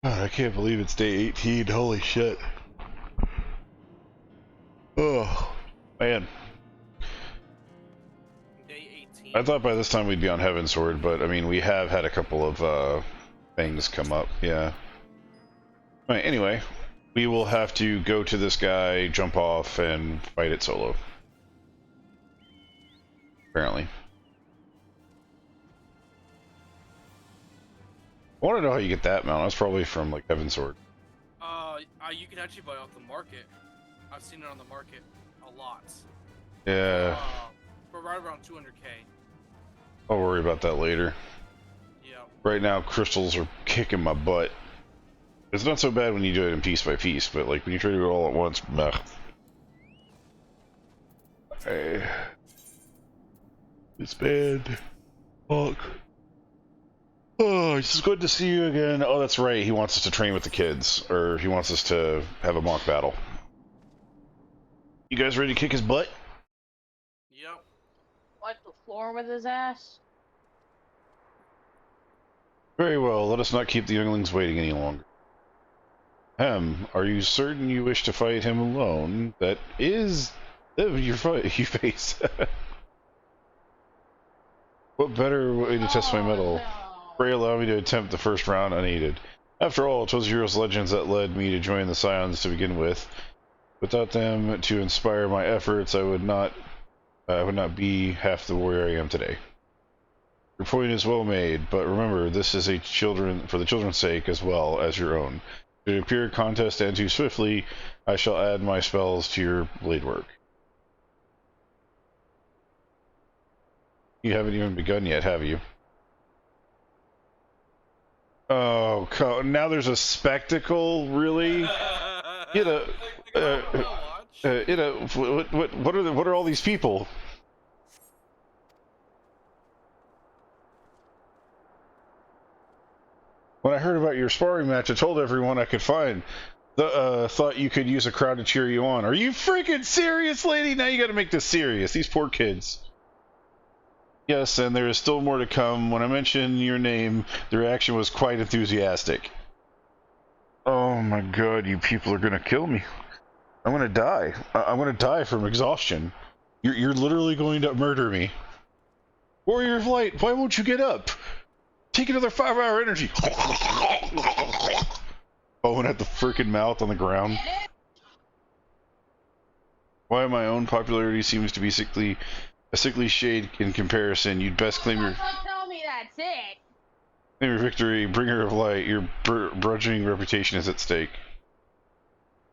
God, I can't believe it's day 18. Holy shit. Oh, man. Day 18. I thought by this time we'd be on Heaven's Sword, but I mean, we have had a couple of things come up, yeah. Right, anyway, we will have to go to this guy, jump off, and fight it solo. Apparently. I want to know how you get that mount. That's probably from, like, Heaven's Sword. You can actually buy it off the market. I've seen it on the market a lot. Yeah. For right around 200k. I'll worry about that later. Yeah. Right now, crystals are kicking my butt. It's not so bad when you do it in piece by piece, but like when you try to do it all at once, meh. Hey. It's bad. Fuck. Oh, it's good to see you again. Oh, that's right. He wants us to train with the kids, or he wants us to have a mock battle. You guys ready to kick his butt? Yep. Wipe the floor with his ass. Very well. Let us not keep the younglings waiting any longer. Are you certain you wish to fight him alone? That is your face. What better way to test my mettle? No. Pray allow me to attempt the first round unaided. After all, it was heroes' legends that led me to join the Scions to begin with. Without them to inspire my efforts, I would not be half the warrior I am today. Your point is well made, but remember, this is for the children's sake as well as your own. Should it appear contest end too swiftly, I shall add my spells to your blade work. You haven't even begun yet, have you? Oh, now there's a spectacle, really? You know, what are all these people? When I heard about your sparring match, I told everyone I could find. Thought you could use a crowd to cheer you on. Are you freaking serious, lady? Now you gotta make this serious. These poor kids. Yes, and there is still more to come. When I mentioned your name, the reaction was quite enthusiastic. Oh my god, you people are gonna kill me. I'm gonna die. I'm gonna die from exhaustion. You're literally going to murder me. Warrior of Light, why won't you get up? Take another 5-hour energy. Bone at the freaking mouth on the ground. Why my own popularity seems to be a sickly shade in comparison. You'd best claim your... Tell me that's it. Claim your victory, bringer of light. Your burgeoning reputation is at stake.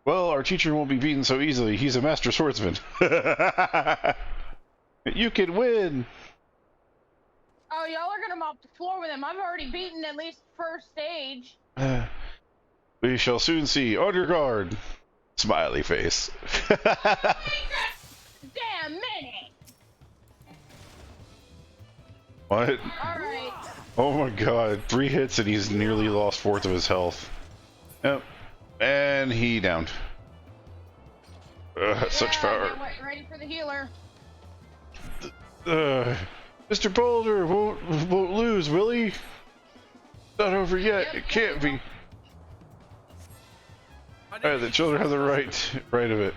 Well, our teacher won't be beaten so easily. He's a master swordsman. You can win. Oh, y'all are gonna mop the floor with him. I've already beaten at least first stage. We shall soon see. On your guard. Smiley face. Damn minute. What? Alright. Oh my god. 3 hits and he's nearly lost 1/4 of his health. Yep. And he downed. Such power. Ready for the healer. Mr. Boulder won't lose, will he? Not over yet. Yep. It can't be. Alright, the children have the right of it.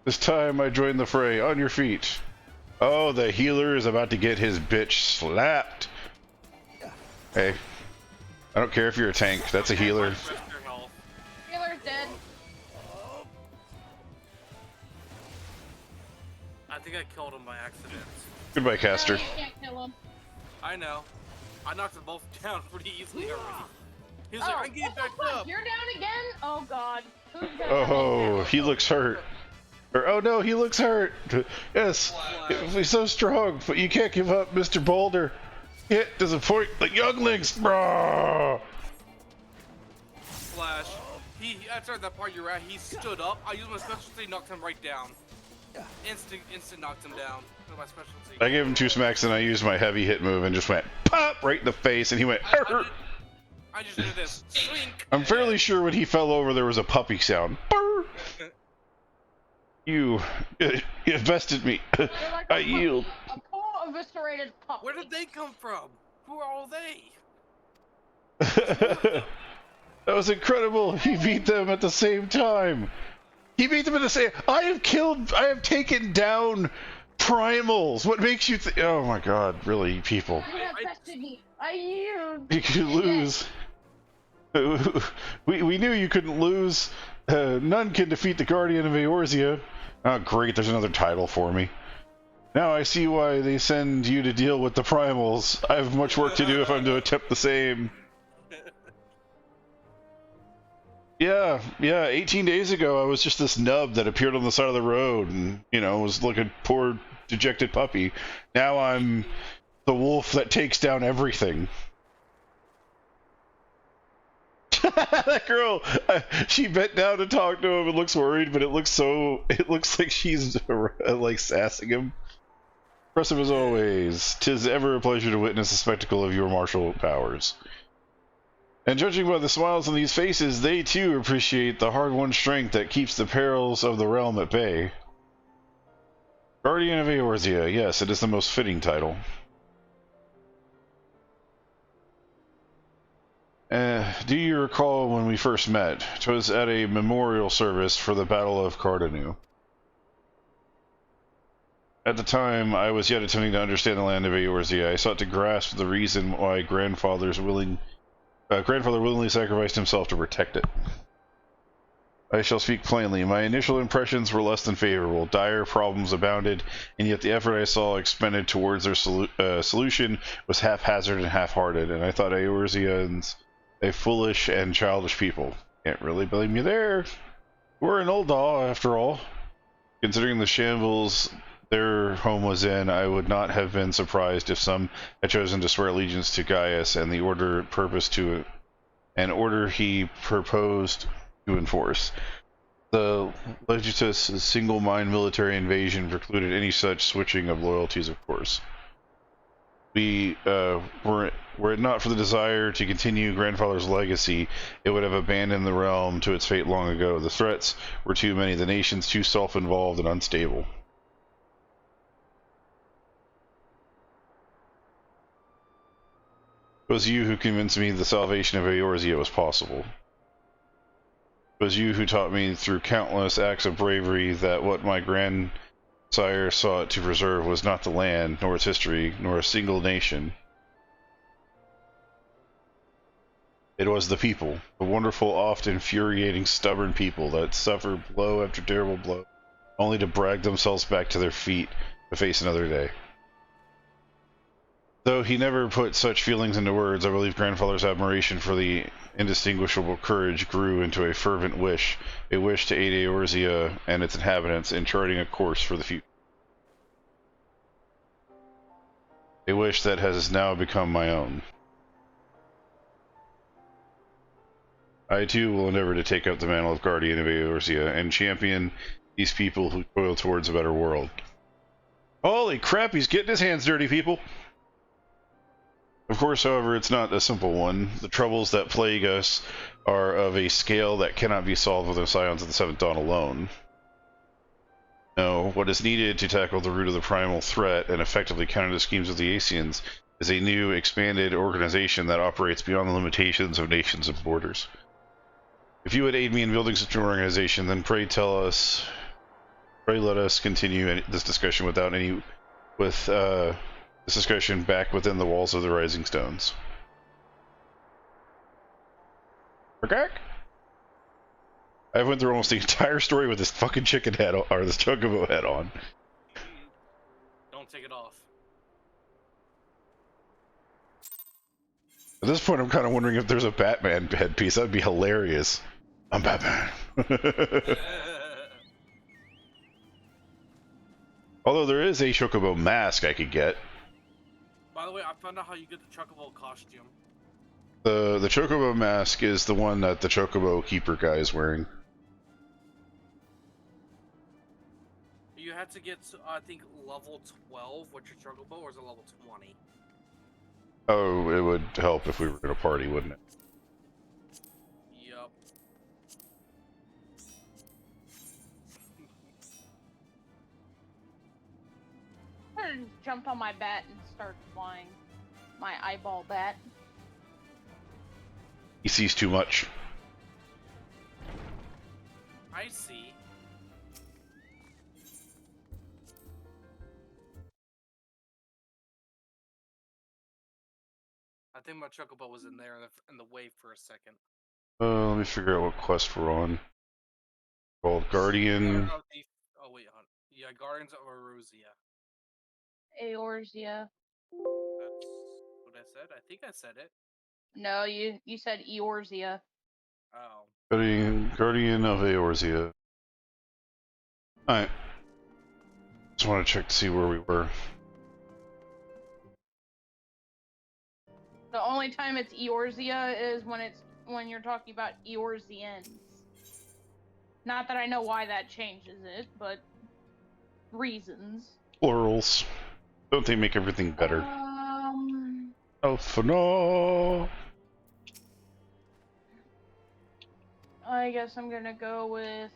This time I join the fray. On your feet. Oh, the healer is about to get his bitch slapped. Hey, I don't care if you're a tank. That's a healer. Healer's dead. I think I killed him by accident. Goodbye, caster. No, you can't kill him. I know. I knocked them both down pretty easily already. He was Oh, like, I get back up. You're down again? Oh god. Who's down Oh, now? he looks hurt. Or, oh no, he looks hurt. Yes, he's so strong, but you can't give up, Mr. Boulder. Hit disappoint the younglings. Bro. Flash. After that part you're at, he stood up. I used my specialty, knocked him right down. Instant knocked him down. With my specialty. I gave him 2 smacks and I used my heavy hit move and just went pop right in the face and he went. I just did this. Swink. I'm fairly sure when he fell over there was a puppy sound. You bested me. Like I yield. A poor eviscerated puppy. Where did they come from? Who are all they? That was incredible. He beat them at the same time. He beat them at the same. I have taken down primals. What makes you think? Oh my god, really, people. I have destiny. You could lose. We knew you couldn't lose. None can defeat the Guardian of Eorzea. Oh great, there's another title for me. Now I see why they send you to deal with the primals. I have much work to do if I'm to attempt the same. Yeah, 18 days ago I was just this nub that appeared on the side of the road and, was looking poor, dejected puppy. Now I'm the wolf that takes down everything. That girl, she bent down to talk to him and looks worried, but it looks like she's, like, sassing him. Impressive as always. 'Tis ever a pleasure to witness the spectacle of your martial powers. And judging by the smiles on these faces, they too appreciate the hard-won strength that keeps the perils of the realm at bay. Guardian of Eorzea, yes, it is the most fitting title. Do you recall when we first met? 'Twas at a memorial service for the Battle of Cardanu. At the time, I was yet attempting to understand the land of Eorzea. I sought to grasp the reason why grandfather willingly sacrificed himself to protect it. I shall speak plainly. My initial impressions were less than favorable. Dire problems abounded, and yet the effort I saw expended towards their solution was haphazard and half-hearted, and I thought Eorzeans a foolish and childish people. Can't really blame you there. We're an old doll, after all. Considering the shambles their home was in, I would not have been surprised if some had chosen to swear allegiance to Gaius and the order he proposed to enforce. The Legitus' single-mind military invasion precluded any such switching of loyalties, of course. Were it not for the desire to continue grandfather's legacy, it would have abandoned the realm to its fate long ago. The threats were too many, the nations too self-involved and unstable. It was you who convinced me the salvation of Eorzea was possible. It was you who taught me through countless acts of bravery that what my grandsire sought to preserve was not the land, nor its history, nor a single nation. It was the people, the wonderful, oft infuriating, stubborn people that suffer blow after terrible blow, only to brag themselves back to their feet to face another day. Though he never put such feelings into words, I believe grandfather's admiration for the indistinguishable courage grew into a fervent wish, a wish to aid Eorzea and its inhabitants in charting a course for the future. A wish that has now become my own. I too will endeavor to take up the mantle of Guardian of Eorzea and champion these people who toil towards a better world. Holy crap, he's getting his hands dirty, people! Of course, however, it's not a simple one. The troubles that plague us are of a scale that cannot be solved with the Scions of the Seventh Dawn alone. No, what is needed to tackle the root of the primal threat and effectively counter the schemes of the Asians is a new, expanded organization that operates beyond the limitations of nations and borders. If you would aid me in building such an organization, then pray let us continue this discussion this discussion back within the walls of the Rising Stones. Okay. I went through almost the entire story with this fucking chicken head or this chocobo head on. Don't take it off. At this point, I'm kind of wondering if there's a Batman headpiece. That'd be hilarious. I'm Batman. Although there is a chocobo mask I could get. By the way, I found out how you get the chocobo costume. The chocobo mask is the one that the chocobo keeper guy is wearing. You had to get, I think, level 12 with your chocobo, or is it level 20? Oh, it would help if we were in a party, wouldn't it? Yup. I'm gonna just jump on my bat and start flying. My eyeball bat. He sees too much. I see. I think my chocobo was in there in the way for a second. Let me figure out what quest we're on. Called Guardian. Oh wait, yeah, Guardians of Eorzea. Eorzea. That's what I said. I think I said it. No, you said Eorzea. Oh. Guardian of Eorzea. Alright. Just want to check to see where we were. The only time it's Eorzea is when you're talking about Eorzeans. Not that I know why that changes it, but reasons. Plurals. Don't they make everything better? Oh, for no. I guess I'm gonna go with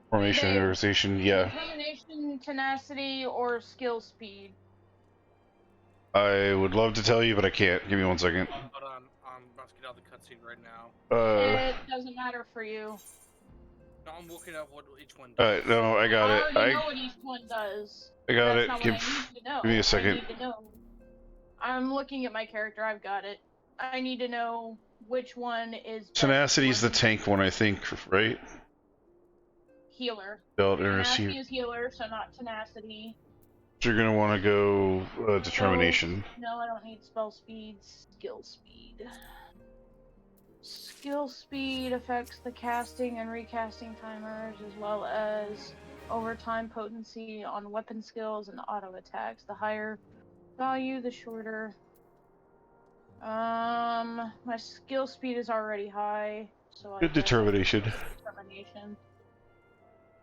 Formation and organization, yeah. Determination, tenacity, or skill speed. I would love to tell you, but I can't. Give me 1 second. Hold on, I'm about to get out the cutscene right now. It doesn't matter for you. No, I'm looking at what each one does. No, I got it. I already know what each one does. I got it. Not what I need to know. Give me a second. I need to know. I'm looking at my character. I've got it. I need to know which one is. Tenacity's the tank one, I think, right? Healer. Tenacity is healer, so not tenacity. So you're gonna want to go determination. No, I don't need spell speed. Skill speed. Skill speed affects the casting and recasting timers, as well as overtime potency on weapon skills and auto attacks. The higher value, the shorter. My skill speed is already high, so I Good determination. Determination.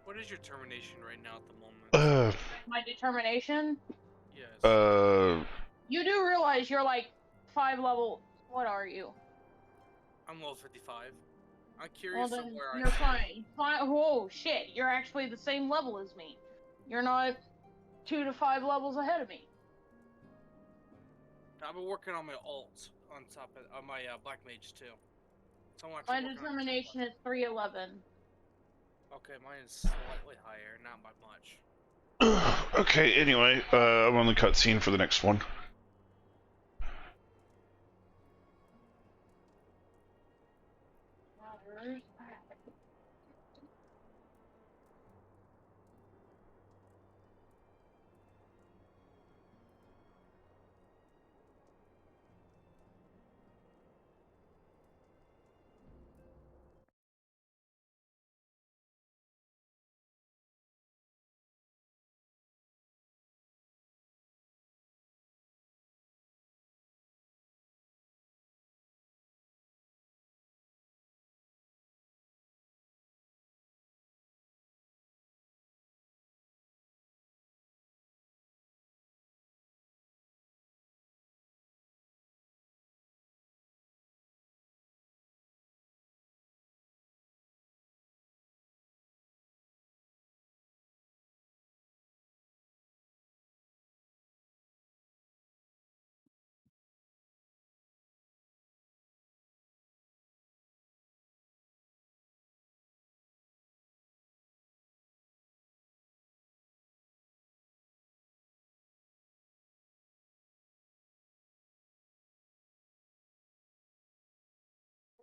What is your determination right now at the moment? My determination? Yes. You do realize you're like 5 level. What are you? I'm level 55. I'm curious well, then where you're fine. Whoa, shit! You're actually the same level as me. You're not 2 to 5 levels ahead of me. I've been working on my alt on top of my black mage too. So my determination is 311. Okay, mine is slightly higher, not by much. Okay, anyway, I'm on the cutscene for the next one.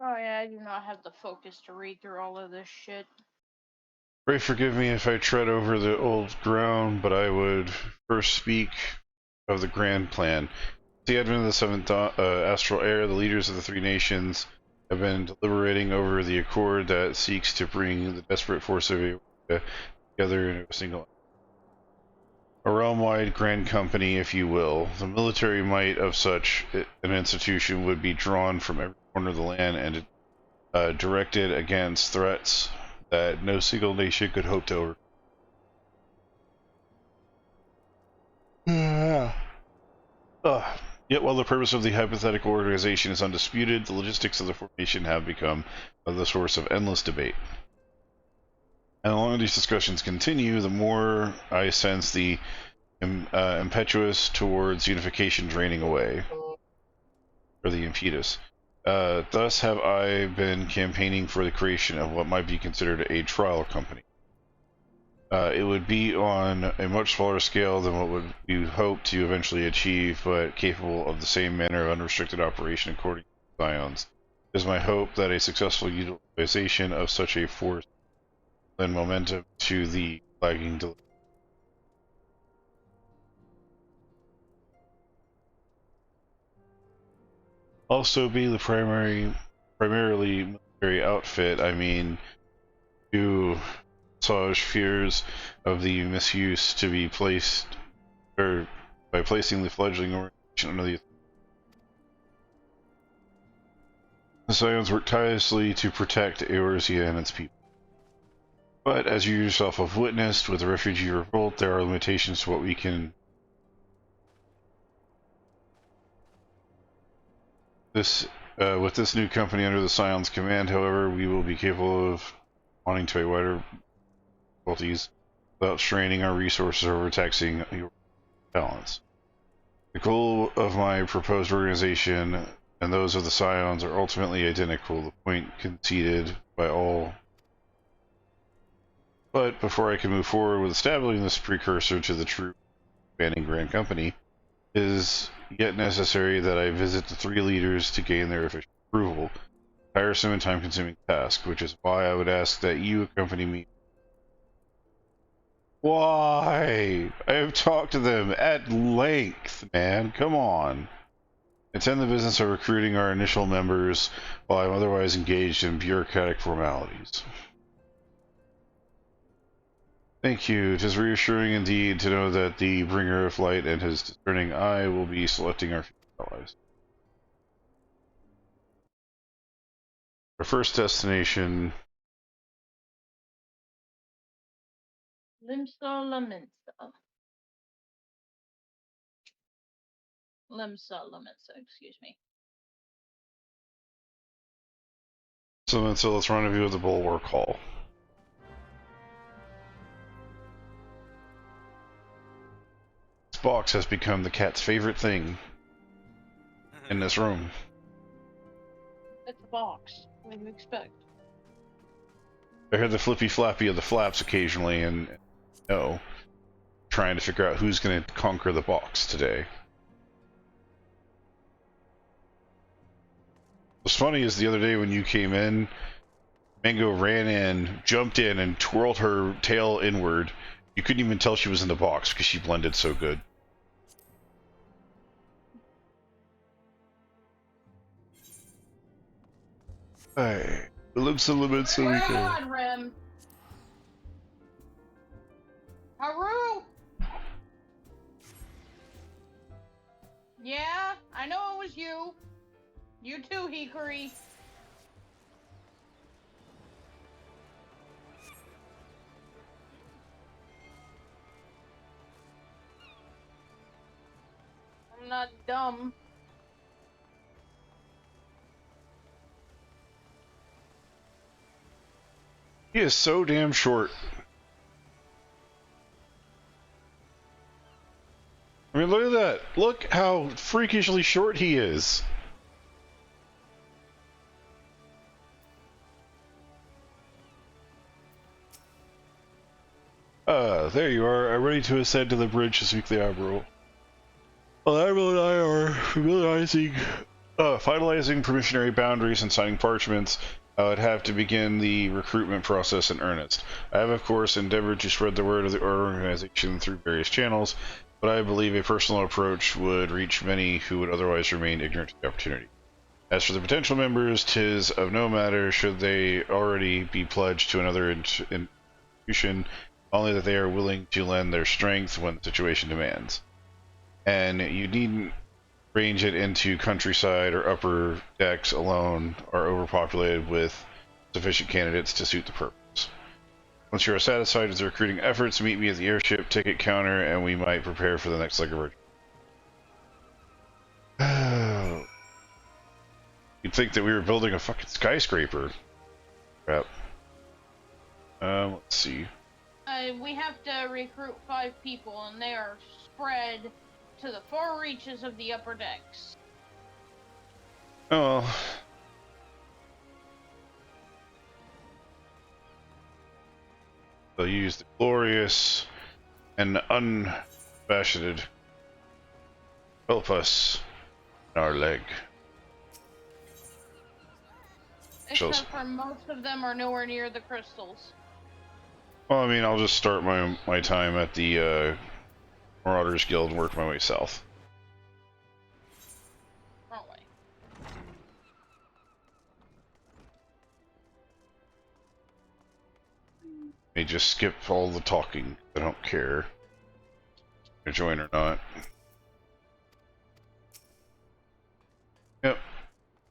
Oh yeah, I do not have the focus to read through all of this shit. Pray forgive me if I tread over the old ground, but I would first speak of the grand plan. With the advent of the seventh astral era, the leaders of the three nations have been deliberating over the accord that seeks to bring the desperate force of Eorzea together into a single, a realm-wide grand company, if you will. The military might of such an institution would be drawn from every corner of the land and directed against threats that no single nation could hope to overcome. Yet while the purpose of the hypothetical organization is undisputed, the logistics of the formation have become the source of endless debate. And the longer these discussions continue, the more I sense the impetuous towards unification draining away. or the impetus. Thus have I been campaigning for the creation of what might be considered a trial company. It would be on a much smaller scale than what would we hope to eventually achieve, but capable of the same manner of unrestricted operation according to Scions. It is my hope that a successful utilization of such a force will lend momentum to the lagging delivery. Also be the primarily military outfit. I mean, to assuage fears of the misuse to be placed, or by placing the fledgling organization under the Scions work tirelessly to protect Eorzea and its people. But as you yourself have witnessed with the refugee revolt, there are limitations to what we can. With this new company under the Scion's command, however, we will be capable of wanting to a wider difficulties without straining our resources or overtaxing your balance. The goal of my proposed organization and those of the Scions are ultimately identical, the point conceded by all. But before I can move forward with establishing this precursor to the true expanding Grand Company, it is yet necessary that I visit the three leaders to gain their official approval. Tiresome and time-consuming task, which is why I would ask that you accompany me. Why? I have talked to them at length, man. Come on. Attend the business of recruiting our initial members while I'm otherwise engaged in bureaucratic formalities. Thank you. It is reassuring indeed to know that the bringer of light and his discerning eye will be selecting our future allies. Our first destination. Limsa. Excuse me. So let's rendezvous at the Bulwark Hall. This box has become the cat's favorite thing in this room. It's a box. What do you expect? I heard the flippy flappy of the flaps occasionally, and trying to figure out who's going to conquer the box today. What's funny is the other day when you came in, Mango ran in, jumped in, and twirled her tail inward. You couldn't even tell she was in the box because she blended so good. Hey, limits so we Come go. on, Rem. Haru! Yeah, I know it was you. You too, Hikari. I'm not dumb. He is so damn short. I mean, look at that. Look how freakishly short he is. There you are. I'm ready to ascend to the bridge to speak to the Admiral. Well, the Admiral and I are finalizing permissionary boundaries and signing parchments. I would have to begin the recruitment process in earnest. I have, of course, endeavored to spread the word of the organization through various channels, but I believe a personal approach would reach many who would otherwise remain ignorant of the opportunity. As for the potential members, 'tis of no matter should they already be pledged to another institution, only that they are willing to lend their strength when the situation demands. And you needn't range it into countryside or upper decks alone are overpopulated with sufficient candidates to suit the purpose. Once you are satisfied with the recruiting efforts, meet me at the airship ticket counter and we might prepare for the next leg of our journey. You'd think that we were building a fucking skyscraper. Crap. Let's see. We have to recruit 5 people, and they are spread to the 4 reaches of the upper decks. Oh. They'll use the glorious and unabashed help us in our leg. Except for most of them are nowhere near the crystals. Well, I mean, I'll just start my time at the Marauders Guild and work my way south. Wrong way. May just skip all the talking. I don't care. I join or not. Yep.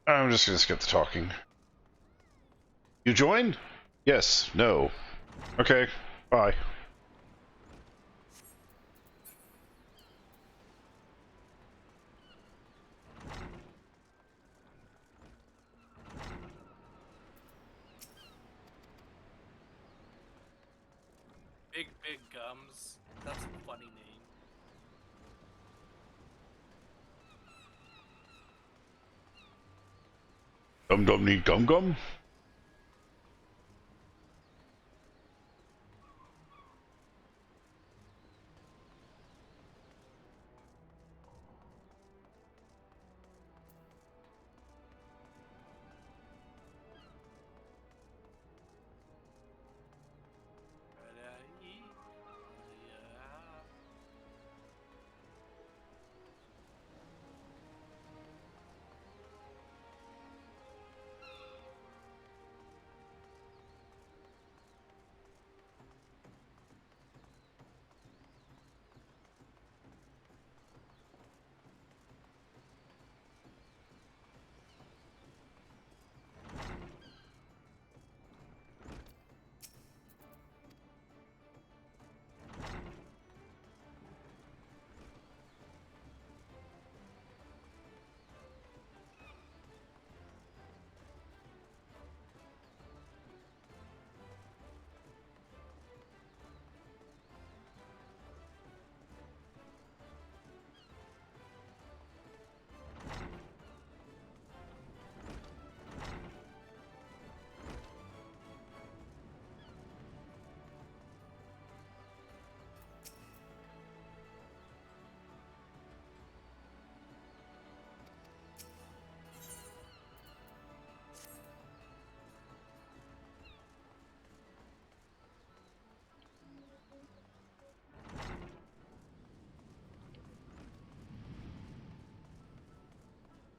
I'm just gonna skip the talking. You join? Yes. No. Okay. Bye. Big Gums. That's a funny name. Dum dum nee gum gum.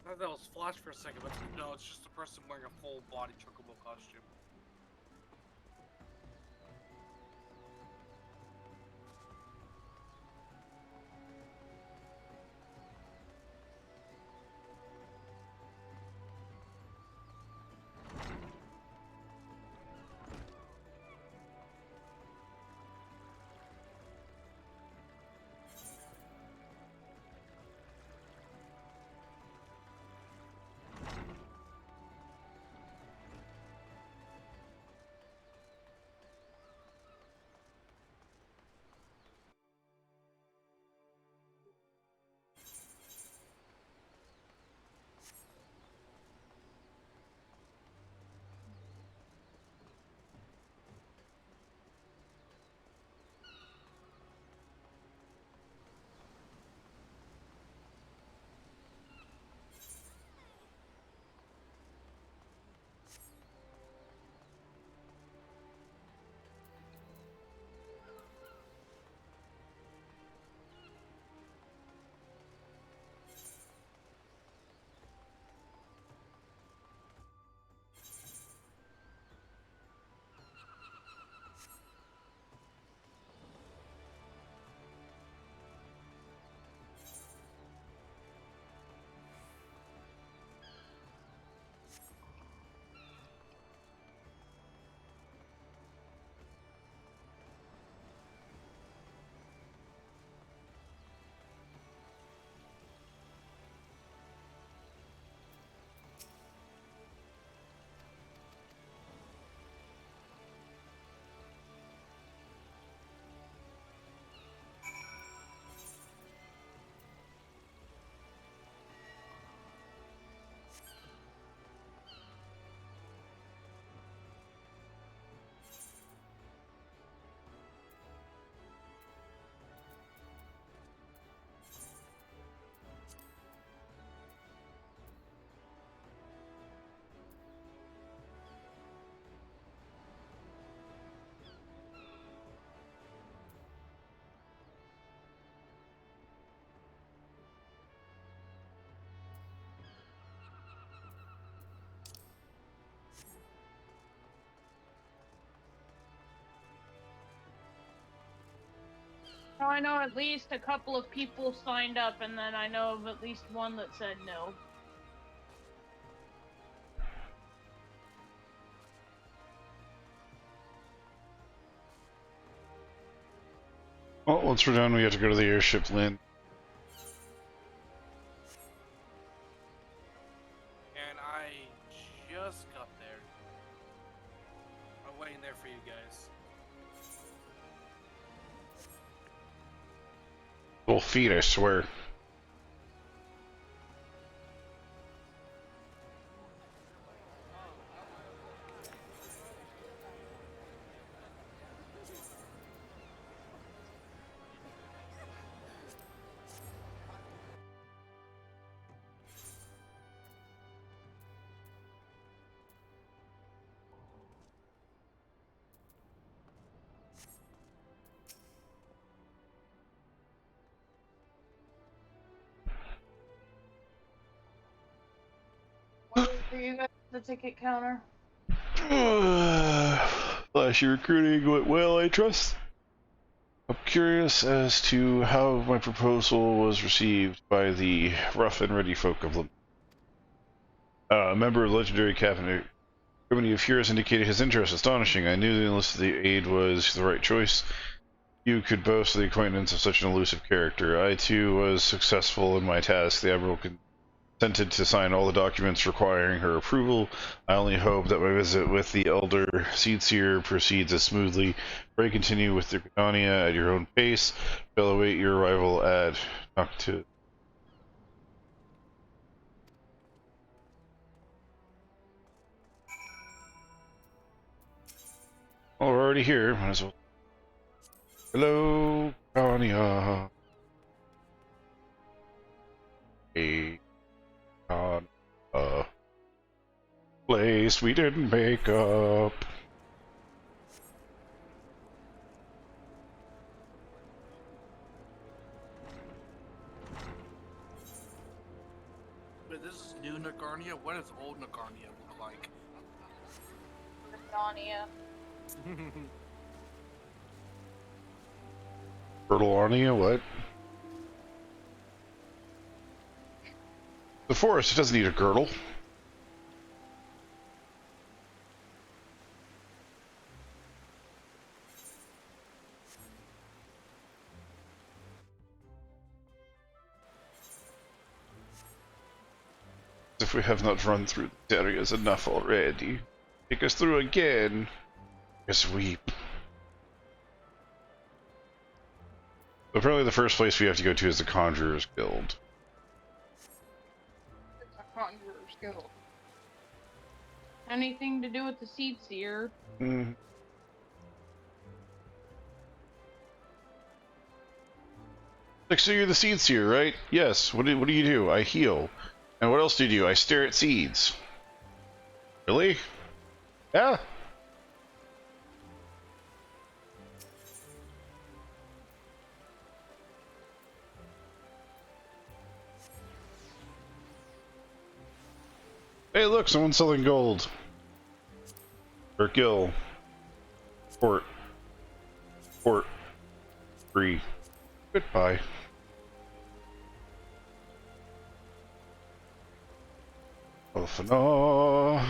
I thought that was Flash for a second, but no, it's just a person wearing a full body chocobo costume. So I know at least a couple of people signed up, and then I know of at least one that said no. Well, once we're done, we have to go to the airship land. And I just got there. I'm waiting there for you guys. Little feet, I swear. Wait for you guys at the ticket counter. Flashy recruiting went well, I trust. I'm curious as to how my proposal was received by the rough and ready folk of a member of legendary cabinet. Company of Heroes indicated his interest. Astonishing. I knew the enlisted aid was the right choice. You could boast of the acquaintance of such an elusive character. I too was successful in my task. The Admiral consented to sign all the documents requiring her approval. I only hope that my visit with the Elder Seedseer proceeds as smoothly. Pray continue with the Gridania at your own pace. Shall await your arrival at Noctu. Well, we're already here. Might as well. Hello, Gridania. Hey. On a place we didn't make up. But this is new Nagarnia? What does old Nagarnia look like? Narnia. Bertolania, what? The forest, it doesn't need a girdle. If we have not run through these areas enough already. Take us through again. Yes, weep. Apparently the first place we have to go to is the Conjurer's Guild. It's a Conjurer's Guild. Anything to do with the Seedseer? Mm. Like, so you're the Seedseer, right? Yes. What do you do? I heal. And what else do you do? I stare at seeds. Really? Yeah. Hey, look, someone's selling gold. Or gil. Port. Port. Free. Goodbye. Elfana.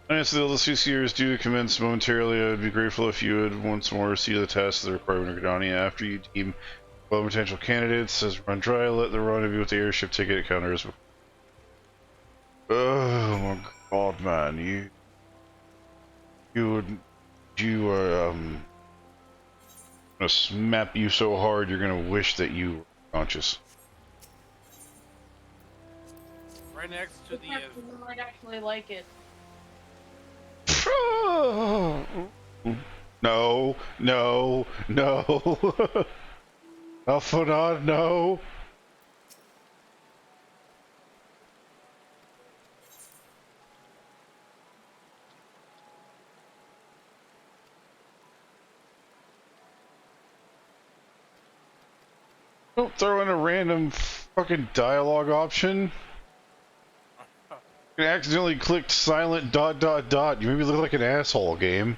Nice, the LCCers do commence momentarily. I'd be grateful if you would once more see the test of the requirement of Gridania after you deem well potential candidates. As run dry, let the rendezvous with the airship ticket counters. Oh my god, man, you are gonna smap you so hard you're gonna wish that you were conscious. Right next to the. You might actually like it. No, no, no. Alphanod, no. Don't throw in a random fucking dialogue option. I accidentally clicked silent ... You made me look like an asshole, game.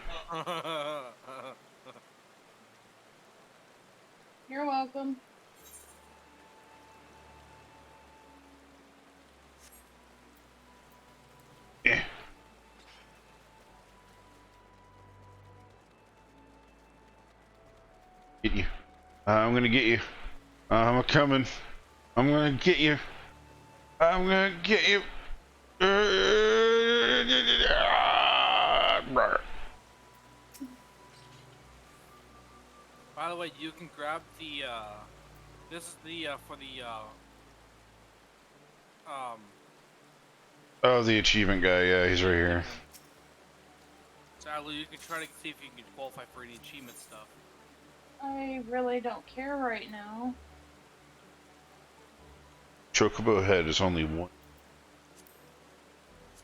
Get you. I'm gonna get you. I'm coming. I'm gonna get you. I'm gonna get you. By the way, you can grab the, this is the, for the, Oh, the achievement guy. Yeah, he's right here. Sadly, you can try to see if you can qualify for any achievement stuff. I really don't care right now. Chocobo head is only one.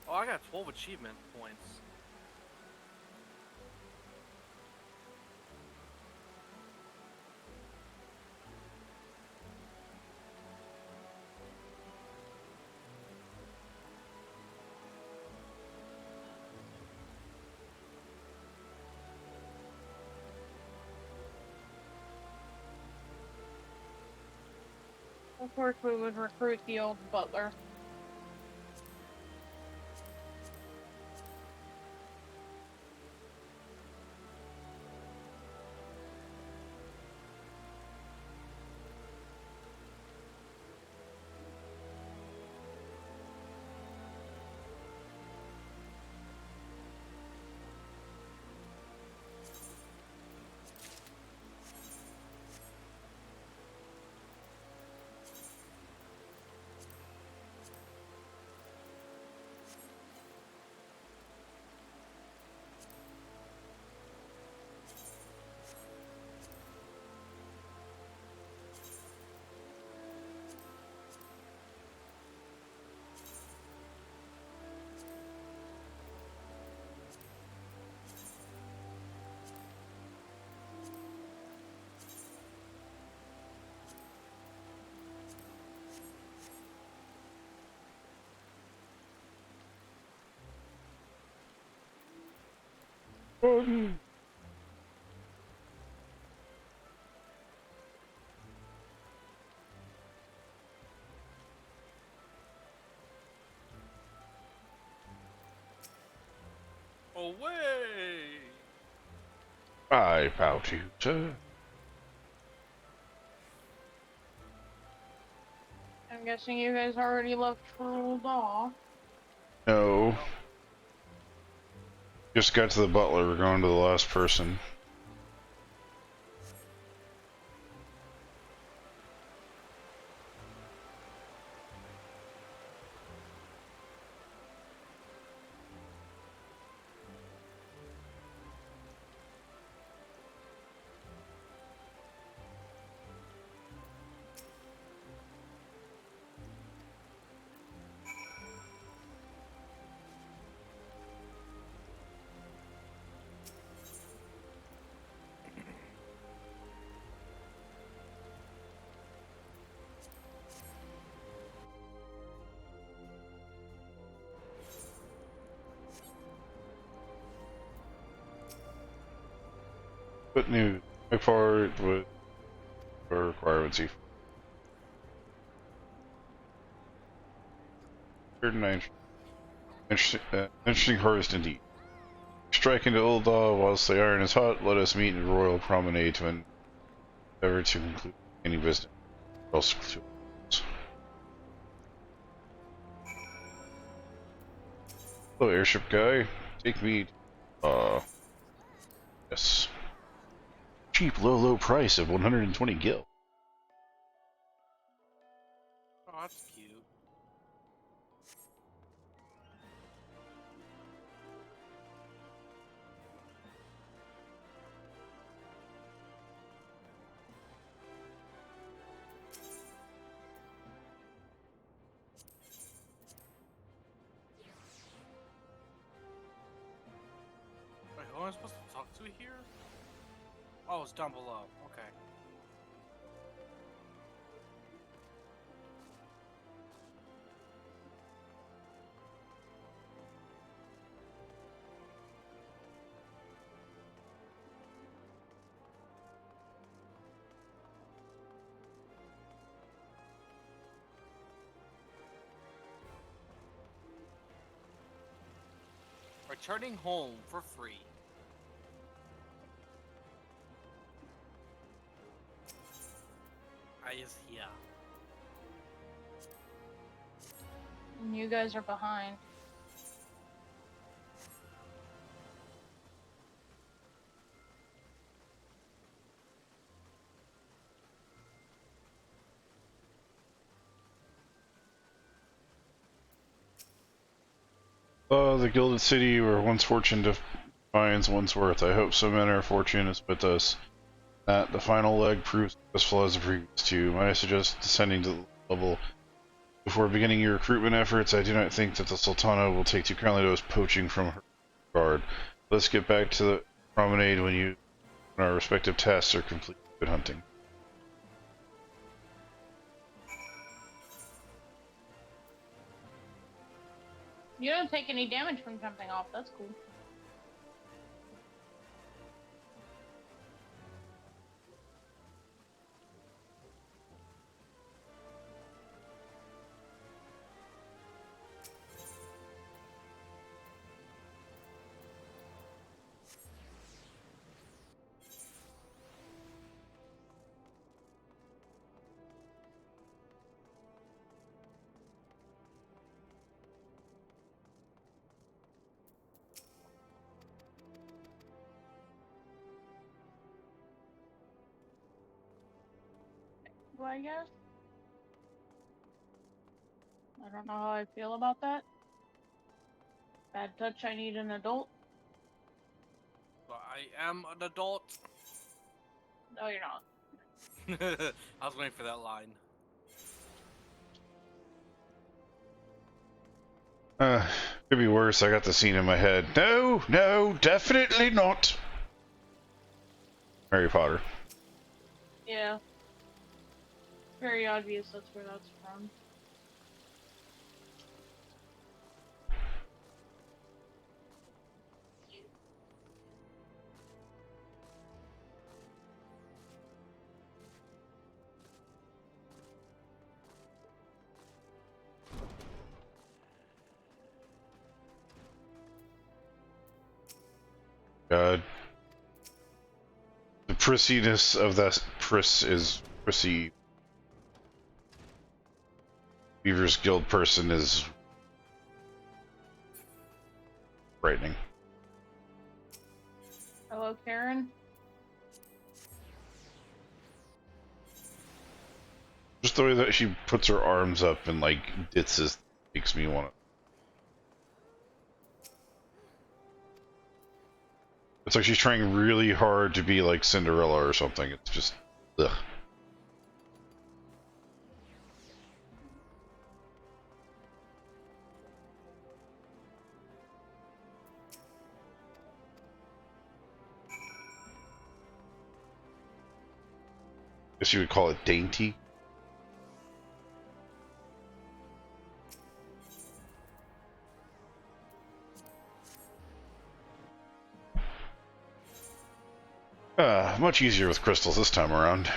Oh, I got 12 achievement points. Of course, we would recruit the old butler. Away! I bow to you, sir. I'm guessing you guys already left for Old Daw. No. Just got to the butler. We're going to the last person. What news? My part with requirements. 39. Interesting harvest indeed. Strike into Old Daw whilst the iron is hot. Let us meet in Royal Promenade to endeavor to conclude any business. Else to Hello, airship guy. Take me. Yes. Cheap, low price of 120 gil. Oh, that's cute. Wait, who am I supposed to talk to here? Oh, it's down below. Okay. Returning home for free. You guys are behind. The Gilded City were once fortunate to finds one's worth. I hope so many our fortune is with us. That the final leg proves as flawed as the previous two. I suggest descending to the level before beginning your recruitment efforts. I do not think that the Sultana will take too kindly to us poaching from her guard. Let's get back to the promenade when our respective tasks are complete. Good hunting. You don't take any damage from jumping off. That's cool. I guess. I don't know how I feel about that. Bad touch, I need an adult. But I am an adult. No, you're not. I was waiting for that line. Could be worse. I got the scene in my head. No, no, definitely not. Harry Potter. Yeah. Very obvious that's where that's from. God. The prissiness of that is prissy. Beaver's Guild person is frightening. Hello, Karen. Just the way that she puts her arms up and like ditses makes me want to. It's like she's trying really hard to be like Cinderella or something. It's just, ugh. Guess you would call it dainty. Much easier with crystals this time around.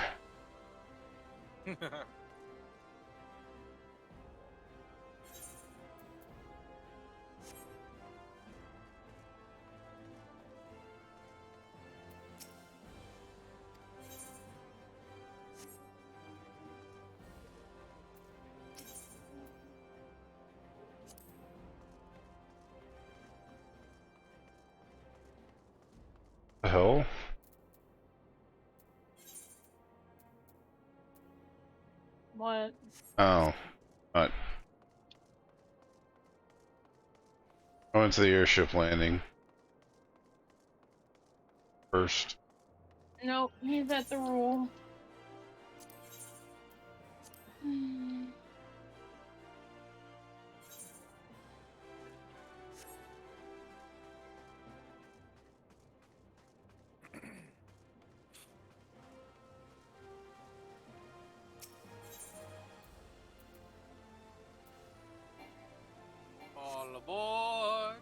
The hell? What? Oh. Not. I went to the airship landing. First. Nope, he's at the rule. All aboard!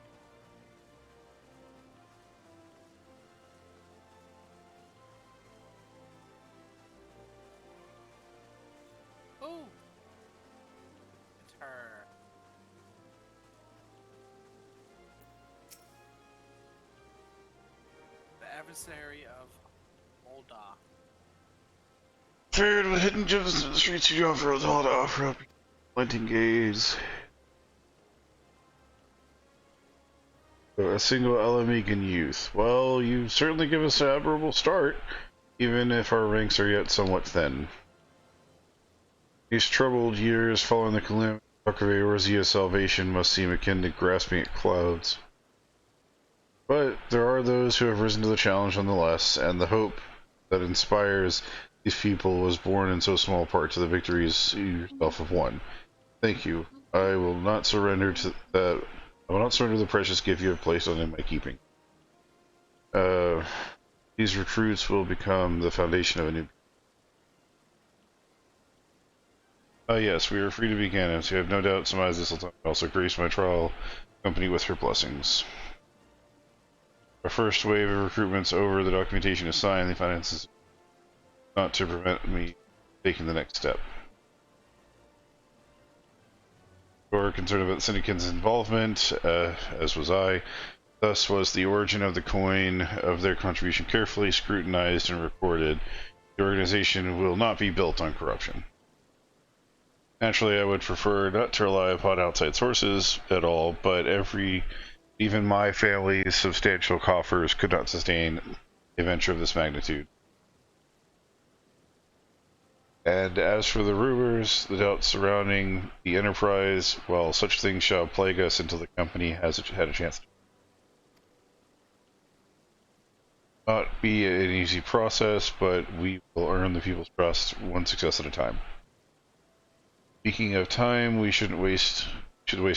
Oh! It's her. The adversary of Molda. Fared with hidden gems in the streets you offer us all to offer up glinting gaze. A single Elamigan youth. Well, you certainly give us an admirable start, even if our ranks are yet somewhat thin. These troubled years following the calamity of Eorzea's salvation must seem akin to grasping at clouds. But there are those who have risen to the challenge nonetheless, and the hope that inspires these people was born in so small part to the victories you yourself have won. Thank you. I will not surrender to that. I will not surrender the precious gift you have placed on in my keeping. These recruits will become the foundation of a new. Yes, we are free to be candidates. You have no doubt Samai's this will also grace my trial company with her blessings. Our first wave of recruitment's over, the documentation is signed, the finances not to prevent me taking the next step. We were concerned about the syndicate's involvement, as was I. Thus was the origin of the coin of their contribution carefully scrutinized and recorded. The organization will not be built on corruption. Naturally, I would prefer not to rely upon outside sources at all, but even my family's substantial coffers could not sustain a venture of this magnitude. And as for the rumors, the doubts surrounding the enterprise, well, such things shall plague us until the company has had a chance to. Not be an easy process, but we will earn the people's trust one success at a time. Speaking of time, we should waste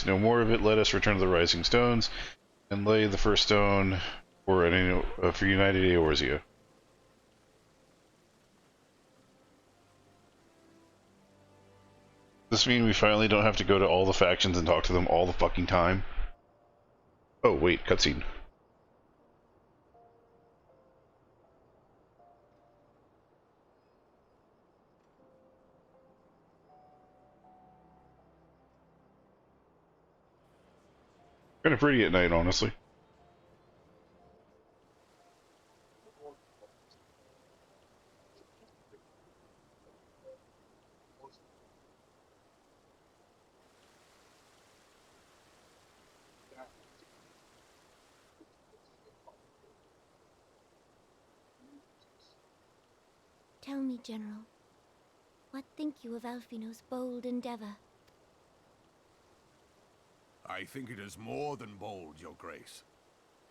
no more of it. Let us return to the Rising Stones and lay the first stone for United Eorzea. Does this mean we finally don't have to go to all the factions and talk to them all the fucking time? Oh wait, cutscene. Kind of pretty at night, honestly. Tell me, General, what think you of Alfino's bold endeavor? I think it is more than bold, Your Grace.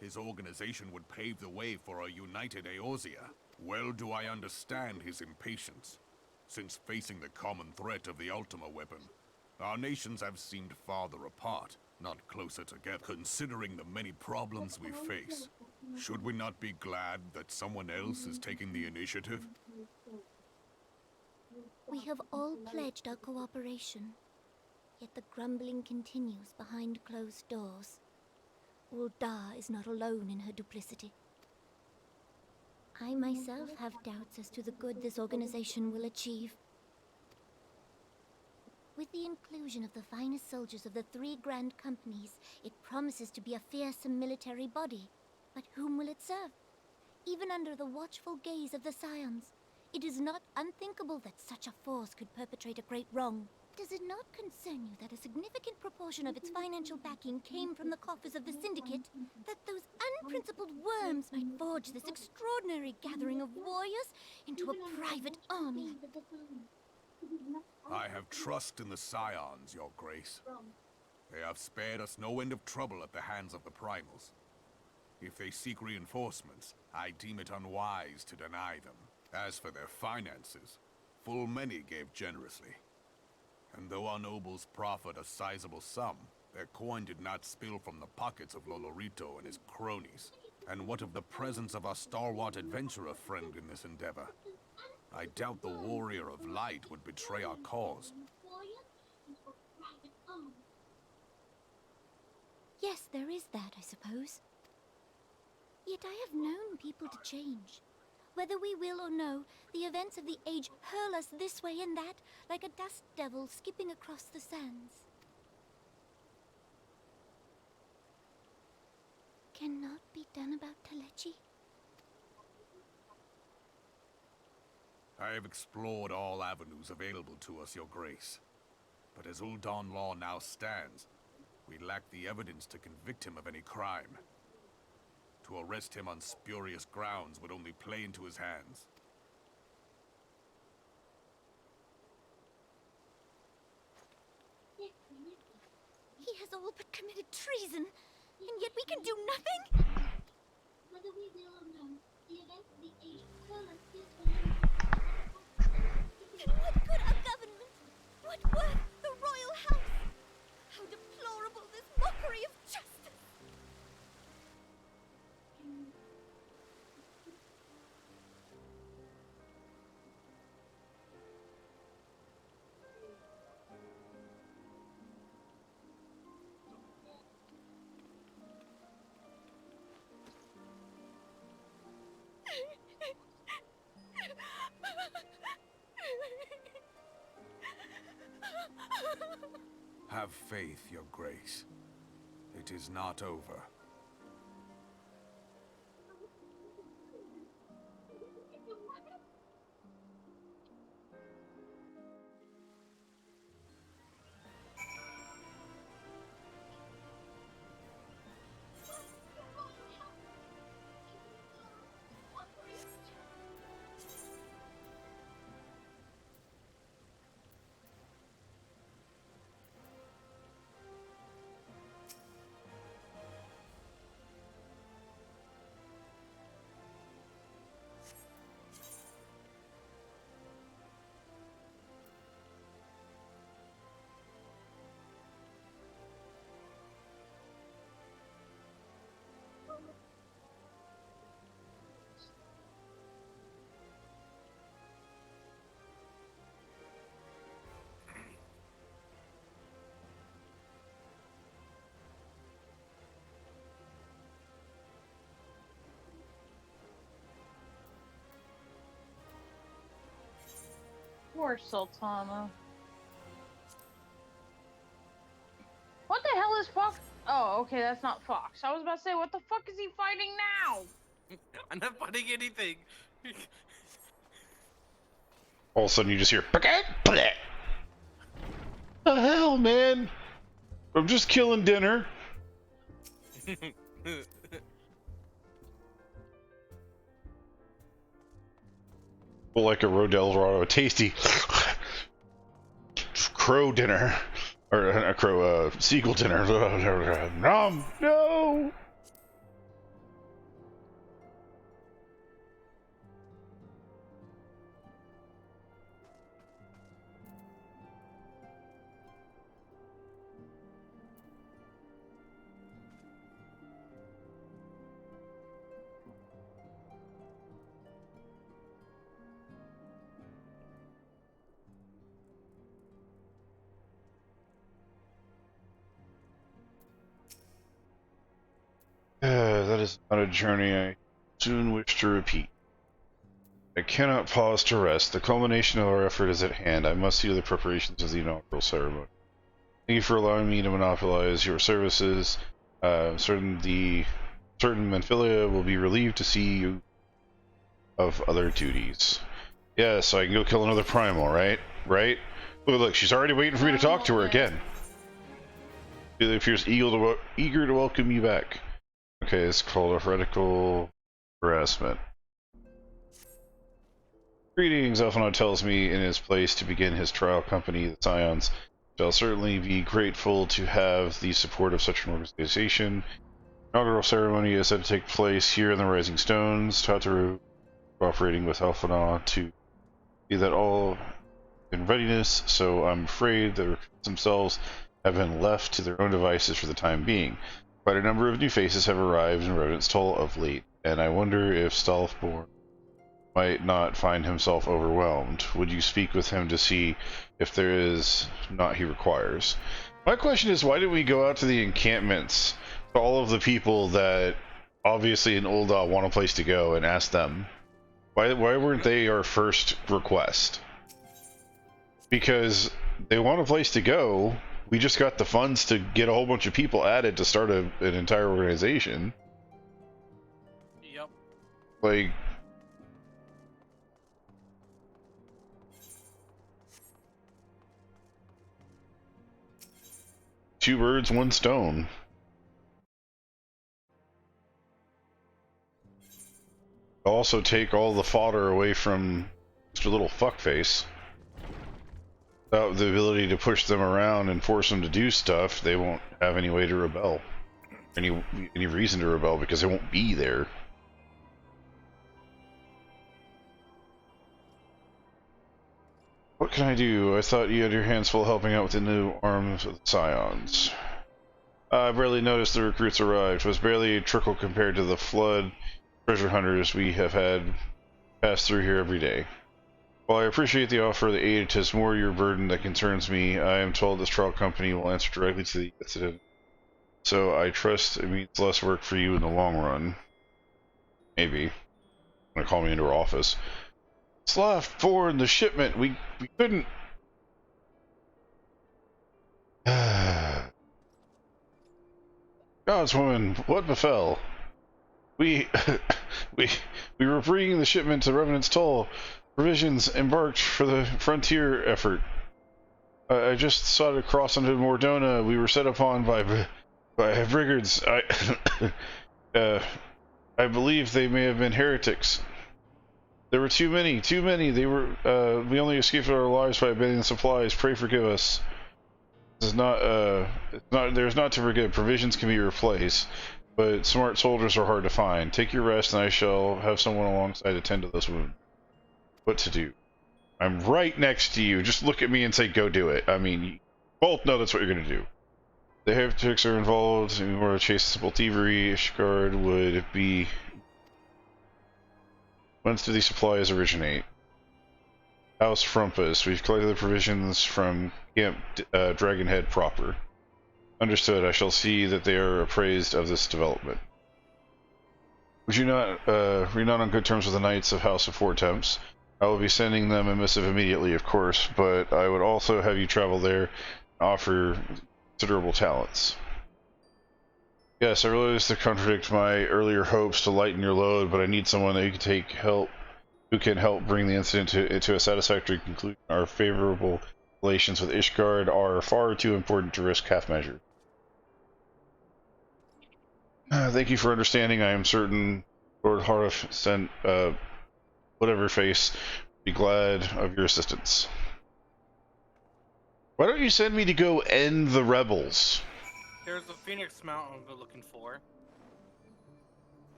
His organization would pave the way for a united Eorzea. Well do I understand his impatience, since facing the common threat of the Ultima weapon, our nations have seemed farther apart, not closer together, considering the many problems we face. Should we not be glad that someone else is taking the initiative? We have all pledged our cooperation, yet the grumbling continues behind closed doors. Ul'dah is not alone in her duplicity. I myself have doubts as to the good this organization will achieve. With the inclusion of the finest soldiers of the 3 grand companies, it promises to be a fearsome military body. But whom will it serve? Even under the watchful gaze of the Scions, it is not unthinkable that such a force could perpetrate a great wrong. Does it not concern you that a significant proportion of its financial backing came from the coffers of the Syndicate? That those unprincipled worms might forge this extraordinary gathering of warriors into a private army? I have trust in the Scions, Your Grace. They have spared us no end of trouble at the hands of the Primals. If they seek reinforcements, I deem it unwise to deny them. As for their finances, full many gave generously. And though our nobles proffered a sizable sum, their coin did not spill from the pockets of Lolorito and his cronies. And what of the presence of our stalwart adventurer friend in this endeavor? I doubt the Warrior of Light would betray our cause. Yes, there is that, I suppose. Yet I have known people to change. Whether we will or no, the events of the age hurl us this way and that, like a dust devil skipping across the sands. Cannot be done about Telechi? I have explored all avenues available to us, Your Grace. But as Ul'dah law now stands, we lack the evidence to convict him of any crime. To arrest him on spurious grounds would only play into his hands. He has all but committed treason, and yet we can do nothing? Whether we will or no, the events of the age tell us his Then what good our government? What worth the royal house? How deplorable this mockery of justice! Have faith, Your Grace. It is not over. Poor Sultana. What the hell is Fox? Oh, okay, that's not Fox. I was about to say, what the fuck is he fighting now? I'm not fighting anything. All of a sudden you just hear, "Bleh." The hell, man? I'm just killing dinner. Well, like a Rodel Dorado, a tasty crow dinner, or a crow, seagull dinner. Nom, no. That is not a journey I soon wish to repeat. I cannot pause to rest. The culmination of our effort is at hand. I must see the preparations of the inaugural ceremony. Thank you for allowing me to monopolize your services. Certain Menphilia will be relieved to see you of other duties. Yeah, so I can go kill another primal, right? Right? Look, she's already waiting for me to talk to her again. She appears eager to welcome you back. Okay, it's called heretical harassment. Greetings, Elfanaud tells me in his place to begin his trial company, the Scions. Shall certainly be grateful to have the support of such an organization. Inaugural ceremony is set to take place here in the Rising Stones. Tataru cooperating with Elfanaud to see that all in readiness, so I'm afraid the recruits themselves have been left to their own devices for the time being. Quite a number of new faces have arrived in Revenant's Toll of late, and I wonder if Stalfborn might not find himself overwhelmed. Would you speak with him to see if there is not he requires? My question is, why did we go out to the encampments to all of the people that obviously in Ul'dah want a place to go and ask them? Why weren't they our first request? Because they want a place to go. We just got the funds to get a whole bunch of people added to start an entire organization. Yep. Like, two birds, one stone. Also take all the fodder away from Mr. Little Fuckface. Without the ability to push them around and force them to do stuff, they won't have any way to rebel. Any reason to rebel, because they won't be there. What can I do? I thought you had your hands full helping out with the new arms of the Scions. I barely noticed the recruits arrived. It was barely a trickle compared to the flood treasure hunters we have had pass through here every day. While I appreciate the offer of the aid, it is more your burden that concerns me. I am told this trial company will answer directly to the incident, so I trust it means less work for you in the long run. Maybe. Gonna call me into her office. Slav 4 in the shipment. We couldn't. Godswoman, what befell? We were bringing the shipment to Revenant's Toll. Provisions embarked for the frontier effort. I just saw it across into Mordona. We were set upon by brigands. I believe they may have been heretics. There were too many. They were. We only escaped our lives by abandoning supplies. Pray forgive us. This is not. There's not to forgive. Provisions can be replaced, but smart soldiers are hard to find. Take your rest, and I shall have someone alongside attend to this wound. What to do? I'm right next to you. Just look at me and say, "Go do it." I mean, you both know that's what you're gonna do. The heretics are involved in more chasteable thievery. Ishgard would be. Whence do these supplies originate? House Frumpus. We've collected the provisions from Camp Dragonhead proper. Understood. I shall see that they are appraised of this development. Would you not, were you not on good terms with the Knights of House of Four Temps? I will be sending them a missive immediately, of course, but I would also have you travel there and offer considerable talents. Yes, I realize to contradict my earlier hopes to lighten your load, but I need someone who can help bring the incident to a satisfactory conclusion. Our favorable relations with Ishgard are far too important to risk half measure. Thank you for understanding. I am certain Lord Harif sent whatever face would be glad of your assistance. Why don't you send me to go end the rebels? There's a Phoenix Mountain we're looking for.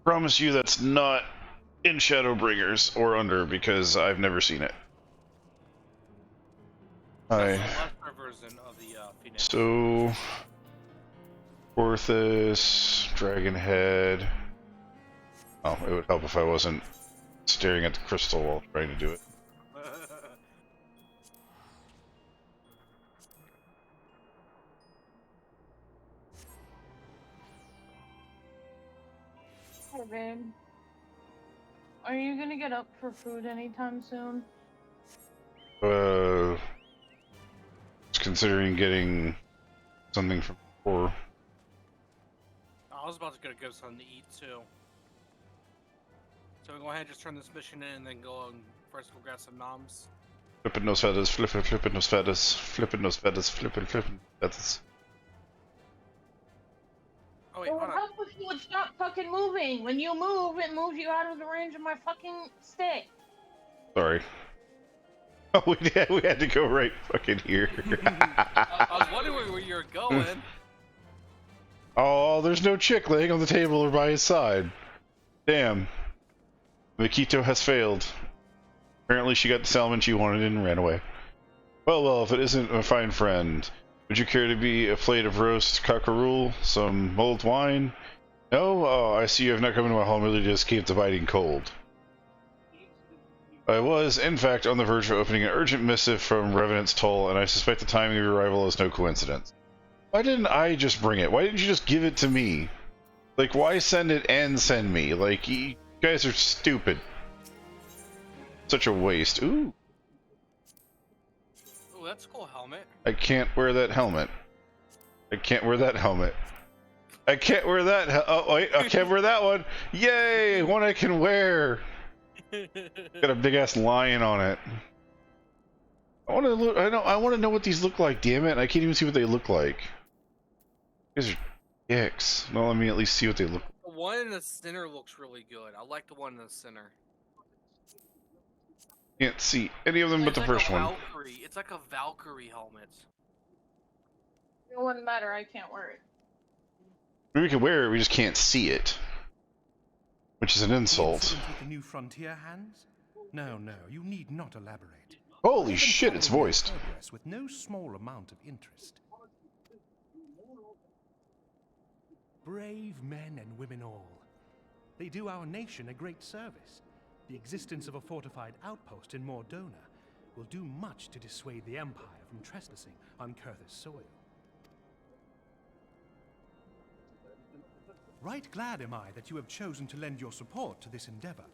Promise you that's not in Shadowbringers or under, because I've never seen it. That's the lesser version of the Phoenix. So Orthus, Dragonhead. Oh, it would help if I wasn't staring at the crystal while trying to do it. Hey, babe. Are you gonna get up for food anytime soon? Just considering getting something from Core. I was about to go something to eat too. So we'll go ahead and just turn this mission in and then go and first go grab some noms. Flippin' those feathers, flippin' those feathers, flippin' those feathers, flippin' feathers. Oh wait, It would hold on. help if you would stop fucking moving. When you move, it moves you out of the range of my fucking stick. Sorry. Oh, we had to go right fucking here. I was wondering where you were going. Oh, there's no chick laying on the table or by his side. Damn. Mikito has failed. Apparently she got the salmon she wanted and ran away. Well, if it isn't a fine friend, would you care to be a plate of roast cockerel, some mulled wine? No? Oh, I see you have not come into my home merely to escape the biting cold. I was, in fact, on the verge of opening an urgent missive from Revenant's Toll, and I suspect the timing of your arrival is no coincidence. Why didn't I just bring it? Why didn't you just give it to me? Like, why send it and send me? Like, you guys are stupid. Such a waste. Ooh. Oh, that's a cool helmet. I can't wear that helmet. I can't wear that helmet. I can't wear that. Oh wait, I can't wear that one. Yay! One I can wear. Got a big ass lion on it. I want to look. I want to know what these look like. Damn it! I can't even see what they look like. These are dicks. No, let me at least see what they look like. one in the center looks really good. I like the one in the center. Can't see any of them but It's the like first a one. Valkyrie. It's like a Valkyrie helmet. It wouldn't matter. I can't wear it. We can wear it, we just can't see it. Which is an The insult. incident with the new frontier hands? No, you need not elaborate. Holy I've been shit, it's following their voiced. progress with no small amount of interest. Brave men and women all. They do our nation a great service. The existence of a fortified outpost in Mordona will do much to dissuade the Empire from trespassing on Kurthus soil. Right glad am I that you have chosen to lend your support to this endeavor.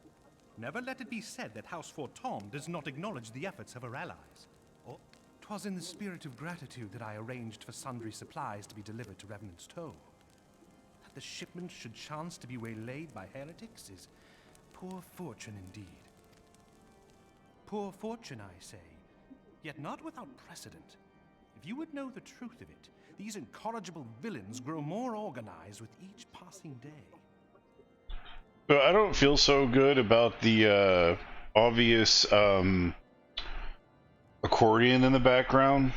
Never let it be said that House Fort Tom does not acknowledge the efforts of her allies. Or 'twas in the spirit of gratitude that I arranged for sundry supplies to be delivered to Revenant's Toll. That the shipment should chance to be waylaid by heretics is poor fortune indeed. Poor fortune, I say, yet not without precedent. If you would know the truth of it, these incorrigible villains grow more organized with each passing day. But I don't feel so good about the obvious accordion in the background.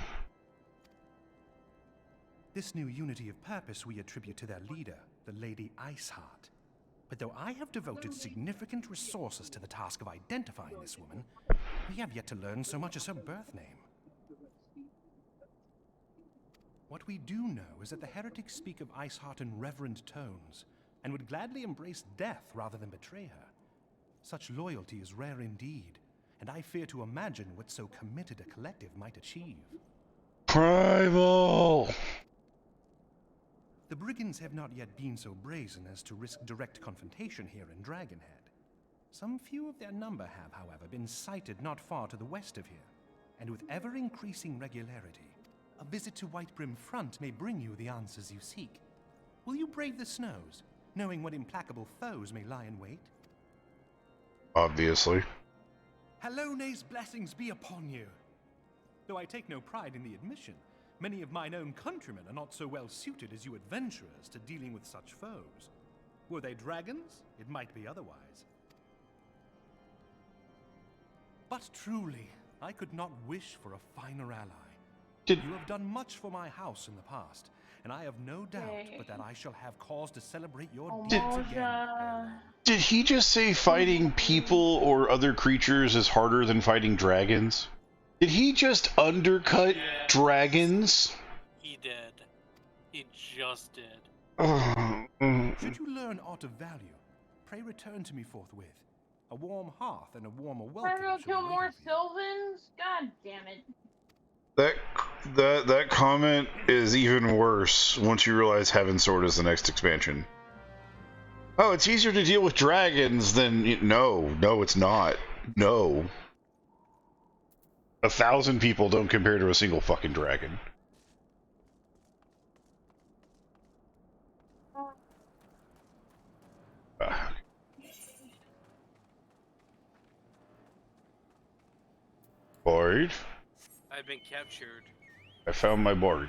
This new unity of purpose we attribute to their leader, the Lady Iceheart. But though I have devoted significant resources to the task of identifying this woman, we have yet to learn so much as her birth name. What we do know is that the heretics speak of Iceheart in reverent tones, and would gladly embrace death rather than betray her. Such loyalty is rare indeed, and I fear to imagine what so committed a collective might achieve. Primal! The brigands have not yet been so brazen as to risk direct confrontation here in Dragonhead. Some few of their number have, however, been sighted not far to the west of here, and with ever-increasing regularity, a visit to Whitebrim Front may bring you the answers you seek. Will you brave the snows, knowing what implacable foes may lie in wait? Obviously. Halone's blessings be upon you! Though I take no pride in the admission, many of mine own countrymen are not so well suited as you adventurers to dealing with such foes. Were they dragons, it might be otherwise. But truly, I could not wish for a finer ally. You have done much for my house in the past, and I have no doubt but that I shall have cause to celebrate your deeds again. Did he just say fighting people or other creatures is harder than fighting dragons? Did he just undercut dragons? He did. He just did. Should you learn aught of value, pray return to me forthwith. A warm hearth and a warmer welcome. I don't kill more Sylvans? God damn it. That comment is even worse once you realize Heaven Sword is the next expansion. Oh, it's easier to deal with dragons than... No, it's not. No. 1,000 people don't compare to a single fucking dragon. Boyd? I've been captured. I found my board.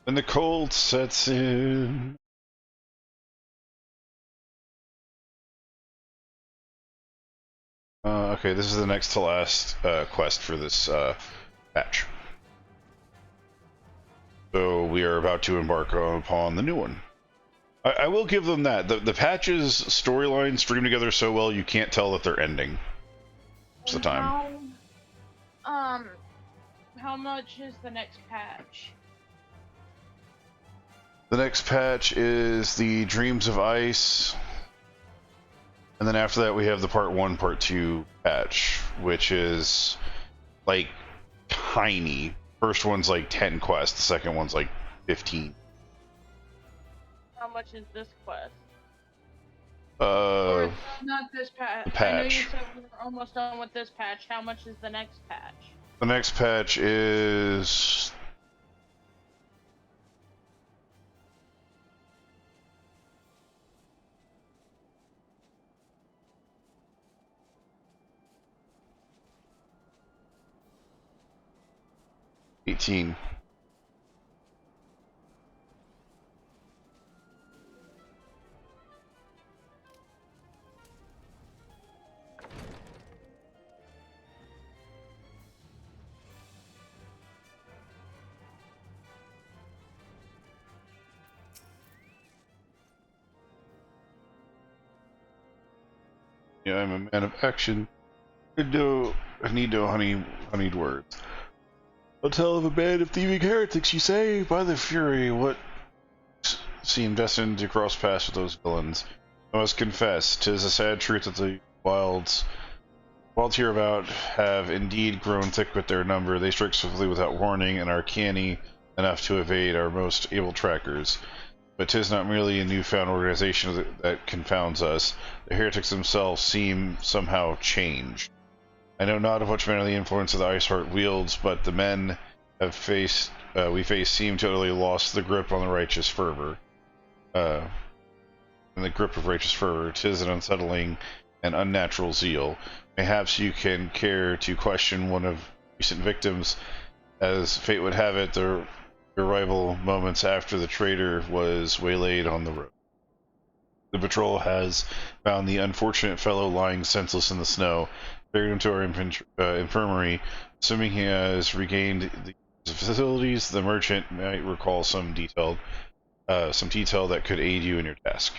And the cold sets in. Okay, this is the next to last quest for this patch. So we are about to embark upon the new one. I will give them that. The patches storylines stream together so well you can't tell that they're ending. Most of the time. How much is the next patch? The next patch is the Dreams of Ice. And then after that we have the Part 1, Part 2 patch, which is like tiny. First one's like 10 quests, the second one's like 15. How much is this quest? Or not this patch. The patch. I know you said we were almost done with this patch. How much is the next patch? The next patch is... $18. Yeah, I'm a man of action. I need no honeyed words. I'll tell of a band of thieving heretics, you say? By the fury, what seemed destined to cross paths with those villains. I must confess, 'tis a sad truth that the wilds hereabout have indeed grown thick with their number. They strike swiftly without warning, and are canny enough to evade our most able trackers. But 'tis not merely a newfound organization that confounds us. The heretics themselves seem somehow changed. I know not of which mannerly influence the Iceheart wields, but the men we face seem to utterly lost the grip on the righteous fervor. In the grip of righteous fervor, 'tis an unsettling and unnatural zeal. Perhaps you can care to question one of recent victims, as fate would have it, the arrival moments after the traitor was waylaid on the road. The patrol has found the unfortunate fellow lying senseless in the snow, carried him to our infirmary. Assuming he has regained the facilities, the merchant might recall some detail that could aid you in your task.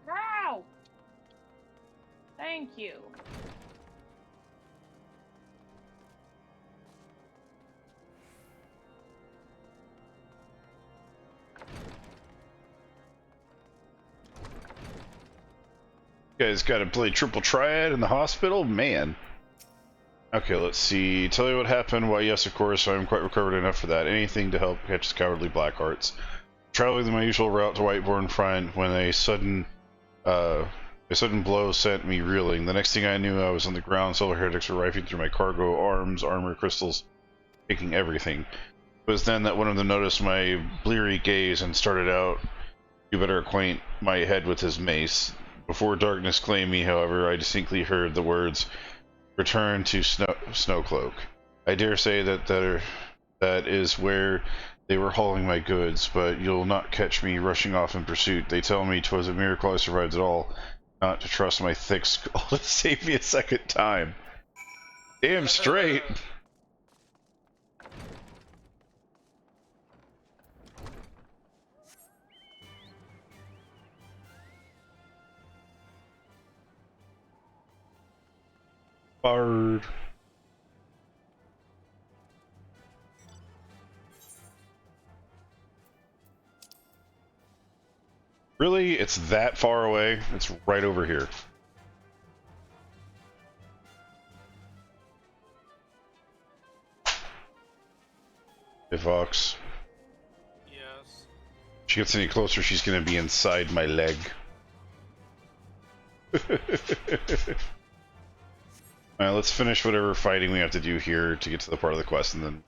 Ow! Thank you. You guys gotta play triple triad in the hospital? Man. Okay, let's see. Tell you what happened? Why, yes, of course, I'm quite recovered enough for that. Anything to help catch the cowardly Blackhearts. Traveling my usual route to Whiteborn Front when a sudden blow sent me reeling. The next thing I knew, I was on the ground. Solar heretics were rifling through my cargo, arms, armor, crystals, taking everything. It was then that one of them noticed my bleary gaze and started out to better acquaint my head with his mace. Before darkness claimed me, however, I distinctly heard the words, "Return to Snowcloak." I dare say that is where they were hauling my goods, but you'll not catch me rushing off in pursuit. They tell me 'twas a miracle I survived at all, not to trust my thick skull to save me a second time. Damn straight. Bard. Really? It's that far away? It's right over here. Hey, Fox. Yes. If she gets any closer, she's gonna be inside my leg. Alright, let's finish whatever fighting we have to do here to get to the part of the quest, and then...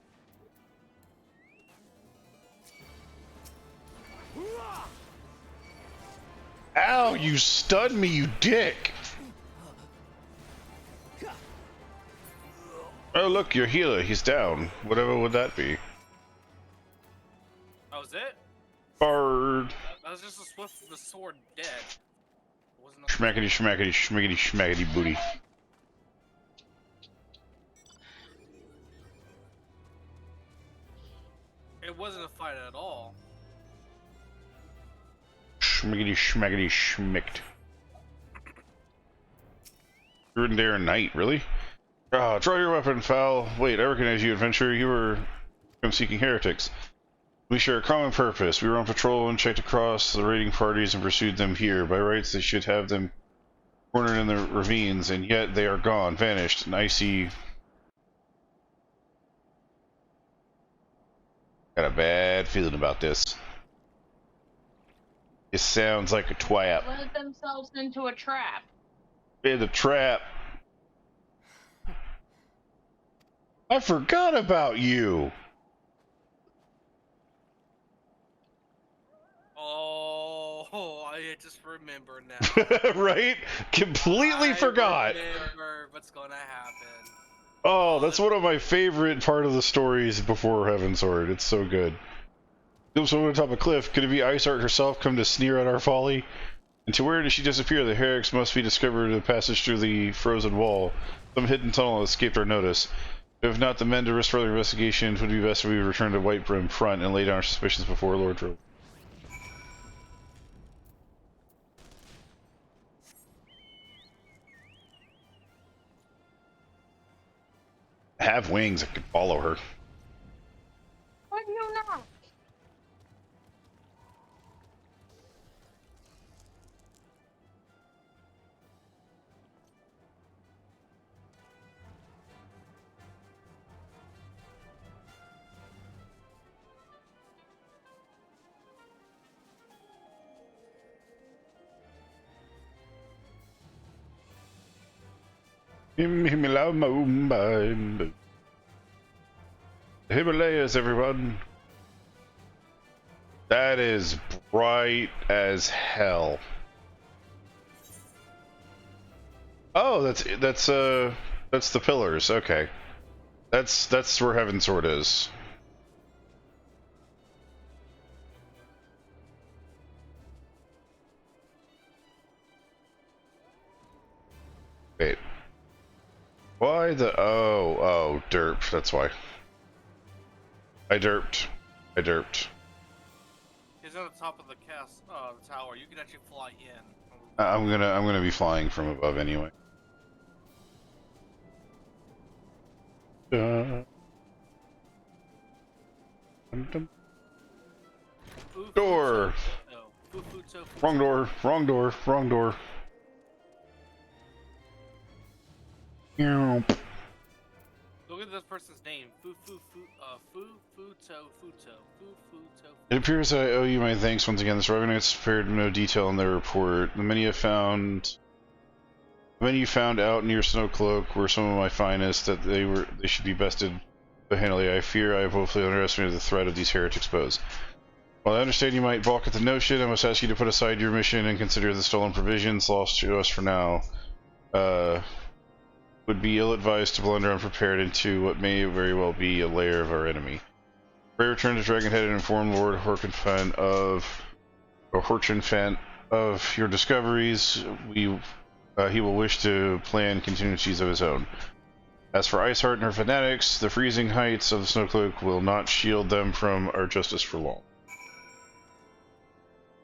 Ow, you stunned me, you dick! Oh, look, your healer, he's down. Whatever would that be? That was it? Bard! That was just a swift of the sword dead. Wasn't Schmackety, schmackety, schmiggity, schmackety booty. It wasn't a fight at all. Schmiggity, schmackety, schmicked. You're in there at night, really? Ah, draw your weapon, foul. Wait, I recognize you, adventurer. You were from seeking heretics. We share a common purpose. We were on patrol and checked across the raiding parties and pursued them here. By rights, they should have them cornered in the ravines, and yet they are gone, vanished, and I see... Got a bad feeling about this. It sounds like a twat. Led themselves into a trap. In the trap. I forgot about you. Oh, I just remember now. Right? Completely forgot. Remember what's gonna happen. Oh, that's one of my favorite part of the stories before Heavensward. It's so good. Jumps over the top of a cliff. Could it be Iceheart herself come to sneer at our folly? And to where did she disappear? The Herrick's must be discovered a passage through the frozen wall. Some hidden tunnel escaped our notice. If not, the men to risk further investigation, it would be best if we return to White Brim front and lay down our suspicions before Lord Rowe. Have wings, I could follow her. Why do you not? Himalayas, everyone. That is bright as hell. Oh, that's the pillars. Okay, that's where Heavensward is. Wait. Why the... Oh, derp. That's why. I derped. He's on the top of the the tower. You can actually fly in. I'm gonna be flying from above anyway. Door. Wrong door. Wrong door. Wrong door. Look at this person's name. Futo. It appears I owe you my thanks once again. This revenue spared no detail in their report. The many you found out near Snowcloak were some of my finest. That they should be bested. But handily, I fear I have woefully underestimated the threat of these heretics pose. While I understand you might balk at the notion, I must ask you to put aside your mission and consider the stolen provisions lost to us for now. Would be ill-advised to blunder unprepared into what may very well be a lair of our enemy. Pray return to Dragonhead and inform Lord Horkenfan of your discoveries. He will wish to plan contingencies of his own. As for Iceheart and her fanatics, the freezing heights of the Snowcloak will not shield them from our justice for long.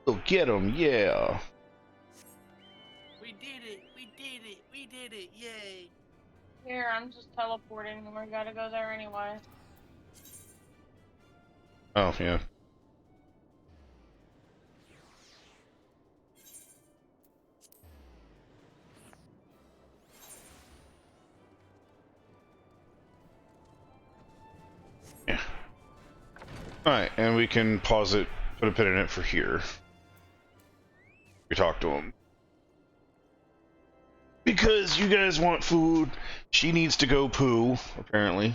We'll get them, yeah. We did it, yay. Here, I'm just teleporting, and we gotta go there anyway. Oh, yeah. Yeah. Alright, and we can pause it, put a pin in it for here. We talk to him. Because you guys want food, she needs to go poo, apparently.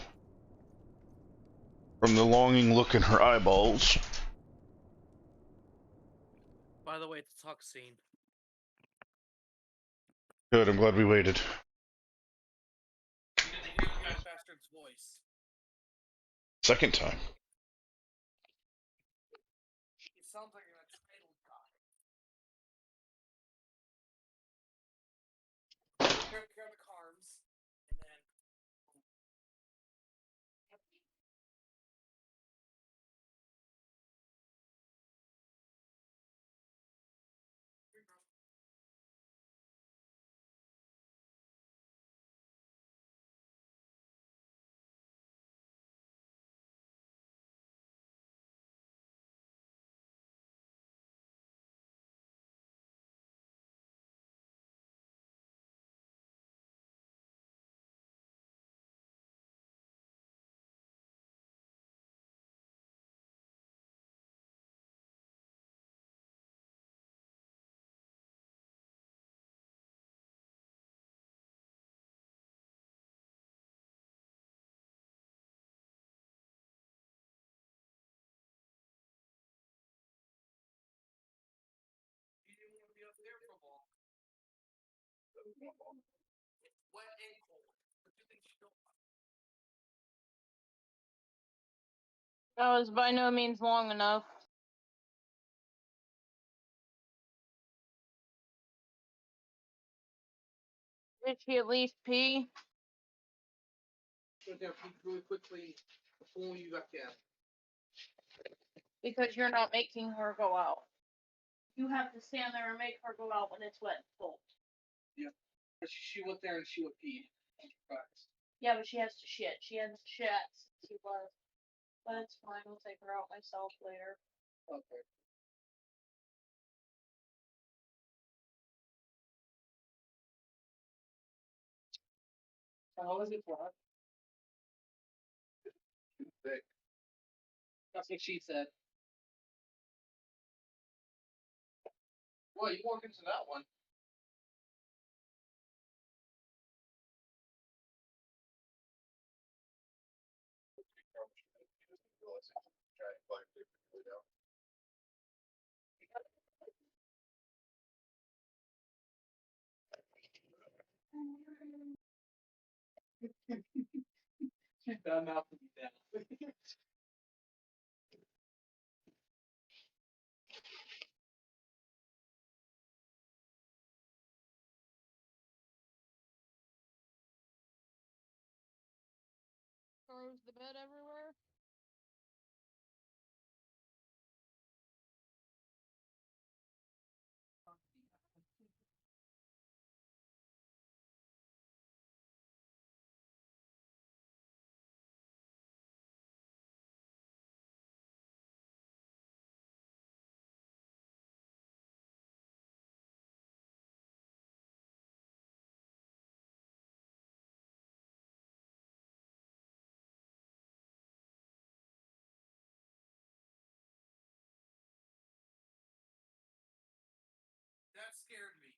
From the longing look in her eyeballs. By the way, it's a talk scene. Good, I'm glad we waited. You get to hear that bastard's voice. Second time. He sounds like an entitled guy. Here are the carms, and then... You didn't want to be up there for long. It's wet and cold. But you think she don't That was by no means long enough. Did she at least pee? Went there, peeked really quickly before you got there. Because you're not making her go out. You have to stand there and make her go out when it's wet and cold. Yeah. She went there and she would pee. Yeah, but she has to shit. She has to shit since he was. But it's fine. I'll take her out myself later. Okay. How is it for her? Too thick. That's what she said. Well, you walk into that one. That mouth to be down. Throws the bed everywhere. That scared me.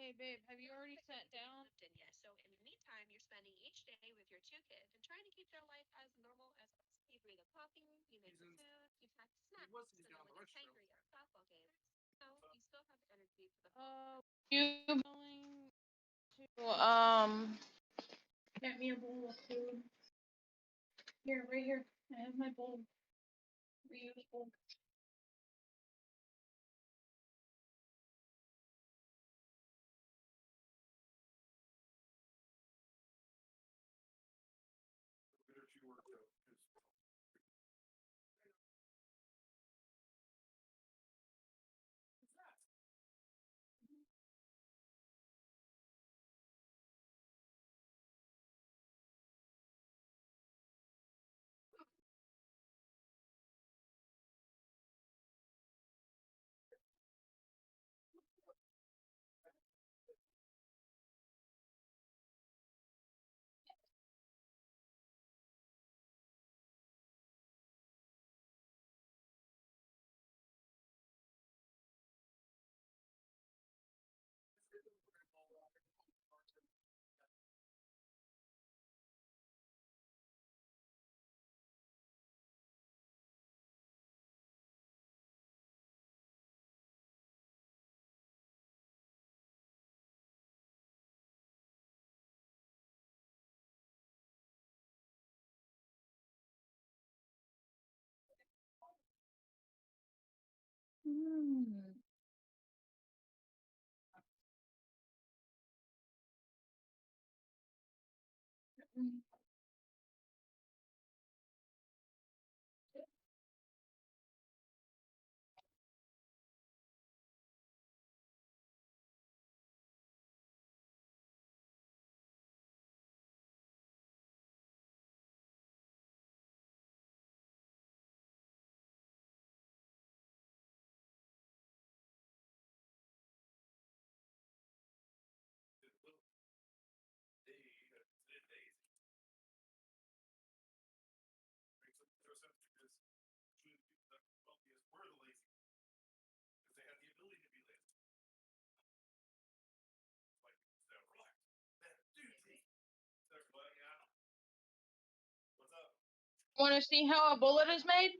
Hey, babe, have you already sat down? So in the meantime, you're spending each day with your two kids and trying to keep their life as normal as possible. You brew the coffee, you make the food, you pack the snacks, wasn't and down then the when it's restroom. hangry or softball games, so you still have energy for the You going to get me a bowl of food? Here, right here. I have my bowl. Reusable. Want to see how a bullet is made?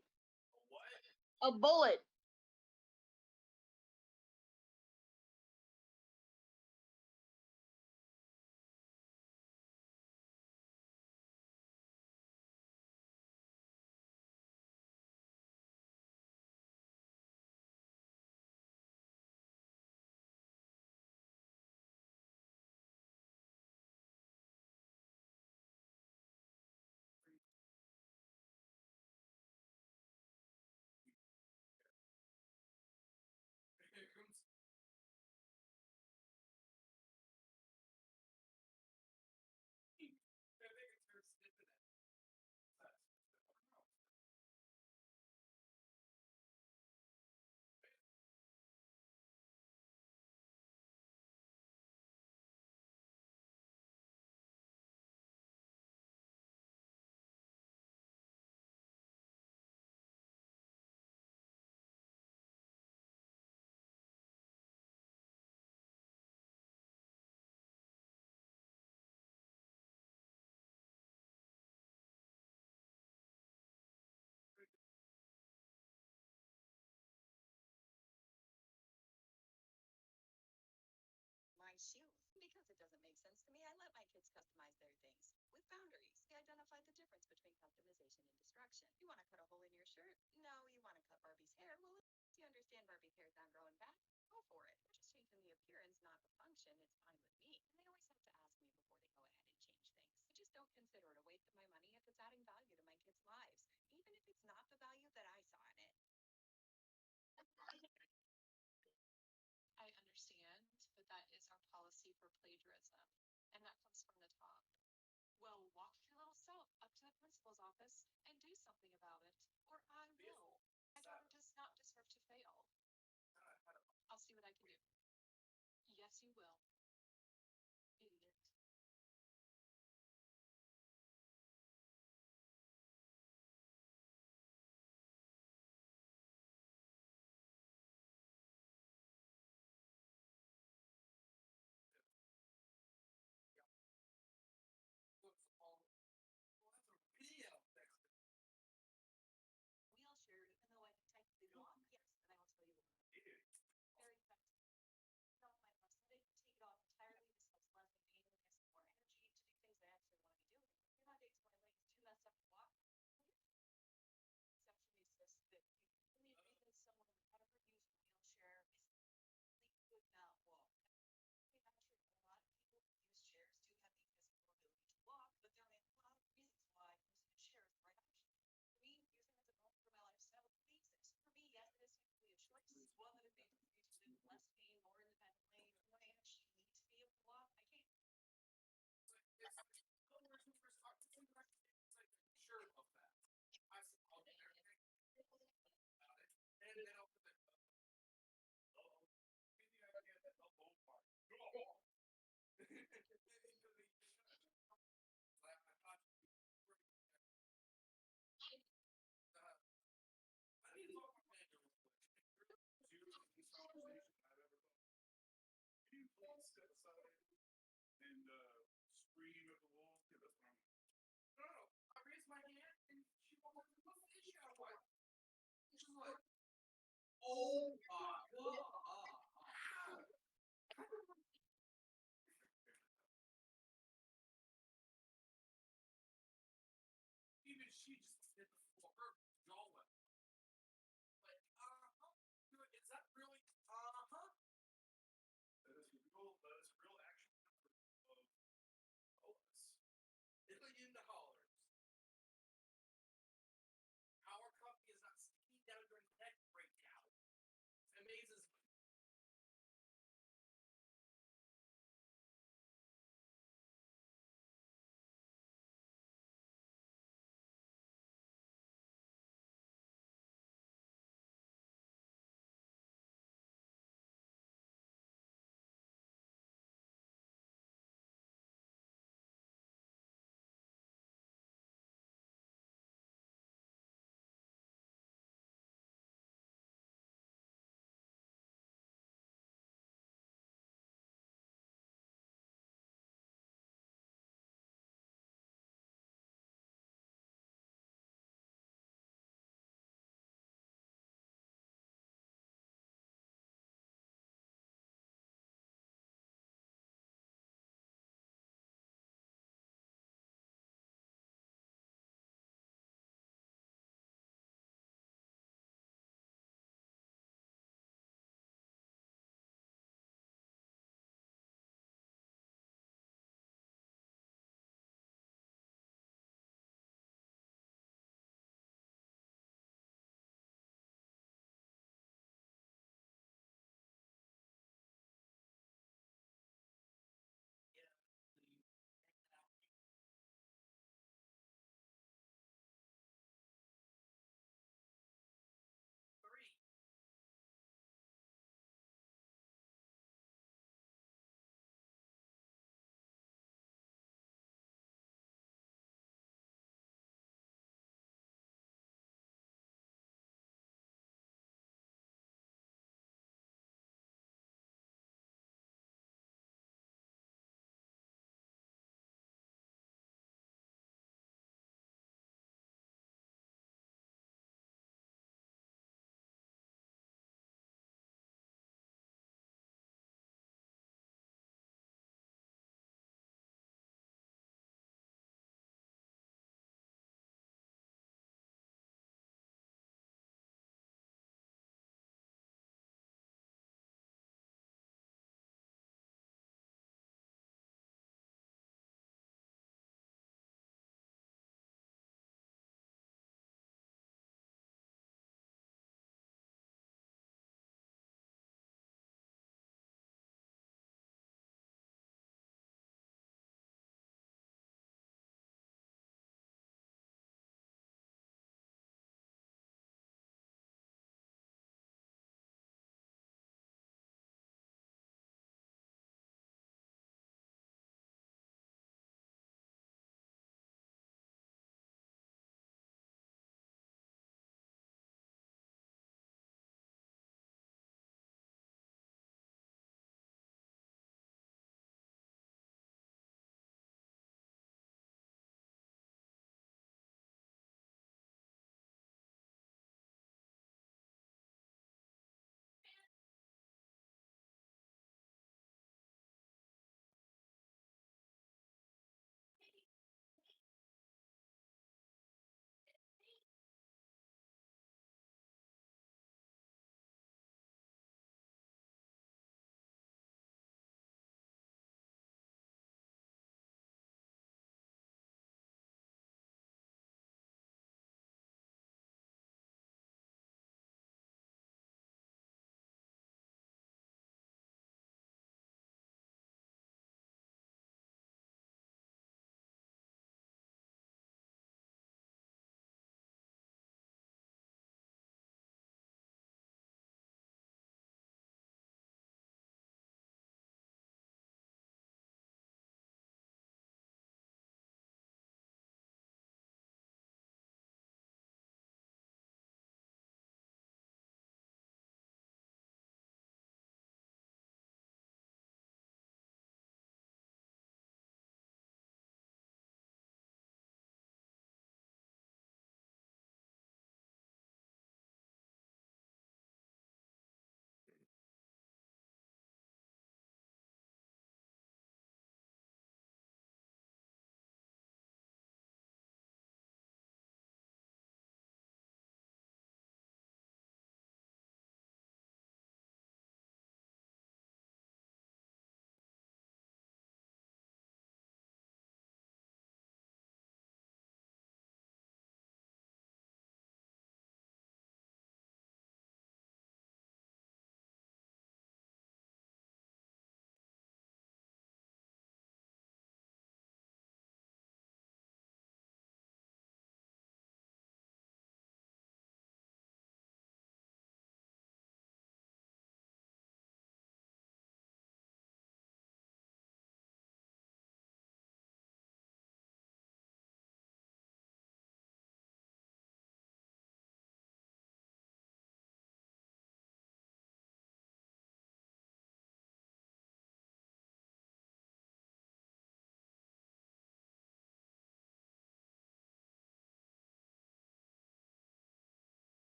A bullet. My shoes. Because it doesn't make sense to me, I let my kids customize their things with boundaries. They identify the difference between customization and destruction. You want to cut a hole in your shirt? No. You want to cut Barbie's hair? Well, if you understand Barbie's hair's not growing back, go for it. We're just changing the appearance, not the function. It's fine with me. And they always have to ask me before they go ahead and change things. I just don't consider it a waste of my money if it's adding value to my kids' lives, even if it's not the value that I saw in it. I understand, but that is our policy for plagiarism, and that comes from the top. Well, walk your little self up to the principal's office and do something about it, or I will. My daughter does not deserve to fail. I'll see what I can do. Yes, you will. Idiot. Wheelchair, even though I can technically walk, yes, and I will tell you why. Very effective. Not my prosthetic, take it off entirely. This helps lessen pain and gives me more energy to do things I actually want to be doing. There are days where my legs too messed up to walk. Exception exists that the only reason someone would ever use a wheelchair is they could not walk. I think actually a lot of people who use chairs do have the physical ability to walk, but there are a lot of reasons why using a chair is the right option. For me, using it as a moment for my lifestyle basis. For me, yes, it is technically a choice. One that would be for me to live with less pain, more independently. When I actually need to be able to walk, I can't. Sure of that. I said, okay, about it. And then I'll put the maybe I get the whole part. I need to talk to my manager real quick. Serious conversation I've ever thought. Can you please step aside and scream at the wall? Because that's what I'm. No, I raised my hand in the hollers. Our company is not sticking down your neck right now. It amazes me.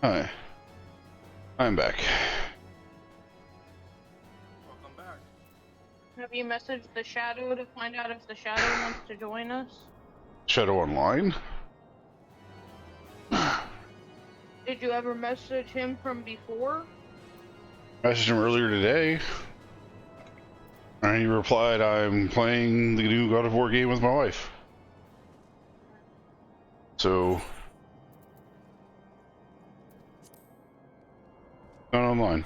Hi. I'm back. Welcome back. Have you messaged the Shadow to find out if the Shadow wants to join us? Shadow Online? Did you ever message him from before? Messaged him earlier today. And he replied, I'm playing the new God of War game with my wife. So, not online.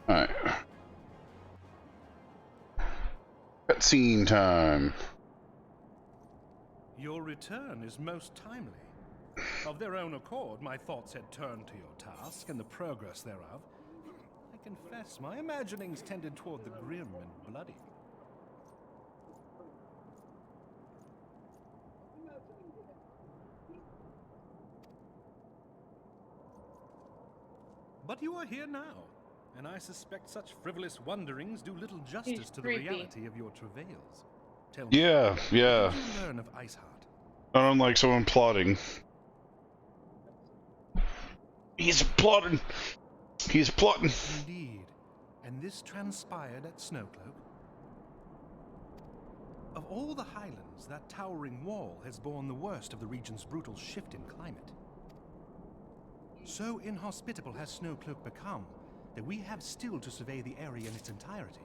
Alright. Cutscene time. Your return is most timely. Of their own accord, my thoughts had turned to your task and the progress thereof. I confess, my imaginings tended toward the grim and bloody. But you are here now, and I suspect such frivolous wonderings do little justice to the reality of your travails. Tell me, Yeah. what did you learn of Iceheart? Not unlike someone plotting. He's plotting. He's plotting. Indeed. And this transpired at Snowcloak? Of all the highlands, that towering wall has borne the worst of the region's brutal shift in climate. So inhospitable has Snowcloak become that we have still to survey the area in its entirety.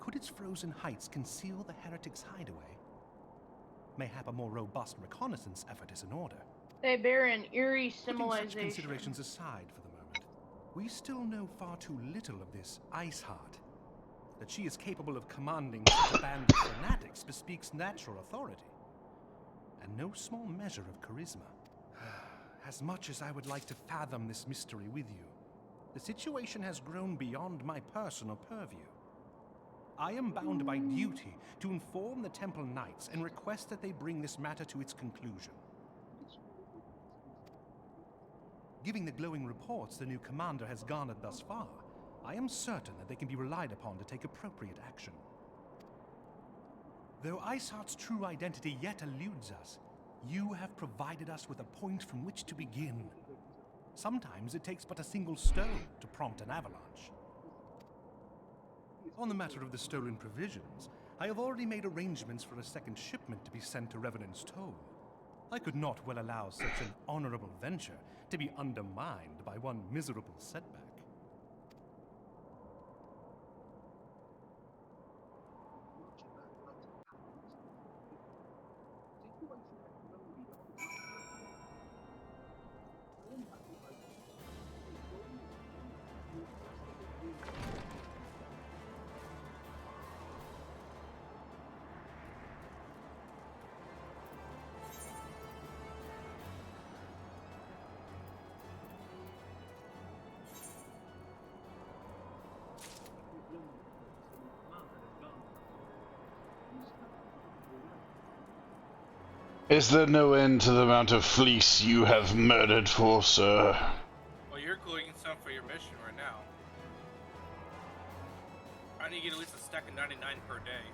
Could its frozen heights conceal the heretics' hideaway? Mayhap a more robust reconnaissance effort is in order. They bear an eerie Putting such symbolization. considerations aside for the moment, we still know far too little of this Iceheart. That she is capable of commanding such a band of fanatics bespeaks natural authority, and no small measure of charisma. As much as I would like to fathom this mystery with you, the situation has grown beyond my personal purview. I am bound by duty to inform the Temple Knights and request that they bring this matter to its conclusion. Given the glowing reports the new commander has garnered thus far, I am certain that they can be relied upon to take appropriate action. Though Iceheart's true identity yet eludes us, you have provided us with a point from which to begin. Sometimes it takes but a single stone to prompt an avalanche. On the matter of the stolen provisions, I have already made arrangements for a second shipment to be sent to Revenant's Toll. I could not well allow such an honorable venture to be undermined by one miserable setback. Is there no end to the amount of fleece you have murdered for, sir? Well, you're collecting some for your mission right now. I need to get at least a stack of 99 per day.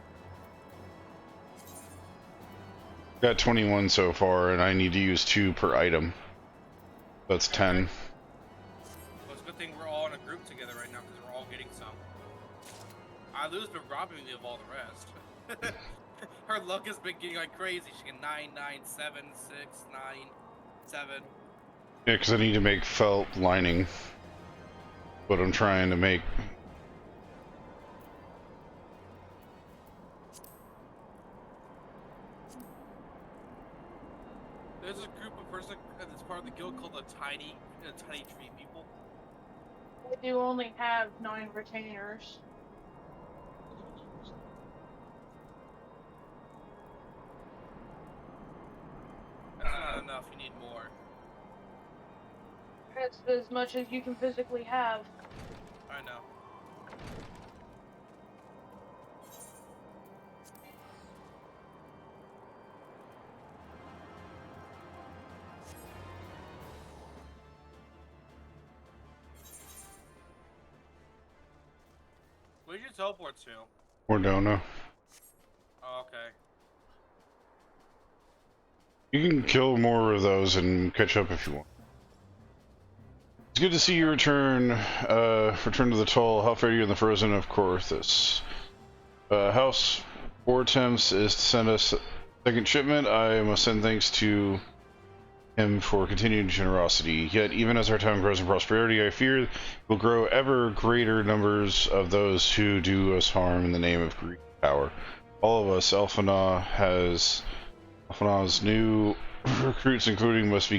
Got 21 so far, and I need to use 2 per item. That's 10. Well, it's a good thing we're all in a group together right now because we're all getting some. Ilu's been robbing me of all the rest. Her luck has been getting like crazy. She can 9, 9, 7, 6, 9, 7. Yeah, because I need to make felt lining. What I'm trying to make. There's a group of person that's part of the guild called the Tiny Tree People. They do only have 9 retainers. That's not enough. You need more. That's as much as you can physically have. I know. Where did you teleport to? Or Dona. Oh, okay. You can kill more of those and catch up if you want. It's good to see you return to the Toll. How far are you in the frozen of Corthus? House 4 attempts is to send us a second shipment. I must send thanks to him for continued generosity. Yet, even as our town grows in prosperity, I fear will grow ever greater numbers of those who do us harm in the name of greed and power. All of us, Alphanaw's new recruits, including, must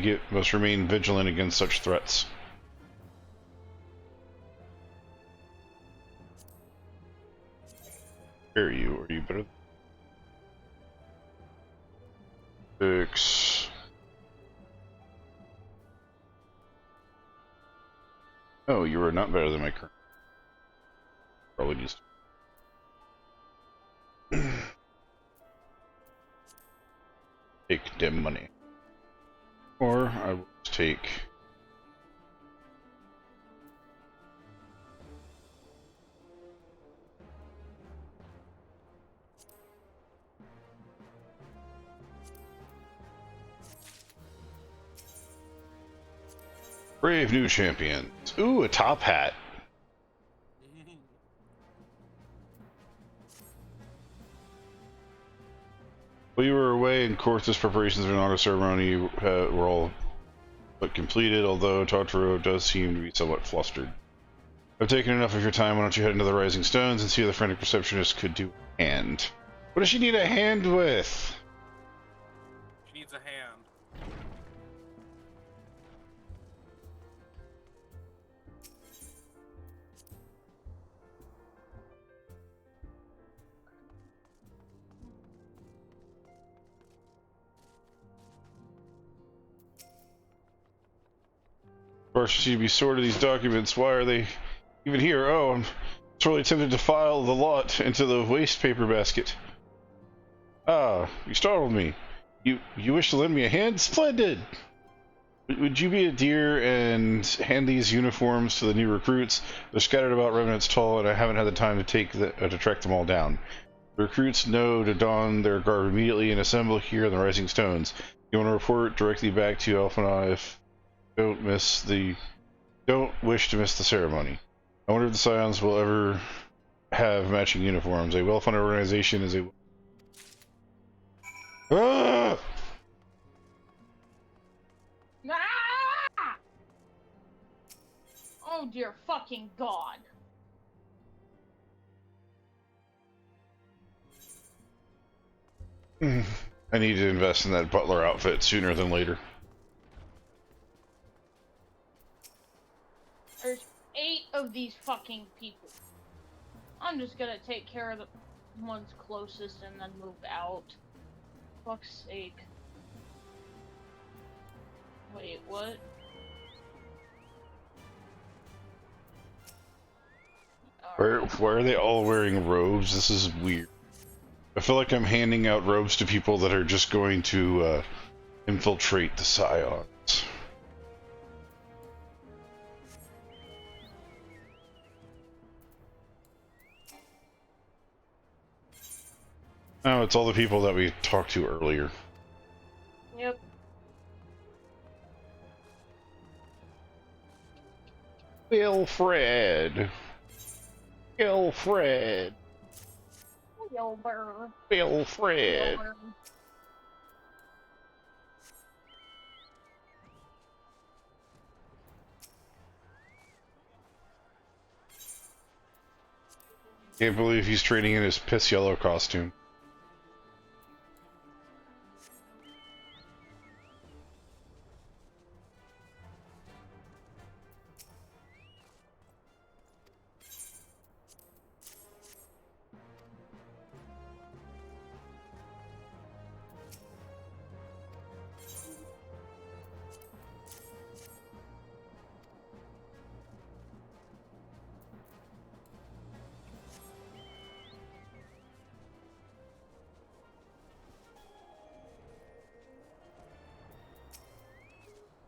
remain vigilant against such threats. Where are you? Are you better? 6. Oh, you are not better than my current. Probably needs to take dim money. Or I will just take brave new champions. Ooh, a top hat. While you were away in Corthus, preparations for an auto ceremony were all but completed, although Totoro does seem to be somewhat flustered. I've taken enough of your time. Why don't you head into the Rising Stones and see what the frantic receptionist could do a hand? What does she need a hand with? She needs a hand. Of course, she be sorted these documents. Why are they even here? Oh, I'm sorely tempted to file the lot into the waste paper basket. Ah, you startled me. You wish to lend me a hand? Splendid! Would you be a dear and hand these uniforms to the new recruits? They're scattered about Remnant's Toll, and I haven't had the time to track them all down. The recruits know to don their garb immediately and assemble here in the Rising Stones. You want to report directly back to Alphana if don't wish to miss the ceremony. I wonder if the Scions will ever have matching uniforms. A well-funded organization is a... Ah! Ah! Oh dear fucking god. I need to invest in that butler outfit sooner than later. There's 8 of these fucking people. I'm just gonna take care of the ones closest and then move out. Fuck's sake. Wait, what? Why are they all wearing robes? This is weird. I feel like I'm handing out robes to people that are just going to infiltrate the Scions. Oh, it's all the people that we talked to earlier. Yep. Wilfred. Wilfred. Wilbur. Wilfred. Wilbur. Can't believe he's trading in his piss yellow costume.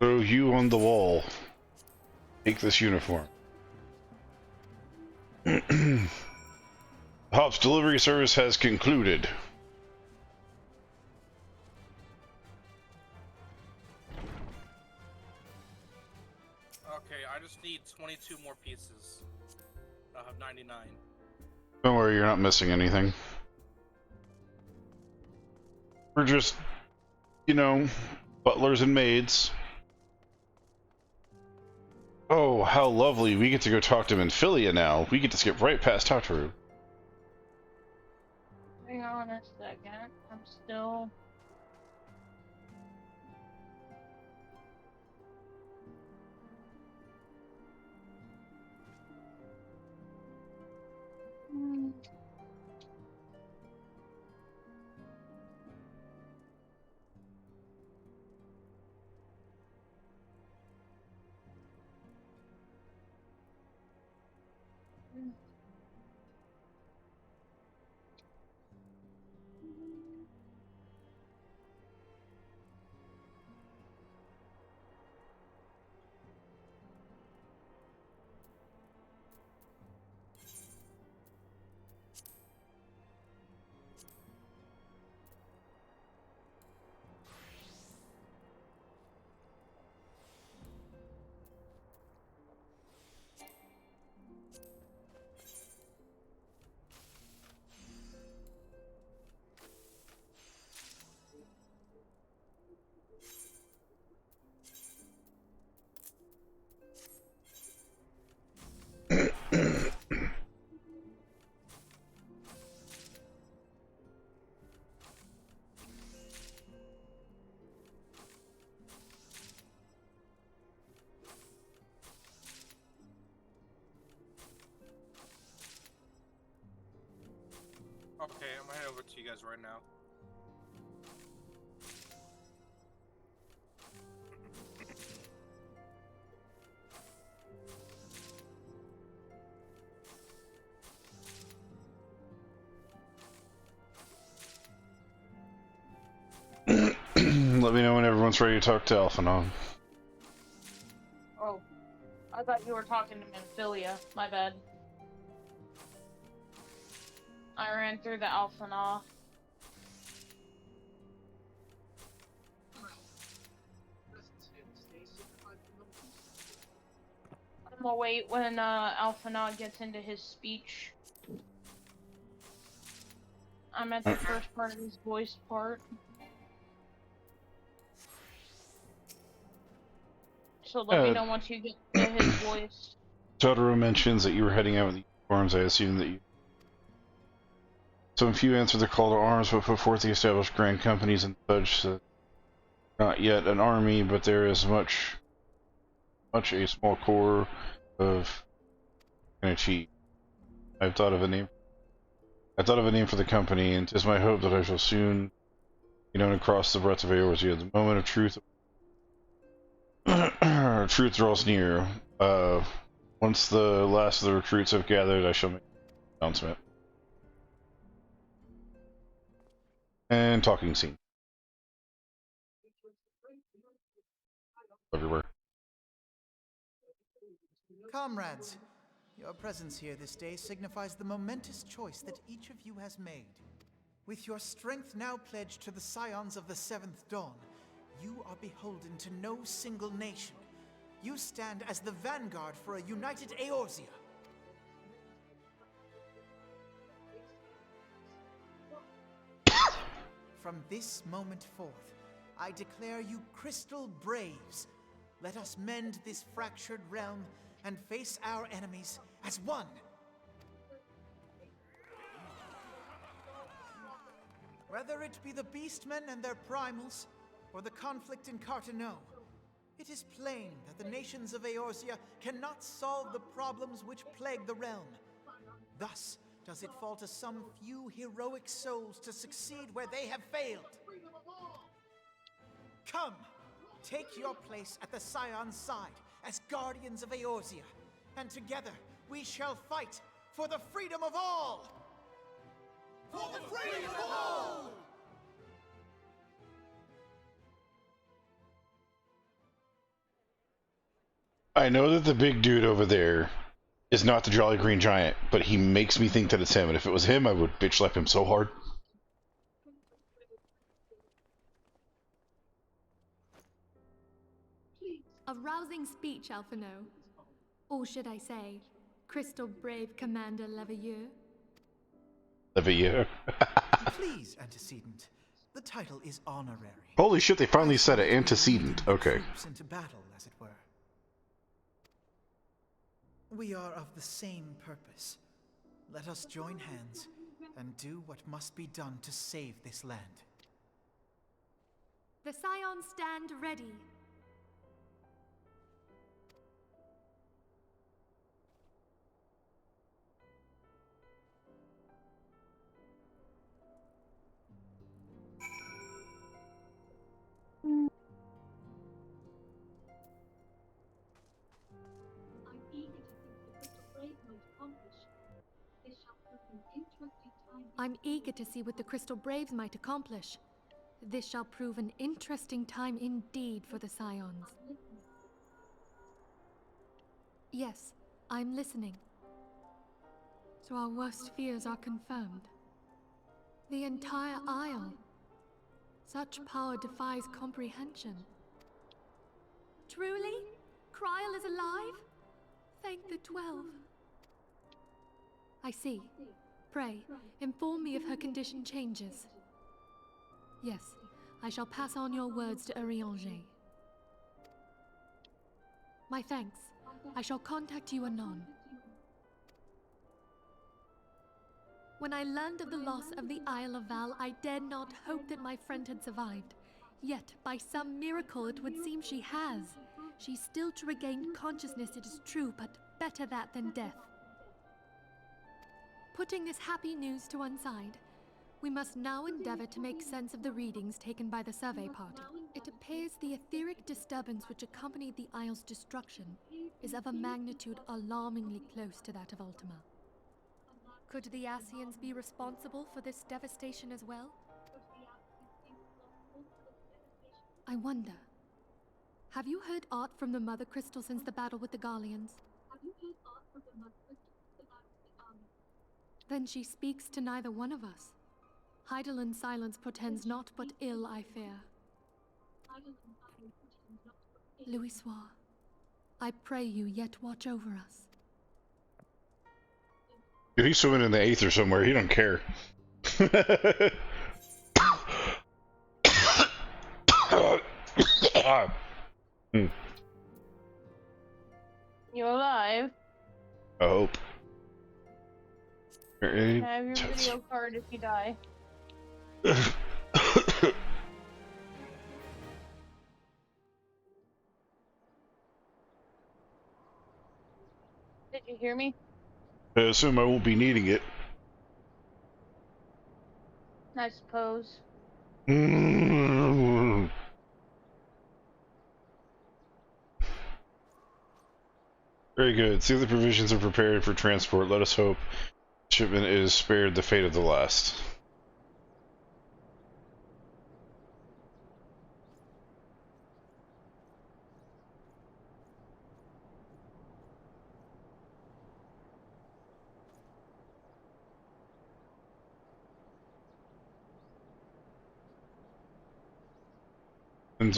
So you on the wall. Take this uniform. Hop's delivery service has concluded. need 22 more pieces. I'll have 99. Don't worry, you're not missing anything. We're just, you know, butlers and maids. Oh, how lovely. We get to go talk to Minfilia now. We get to skip right past Tataru. Hang on a second. I'm still... Okay, I'm gonna head over to you guys right now. Let me know when everyone's ready to talk to Alphanon. Oh, I thought you were talking to Minfilia. My bad. I ran through the Alphanah. I'm gonna wait when Alphanah gets into his speech. I'm at the first part of his voice part. So let me know once you get to his voice. Totoro mentions that you were heading out with the uniforms. I assume that you... Some few answered the call to arms, but put forth the established grand companies and such. Not yet an army, but there is much a small core of Kenichi. I've thought of a name. I thought of a name for the company, and 'tis my hope that I shall soon be known across the breadth of Eorzea. The moment of truth truth draws near. Once the last of the recruits have gathered, I shall make an announcement. And talking scene. Everywhere. Comrades, your presence here this day signifies the momentous choice that each of you has made. With your strength now pledged to the scions of the Seventh Dawn, you are beholden to no single nation. You stand as the vanguard for a united Eorzea. From this moment forth, I declare you Crystal Braves. Let us mend this fractured realm and face our enemies as one. Whether it be the Beastmen and their primals, or the conflict in Carteneau, it is plain that the nations of Eorzea cannot solve the problems which plague the realm. Thus does it fall to some few heroic souls to succeed where they have failed. Come, take your place at the Scion's side as guardians of Eorzea, and together we shall fight for the freedom of all! For the freedom of all! I know that the big dude over there is not the Jolly Green Giant, but he makes me think that it's him, and if it was him, I would bitch slap him so hard. A rousing speech, Alphino. Or should I say, Crystal Brave Commander Leveilleur? Leveilleur. Please, antecedent. The title is honorary. Holy shit, they finally I said thought it. we Antecedent. leaded the Okay. troops into battle, as it were. We are of the same purpose. Let us join hands and do what must be done to save this land. The Scions stand ready. I'm eager to see what the Crystal Braves might accomplish. This shall prove an interesting time indeed for the Scions. Yes, I'm listening. So our worst fears are confirmed. The entire Isle. Such power defies comprehension. Truly? Kryl is alive? Thank the 12. I see. Pray, inform me if her condition changes. Yes, I shall pass on your words to Urianger. My thanks. I shall contact you anon. When I learned of the loss of the Isle of Val, I dared not hope that my friend had survived. Yet, by some miracle, it would seem she has. She's still to regain consciousness, it is true, but better that than death. Putting this happy news to one side, we must now endeavor to make sense of the readings taken by the survey party. It appears the etheric disturbance which accompanied the Isle's destruction is of a magnitude alarmingly close to that of Ultima. Could the Ascians be responsible for this devastation as well? I wonder. Have you heard aught from the Mother Crystal since the battle with the Garleans? Then she speaks to neither one of us. Heidel's silence portends naught but ill, I fear. Louisoix, I pray you yet watch over us. Dude, he's swimming in the Aether somewhere. He don't care. You alive? I hope. Can I have your video card if you die? Did you hear me? I assume I won't be needing it. I suppose. Very good. See, the provisions are prepared for transport. Let us hope shipment is spared the fate of the last.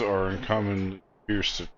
Are uncommonly fierce to.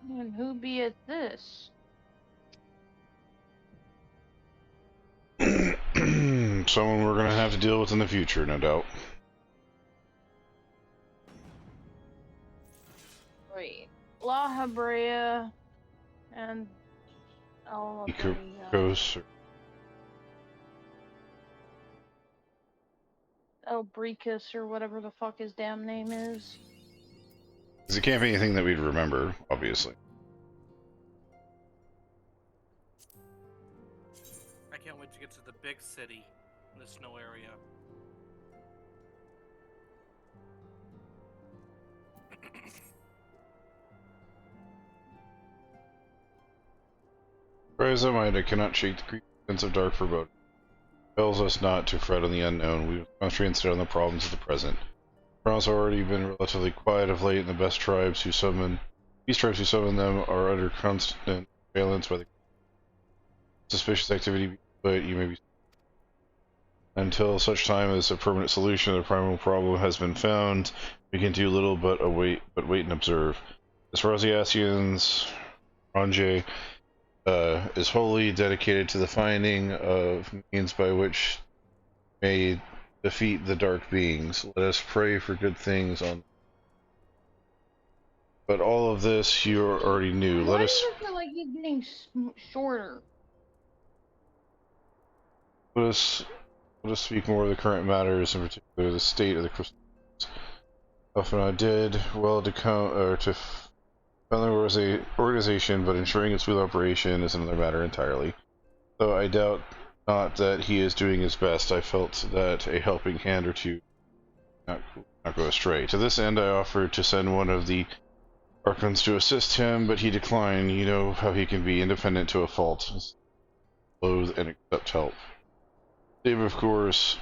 And who be at this? Someone we're gonna have to deal with in the future, no doubt. Wait. La Habrea and Ecos. Elbricus or whatever the fuck his damn name is. Because it can't be anything that we'd remember, obviously. I can't wait to get to the big city in the snow area. Try as I might, I cannot shake the creepy sense of dark foreboding. It tells us not to fret on the unknown. We must concentrate instead on the problems of the present. Toronto's already been relatively quiet of late, and the these tribes who summon them are under constant surveillance by the suspicious activity, but you may be until such time as a permanent solution to the primal problem has been found, we can do little but wait and observe. As far as the Asians, Ranjay is wholly dedicated to the finding of means by which may defeat the dark beings. Let us pray for good things on. But all of this you already knew. Why does it feel like he's getting shorter? Let us speak more of the current matters, in particular the state of the crystals. Alphana did well to found there was a organization, but ensuring its smooth operation is another matter entirely. Though I doubt not that he is doing his best, I felt that a helping hand or two not go astray. To this end, I offered to send one of the Archons to assist him, but he declined. You know how he can be, independent to a fault. Loathe and accept help. Save, of course,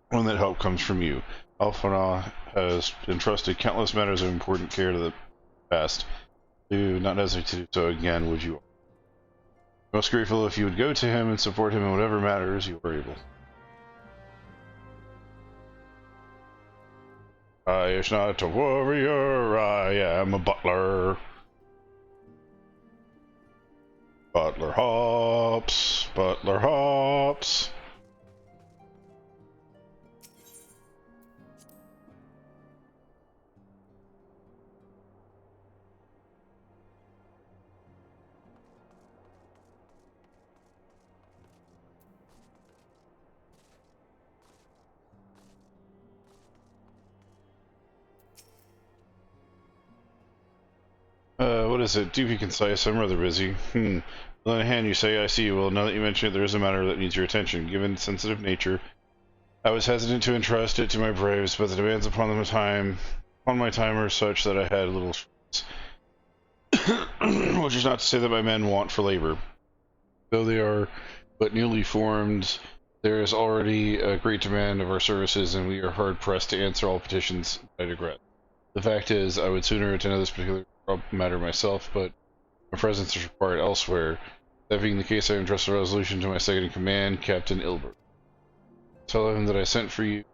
when that help comes from you. Alphana has entrusted countless matters of important care to the past. Do not hesitate to do so again, would you? Most grateful if you would go to him and support him in whatever matters you are able. I is not a warrior, I am a butler. Butler hops, butler hops. What is it? Do be concise, I'm rather busy. On the other hand, you say, I see. Well, now that you mention it, there is a matter that needs your attention. Given its sensitive nature, I was hesitant to entrust it to my braves, but the demands upon my time are such that I had little choice. Which is not to say that my men want for labor. Though they are but newly formed, there is already a great demand of our services, and we are hard-pressed to answer all petitions I regret. The fact is, I would sooner attend to this particular matter myself, but my presence is required elsewhere. That being the case, I entrust a resolution to my second in command, Captain Ilbert. Tell him that I sent you,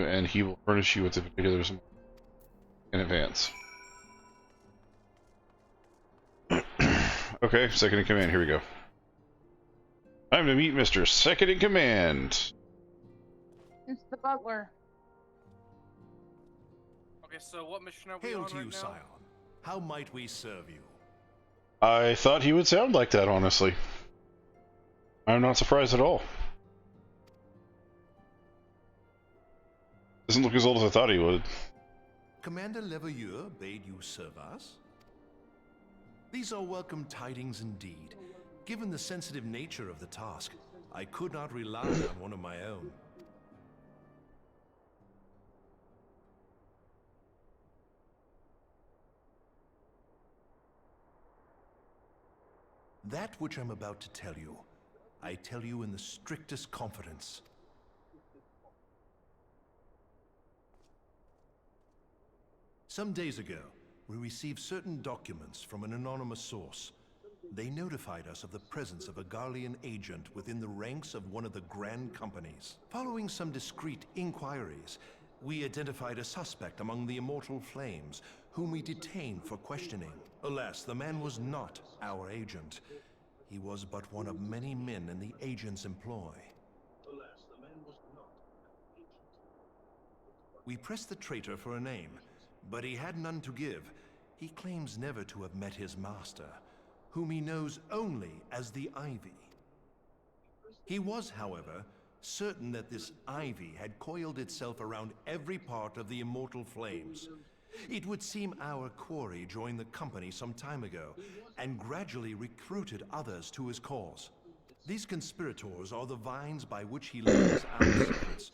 and he will furnish you with the particulars in advance. Okay, second in command, here we go. Time to meet Mr. Second in Command. It's the butler. Okay, so what mission are we Hail on to right you, now? Scion. How might we serve you? I thought he would sound like that, honestly. I'm not surprised at all. Doesn't look as old as I thought he would. Commander Leveilleur bade you serve us? These are welcome tidings indeed. Given the sensitive nature of the task, I could not rely on one of my own. That which I'm about to tell you, I tell you in the strictest confidence. Some days ago, we received certain documents from an anonymous source. They notified us of the presence of a Garlean agent within the ranks of one of the Grand Companies. Following some discreet inquiries, we identified a suspect among the Immortal Flames, whom we detained for questioning. Alas, the man was not our agent. He was but one of many men in the agent's employ. We pressed the traitor for a name, but he had none to give. He claims never to have met his master, whom he knows only as the Ivy. He was, however, certain that this Ivy had coiled itself around every part of the Immortal Flames. It would seem our quarry joined the company some time ago, and gradually recruited others to his cause. These conspirators are the vines by which he learns our secrets,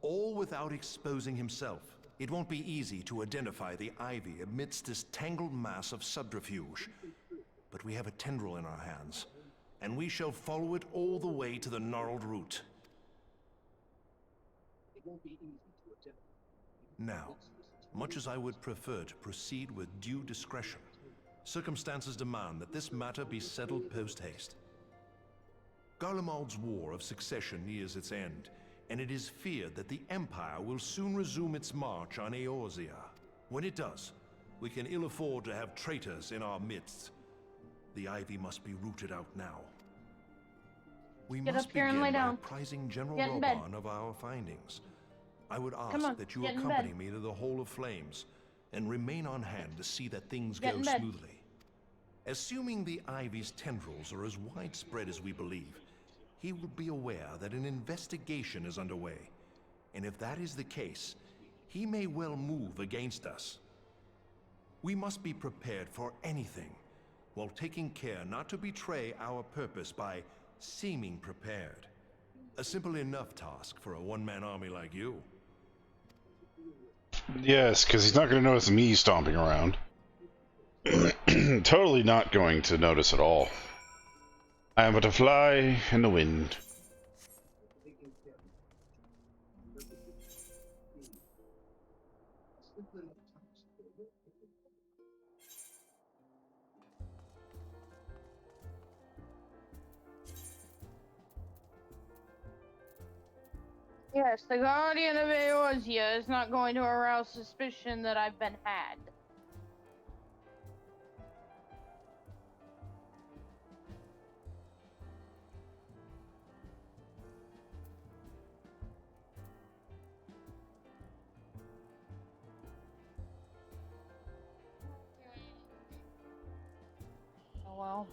all without exposing himself. It won't be easy to identify the ivy amidst this tangled mass of subterfuge. But we have a tendril in our hands, and we shall follow it all the way to the gnarled root. Now, much as I would prefer to proceed with due discretion, circumstances demand that this matter be settled post-haste. Garlemald's War of Succession nears its end, and it is feared that the Empire will soon resume its march on Eorzea. When it does, we can ill afford to have traitors in our midst. The ivy must be rooted out now. We must begin by apprising General Roban of our findings. I would ask that you accompany me to the Hall of Flames and remain on hand to see that things go smoothly. Assuming the ivy's tendrils are as widespread as we believe, he will be aware that an investigation is underway, and if that is the case, he may well move against us. We must be prepared for anything, while taking care not to betray our purpose by seeming prepared. A simple enough task for a one-man army like you. Yes, because he's not going to notice me stomping around. Totally not going to notice at all. I am but a fly in the wind. Yes, the Guardian of Eorzea is not going to arouse suspicion that I've been had. Oh well.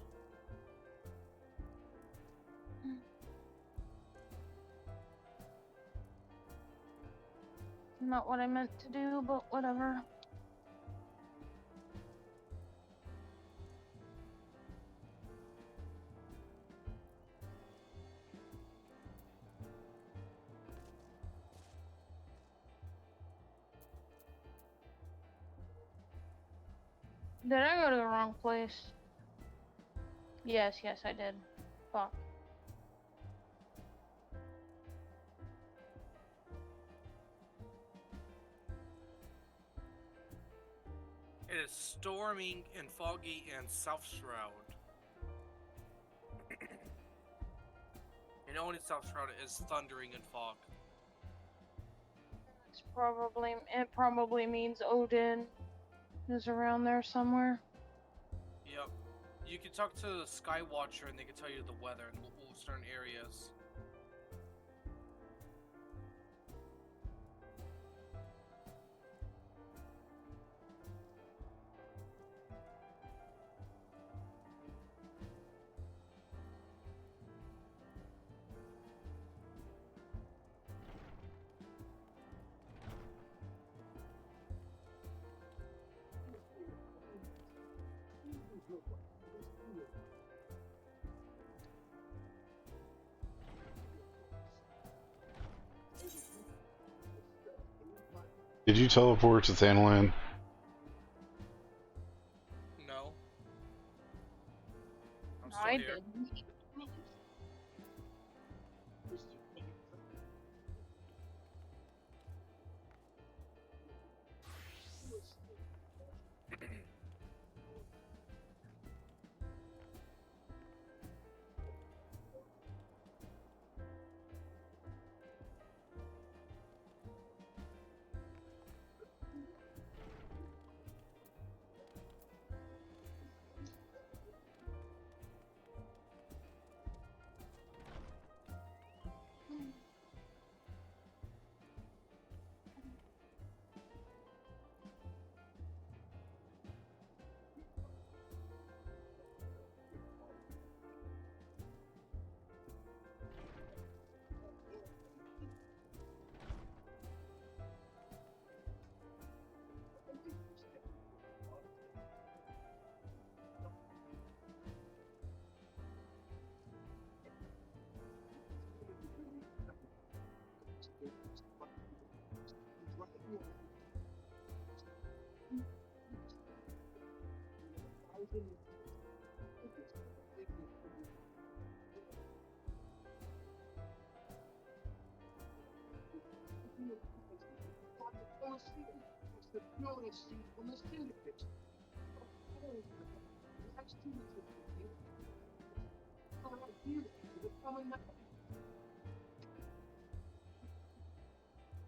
Not what I meant to do, but whatever. Did I go to the wrong place? Yes, I did. Fuck. It is storming and foggy in South Shroud. And only South Shroud is thundering and fog. It probably means Odin is around there somewhere. Yep. You can talk to the Sky Watcher and they can tell you the weather in certain areas. Did you teleport to Thanalan? No. I'm still I here. didn't.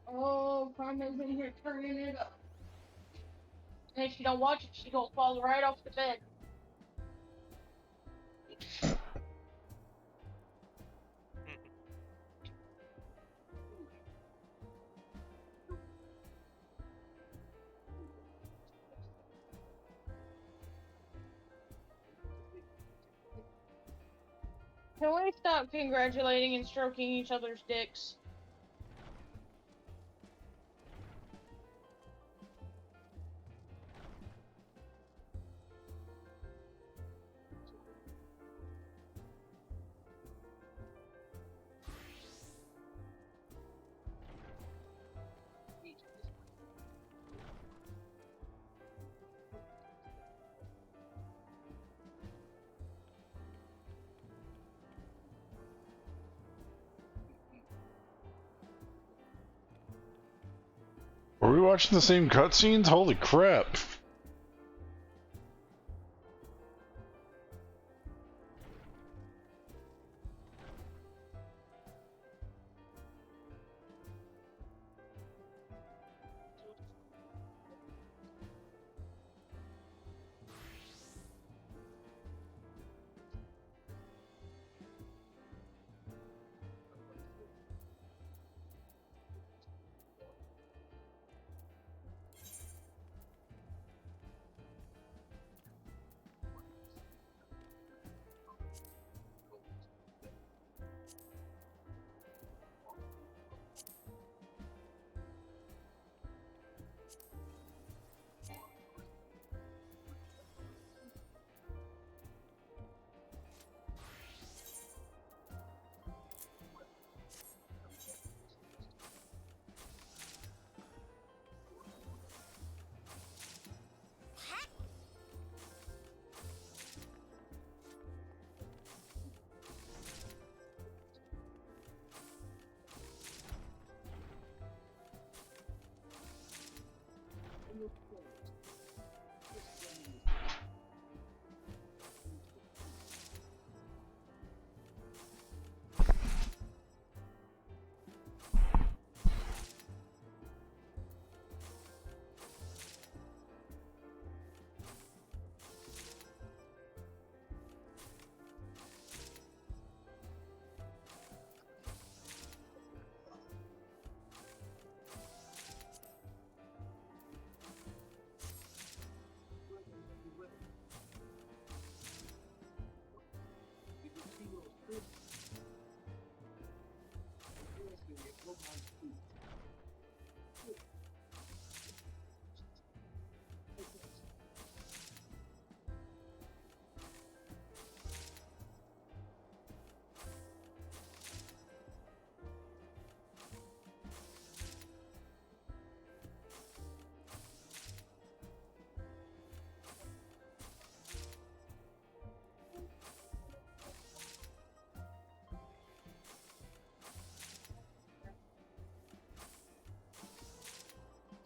Oh, Carmen's in here turning it up. And if she don't watch it, she gonna fall right off the bed. Can we stop congratulating and stroking each other's dicks? Are we watching the same cutscenes? Holy crap.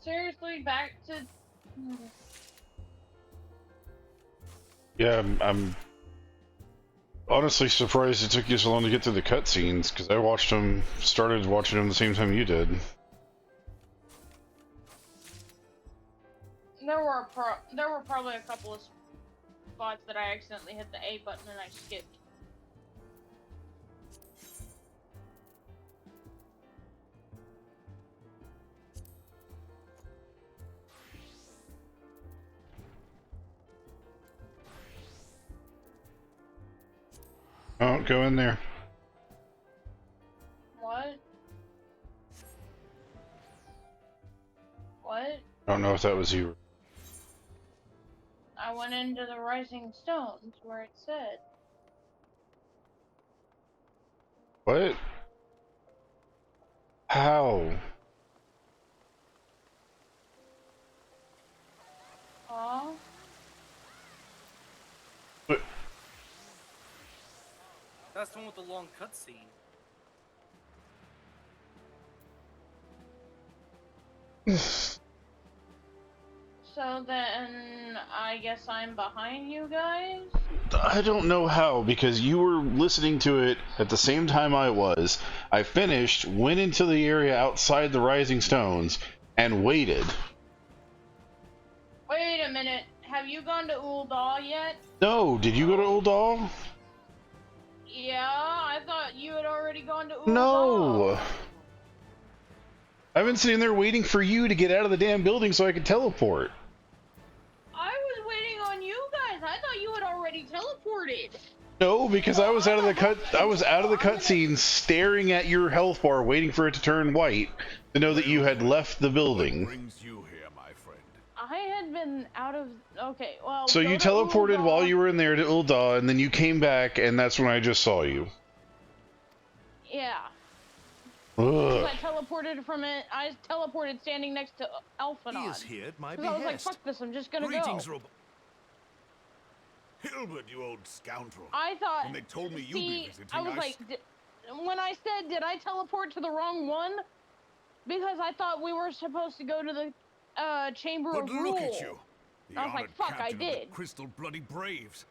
Seriously, back to... Yeah, I'm honestly surprised it took you so long to get through the cutscenes, because I started watching them the same time you did. There were probably a couple of spots that I accidentally hit the A button and I skipped. Oh, go in there. What? What? I don't know if that was you. I went into the Rising Stones where it said. What? How? Aw. What? That's the one with the long cutscene. So then, I guess I'm behind you guys? I don't know how, because you were listening to it at the same time I was. I finished, went into the area outside the Rising Stones, and waited. Wait a minute. Have you gone to Ul'dah yet? No, did you go to Ul'dah? Yeah, I thought you had already gone to Ul'dah. No! I've been sitting there waiting for you to get out of the damn building so I could teleport. I was waiting on you guys. I thought you had already teleported. No, because I was out of the cutscene staring at your health bar waiting for it to turn white to know that you had left the building. What brings you here, my friend? I had been out of... Okay, well... So you teleported while you were in there to Ul'dah, and then you came back, and that's when I just saw you. Yeah. Ugh. I teleported from it. I teleported standing next to Alphanod. He is here at my I was like, behest. fuck this, I'm just gonna Greetings, go. Hilbert, you old scoundrel. I thought... When they told me you'd see, be visiting, I was like... when I said, did I teleport to the wrong one? Because I thought we were supposed to go to the Chamber of Rule. But look at you. The I was like, fuck, I captain of the did. Crystal Bloody Braves.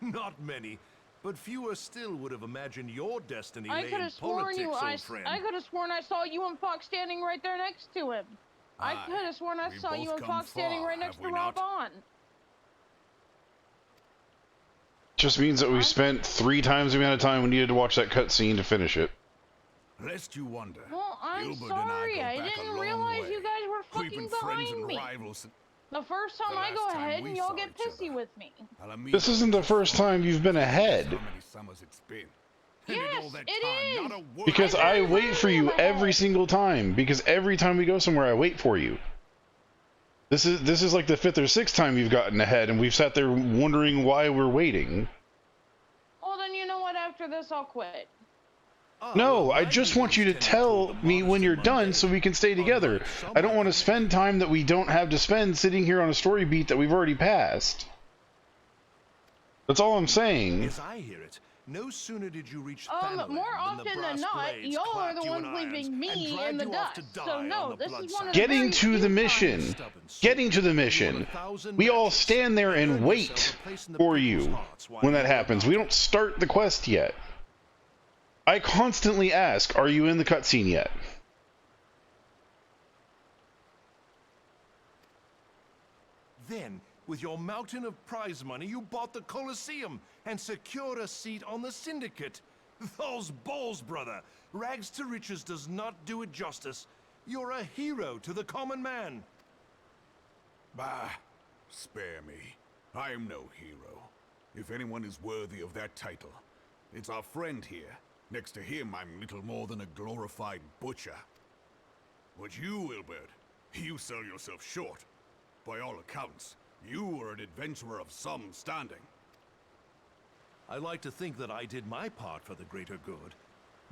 Not many, but fewer still would have imagined your destiny I lay could in have sworn politics, you. old friend. I could have sworn I saw you and Fox standing right there next to him. I could have sworn I we saw you both and come Fox standing far, right next have to we not? Rob-On. Just means that we spent 3 times the amount of time we needed to watch that cutscene to finish it. Lest you wonder. Well, I'm Gilbert sorry. and I I go back a didn't long realize way. you guys were We've fucking been friends behind and me. rivals. The first time The I go last time ahead we and y'all saw get each pissy other. with me. This isn't the first time you've been ahead. How many summers it's been? And in Yes, all that it time, is. not a word. Because I wait for you I'm every ahead. single time. Because every time we go somewhere, I wait for you. This is like the 5th or 6th time you've gotten ahead, and we've sat there wondering why we're waiting. Well, then you know what? After this, I'll quit. No, I just want you to tell me when you're done so we can stay together. I don't want to spend time that we don't have to spend sitting here on a story beat that we've already passed. That's all I'm saying. As I hear it, no sooner did you reach More Thanalan than the often than brass not, blades y'all are clapped the you ones in leaving irons me and in dragged the you off to dust. die So on no, the this is blood one of the Getting very to few the times- mission. Getting to the mission. We all stand there and wait for you when that happens. We don't start the quest yet. I constantly ask, are you in the cutscene yet? Then, with your mountain of prize money, you bought the Colosseum and secured a seat on the Syndicate. Those balls, brother. Rags to riches does not do it justice. You're a hero to the common man. Bah, spare me. I am no hero. If anyone is worthy of that title, it's our friend here. Next to him, I'm little more than a glorified butcher. But you, Wilbert, you sell yourself short. By all accounts, you are an adventurer of some standing. I like to think that I did my part for the greater good.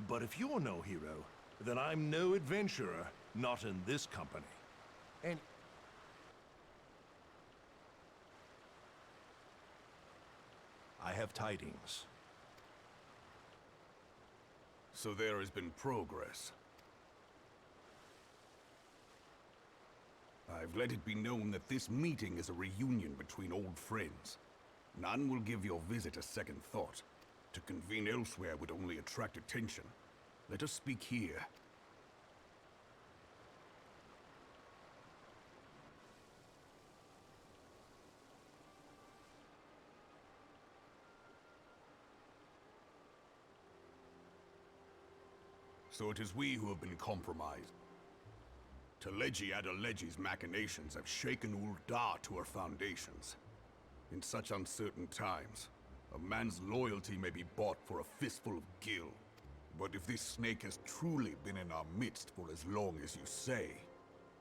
But if you're no hero, then I'm no adventurer, not in this company. And I have tidings. So there has been progress. I've let it be known that this meeting is a reunion between old friends. None will give your visit a second thought. To convene elsewhere would only attract attention. Let us speak here. So it is we who have been compromised. Teleji Adeleji's machinations have shaken Ul'dah to her foundations. In such uncertain times, a man's loyalty may be bought for a fistful of gil. But if this snake has truly been in our midst for as long as you say,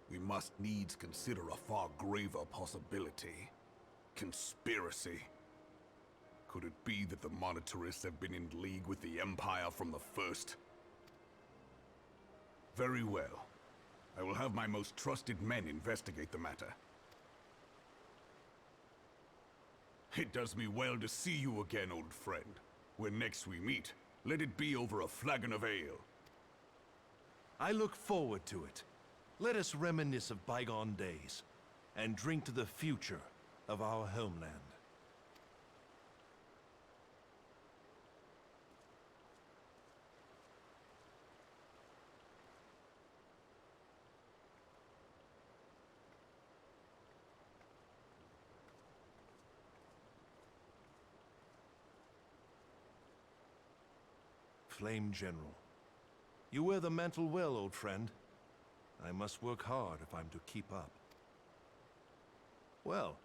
we must needs consider a far graver possibility. Conspiracy. Could it be that the monetarists have been in league with the Empire from the first? Very well. I will have my most trusted men investigate the matter. It does me well to see you again, old friend. When next we meet, let it be over a flagon of ale. I look forward to it. Let us reminisce of bygone days. and drink to the future of our homeland. Flame General. You wear the mantle well, old friend. I must work hard if I'm to keep up. Well,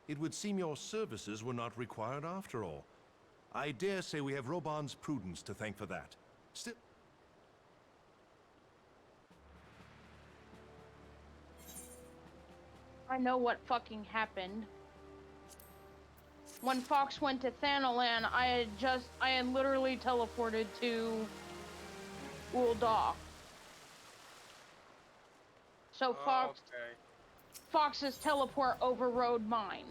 it would seem your services were not required after all. I dare say we have Roban's prudence to thank for that. Still... I know what fucking happened. When Fox went to Thanalan, I had literally teleported to Ul'dah. So Fox's teleport overrode mine.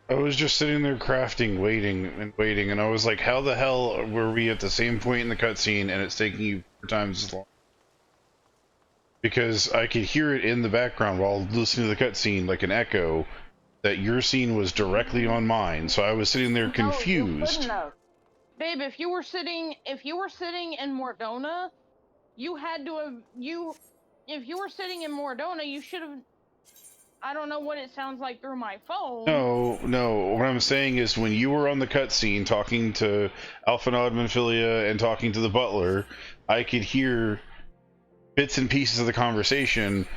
I was just sitting there crafting, waiting, and I was like, how the hell were we at the same point in the cutscene and it's taking you 4 times as long? Because I could hear it in the background while listening to the cutscene, like an echo, that your scene was directly on mine, so I was sitting there confused. No, babe, if you were sitting in Mordona, you had to have, if you were sitting in Mordona, you should have, I don't know what it sounds like through my phone. No, what I'm saying is when you were on the cutscene talking to Alphanod Manphilia and talking to the butler, I could hear bits and pieces of the conversation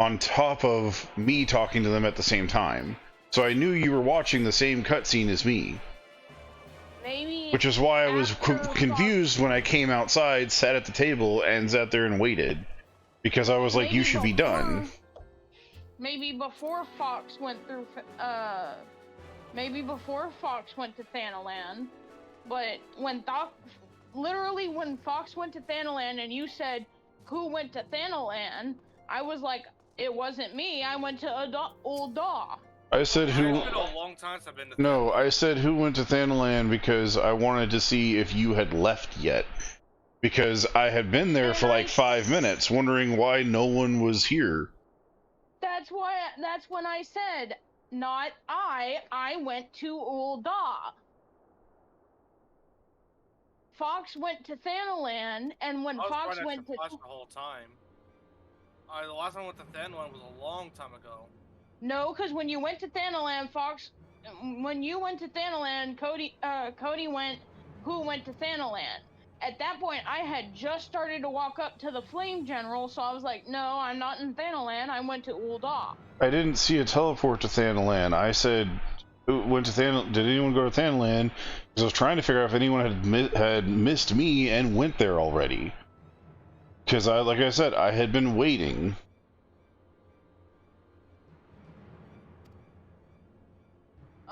on top of me talking to them at the same time. So I knew you were watching the same cutscene as me. Maybe. Which is why I was confused when I came outside, sat at the table, and sat there and waited. Because I was like, you should be done. Maybe before Fox went through, maybe before Fox went to Thanalan, but when Fox went to Thanalan and you said, who went to Thanalan, I was like, it wasn't me, I went to Ul'dah. I said who... It's been a long time since I've been to No, I said who went to Thanalan because I wanted to see if you had left yet. Because I had been there for like 5 minutes, wondering why no one was here. That's when I said, not I went to Ul'dah. Fox went to Thanalan, and when Fox went to... the whole time. The last time I went to Thanalan was a long time ago. No, because when you went to Thanalan, Cody went, who went to Thanalan? At that point, I had just started to walk up to the Flame General, so I was like, no, I'm not in Thanalan, I went to Ul'dah. I didn't see a teleport to Thanalan. I said, went to Thanalan. Did anyone go to Thanalan? Because I was trying to figure out if anyone had missed me and went there already. Because like I said, I had been waiting.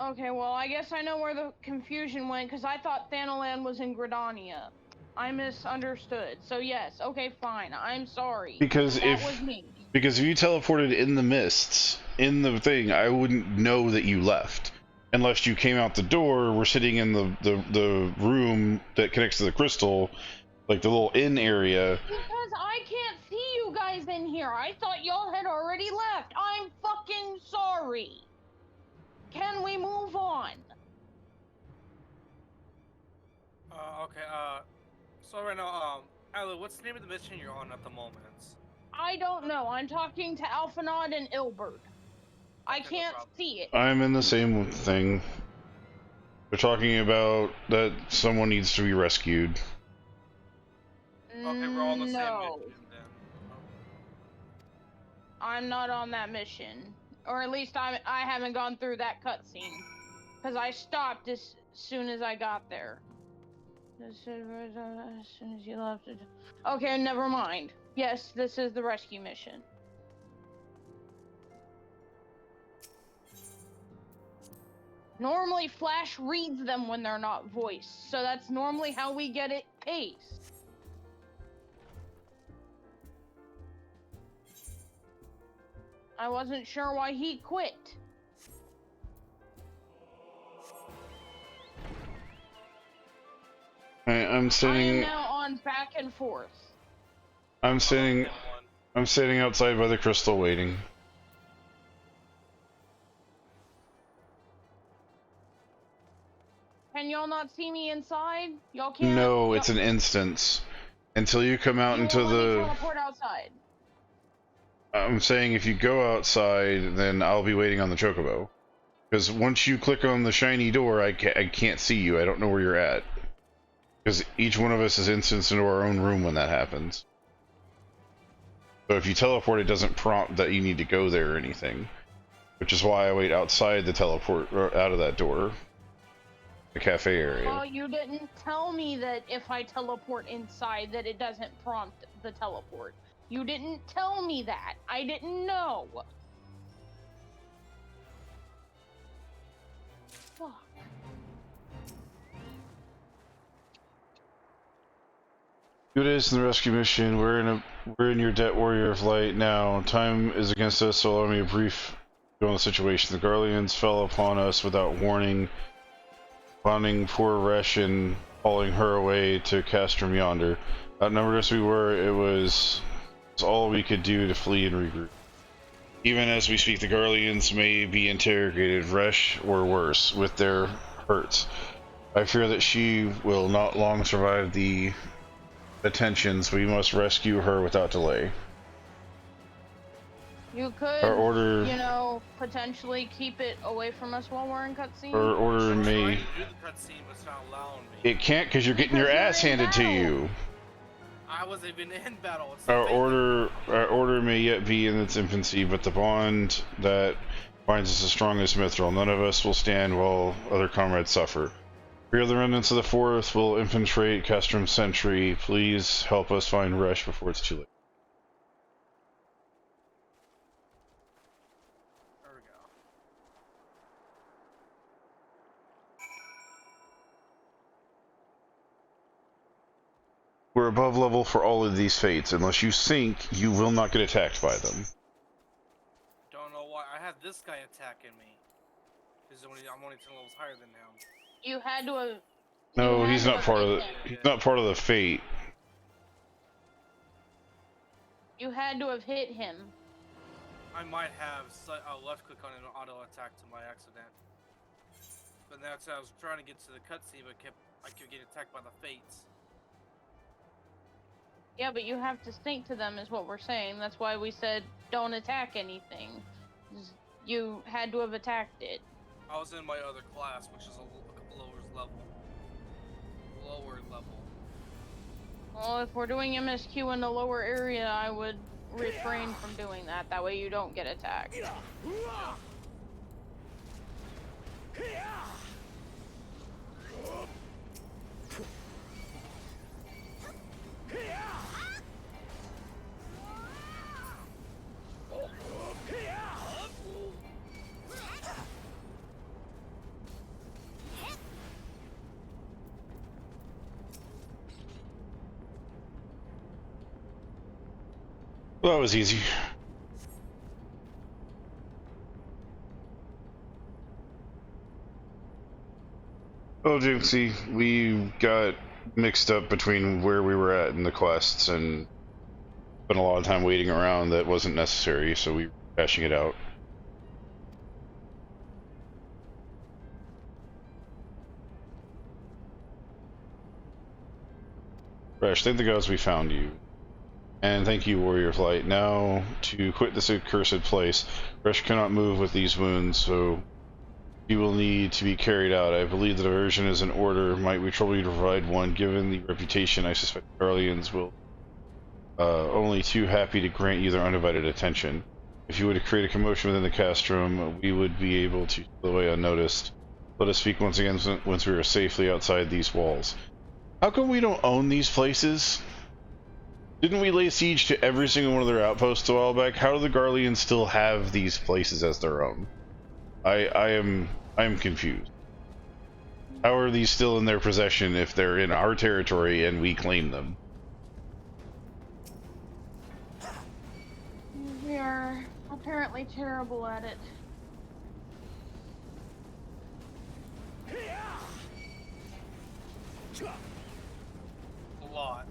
Okay, well, I guess I know where the confusion went, because I thought Thanalan was in Gridania. I misunderstood. So yes, okay, fine. I'm sorry. Because that was me. Because if you teleported in the mists, in the thing, I wouldn't know that you left. Unless you came out the door, we're sitting in the room that connects to the crystal, like the little inn area. Because I can't see you guys in here. I thought y'all had already left. I'm fucking sorry. Can we move on? Okay, so right now, Allie, what's the name of the mission you're on at the moment? I don't know. I'm talking to Alphanod and Ilbert. I can't see it. I'm in the same thing. They're talking about that someone needs to be rescued. Okay, we're all on the same mission then. I'm not on that mission. Or at least I haven't gone through that cutscene. Because I stopped as soon as I got there. As soon as you left it. Okay, never mind. Yes, this is the rescue mission. Normally, Flash reads them when they're not voiced, so that's normally how we get it paced. I wasn't sure why he quit. I'm I sitting. am now on back and forth. I'm sitting. I'm sitting outside by the crystal waiting. Can y'all not see me inside? Y'all can't. No, it's an instance. Until you come out You into won't let me the. teleport outside. I'm saying if you go outside, then I'll be waiting on the chocobo. Because once you click on the shiny door, I can't see you. I don't know where you're at. Because each one of us is instanced into our own room when that happens. So if you teleport, it doesn't prompt that you need to go there or anything. Which is why I wait outside the teleport, or out of that door. The cafe area. Well, you didn't tell me that if I teleport inside that it doesn't prompt the teleport. You didn't tell me that. I didn't know. Fuck. Good days in the rescue mission. We're in your debt, warrior of light now. Time is against us, so allow me a brief view on the situation. The Garleans fell upon us without warning, finding poor Resh and hauling her away to Castrum yonder. Outnumbered as we were, it was all we could do to flee and regroup. Even as we speak, the Garleans may be interrogated, Resh or worse, with their hurts. I fear that she will not long survive the attentions. We must rescue her without delay. You could, Our order, you know, potentially keep it away from us while we're in cutscene. our order may. It can't because you're getting your ass handed to you. I wasn't even in battle. Our order may yet be in its infancy, but the bond that binds us is strong as mithril. None of us will stand while other comrades suffer. We are the remnants of the Fourth. Will infiltrate Castrum Sentry. Please help us find Resh before it's too late. There we go. We're above level for all of these fates. Unless you sink, you will not get attacked by them. Don't know why. I had this guy attacking me. I'm only 10 levels higher than him. You had to have. No, he's not part of the. He's not part of the fate. You had to have hit him. I might have left click on an auto attack to my accident. But that's I was trying to get to the cutscene, but I kept getting attacked by the fates. Yeah, but you have to stink to them, is what we're saying. That's why we said don't attack anything. You had to have attacked it. I was in my other class, which is a lower level. Well, if we're doing MSQ in the lower area, I would refrain from doing that. That way you don't get attacked. Well, that was easy. Well, Jinxie, we got mixed up between where we were at in the quests and spent a lot of time waiting around that wasn't necessary, so we were hashing it out. Resh, thank the gods we found you. And thank you, Warrior of Light. Now, to quit this accursed place, Resh cannot move with these wounds, so he will need to be carried out. I believe the diversion is in order. Might we trouble you to provide one? Given the reputation, I suspect the Guardians will only too happy to grant you their undivided attention. If you were to create a commotion within the castrum, we would be able to steal away unnoticed. Let us speak once again once we are safely outside these walls. How come we don't own these places? Didn't we lay siege to every single one of their outposts a while back? How do the Garleans still have these places as their own? I am confused. How are these still in their possession if they're in our territory and we claim them? We are apparently terrible at it. lot.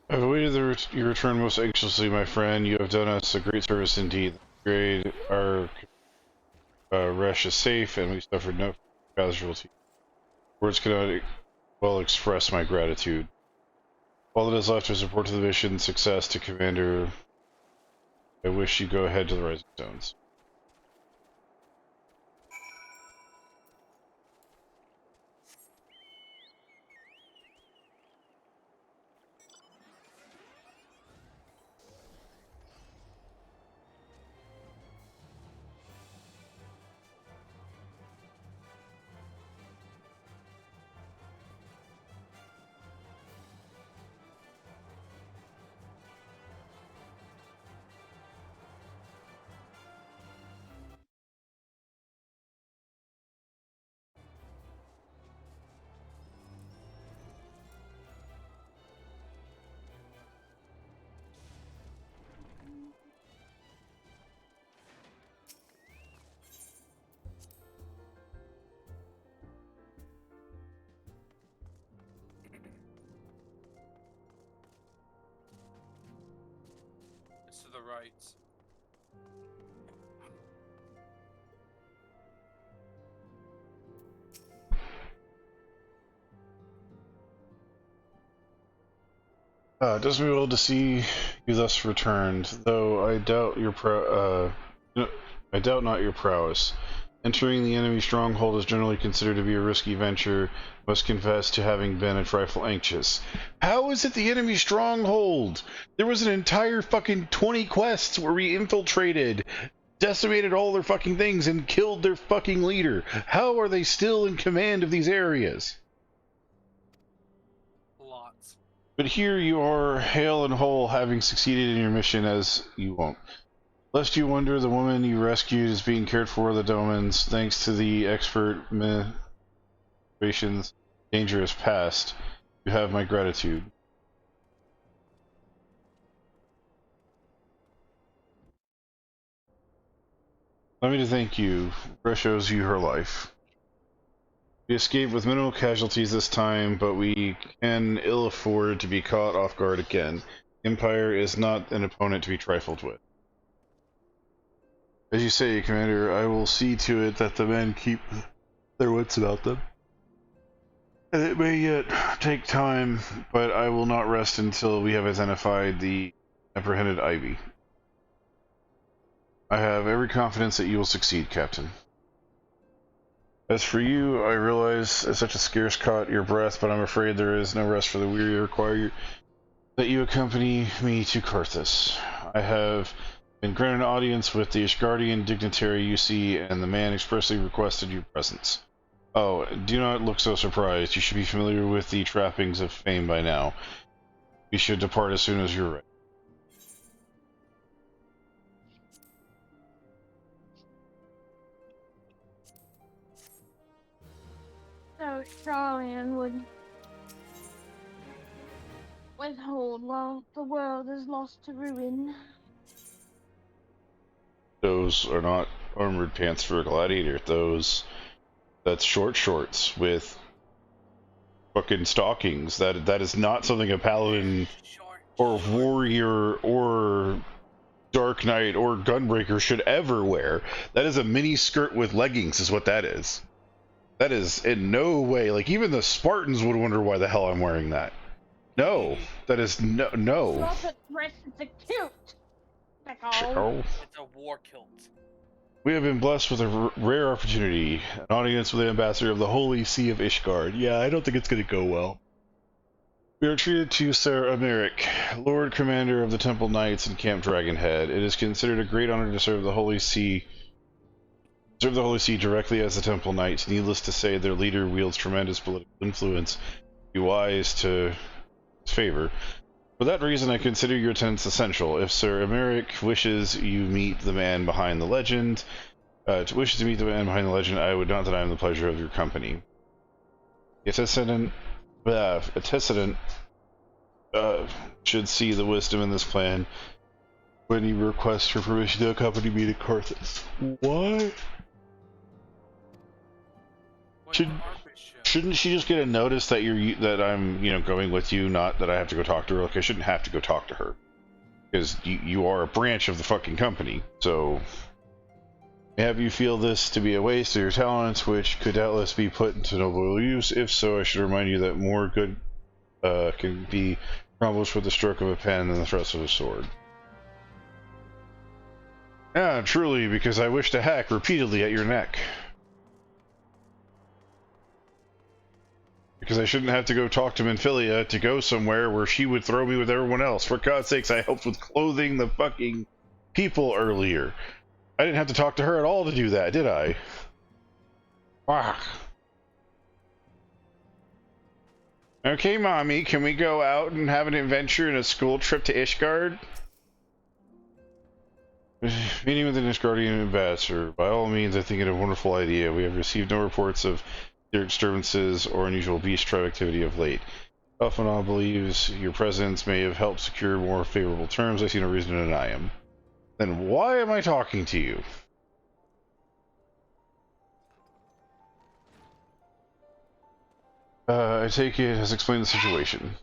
I've awaited your return most anxiously, my friend. You have done us a great service indeed. Our Resh is safe, and we suffered no casualty. Words cannot well express my gratitude. All that is left is report to the mission success to Commander. I wish you go ahead to the Rising Stones. It's to the right. It does me well to see you thus returned, though I doubt I doubt not your prowess. Entering the enemy stronghold is generally considered to be a risky venture. Must confess to having been a trifle anxious. How is it the enemy stronghold? There was an entire fucking 20 quests where we infiltrated decimated all their fucking things and killed their fucking leader. How are they still in command of these areas? Lots. But here you are, hale and whole, having succeeded in your mission as you won't. Lest you wonder, the woman you rescued is being cared for the Domans, thanks to the expert situation's dangerous past. You have my gratitude. Let me to thank you. Fresh owes you her life. We escaped with minimal casualties this time, but we can ill afford to be caught off guard again. Empire is not an opponent to be trifled with. As you say, Commander, I will see to it that the men keep their wits about them. And it may yet take time, but I will not rest until we have identified the apprehended Ivy. I have every confidence that you will succeed, Captain. As for you, I realize it's such a scarce caught your breath, but I'm afraid there is no rest for the weary. I require that you accompany me to Carthus. I have been granted an audience with the Ishgardian dignitary you see, and the man expressly requested your presence. Oh, do not look so surprised. You should be familiar with the trappings of fame by now. We should depart as soon as you're ready. So Charlian would withhold while the world is lost to ruin. Those are not armored pants for a gladiator. That's short shorts with fucking stockings. That is not something a paladin or warrior or dark knight or gunbreaker should ever wear. That is a mini skirt with leggings is what that is. That is in no way, like, even the Spartans would wonder why the hell I'm wearing that. No, that is no. It's not a dress, it's a kilt. Oh. It's a war kilt. We have been blessed with a rare opportunity, an audience with the ambassador of the Holy See of Ishgard. Yeah, I don't think it's going to go well. We are treated to Sir Emeric, Lord Commander of the Temple Knights and Camp Dragonhead. It is considered a great honor to serve the Holy See directly as the Temple Knights. Needless to say, their leader wields tremendous political influence. Be wise to his favor. For that reason, I consider your attendance essential. If Sir Emeric wishes you meet the man behind the legend, I would not deny him the pleasure of your company. Antecedent should see the wisdom in this plan when you request her permission to accompany me to Carthus. What? Shouldn't she just get a notice that I'm going with you, not that I have to go talk to her? Like, I shouldn't have to go talk to her because you are a branch of the fucking company. So have you feel this to be a waste of your talents, which could doubtless be put into noble use? If so, I should remind you that more good can be accomplished with the stroke of a pen than the thrust of a sword. Yeah, truly, because I wish to hack repeatedly at your neck. Because I shouldn't have to go talk to Menphilia to go somewhere where she would throw me with everyone else. For God's sakes, I helped with clothing the fucking people earlier. I didn't have to talk to her at all to do that, did I? Ah. Okay, Mommy, can we go out and have an adventure and a school trip to Ishgard? Meeting with an Ishgardian ambassador. By all means, I think it a wonderful idea. We have received no reports of their disturbances or unusual beast tribe activity of late. Elfenal believes your presence may have helped secure more favorable terms. I see no reason to deny him. Then why am I talking to you? I take it has explained the situation.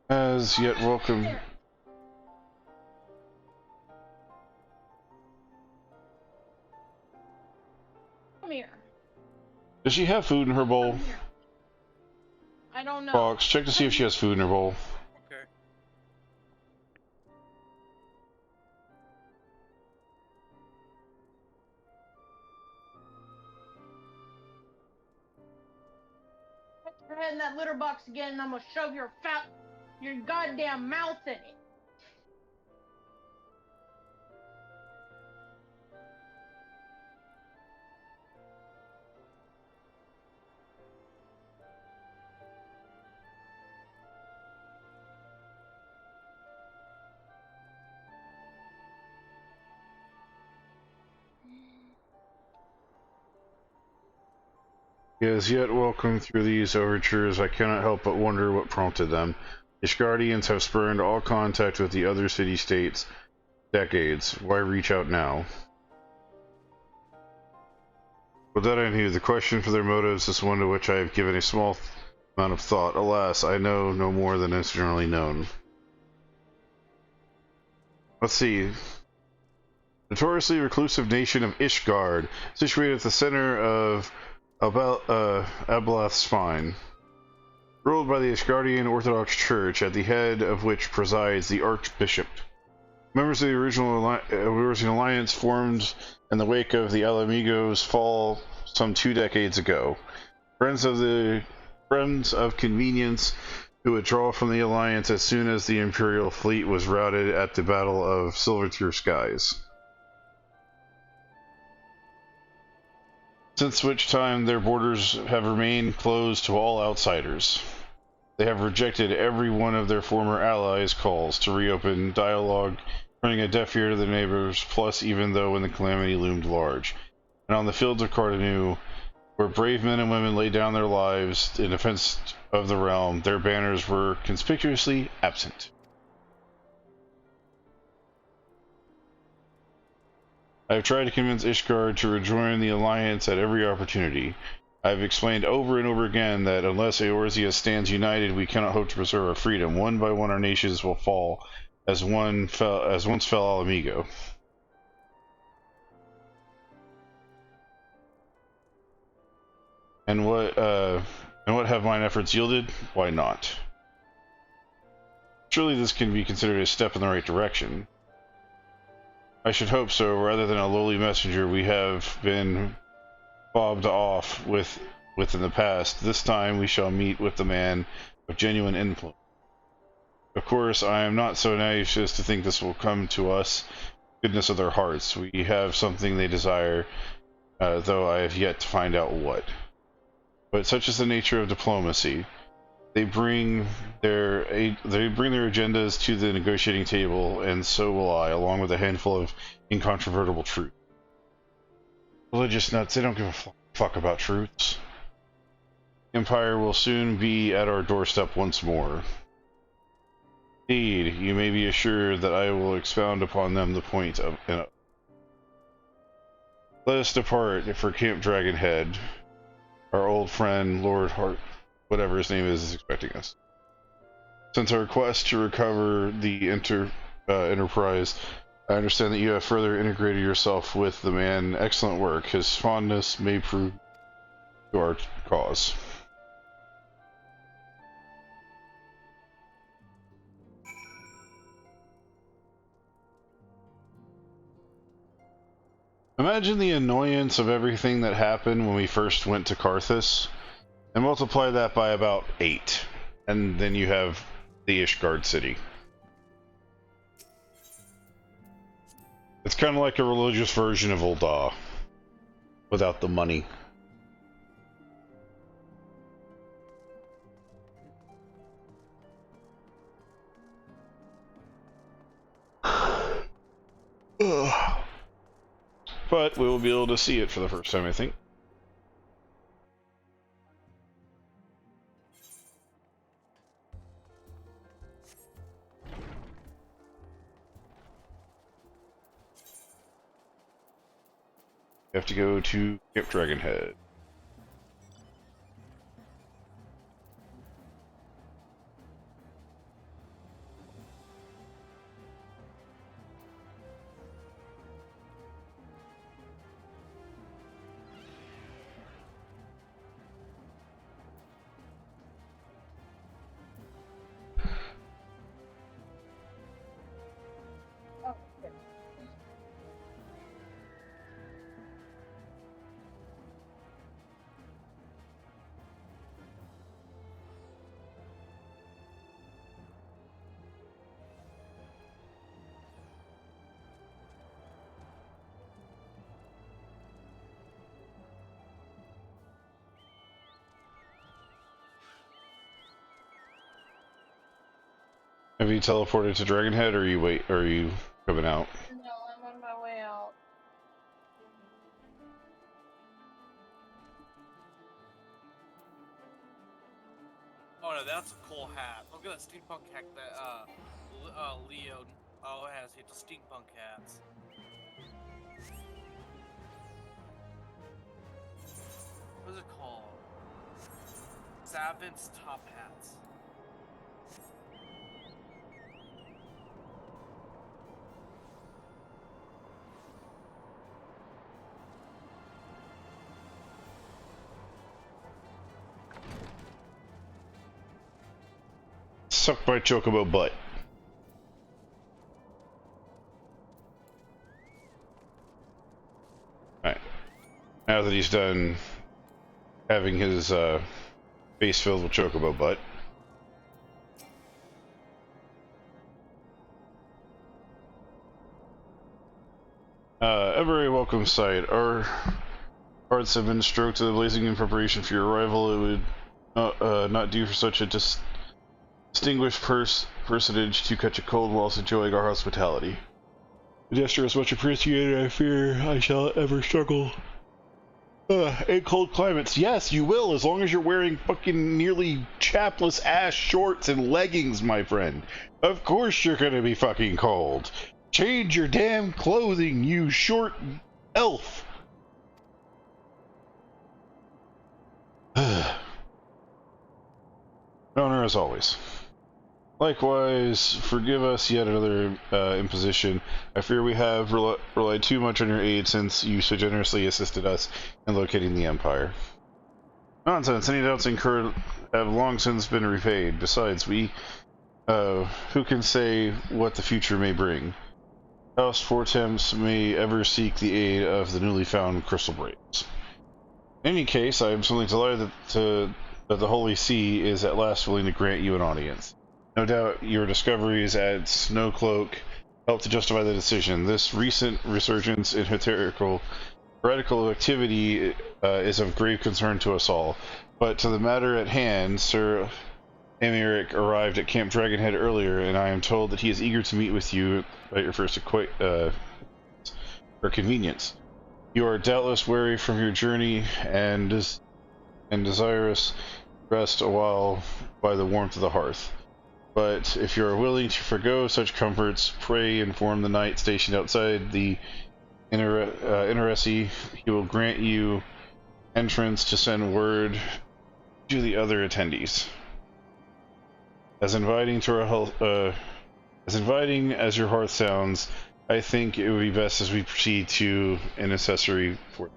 As yet welcome. Come here. Does she have food in her bowl? I don't know. Fox, check to see if she has food in her bowl. Okay. Put your head in that litter box again and I'm gonna shove your goddamn mouth in it. He has yet welcomed through these overtures. I cannot help but wonder what prompted them. Ishgardians have spurned all contact with the other city-states decades. Why reach out now? With that I knew, the question for their motives is one to which I have given a small amount of thought. Alas, I know no more than is generally known. Let's see. Notoriously reclusive nation of Ishgard, situated at the center of Ablath's spine. Ruled by the Ishgardian Orthodox Church, at the head of which presides the Archbishop. Members of the original alliance formed in the wake of the Alamigos' fall some 2 decades ago. Friends of convenience who would draw from the alliance as soon as the Imperial fleet was routed at the Battle of Silvertear Skies. Since which time their borders have remained closed to all outsiders. They have rejected every one of their former allies' calls to reopen dialogue, turning a deaf ear to their neighbors, plus even though when the calamity loomed large. And on the fields of Cardanu, where brave men and women laid down their lives in defense of the realm, their banners were conspicuously absent. I have tried to convince Ishgard to rejoin the alliance at every opportunity. I have explained over and over again that unless Eorzea stands united, we cannot hope to preserve our freedom. One by one, our nations will fall, as once fell Alamigo. And what have mine efforts yielded? Why not? Surely this can be considered a step in the right direction. I should hope so. Rather than a lowly messenger we have been fobbed off with in the past, this time we shall meet with the man of genuine influence. Of course, I am not so naive as to think this will come to us, goodness of their hearts. We have something they desire, though I have yet to find out what. But such is the nature of diplomacy. They bring their agendas to the negotiating table, and so will I, along with a handful of incontrovertible truth. Religious nuts, they don't give a fuck about truths. Empire will soon be at our doorstep once more. Indeed, you may be assured that I will expound upon them the point of. Let us depart for Camp Dragonhead. Our old friend, Lord Hart, whatever his name is expecting us. Since our quest to recover the Enterprise, I understand that you have further integrated yourself with the man. Excellent work. His fondness may prove to our cause. Imagine the annoyance of everything that happened when we first went to Karthus, and multiply that by about 8, and then you have the Ishgard city. It's kind of like a religious version of Ul'dah, without the money. But we will be able to see it for the first time, I think. You have to go to Camp Dragonhead. Have you teleported to Dragonhead, or are you coming out? No, I'm on my way out. That's a cool hat. Look at that steampunk hat that Leo has here. The steampunk hats. What is it called? Savant's top hats. Suck my chocobo butt. Alright. Now that he's done having his face filled with chocobo butt. A very welcome sight. Our hearts have been stroked to the blazing in preparation for your arrival. It would not do for such a distinguished personage to catch a cold whilst enjoying our hospitality. The gesture is much appreciated. I fear I shall ever struggle in cold climates. Yes, you will, as long as you're wearing fucking nearly chapless ass shorts and leggings, my friend. Of course you're gonna be fucking cold. Change your damn clothing, you short elf. Honor as always. Likewise, forgive us yet another imposition. I fear we have relied too much on your aid since you so generously assisted us in locating the Empire. Nonsense, any doubts incurred have long since been repaid. Besides, who can say what the future may bring? House Fortemps may ever seek the aid of the newly found crystal brains. In any case, I am certainly delighted that the Holy See is at last willing to grant you an audience. No doubt your discoveries at Snowcloak help to justify the decision. This recent resurgence in heretical activity is of grave concern to us all. But to the matter at hand, Sir Amiric arrived at Camp Dragonhead earlier, and I am told that he is eager to meet with you at your first for convenience. You are doubtless weary from your journey and desirous to rest a while by the warmth of the hearth. But if you are willing to forego such comforts, pray inform the knight stationed outside the Interessi. He will grant you entrance to send word to the other attendees. As inviting as your hearth sounds, I think it would be best as we proceed to an accessory for.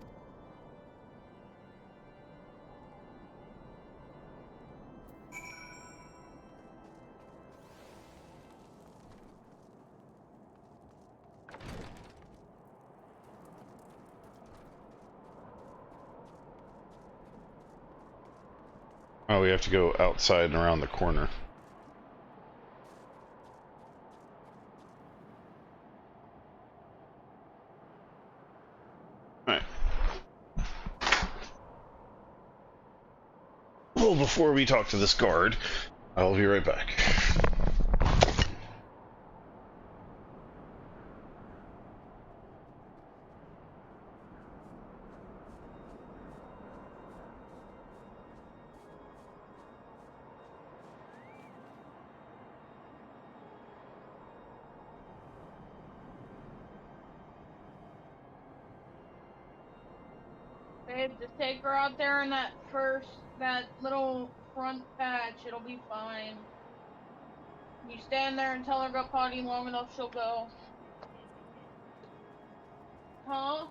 Oh, we have to go outside and around the corner. Alright. Well, before we talk to this guard, I'll be right back. Babe, just take her out there in that little front patch. It'll be fine. You stand there and tell her go potty long enough, she'll go. Huh?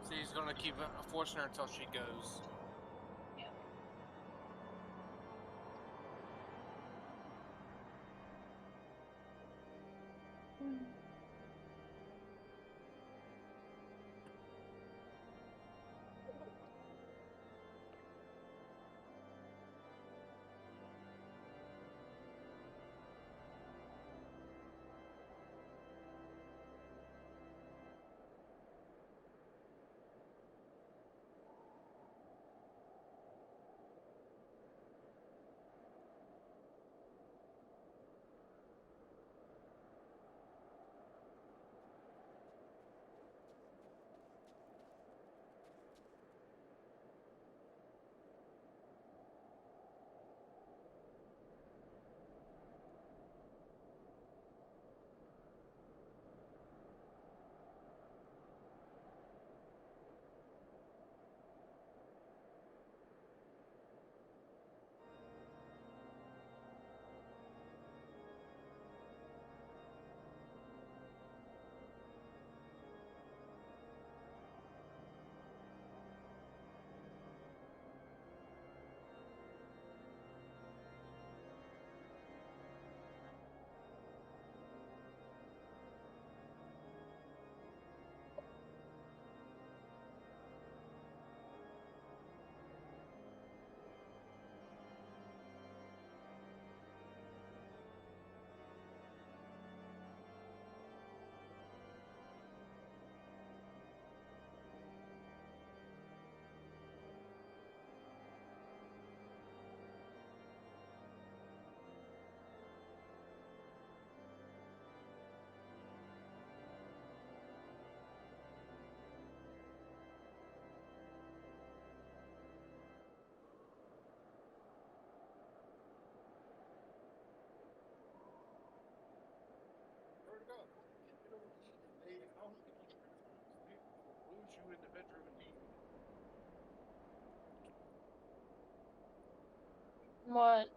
So he's gonna keep forcing her until she goes. Yep. food in the bedroom and eat. What?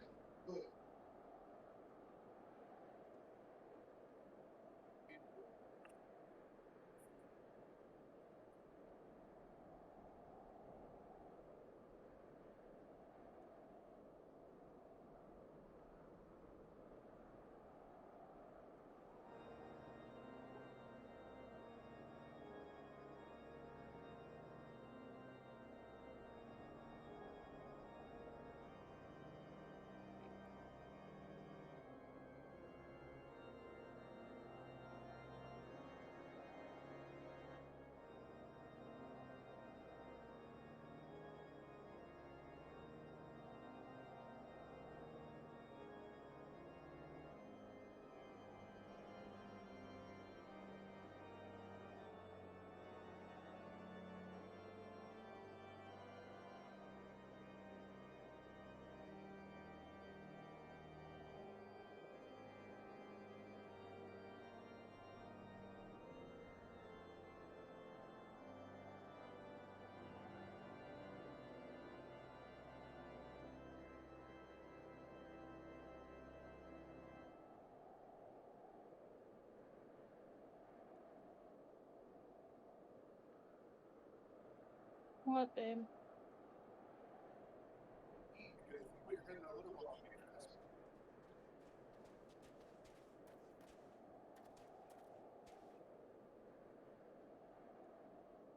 What, babe?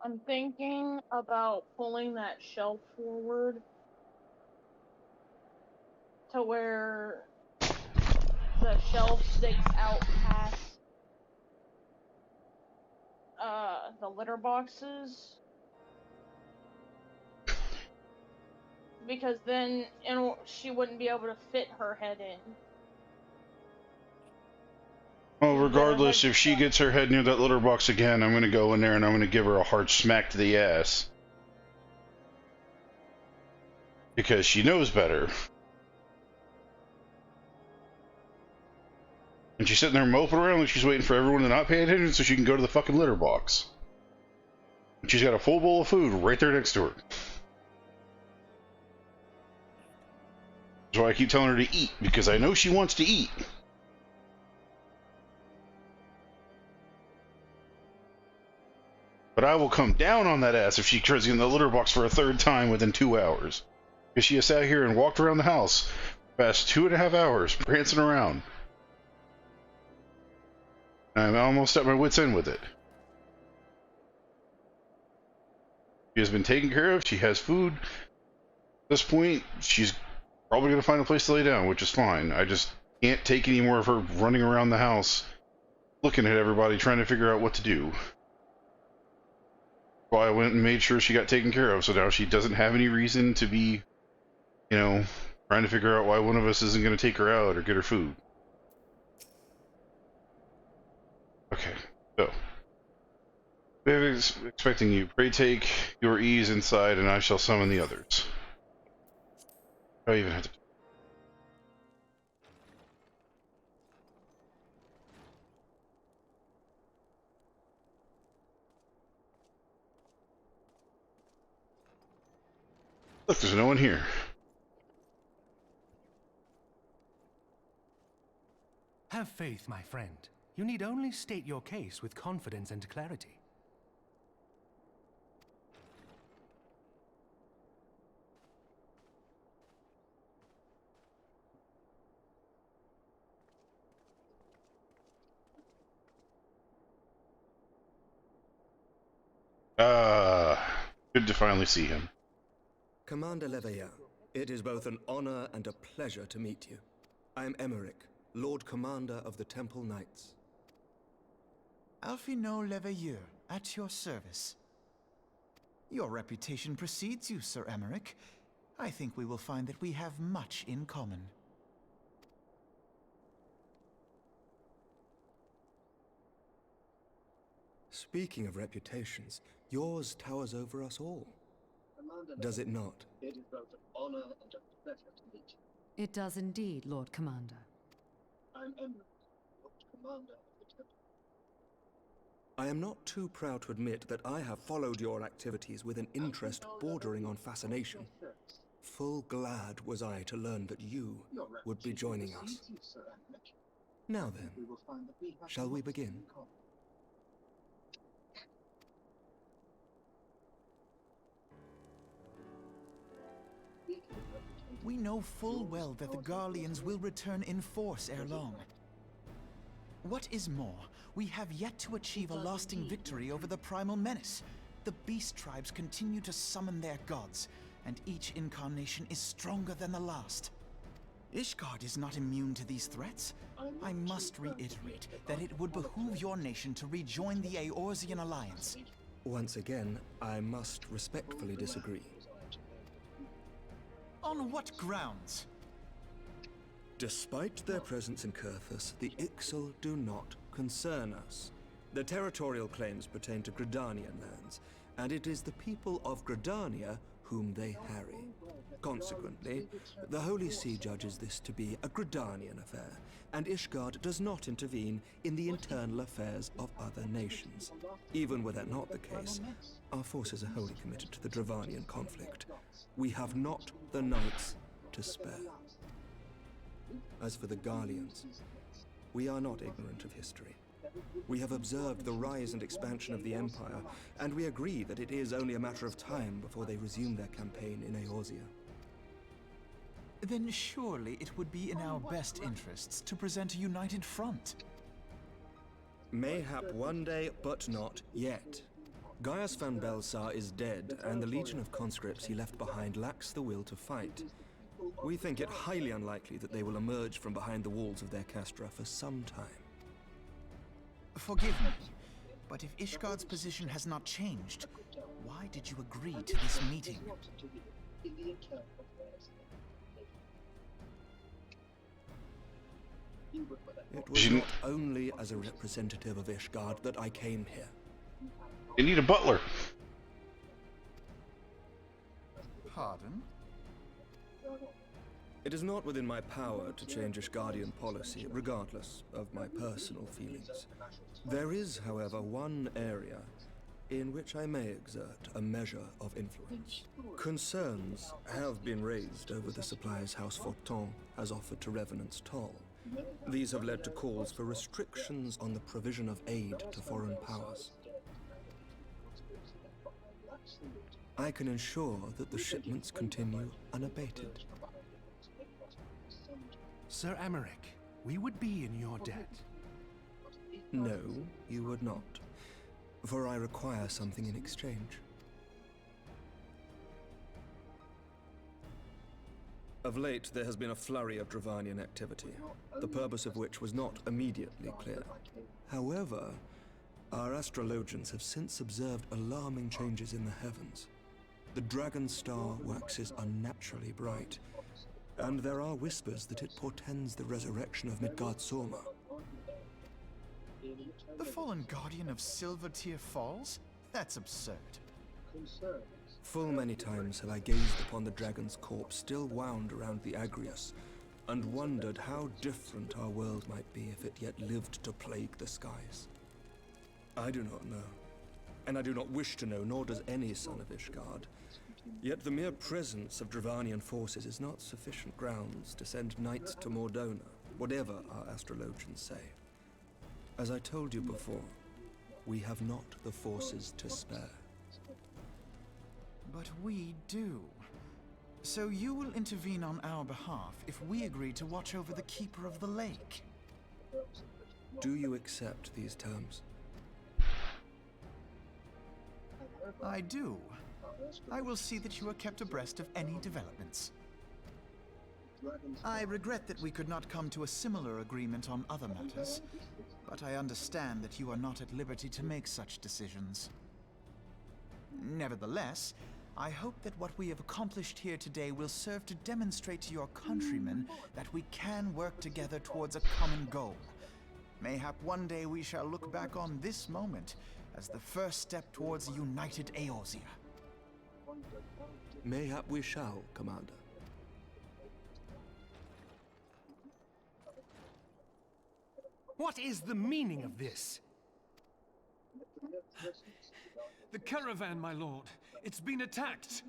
I'm thinking about pulling that shelf forward to where the shelf sticks out past the litter boxes. Because then she wouldn't be able to fit her head in. Well, regardless, if she gets her head near that litter box again, I'm going to go in there and I'm going to give her a hard smack to the ass. Because she knows better. And she's sitting there moping around like she's waiting for everyone to not pay attention so she can go to the fucking litter box. And she's got a full bowl of food right there next to her. That's why I keep telling her to eat, because I know she wants to eat. But I will come down on that ass if she tries to get in the litter box for a third time within 2 hours. Because she has sat here and walked around the house for the past 2.5 hours, prancing around. I'm almost at my wit's end with it. She has been taken care of. She has food. At this point, she's probably going to find a place to lay down, which is fine. I just can't take any more of her running around the house, looking at everybody, trying to figure out what to do. Well, I went and made sure she got taken care of, so now she doesn't have any reason to be, you know, trying to figure out why one of us isn't going to take her out or get her food. Okay, so. We're expecting you. Pray take your ease inside, and I shall summon the others. I even have to. Look, there's no one here. Have faith, my friend. You need only state your case with confidence and clarity. Good to finally see him. Commander Leveilleur, it is both an honor and a pleasure to meet you. I am Emmerich, Lord Commander of the Temple Knights. Alphino Leveilleur, at your service. Your reputation precedes you, Sir Emmerich. I think we will find that we have much in common. Speaking of reputations, yours towers over us all. Does it not? It is both an honor and a pleasure to meet you. It does indeed, Lord Commander. I'm Emmerich, Lord Commander of the Temple. I am not too proud to admit that I have followed your activities with an interest bordering on fascination. Full glad was I to learn that you would be joining us. Now then, shall we begin? We know full well that the Garleans will return in force ere long. What is more, we have yet to achieve a lasting victory over the primal menace. The beast tribes continue to summon their gods, and each incarnation is stronger than the last. Ishgard is not immune to these threats. I must reiterate that it would behoove your nation to rejoin the Eorzean alliance. Once again, I must respectfully disagree. On what grounds? Despite their presence in Kurthus, the Ixal do not concern us. Their territorial claims pertain to Gridanian lands, and it is the people of Gridania whom they harry. Consequently, the Holy See judges this to be a Gridanian affair, and Ishgard does not intervene in the internal affairs of other nations. Even were that not the case, our forces are wholly committed to the Dravanian conflict. We have not the knights to spare. As for the Garleans, we are not ignorant of history. We have observed the rise and expansion of the Empire, and we agree that it is only a matter of time before they resume their campaign in Eorzea. Then surely it would be in our best interests to present a united front. Mayhap one day, but not yet. Gaius van Belsar is dead, and the legion of conscripts he left behind lacks the will to fight. We think it highly unlikely that they will emerge from behind the walls of their castra for some time. Forgive me, but if Ishgard's position has not changed, why did you agree to this meeting? It was not only as a representative of Ishgard that I came here. You need a butler. Pardon? It is not within my power to change Ishgardian policy, regardless of my personal feelings. There is, however, one area in which I may exert a measure of influence. Concerns have been raised over the supplies House Forton has offered to Revenant's Toll. These have led to calls for restrictions on the provision of aid to foreign powers. I can ensure that the shipments continue unabated. Sir Emmerich, we would be in your debt. No, you would not, for I require something in exchange. Of late, there has been a flurry of Dravanian activity, the purpose of which was not immediately clear. However, our astrologians have since observed alarming changes in the heavens. The dragon star waxes unnaturally bright, and there are whispers that it portends the resurrection of Midgard-Sorma. The fallen guardian of Silvertear Falls? That's absurd. Full many times have I gazed upon the dragon's corpse still wound around the Agrius, and wondered how different our world might be if it yet lived to plague the skies. I do not know, and I do not wish to know, nor does any son of Ishgard. Yet the mere presence of Dravanian forces is not sufficient grounds to send knights to Mordona, whatever our astrologians say. As I told you before, we have not the forces to spare. But we do. So you will intervene on our behalf if we agree to watch over the Keeper of the Lake. Do you accept these terms? I do. I will see that you are kept abreast of any developments. I regret that we could not come to a similar agreement on other matters, but I understand that you are not at liberty to make such decisions. Nevertheless, I hope that what we have accomplished here today will serve to demonstrate to your countrymen that we can work together towards a common goal. Mayhap one day we shall look back on this moment as the first step towards a united Eorzea. Mayhap we shall, Commander. What is the meaning of this? The caravan, my lord. It's been attacked.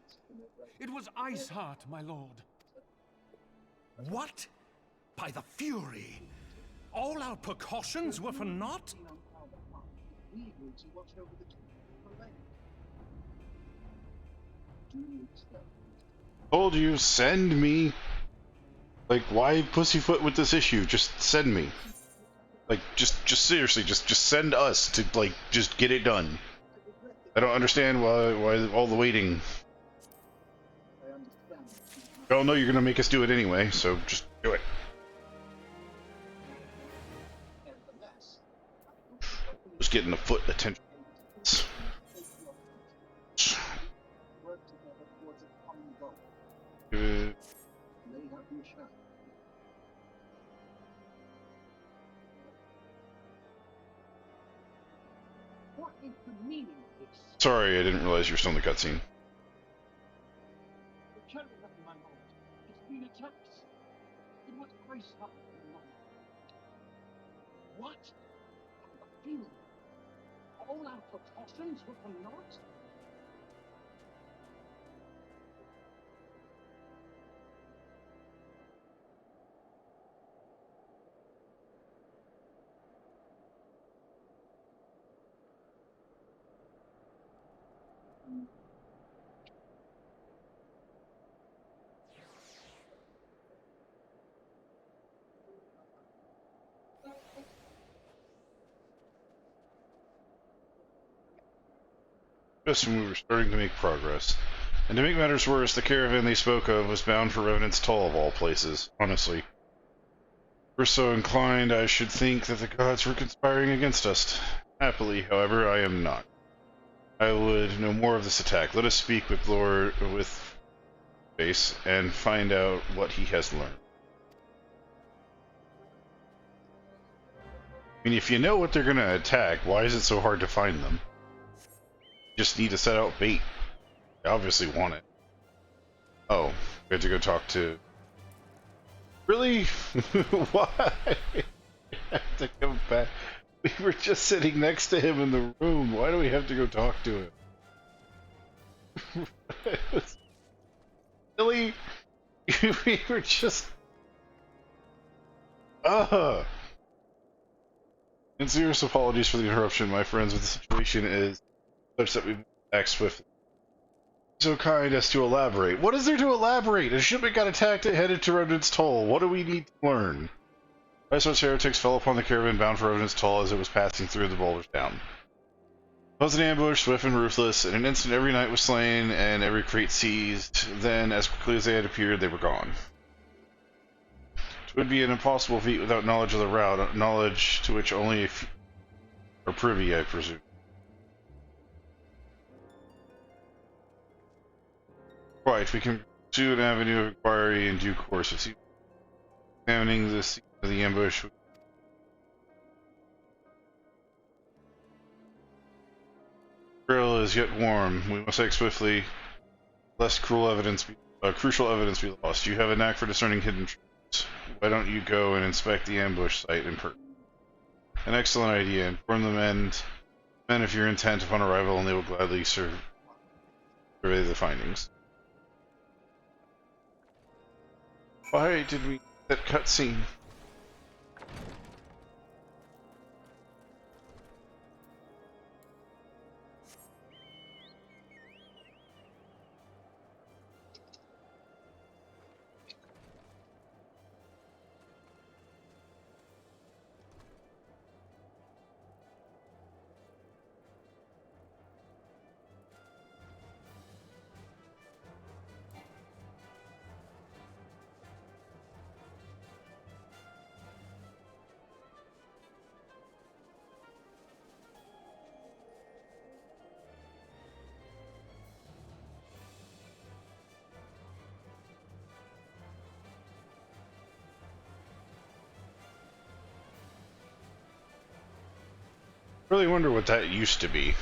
It was Iceheart, my lord. What? By the Fury? All our precautions were for naught? We agreed to watch over the land. Do you accept? Told you, send me. Like, why pussyfoot with this issue? Just send me. Like, just seriously, just send us to, like, just get it done. I don't understand why all the waiting. I understand. We all know you're gonna make us do it anyway, so just do it. Nevertheless, Just getting the foot attention. work together towards a common goal. Uh, Lay out your shot. What is the meaning of this? Sorry, I didn't realize you were still in the cutscene. The caravan, my lord. It's been attacked. It was Iceheart, my lord. What? By the Fury? All our precautions were for naught? Just when we were starting to make progress. And to make matters worse, the caravan they spoke of was bound for Revenant's Toll of all places, honestly. We're so inclined, I should think that the gods were conspiring against us. Happily, however, I am not. I would know more of this attack. Let us speak with Face and find out what he has learned. I mean, if you know what they're gonna attack, why is it so hard to find them? Just need to set out bait. I obviously want it. Oh, we have to go talk to... Really? Why? We have to go back. We were just sitting next to him in the room. Why do we have to go talk to him? Really? We were just... Sincerest apologies for the interruption, my friends, but the situation is such that we act swiftly. So kind as to elaborate. What is there to elaborate? A shipment got attacked and headed to Revenant's Toll. What do we need to learn? Iceheart's heretics fell upon the caravan bound for Revenant's Toll as it was passing through the boulders down. It was an ambush, swift and ruthless. In an instant, every knight was slain and every crate seized. Then, as quickly as they had appeared, they were gone. It would be an impossible feat without knowledge of the route, knowledge to which only a few are privy, I presume. Quite, we can pursue an avenue of inquiry in due course. It's examining the scene of the ambush. The grill is yet warm. We must act swiftly, lest crucial evidence be lost. You have a knack for discerning hidden traps. Why don't you go and inspect the ambush site in person? An excellent idea. Inform the men if you're intent upon arrival, and they will gladly survey the findings. Why did we get that cutscene? I really wonder what that used to be.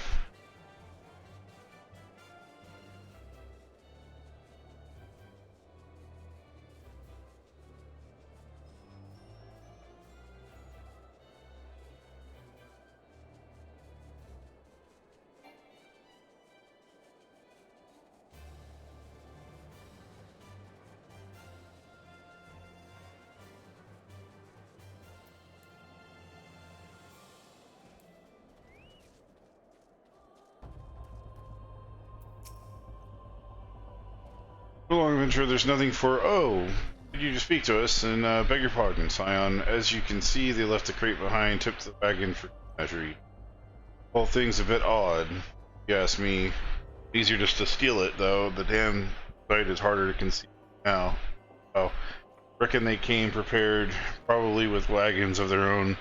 So long adventure, there's nothing for... Oh, did you just speak to us? And beg your pardon, Scion. As you can see, they left the crate behind, tipped the wagon for measuring. Whole thing's a bit odd, if you ask me. Easier just to steal it, though. The damn site is harder to conceal now. Oh, reckon they came prepared, probably with wagons of their own,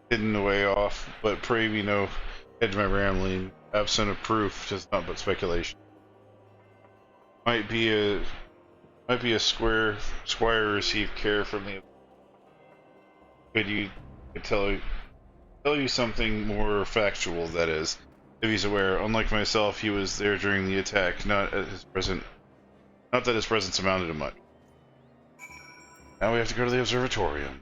hidden away off. But pray me no hedge my rambling. Absent of proof, 'tis not but speculation. Might be a squire received care from the. Could tell you something more factual. That is, if he's aware. Unlike myself, he was there during the attack. Not that his presence amounted to much. Now we have to go to the observatorium.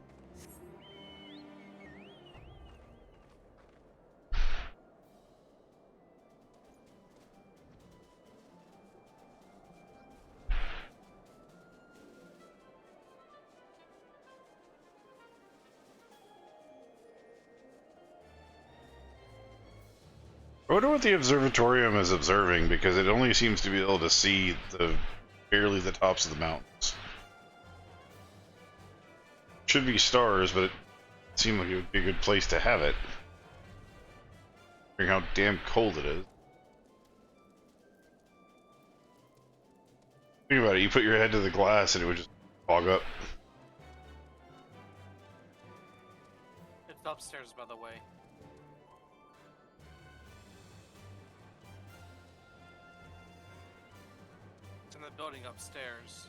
I wonder what the observatorium is observing, because it only seems to be able to see barely the tops of the mountains. Should be stars, but it seemed like it would be a good place to have it. Considering how damn cold it is. Think about it, you put your head to the glass and it would just fog up. It's upstairs, by the way. It's in the building upstairs.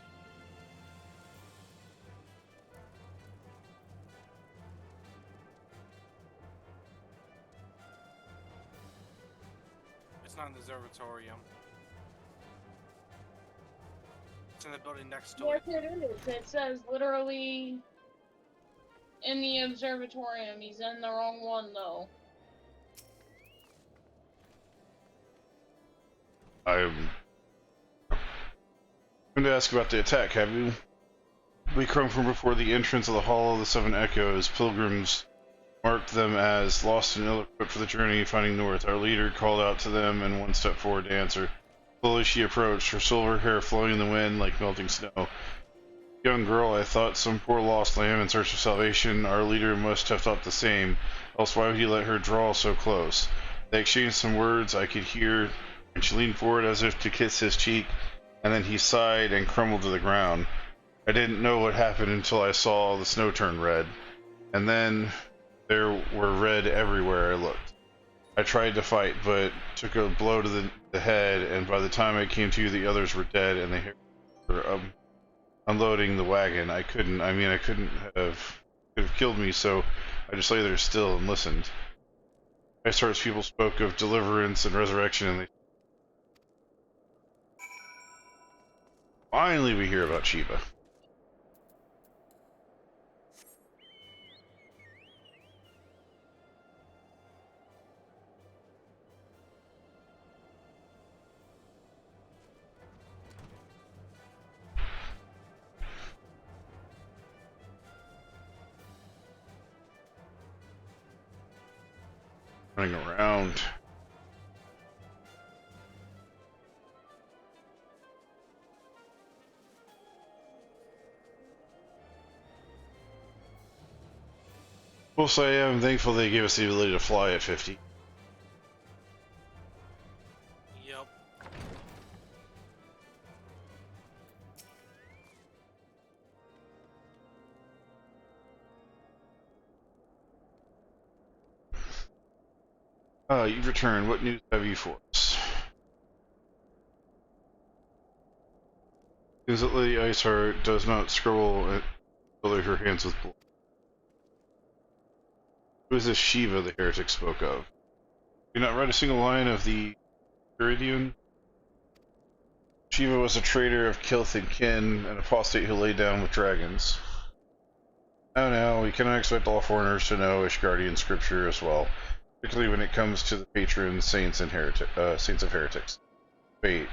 It's not in the observatorium. It's in the building next to Yes, it. it is. It says literally in the observatorium. He's in the wrong one, though. I'm going to ask about the attack. Have you? We come from before the entrance of the Hall of the Seven Echoes. Pilgrims marked them as lost and ill-equipped for the journey, finding north. Our leader called out to them and one stepped forward to answer. Slowly she approached, her silver hair flowing in the wind like melting snow. Young girl, I thought, some poor lost lamb in search of salvation. Our leader must have thought the same, else why would he let her draw so close? They exchanged some words I could hear, and she leaned forward as if to kiss his cheek, and then he sighed and crumbled to the ground. I didn't know what happened until I saw the snow turn red, and then there were red everywhere I looked. I tried to fight, but took a blow to the head, and by the time I came to, the others were dead, and they were unloading the wagon. I couldn't have killed me, so I just lay there still and listened. Iceheart's people spoke of deliverance and resurrection, and finally we hear about Shiva. Running around. We'll say I'm thankful they gave us the ability to fly at 50. Yep. You've returned. What news have you for us? Seems that Lady Iceheart does not scroll and color her hands with blood. Who is this Shiva the heretic spoke of? Do not write a single line of the Viridian. Shiva was a traitor of Kilth and kin, an apostate who lay down with dragons. Now, we cannot expect all foreigners to know Ishgardian scripture as well, particularly when it comes to the patron saints and saints of heretics. Wait,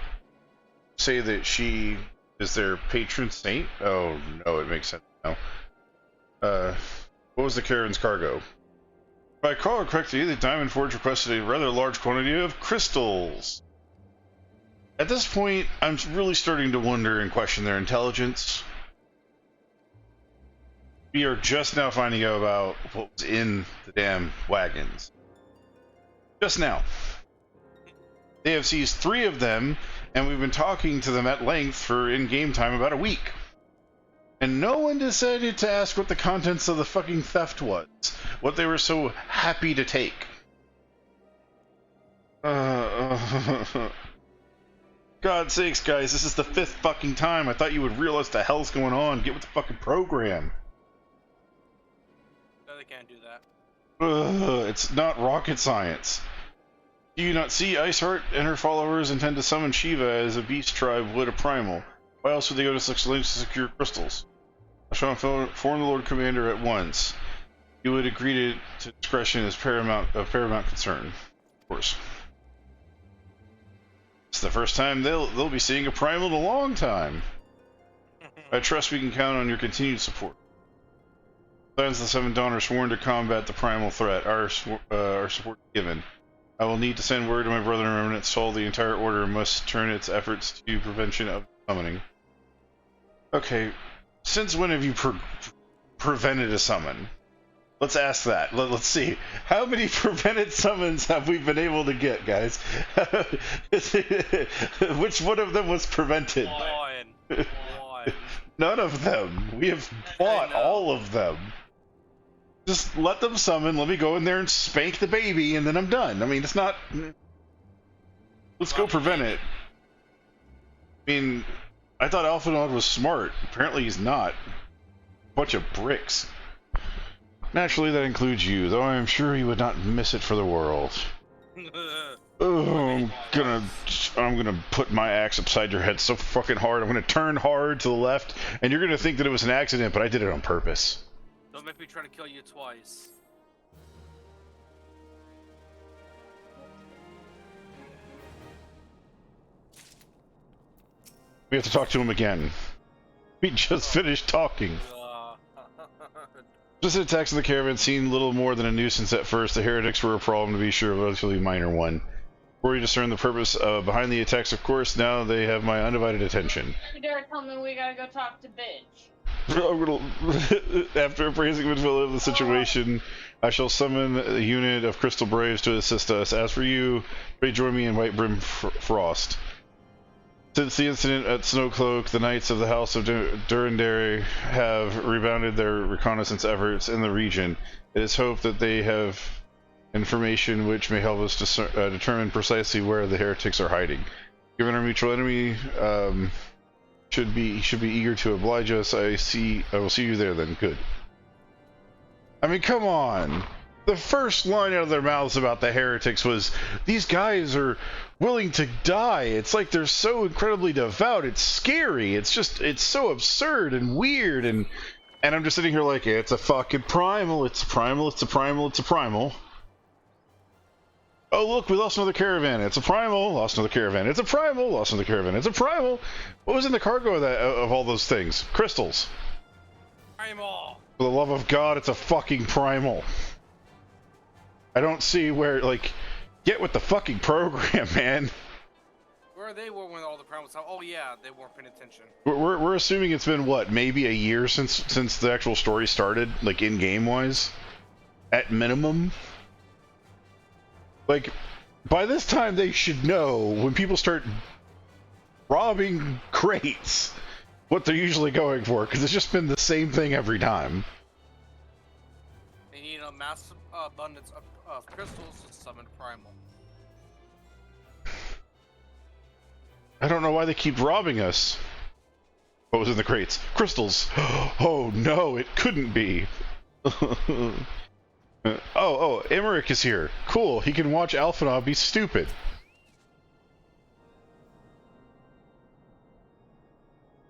say that she is their patron saint? Oh no, it makes sense now. What was the caravan's cargo? If I recall correctly, the Diamond Forge requested a rather large quantity of crystals. At this point, I'm really starting to wonder and question their intelligence. We are just now finding out about what was in the damn wagons. Just now. They have seized 3 of them, and we've been talking to them at length for in-game time about a week. And no one decided to ask what the contents of the fucking theft was. What they were so happy to take. God's sakes, guys, this is the 5th fucking time. I thought you would realize what the hell's going on. Get with the fucking program. No, they can't do that. It's not rocket science. Do you not see Iceheart and her followers intend to summon Shiva as a beast tribe would a primal? Why else would they go to such lengths to secure crystals? I shall inform the Lord Commander at once. You would agree to discretion as paramount concern. Of course. It's the first time they'll be seeing a primal in a long time. I trust we can count on your continued support. Plans the 7 Dawn are sworn to combat the primal threat. Our support given. I will need to send word to my brother and remnants so the entire order must turn its efforts to prevention of summoning. Okay, since when have you prevented a summon? Let's ask that. Let's see. How many prevented summons have we been able to get, guys? Which one of them was prevented? One. None of them. We have fought all of them. Just let them summon, let me go in there and spank the baby, and then I'm done. I mean, it's not... Let's go prevent it. I mean, I thought Alphanod was smart. Apparently he's not. Bunch of bricks. Naturally, that includes you, though I am sure you would not miss it for the world. Oh, I'm gonna put my axe upside your head so fucking hard. I'm gonna turn hard to the left, and you're gonna think that it was an accident, but I did it on purpose. Don't make me try to kill you twice. We have to talk to him again. We just finished talking. Just attacks of the caravan seemed little more than a nuisance at first. The heretics were a problem, to be sure, a relatively minor one. Before we discern the purpose behind the attacks, of course, now they have my undivided attention. You dare tell me we gotta go talk to bitch. After appraising Midville of the situation, I shall summon a unit of Crystal Braves to assist us. As for you, pray join me in White Brim Frost. Since the incident at Snowcloak, the Knights of the House of Durandary have rebounded their reconnaissance efforts in the region. It is hoped that they have information which may help us determine precisely where the heretics are hiding. Given our mutual enemy, should be eager to oblige us. I will see you there then. Good. I mean, come on. The first line out of their mouths about the heretics was, these guys are willing to die. It's like they're so incredibly devout. It's scary. It's so absurd and weird. And I'm just sitting here like, it's a fucking primal. It's a primal. It's a primal. It's a primal. Oh, look, we lost another caravan. It's a primal. Lost another caravan. It's a primal. Lost another caravan. It's a primal. What was in the cargo of all those things? Crystals. Primal. For the love of God, it's a fucking primal. I don't see where, like, get with the fucking program, man. Where they were when all the primals. Oh yeah, they weren't paying attention. We're assuming it's been what, maybe a year since the actual story started, like in game wise, at minimum. Like, by this time they should know when people start robbing crates what they're usually going for, because it's just been the same thing every time. They need a massive abundance of crystals to summon primal. I don't know why they keep robbing us. What was in the crates? Crystals. Oh no, it couldn't be. Oh, Emmerich is here. Cool, he can watch Alphanod be stupid.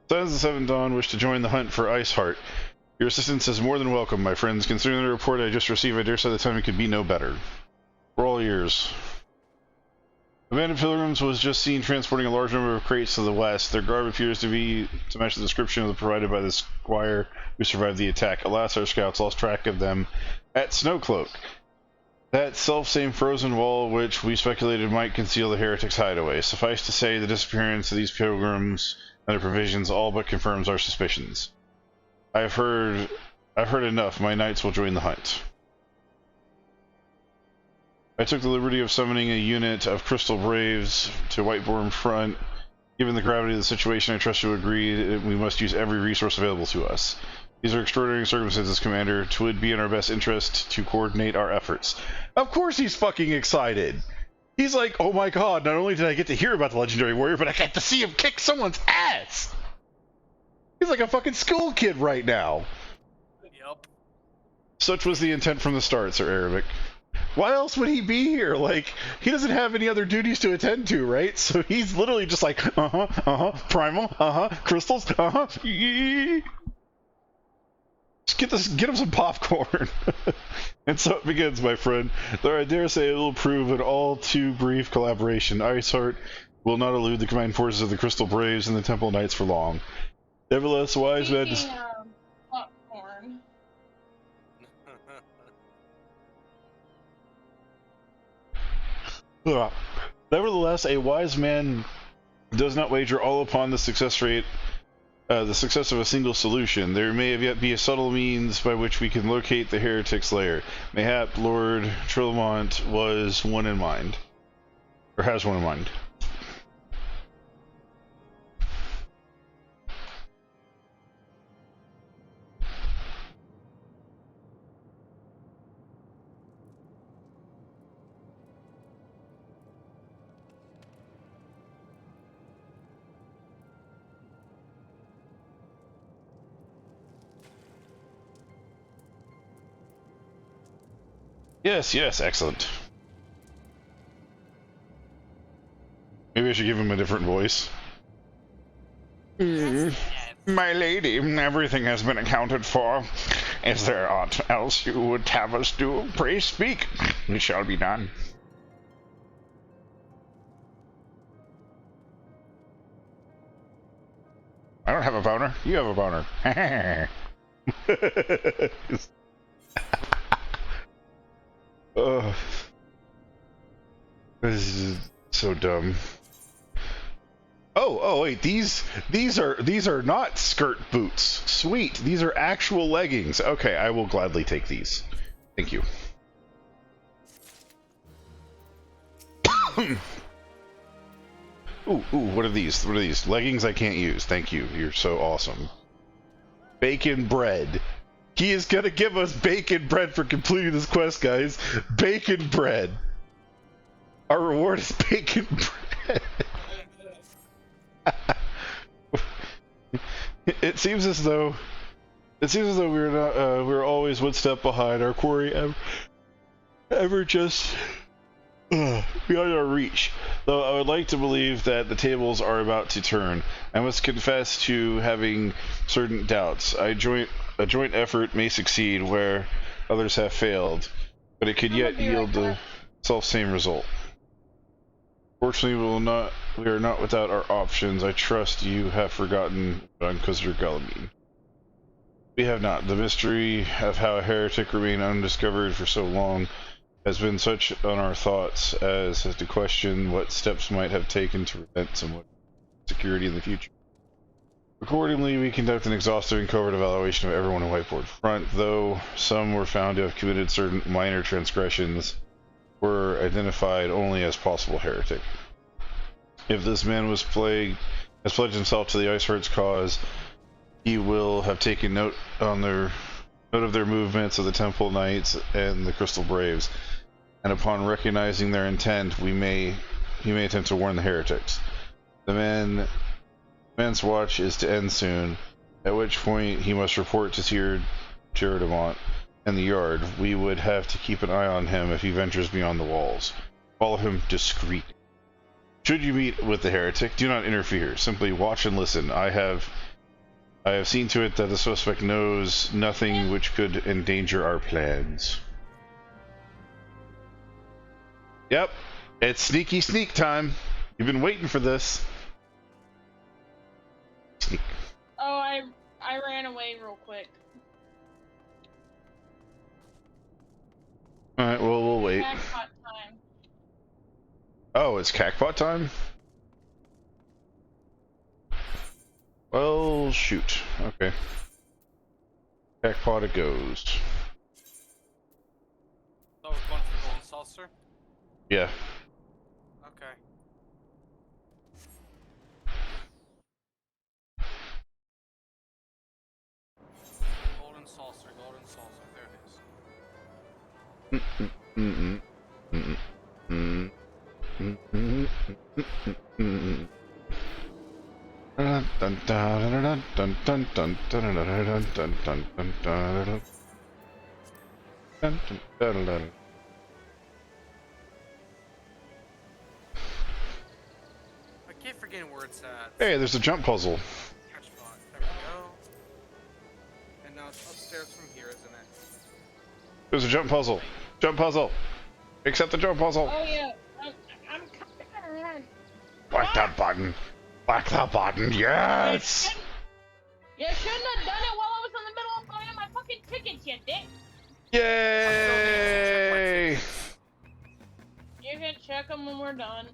Sons of the Seven Dawn wish to join the hunt for Iceheart. Your assistance is more than welcome, my friends. Considering the report I just received, I dare say the timing could be no better. For all ears. The band of pilgrims was just seen transporting a large number of crates to the west. Their garb appears to match the description provided by the squire who survived the attack. Alas, our scouts lost track of them at Snowcloak. That self-same frozen wall which we speculated might conceal the heretics' hideaway. Suffice to say, the disappearance of these pilgrims and their provisions all but confirms our suspicions. I've heard enough. My knights will join the hunt. I took the liberty of summoning a unit of Crystal Braves to Whiteborn Front. Given the gravity of the situation, I trust you agree that we must use every resource available to us. These are extraordinary circumstances, Commander. 'Twould be in our best interest to coordinate our efforts. Of course he's fucking excited! He's like, oh my god, not only did I get to hear about the legendary warrior, but I got to see him kick someone's ass! He's like a fucking school kid right now! Yep. Such was the intent from the start, Sir Arabic. Why else would he be here? Like, he doesn't have any other duties to attend to, right? So he's literally just like, primal, crystals, Just get him some popcorn. And so it begins, my friend. Though I dare say it will prove an all too brief collaboration. Iceheart will not elude the combined forces of the Crystal Braves and the Temple Knights for long. Nevertheless, wise men... popcorn. Nevertheless, a wise man does not wager all upon the success rate, the success of a single solution. There may have yet be a subtle means by which we can locate the heretic's lair. Mayhap Lord Trillamont was one in mind, or has one in mind. Yes, yes, excellent. Maybe I should give him a different voice. My lady, everything has been accounted for. Is there aught else you would have us do? Pray speak. It shall be done. I don't have a boner. You have a boner. This is so dumb. Oh, wait, these are not skirt boots. Sweet, these are actual leggings. Okay, I will gladly take these. Thank you. Ooh, what are these? What are these? Leggings I can't use. Thank you. You're so awesome. Bacon bread. He is gonna give us bacon bread for completing this quest, guys. Bacon bread. Our reward is bacon bread. It seems as though we're not we're always one step behind. Our quarry ever just beyond our reach. Though I would like to believe that the tables are about to turn. I must confess to having certain doubts. A joint effort may succeed where others have failed, but it could yet yield the self-same result. Fortunately, we are not without our options. I trust you have forgotten Inquisitor Galamine. We have not. The mystery of how a heretic remained undiscovered for so long has been such on our thoughts as to question what steps might have taken to prevent somewhat security in the future. Accordingly, we conduct an exhaustive and covert evaluation of everyone in Whiteboard Front, though some were found to have committed certain minor transgressions, were identified only as possible heretic. If this man has pledged himself to the Iceheart's cause, he will have taken note of their movements of the Temple Knights and the Crystal Braves, and upon recognizing their intent, he may attempt to warn the heretics. The man's watch is to end soon, at which point he must report to Sir Jaredamont and the yard. We would have to keep an eye on him if he ventures beyond the walls. Follow him discreetly. Should you meet with the heretic, do not interfere. Simply watch and listen. I have seen to it that the suspect knows nothing which could endanger our plans. Yep, it's sneaky sneak time. You've been waiting for this. Sneak. Oh, I ran away real quick. Alright, well, we'll wait. Jackpot time. Oh, it's Cackpot time? Well, shoot. Okay. Cackpot it goes. That was going for Golden Saucer? Yeah. Okay. Golden Saucer, there it is. I keep forgetting where it's at. Hey, there's a jump puzzle. Catch spot. There we go. And now it's upstairs from here, isn't it? There's a jump puzzle. Jump puzzle. Accept the jump puzzle. Oh yeah, I'm coming. Whack that button. Whack that button. Yes. You shouldn't have done it while I was in the middle of buying my fucking tickets, you dick. Yay! You can check them when we're done.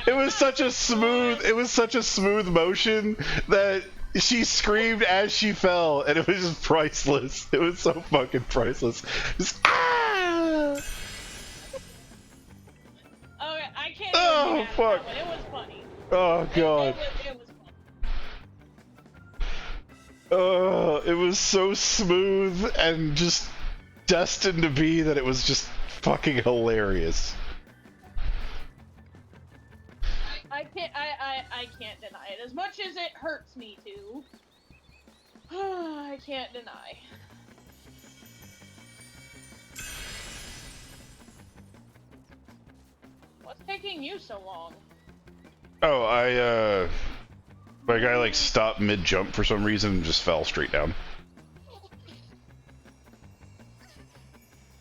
It was such a smooth motion that she screamed as she fell, and it was just priceless. It was so fucking priceless. Just, ah! Okay, I can't. Oh fuck! It was funny. Oh god. It was funny. It was so smooth and just destined to be that it was just fucking hilarious. I can't deny it. As much as it hurts me to, I can't deny. What's taking you so long? Oh, my guy like stopped mid-jump for some reason and just fell straight down.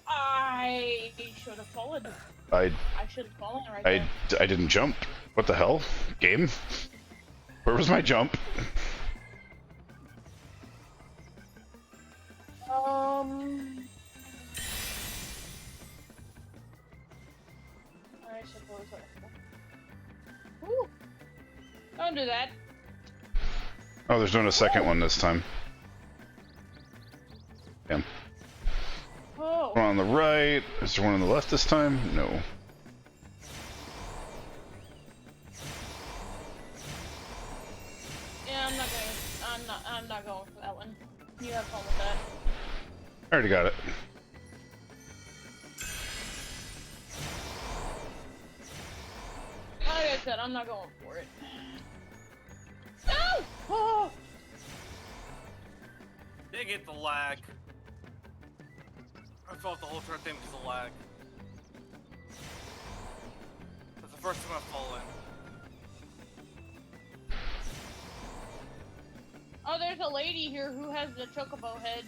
I should have fallen. I should have fallen right there. I didn't jump. What the hell? Game? Where was my jump? I suppose Ooh. Don't do that. Oh, there's no second one this time. Damn. Oh. One on the right. Is there one on the left this time? No. Yeah, I'm not going for that one. You have fun with that. I already got it. Like I said, I'm not going for it. No! Oh! Dang it, the lag. I felt the whole turn thing because of lag. That's the first time I've fallen. Oh, there's a lady here who has the chocobo head.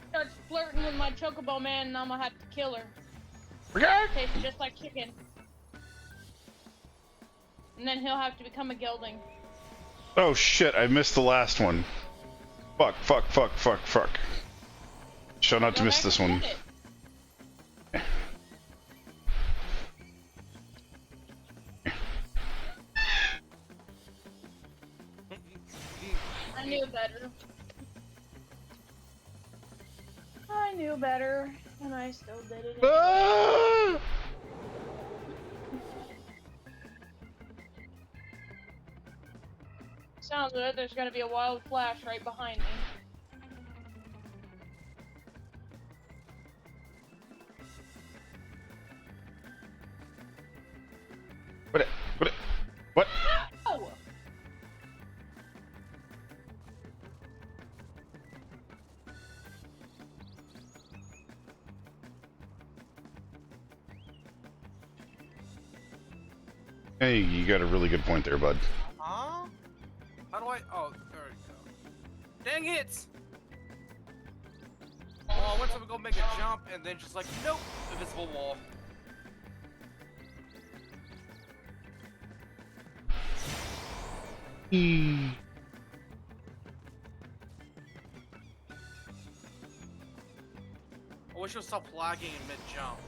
Starts flirting with my chocobo man, and I'm gonna have to kill her. Tastes just like chicken. And then he'll have to become a gelding. Oh shit, I missed the last one. Fuck. Try not to miss this one. I knew better. I knew better, and I still did it anyway. Sounds good. There's gonna be a wild flash right behind me. What? No! Hey, you got a really good point there, bud. Huh? How do I? Oh, there we go. Dang it! Oh, I went to go make a jump and then just like, nope, invisible wall. I wish it would stop lagging in mid-jump.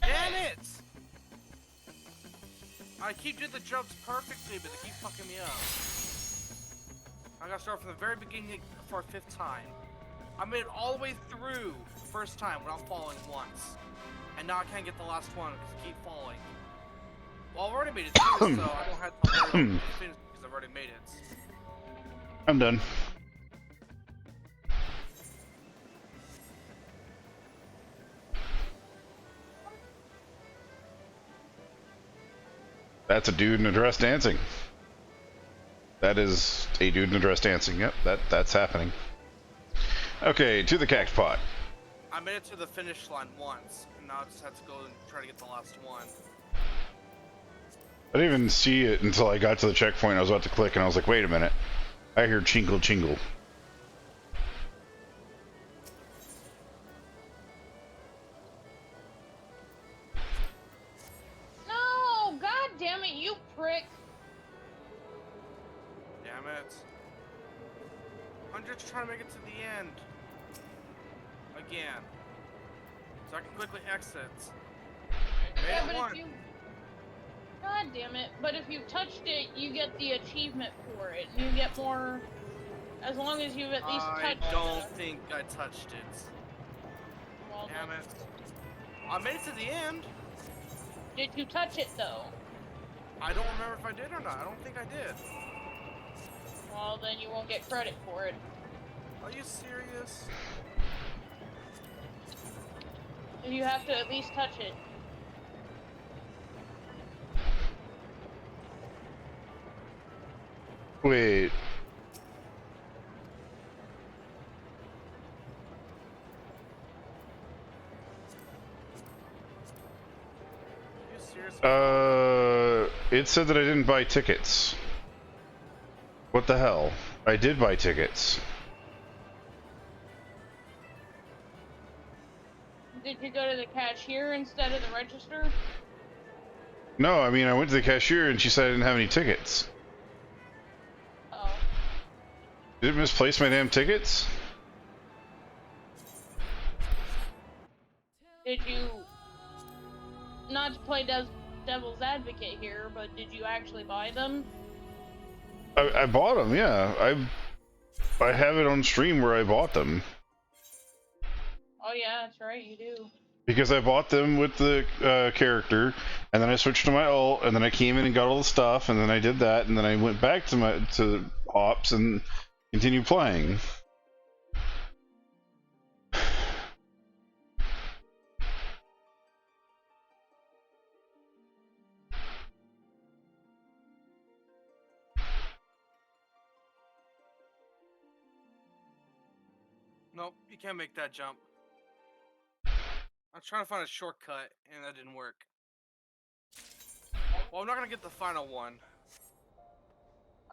Damn it! I keep doing the jumps perfectly, but they keep fucking me up. I gotta start from the very beginning for a 5th time. I made it all the way through the first time without falling once. And now I can't get the last one because I keep falling. Well, I've already made it through, so I don't have to worry about finish because I've already made it. I'm done. That's a dude in a dress dancing. That is a dude in a dress dancing. Yep, that's happening. Okay, to the cactus pot. I made it to the finish line once, and now I just have to go and try to get the last one. I didn't even see it until I got to the checkpoint. I was about to click, and I was like, wait a minute. I hear chingle chingle. No! God damn it, you prick! Damn it. I'm just trying to make it to the end. Again. So I can quickly exit. Yeah, Made it but one. if you... God damn it. But if you touched it, you get the achievement for it. You get more... As long as you've at least touched it. I don't think I touched it. Well, Damn it. I made it to the end. Did you touch it, though? I don't remember if I did or not. I don't think I did. Well, then you won't get credit for it. Are you serious? You have to at least touch it. Wait. Are you serious? It said that I didn't buy tickets. What the hell? I did buy tickets. Did you go to the cashier instead of the register? No, I mean, I went to the cashier and she said I didn't have any tickets. Oh. Did it misplace my damn tickets? Did you... Not to play devil's advocate here, but did you actually buy them? I bought them, yeah. I have it on stream where I bought them. Oh yeah, that's right, you do. Because I bought them with the character, and then I switched to my ult, and then I came in and got all the stuff, and then I did that, and then I went back to ops and continued playing. Nope, you can't make that jump. I'm trying to find a shortcut, and that didn't work. Well, I'm not gonna get the final one.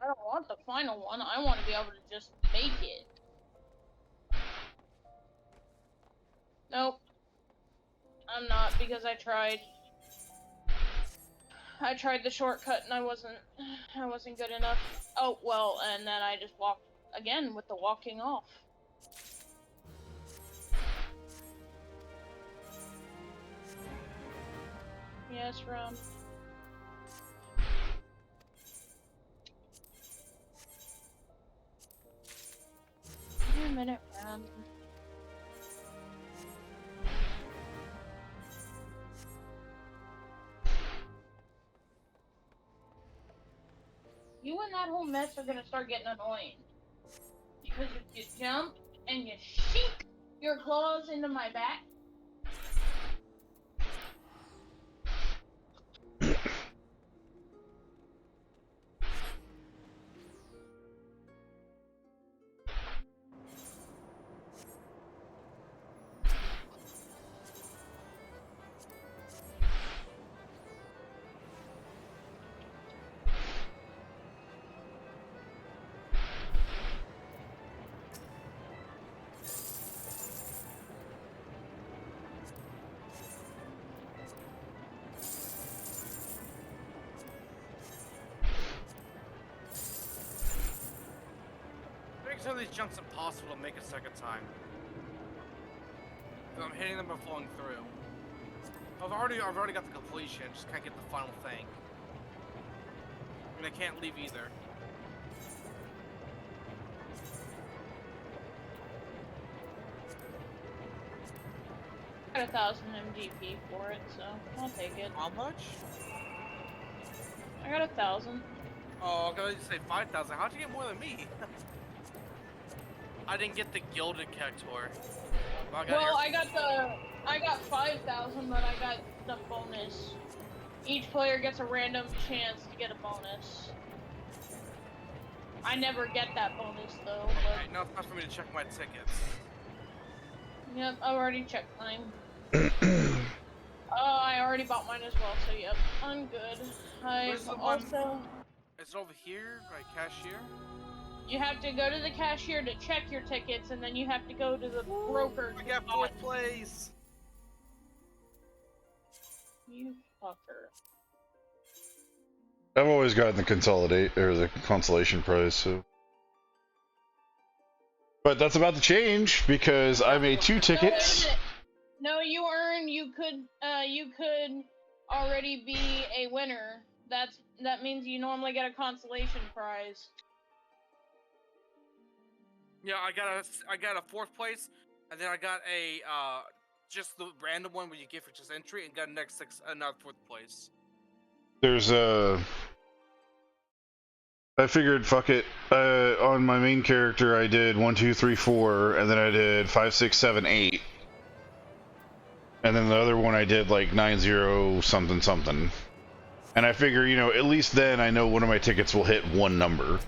I don't want the final one, I want to be able to just make it. Nope. I'm not, because I tried. I tried the shortcut and I wasn't good enough. Oh, well, and then I just walked again with the walking off. Yes, Ron. Give me a minute, Ron. you and that whole mess are gonna start getting annoying. Because if you jump and you shink your claws into my back. Some of these jumps impossible to make a second time. I'm hitting them or flowing through. I've already got the completion, just can't get the final thing. And I can't leave either. I got 1,000 MGP for it, so I'll take it. How much? I got 1,000. Oh, I was gonna say 5,000. How'd you get more than me? I didn't get the gilded cactuar. Well, I got 5,000, but I got the bonus. Each player gets a random chance to get a bonus. I never get that bonus though. Okay, now it's time for me to check my tickets. Yep, I already checked mine. I already bought mine as well, so yep, I'm good. I've also... Is it over here, like cashier? You have to go to the cashier to check your tickets, and then you have to go to the broker. I got 4th place. You fucker. I've always gotten the consolidate or the consolation prize, so. But that's about to change because I made 2 tickets. No, you could already be a winner. That means you normally get a consolation prize. Yeah, I got a 4th place, and then I got a just the random one where you get for just entry, and got another 4th place. There's I figured, fuck it. On my main character, I did 1, 2, 3, 4, and then I did 5, 6, 7, 8, and then the other one I did like 9, 0, something, something. And I figure, you know, at least then I know one of my tickets will hit 1 number.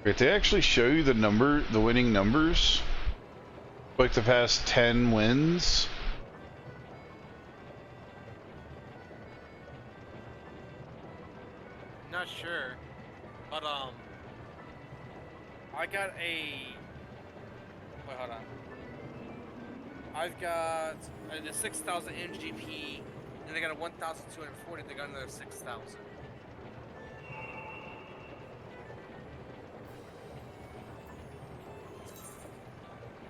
Wait, they actually show you the winning numbers? Like the past 10 wins? Not sure, but I got a. Wait, hold on. I've got the 6,000 MGP, and I got a 1,240. They got another 6,000.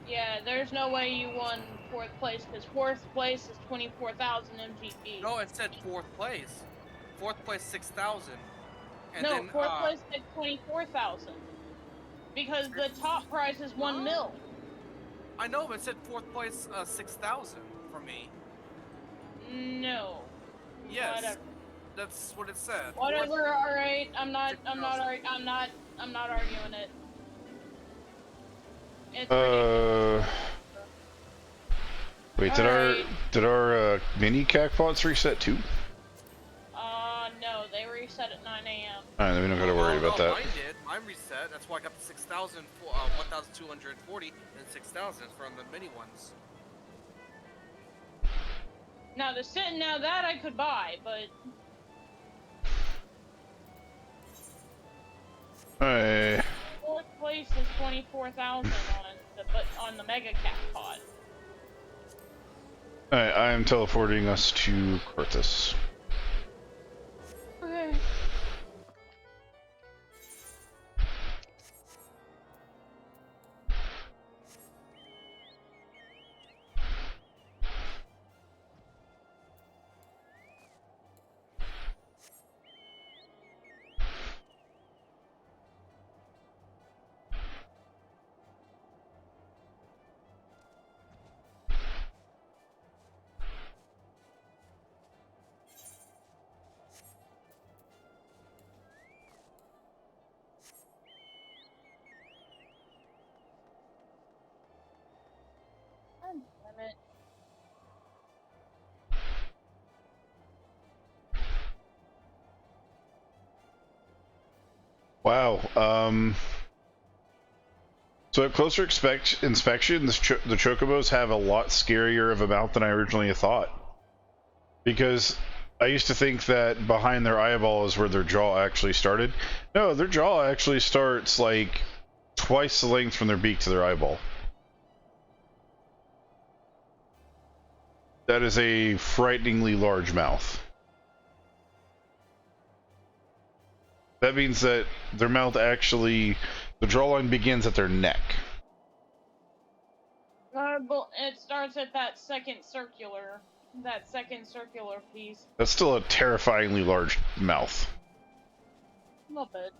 Yeah, there's no way you won 4th place, because 4th place is 24,000 MGP. No, it said 4th place. 4th place 6,000. No, then, 4th place is 24,000. Because the top prize is 1 mil. I know, but it said 4th place 6,000 for me. No. Yes. Whatever. That's what it said. Whatever. All right. I'm not arguing it. Wait, did our mini cacpots reset too? No, they reset at 9 a.m. Alright, then we don't gotta worry about that. Mine did. Mine reset. That's why I got the 6,000, 1,240, and 6,000 from the mini ones. Now that I could buy, but. Hey. 4th place is 24,000 on the mega cacpot. Alright, I am teleporting us to Corthus. Okay. Wow. So at closer inspection, the chocobos have a lot scarier of a mouth than I originally thought. Because I used to think that behind their eyeball is where their jaw actually started. No, their jaw actually starts like twice the length from their beak to their eyeball. That is a frighteningly large mouth. That means that their mouth actually, the jawline begins at their neck. It starts at that second circular piece. That's still a terrifyingly large mouth. A little bit.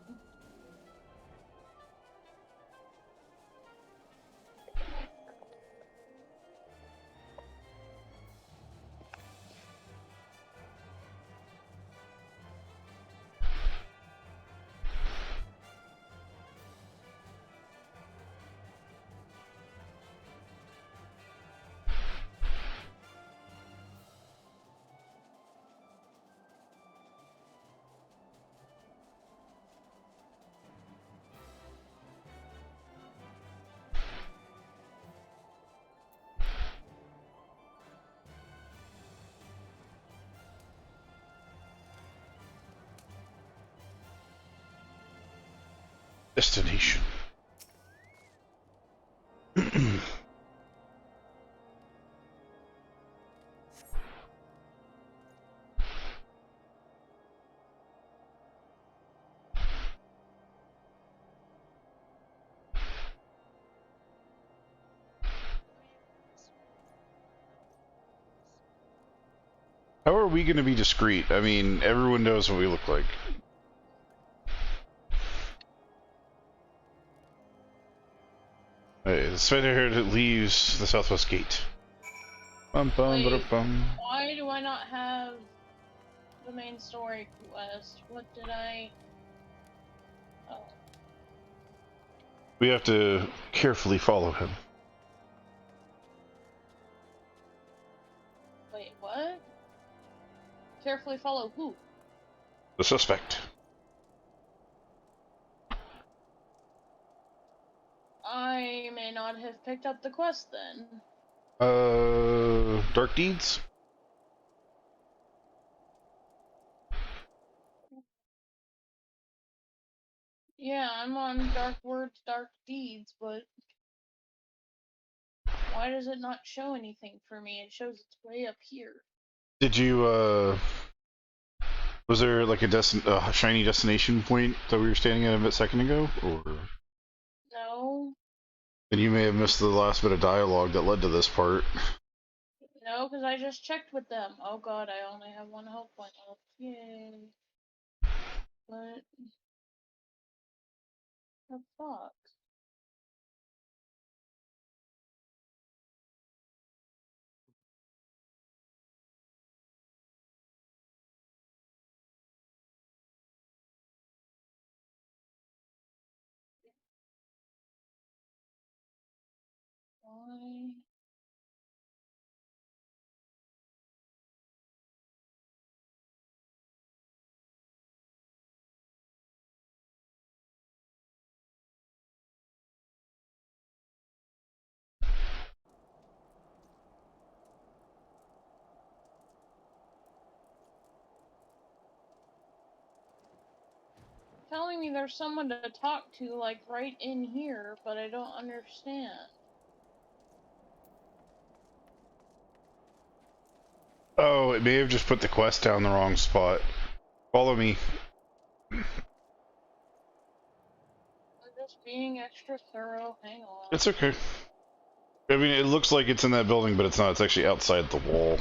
Destination. How are we going to be discreet? I mean, everyone knows what we look like. Hey, the spider here that leaves the southwest gate. Bum, bum, Wait, bum. why do I not have the main story quest? What did I... Oh. We have to carefully follow him. Wait, what? Carefully follow who? The suspect. I may not have picked up the quest then. Dark Deeds? Yeah, I'm on Dark Words, Dark Deeds, but why does it not show anything for me? It shows it's way up here. Did you, was there like a shiny destination point that we were standing at a second ago, or? No. Then you may have missed the last bit of dialogue that led to this part. No, because I just checked with them. Oh god, I only have one health point left. Yay. But... the fuck? Why? Telling me there's someone to talk to, like, right in here, but I don't understand. Oh, it may have just put the quest down the wrong spot. Follow me. I'm just being extra thorough. Hang on. It's okay. I mean, it looks like it's in that building, but it's not. It's actually outside the wall.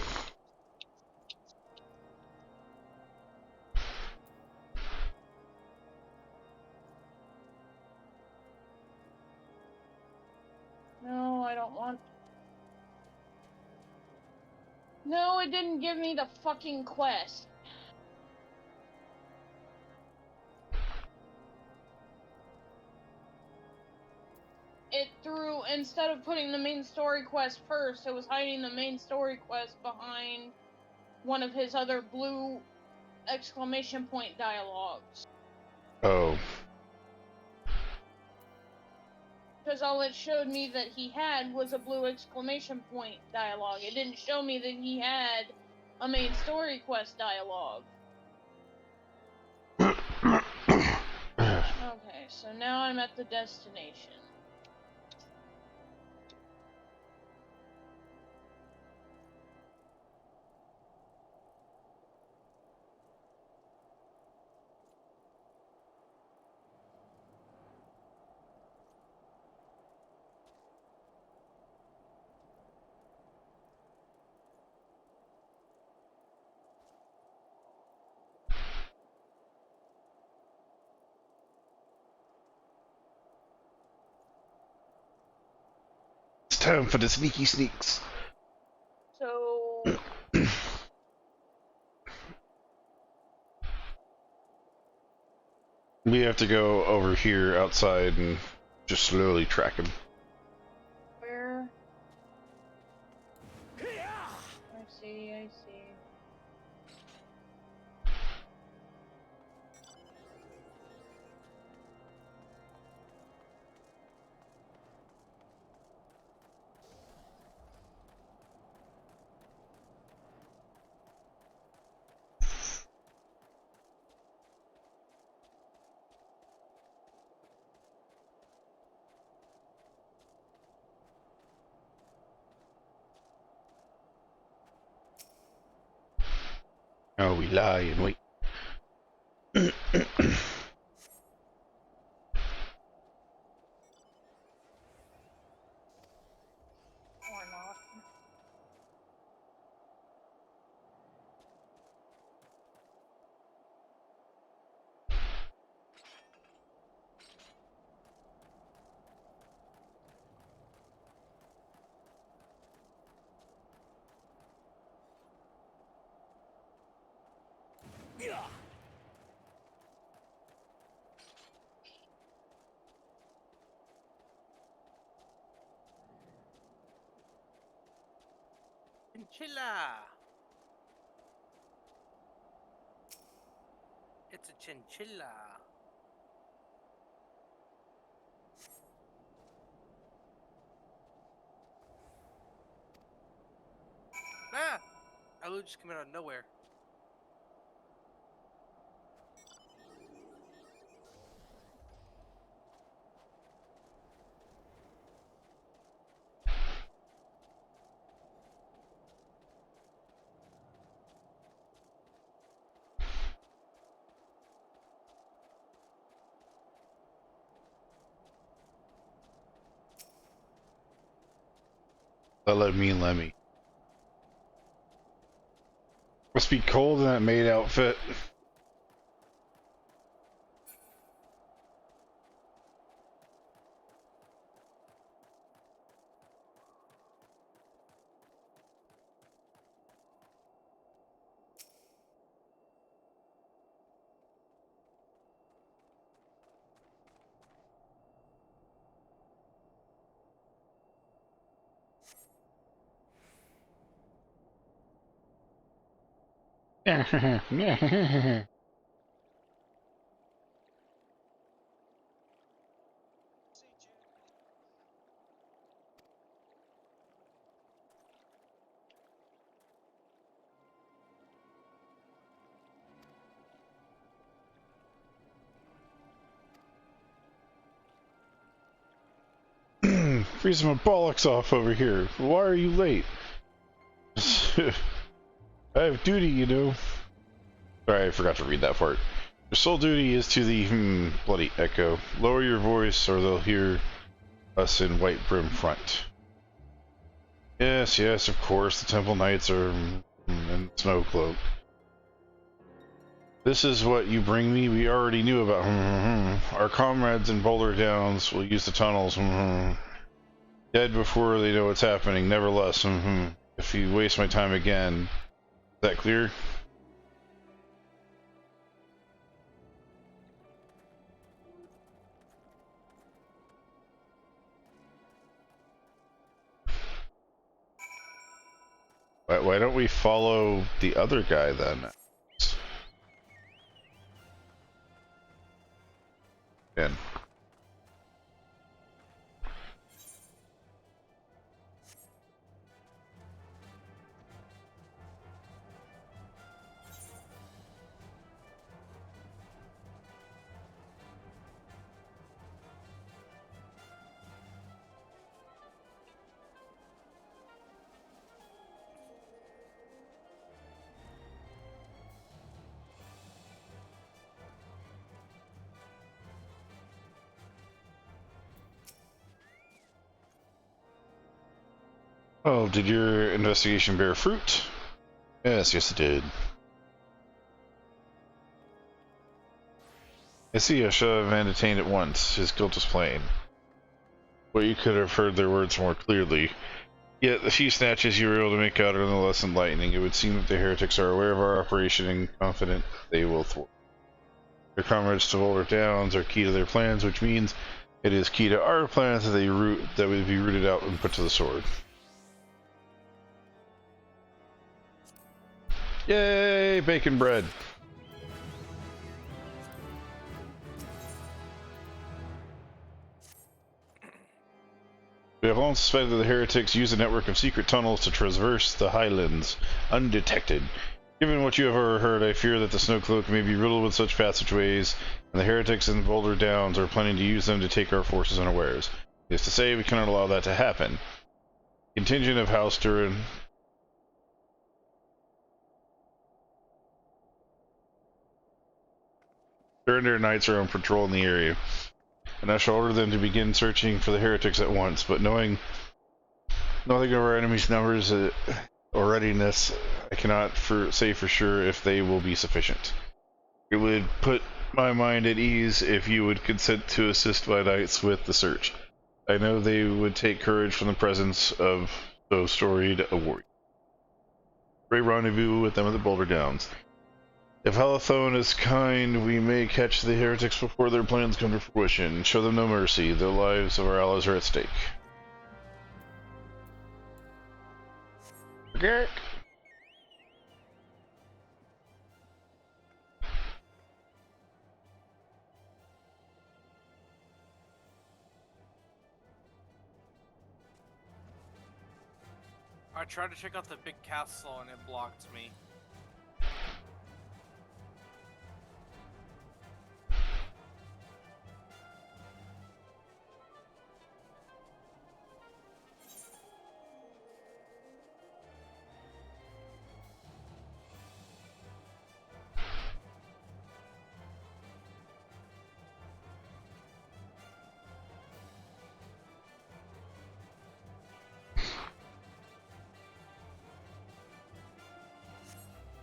No, I don't want... No, it didn't give me the fucking quest. It threw, instead of putting the main story quest first, it was hiding the main story quest behind one of his other blue exclamation point dialogues. Oh. because all it showed me that he had was a blue exclamation point dialogue. It didn't show me that he had a main story quest dialogue. Okay, so now I'm at the destination. It's time for the sneaky sneaks. So we have to go over here outside and just slowly track him. where? I see, I see. Oh, we lie and wait. Or not. Chinchilla! It's a chinchilla. Ah! Alu just came out of nowhere. Let me. Must be cold in that maid outfit. Freezing my bollocks off over here. Why are you late? I have duty, you know. Sorry, I forgot to read that part. Your sole duty is to the, bloody echo. Lower your voice or they'll hear us in White Brim Front. Yes, of course, the Temple Knights are in Snowcloak. This is what you bring me? We already knew about Our comrades in Boulder Downs will use the tunnels. Dead before they know what's happening, nevertheless. If you waste my time again. Is that clear? Why don't we follow the other guy then? Oh, did your investigation bear fruit? Yes, it did. I see I should have been detained at once. His guilt is plain. Well, you could have heard their words more clearly. Yet the few snatches you were able to make out are nonetheless enlightening. It would seem that the heretics are aware of our operation and confident they will thwart. Their comrades to Boulder Downs are key to their plans, which means it is key to our plans that would be rooted out and put to the sword. Yay, bacon bread! We have long suspected that the heretics use a network of secret tunnels to traverse the highlands undetected. Given what you have overheard, I fear that the Snowcloak may be riddled with such passageways, and the heretics in Boulder Downs are planning to use them to take our forces unawares. Needless to say, we cannot allow that to happen. Contingent of House during their nights are on patrol in the area, and I shall order them to begin searching for the heretics at once, but knowing nothing of our enemy's numbers or readiness, I cannot say for sure if they will be sufficient. It would put my mind at ease if you would consent to assist my knights with the search. I know they would take courage from the presence of so storied a warrior. Pray rendezvous with them at the Boulder Downs. If Halathone is kind, we may catch the heretics before their plans come to fruition. Show them no mercy. The lives of our allies are at stake. Garrick. I tried to check out the big castle and it blocked me.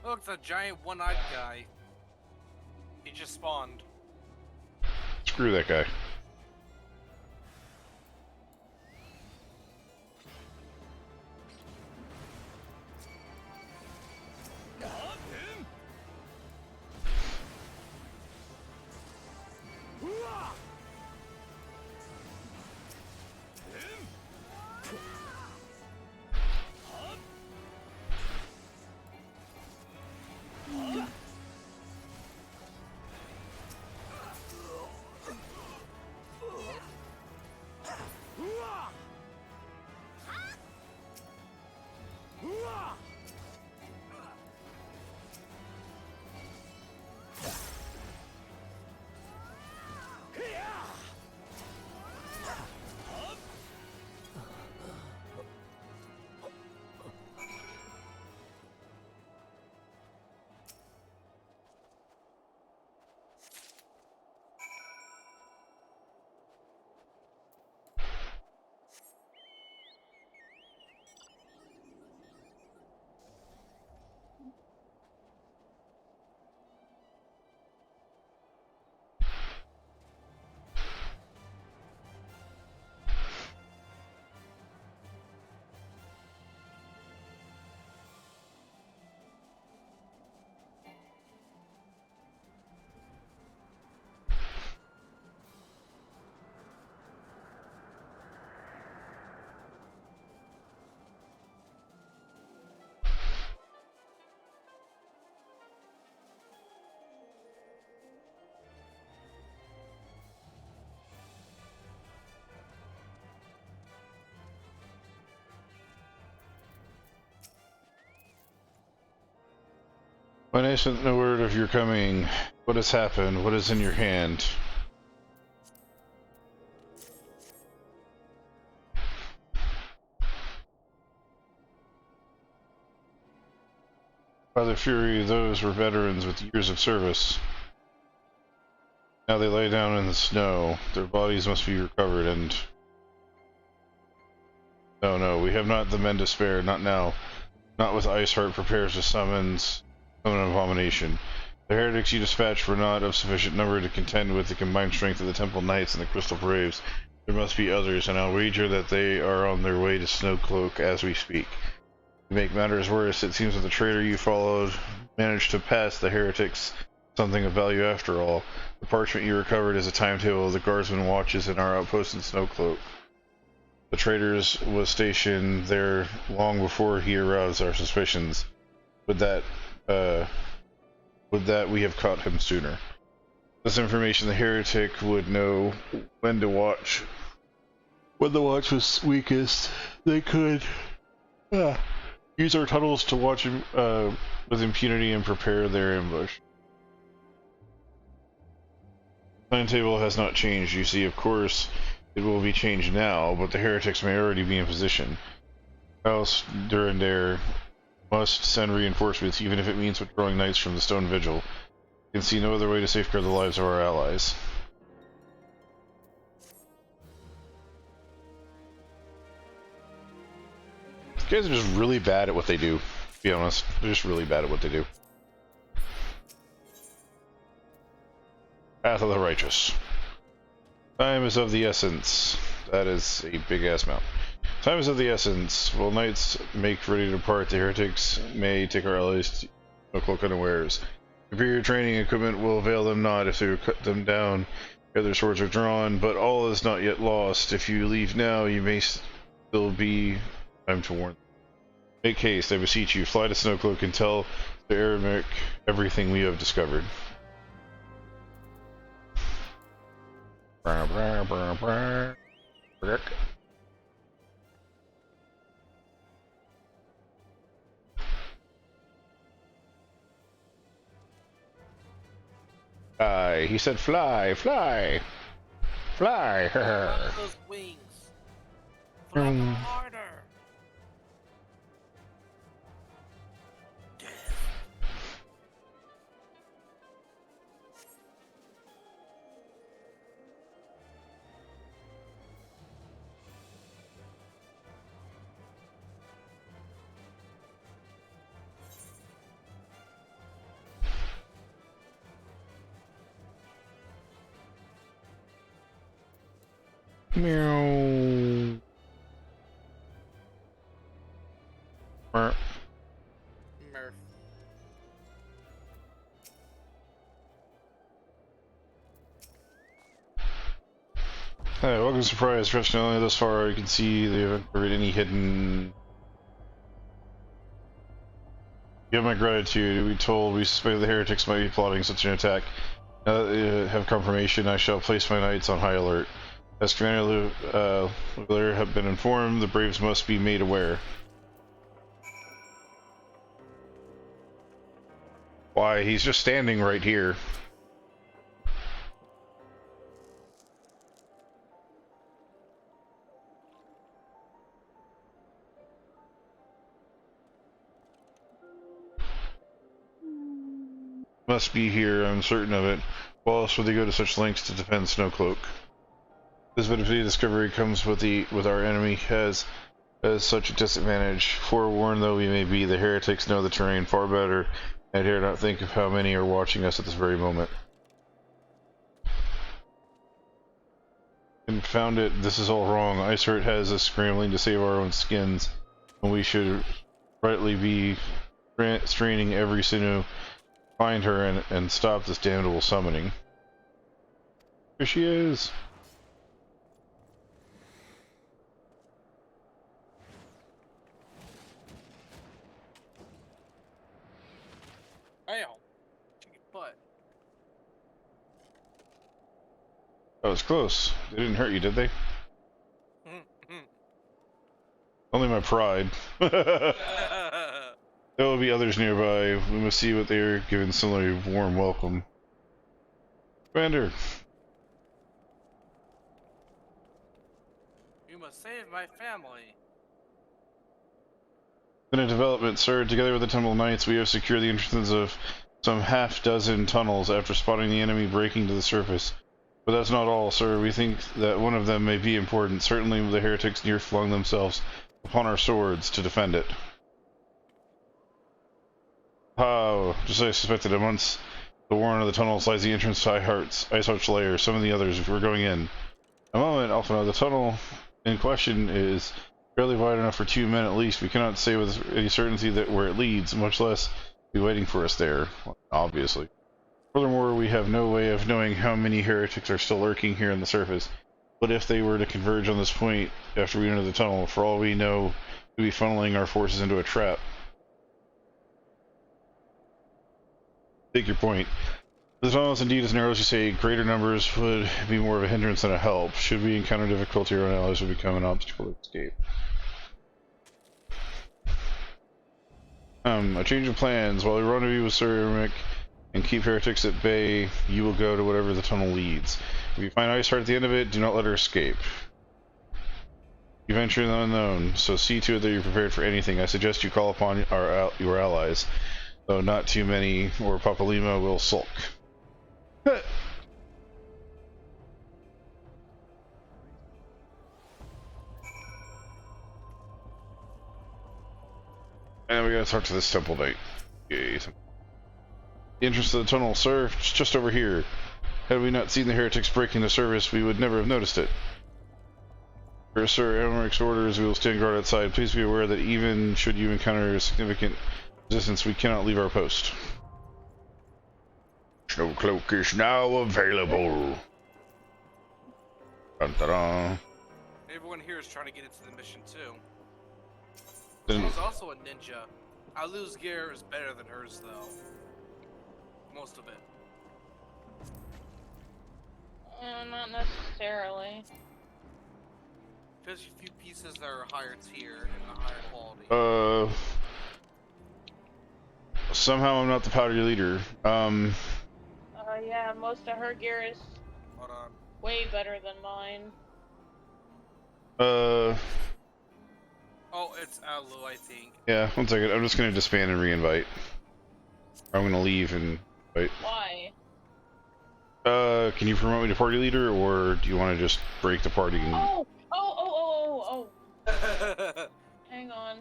Look, it's a giant one-eyed guy. He just spawned. Screw that guy. When I sent no word of your coming, what has happened? What is in your hand? By the fury, those were veterans with years of service. Now they lay down in the snow. Their bodies must be recovered, and No, we have not the men to spare, not now. Not with Iceheart prepares to summon an abomination. The heretics you dispatched were not of sufficient number to contend with the combined strength of the Temple Knights and the Crystal Braves. There must be others, and I'll wager that they are on their way to Snowcloak as we speak. To make matters worse, it seems that the traitor you followed managed to pass the heretics something of value after all. The parchment you recovered is a timetable of the guardsman watches in our outpost in Snowcloak. The traitor was stationed there long before he aroused our suspicions. Would that we have caught him sooner. This information the heretic would know when to watch. When the watch was weakest, they could use our tunnels to watch him with impunity and prepare their ambush. The timetable has not changed, you see. Of course, it will be changed now, but the heretics may already be in position. House Durandare must send reinforcements, even if it means withdrawing knights from the Stone Vigil. We can see no other way to safeguard the lives of our allies. These guys are just really bad at what they do, to be honest. They're just really bad at what they do. Path of the Righteous. Time is of the essence. That is a big-ass mount. Time is of the essence. While knights make ready to depart, the heretics may take our allies to Snowcloak unawares. Superior training equipment will avail them not if they cut them down. Their swords are drawn, but all is not yet lost. If you leave now, you may still be time to warn them. Make haste, I beseech you. Fly to Snowcloak and tell the Eremic everything we have discovered. Fly. He said fly, fly, fly. Those wings. Fly harder. Meow. Murph. Hey, welcome to Surprise. Stretching only thus far, you can see they haven't covered any hidden. You have my gratitude. We told we suspected the heretics might be plotting such an attack. Now that they have confirmation, I shall place my knights on high alert. As Commander Leclerc have been informed, the Braves must be made aware. Why, he's just standing right here. Must be here, I'm certain of it. Why else would they go to such lengths to defend Snowcloak? This bit of discovery comes with our enemy has such a disadvantage. Forewarned though we may be, the heretics know the terrain far better. I dare not think of how many are watching us at this very moment. Confound it, this is all wrong. Iceheart has us scrambling to save our own skins, and we should rightly be straining every sinew to find her and stop this damnable summoning. Here she is! Ow! Chicken butt. That was close. They didn't hurt you, did they? Only my pride. There will be others nearby. We must see what they are given similarly warm welcome. Commander! You must save my family. In a development, sir, together with the Temple Knights, we have secured the entrances of some half-dozen tunnels after spotting the enemy breaking to the surface. But that's not all, sir. We think that one of them may be important. Certainly the heretics near flung themselves upon our swords to defend it. Oh, just as I suspected, amongst the warren of the tunnels lies the entrance to Ice Heart's lair. Some of the others were going in. A moment, Alphino. The tunnel in question is barely wide enough for 2 men at least. We cannot say with any certainty that where it leads, much less be waiting for us there, obviously. Furthermore, we have no way of knowing how many heretics are still lurking here on the surface. But if they were to converge on this point after we enter the tunnel, for all we know, we'd be funneling our forces into a trap. Take your point. The tunnel is indeed as narrow as you say. Greater numbers would be more of a hindrance than a help. Should we encounter difficulty, our allies would become an obstacle to escape. A change of plans. While we rendezvous with Sir Ermic and keep heretics at bay, you will go to whatever the tunnel leads. If you find Ice Heart at the end of it, do not let her escape. You venture in the unknown, so see to it that you're prepared for anything. I suggest you call upon your allies, though not too many, or Papalima will sulk. And we gotta talk to this temple knight. Okay. The entrance to the tunnel, sir, it's just over here. Had we not seen the heretics breaking the service, we would never have noticed it. For Sir Elmeric's orders, we will stand guard outside. Please be aware that even should you encounter significant resistance, we cannot leave our post. Snow cloak is now available. Dun, dun, dun. Everyone here is trying to get into the mission too. Then, She's also a ninja. Alu's gear is better than hers though. Most of it. Not necessarily. There's a few pieces that are higher tier and a higher quality. Somehow I'm not the powder leader. Yeah, most of her gear is way better than mine. Oh, it's Alu, I think. Yeah, one second. I'm just gonna disband and re-invite. I'm gonna leave and invite. Why? Can you promote me to party leader, or do you want to just break the party? And... Oh. Hang on.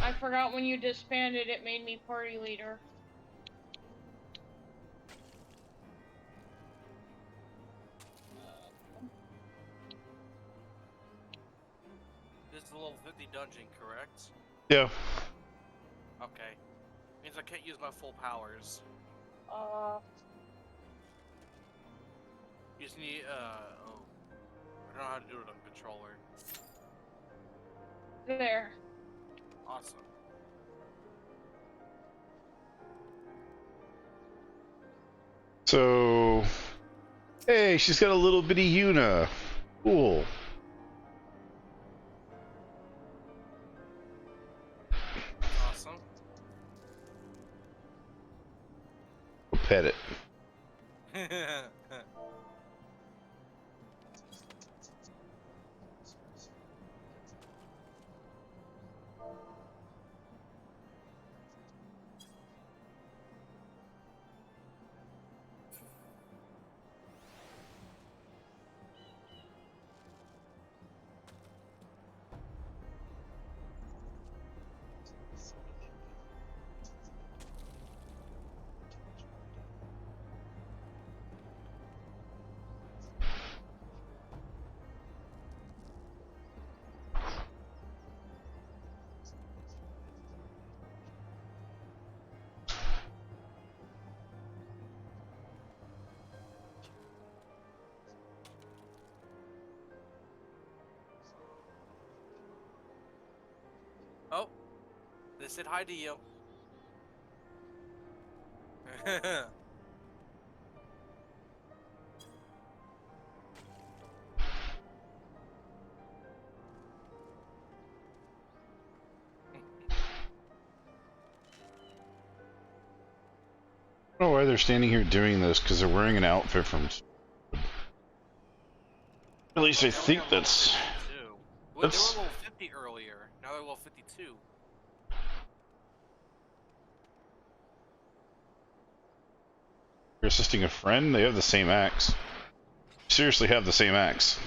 I forgot when you disbanded, it made me party leader. This is a level 50 dungeon, correct? Yeah. Okay. Means I can't use my full powers. You just need, oh. I don't know how to do it on controller. There. Awesome. So, hey, she's got a little bitty Yuna. Cool. Awesome. Go pet it. Oh, they said hi to you. I don't know why they're standing here doing this, because they're wearing an outfit from... At least I think that's... Well, they were level 50 earlier. Now they're level 52. You're assisting a friend? They have the same axe. Seriously have the same axe.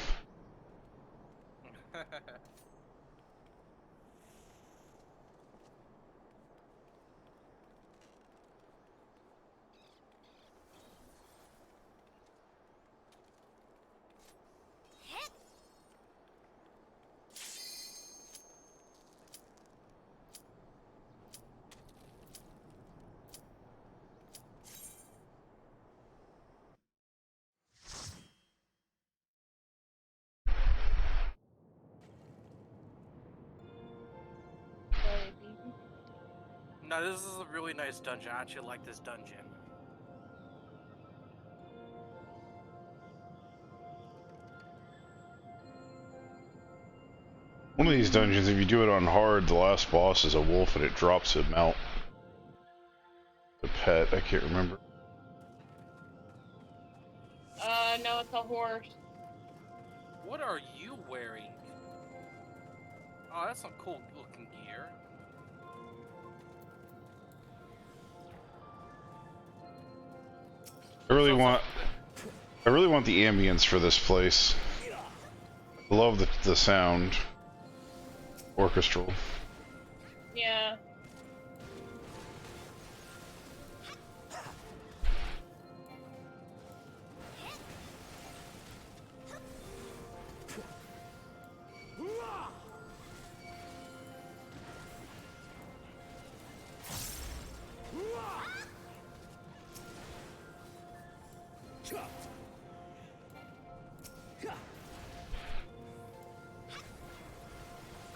Now this is a really nice dungeon. I actually like this dungeon. One of these dungeons, if you do it on hard, the last boss is a wolf and it drops him out. The pet, I can't remember. No, it's a horse. What are you wearing? Oh, that's some cool looking gear. I really want the ambience for this place. I love the sound. Orchestral. Yeah.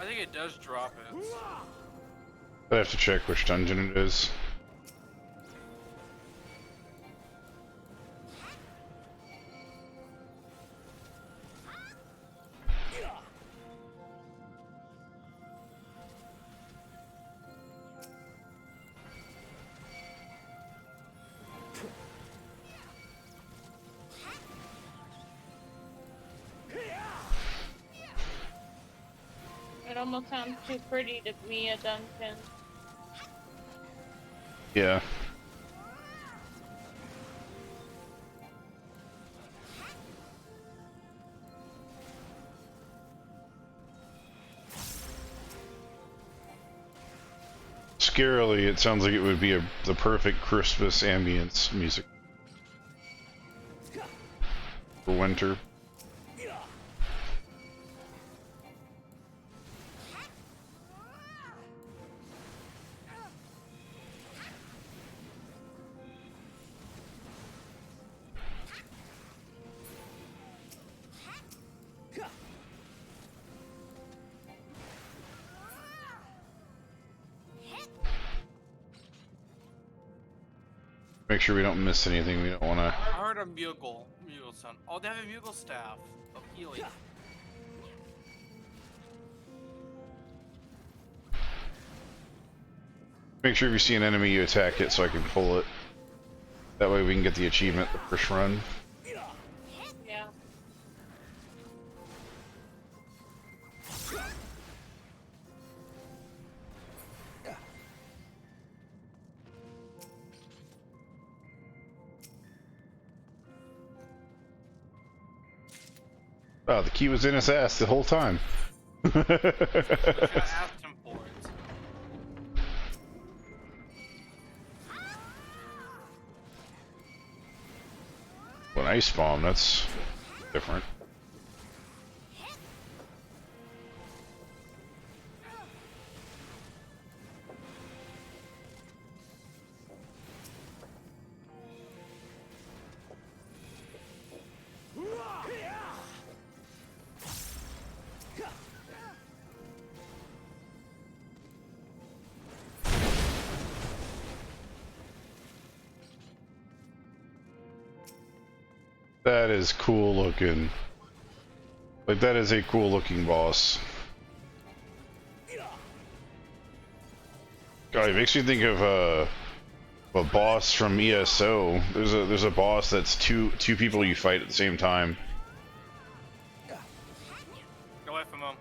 I think it does drop it. I have to check which dungeon it is. It almost sounds too pretty to be a dungeon. Yeah. Scarily, it sounds like it would be the perfect Christmas ambience music for winter. Make sure we don't miss anything. We don't want to. I heard a Muggle sound. Oh, they have a Muggle staff of healing. Make sure if you see an enemy, you attack it so I can pull it. That way we can get the achievement the first run. Yeah. Oh, the key was in his ass the whole time. I asked him for it. An ice bomb, that's different. That is cool looking. Like, that is a cool looking boss. God, it makes me think of a boss from ESO. There's a boss that's two people you fight at the same time. Go away from him.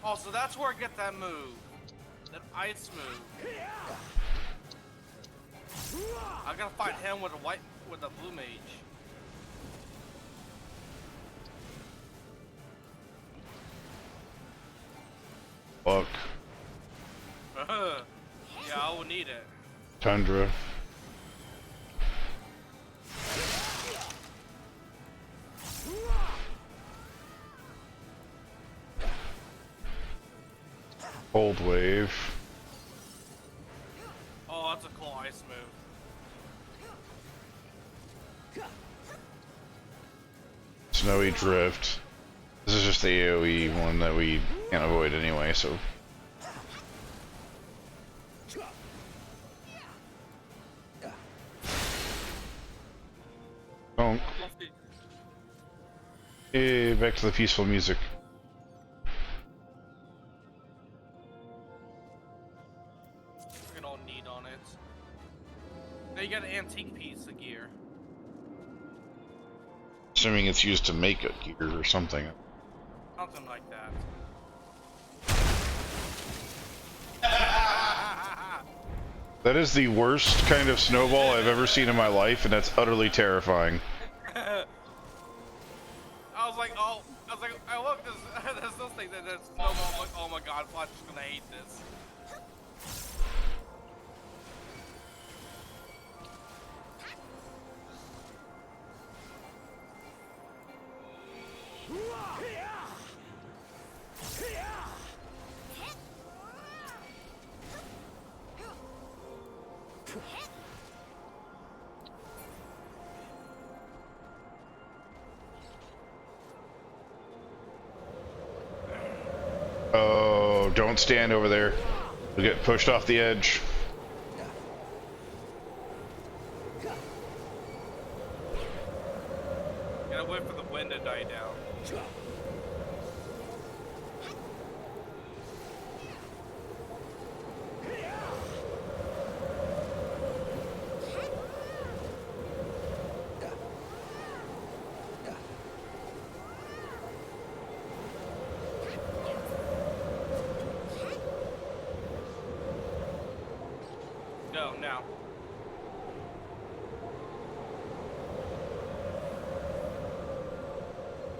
Oh, so that's where I get that move. That ice move. I gotta fight him with a blue mage. Fuck. Yeah, I will need it. Tundra. Cold wave. Oh, that's a cool ice move. Snowy drift. This is just the AoE one that we can't avoid anyway, so. Bonk. Hey, back to the peaceful music. We're gonna all need on it. Now you got an antique piece of gear. Assuming it's used to make a gear or something. Something like that. That is the worst kind of snowball I've ever seen in my life, and that's utterly terrifying. I was like, oh, I look, there's this thing that's snowball. I'm like, oh my god, Flash is gonna hate this. Oh, don't stand over there. You'll get pushed off the edge. Gotta wait for the wind to die down. Go now.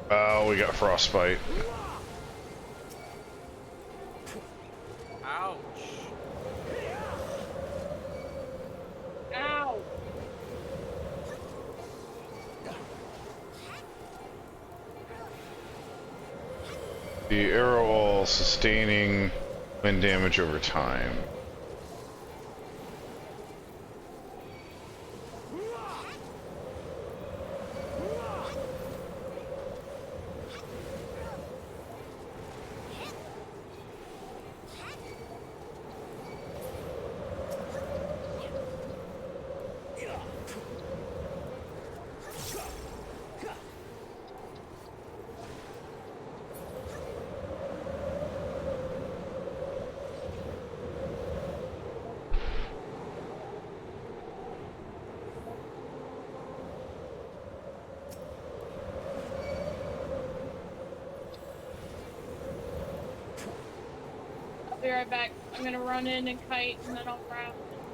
Oh, we got frostbite. Ouch. Ow! The arrow wall sustaining wind damage over time. I'll be right back. I'm gonna run in and kite, and then I'll grab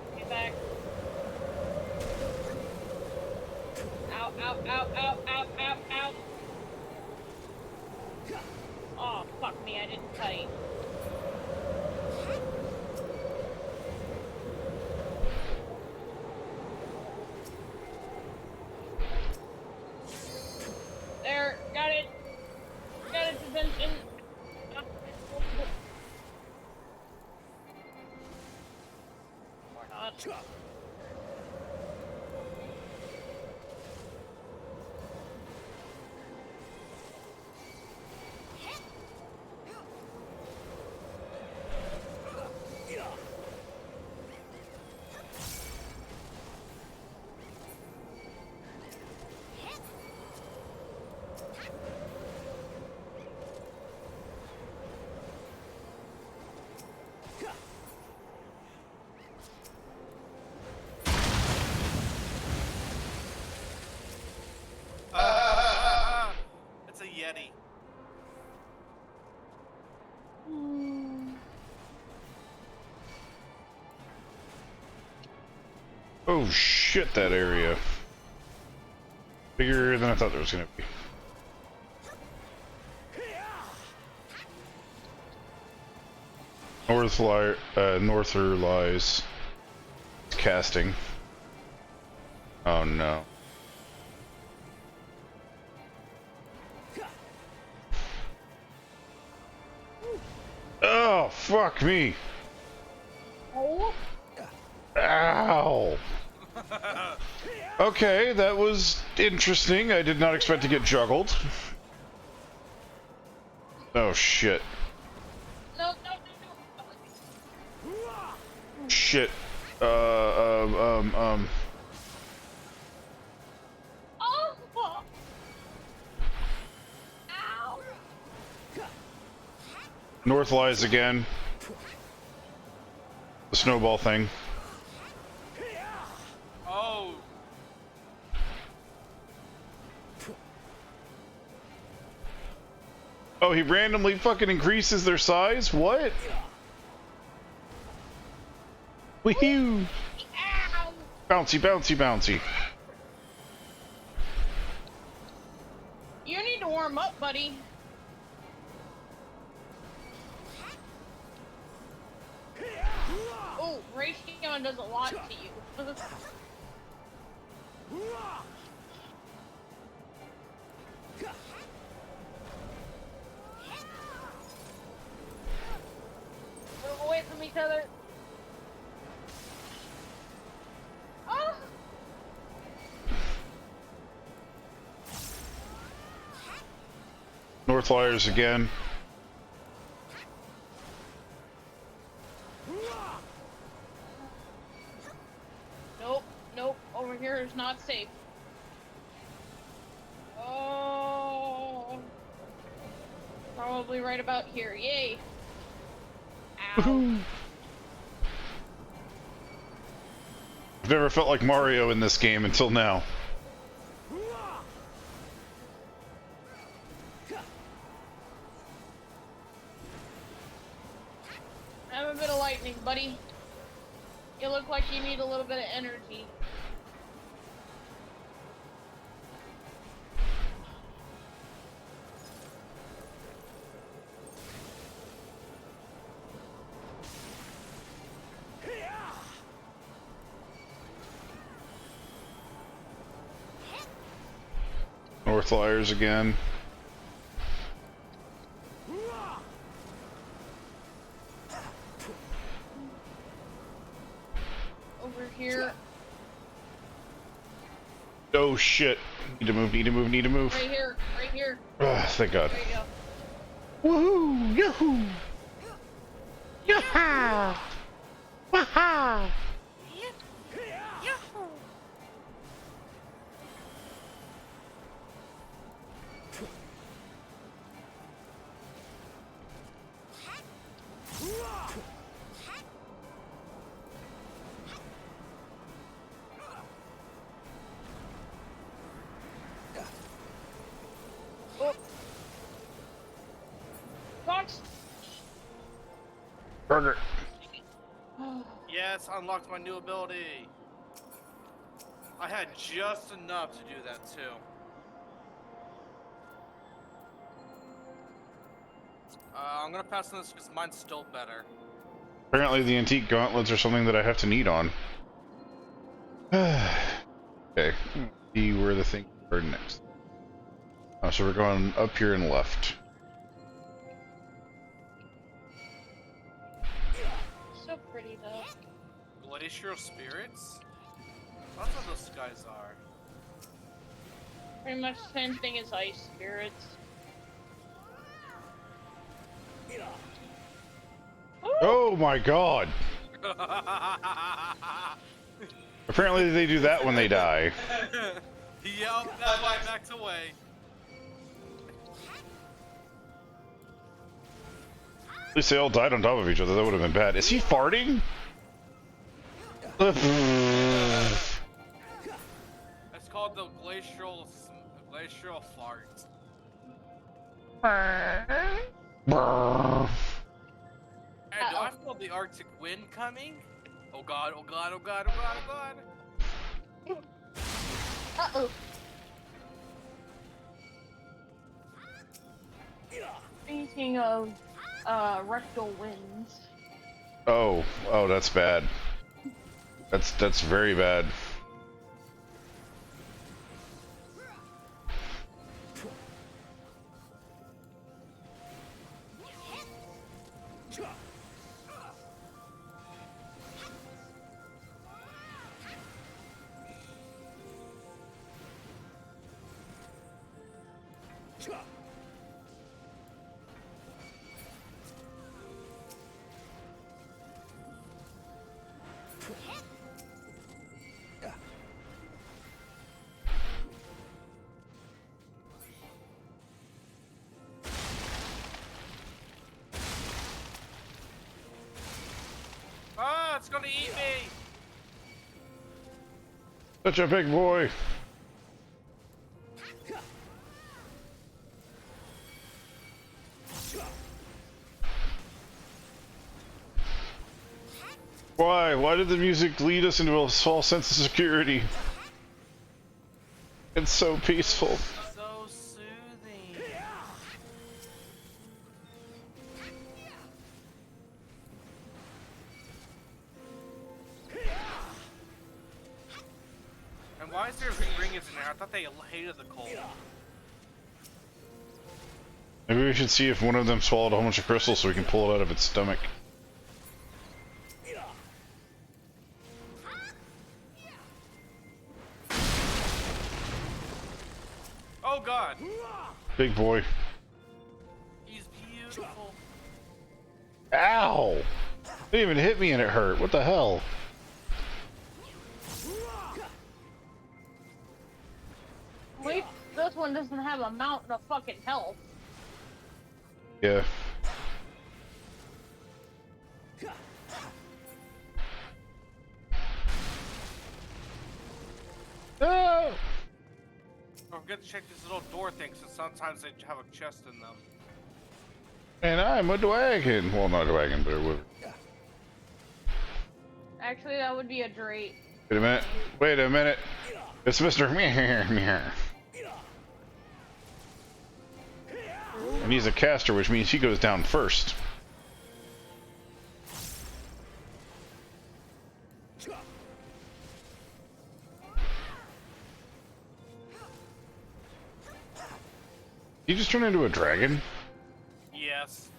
and get back. Ow, ow, ow, ow, ow, ow, ow. Oh, fuck me, I didn't kite. There, got it. Got its attention. Or not. It's a Yeti. Oh shit, that area. Bigger than I thought there was gonna be. Norther lies casting. Oh no. Oh, fuck me. Oh. Ow. Okay, that was interesting. I did not expect to get juggled. Oh shit. No. Shit. Oh. Ow. North lies again. The snowball thing. Oh. Oh, he randomly fucking increases their size? What? Woohoo! Ow. Bouncy, bouncy, bouncy. You need to warm up, buddy. Oh, Raytheon does a lot to you. Move away from each other. Oh. North liars again. Nope. Over here is not safe. Oh. Probably right about here. Yay. Ow. I've never felt like Mario in this game until now. Have a bit of lightning, buddy. You look like you need a little bit of energy. North liars again. Over here. Oh shit. Need to move. Right here. Thank God. There you go. Woohoo! Yahoo! Yaha! Waha! Fox. Burger. Yes, unlocked my new ability. I had just enough to do that too. I'm gonna pass on this because mine's still better. Apparently the antique gauntlets are something that I have to need on. Okay. See where the things are next. Oh, so we're going up here and left. So pretty though. Glacial spirits? That's what those guys are. Pretty much the same thing as ice spirits. Oh my god! Apparently they do that when they die. Yep, that's why I backed away. At least they all died on top of each other. That would have been bad. Is he farting? It's called the glacial fart. Hey, do I feel the Arctic wind coming? Oh god, oh god, oh god, oh god, oh god. Uh-oh. Speaking of rectal winds. Oh, that's bad. That's very bad. Ah, it's gonna eat me! Such a big boy. Why? Why did the music lead us into a false sense of security? It's so peaceful. So soothing. And why is there ringgits in there? I thought they hated the cold. Maybe we should see if one of them swallowed a whole bunch of crystals so we can pull it out of its stomach. Oh god! Big boy. He's beautiful. Ow! It didn't even hit me and it hurt. What the hell? Wait, this one doesn't have a mountain of fucking health. Yeah. No! Don't forget to check these little door things, because sometimes they have a chest in them. And I'm a dragon. Well, not a dragon, but it would. Actually, that would be a Drake. Wait a minute. Wait a minute. It's Mr. Meh. And he's a caster, which means he goes down first. He just turned into a dragon? Yes.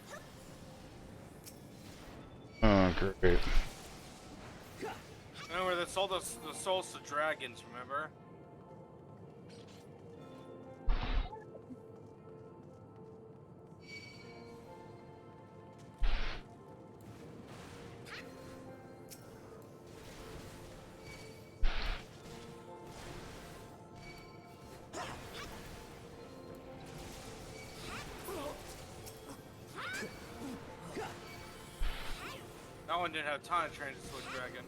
Oh, great. Remember, they sold us the souls to dragons, remember? That one didn't have time to turn into a dragon.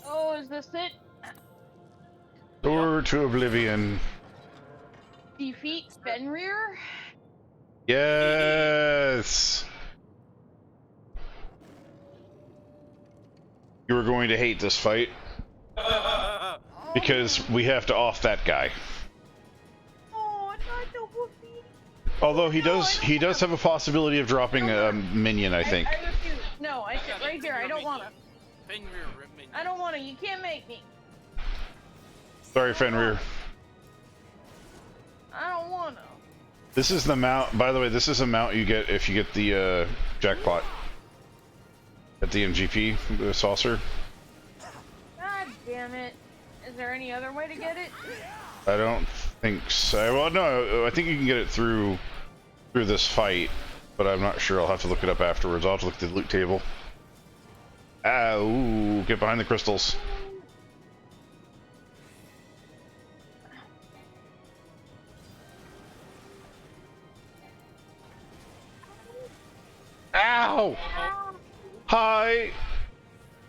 Oh, is this it? Door to oblivion. Defeat Fenrir? Yes! You are going to hate this fight. Because we have to off that guy. Oh, not the whoopee. Although he does have a possibility of dropping a minion, I think. I refuse. No, I sit right here. I don't wanna. Fenrir minion. I don't wanna. You can't make me. Sorry, Fenrir. I don't wanna. This is the mount, by the way, this is a mount you get if you get the jackpot at the MGP, the saucer. God damn it. Is there any other way to get it? I don't think so. Well, no, I think you can get it through this fight, but I'm not sure. I'll have to look it up afterwards. I'll have to look at the loot table. Ah, ooh, get behind the crystals. Ow! Hi!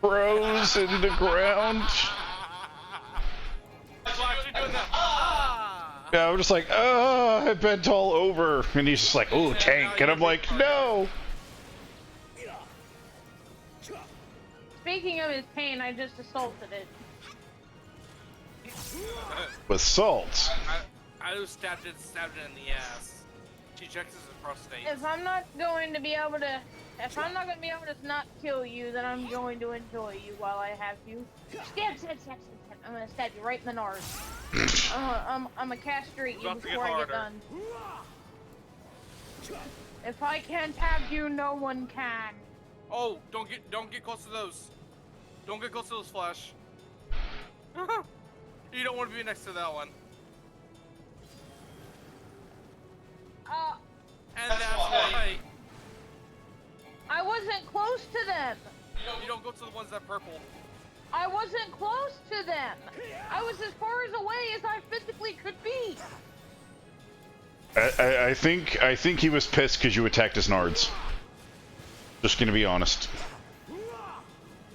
Froze in the ground. Yeah, I'm just like, I bent all over. And he's just like, oh, tank. And I'm like, no! speaking of his pain, I just assaulted it. With salt. I just stabbed it in the ass. She checks his prostate. If I'm not going to be able to not kill you, then I'm going to enjoy you while I have you. Stab. I'm gonna stab you right in the nose. I'm gonna castrate you before I get done. If I can't have you, no one can. Oh, don't get close to those. Don't get close to those flesh. You don't want to be next to that one. And that's why. I wasn't close to them. You don't go to the ones that purple. I wasn't close to them. I was as far as away as I physically could be. I think he was pissed because you attacked his nards. Just gonna be honest.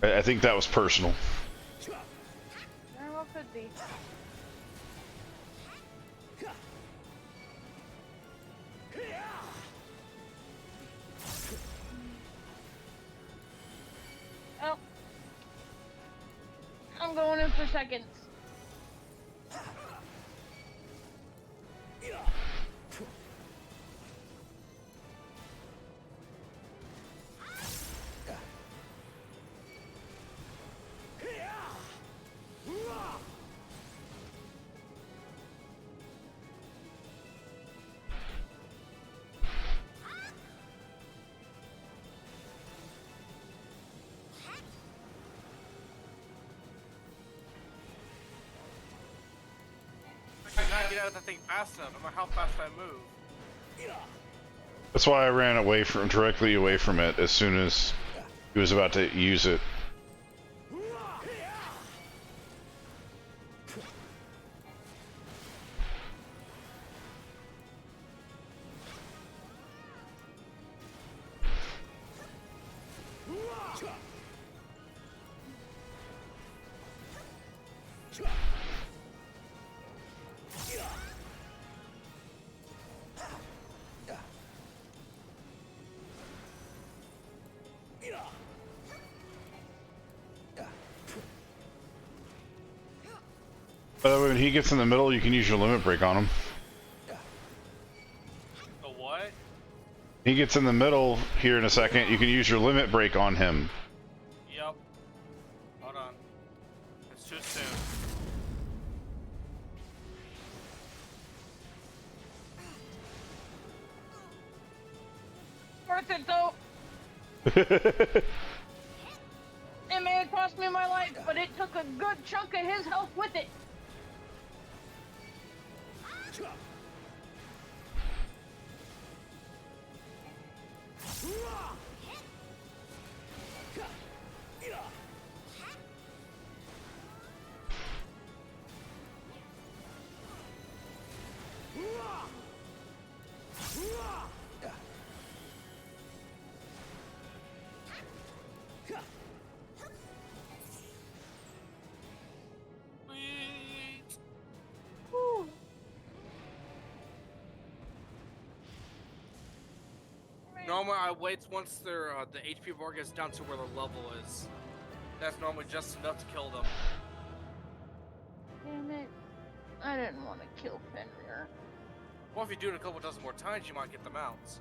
I think that was personal. Very well could be. Oh. I'm going in for seconds. Get out of that thing fast enough, no matter how fast I move. That's why I ran directly away from it as soon as he was about to use it. By the way, when he gets in the middle, you can use your limit break on him. The what? He gets in the middle here in a second, you can use your limit break on him. Yep. Hold on. It's too soon. Worth it though. It may have cost me my life, but it took a good chunk of his health with it. Normally, I wait once their the HP bar gets down to where their level is. That's normally just enough to kill them. Damn it. I didn't want to kill Fenrir. Well, if you do it a couple dozen more times, you might get the mounts.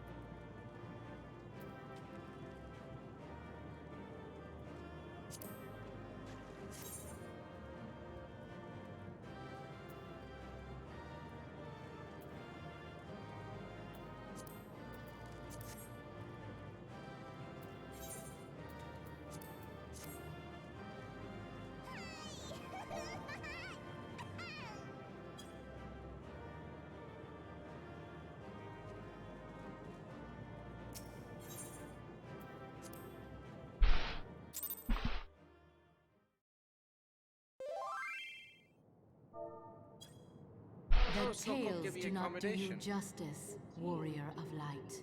The tales do not do you justice, warrior of light.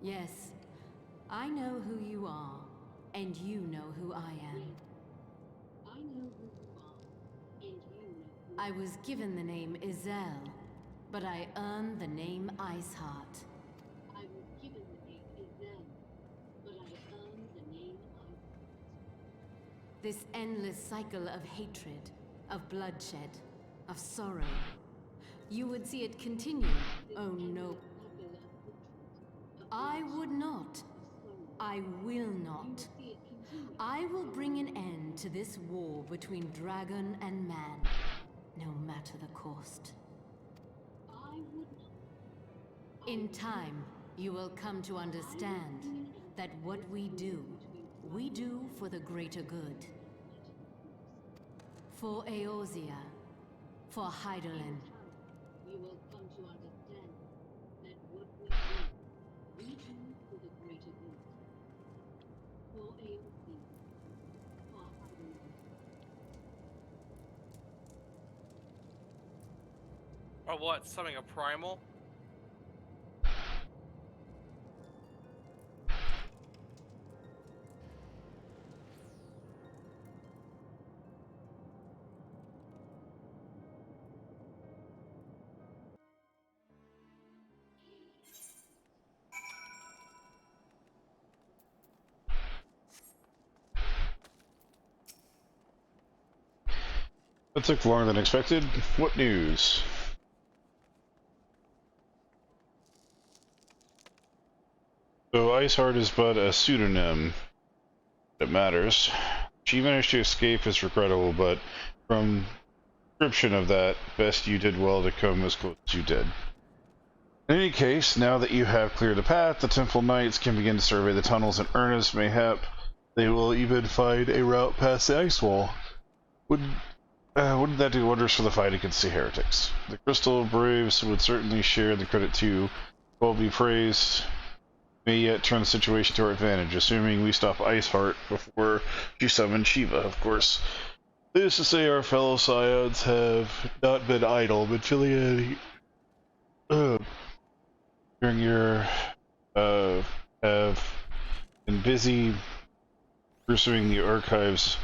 Yes, I know who you are, and you know who I am. I was given the name Izel, but I earned the name Iceheart. This endless cycle of hatred, of bloodshed, of sorrow. You would see it continue, oh no. I would not. I will not. I will bring an end to this war between dragon and man, no matter the cost. In time, you will come to understand that what we do for the greater good. For Eorzea, for Hydaelyn. You will come to understand that what we do for the greater good. For Eorzea, for Hydaelyn. Or what? Something a primal? That took longer than expected. What news? So Iceheart is but a pseudonym. It matters. She managed to escape is regrettable, but from description of that, best you did well to come as close as you did. In any case, now that you have cleared the path, the Temple Knights can begin to survey the tunnels in earnest. Mayhap they will even find a route past the ice wall. Wouldn't that do wonders for the fight against the heretics? The Crystal Braves would certainly share the credit too. Well be praised. May yet turn the situation to our advantage, assuming we stop Iceheart before she summons Shiva, of course. Needless to say, our fellow Scions have not been idle, but affiliating during your have been busy pursuing the archives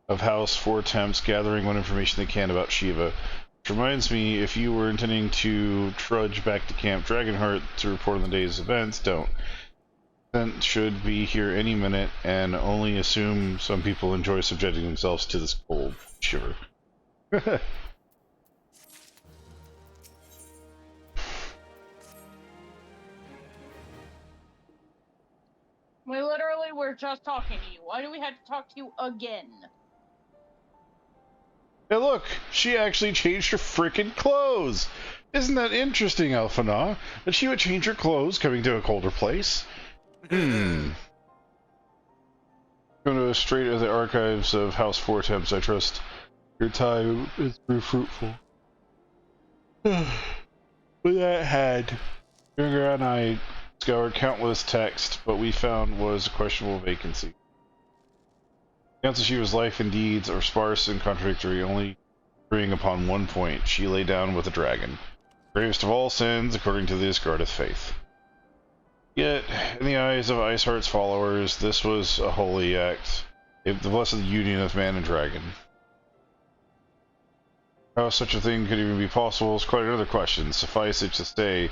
of House Four Temps, gathering what information they can about Shiva. Which reminds me, if you were intending to trudge back to Camp Dragonheart to report on the day's events, don't. Then should be here any minute, and only assume some people enjoy subjecting themselves to this cold shiver. We literally were just talking to you. Why do we have to talk to you again? Hey look, she actually changed her freaking clothes! Isn't that interesting, Alphana? That she would change her clothes coming to a colder place? Going to straight to the archives of House Four Temps, I trust your time is very fruitful. With that had, Junior and I scoured countless texts, but we found was a questionable vacancy. Accounts of Shiva's life and deeds are sparse and contradictory, only agreeing upon one point: she lay down with a dragon. Gravest of all sins, according to the Asgardeth faith. Yet, in the eyes of Iceheart's followers, this was a holy act, the blessed union of man and dragon. How such a thing could even be possible is quite another question. Suffice it to say,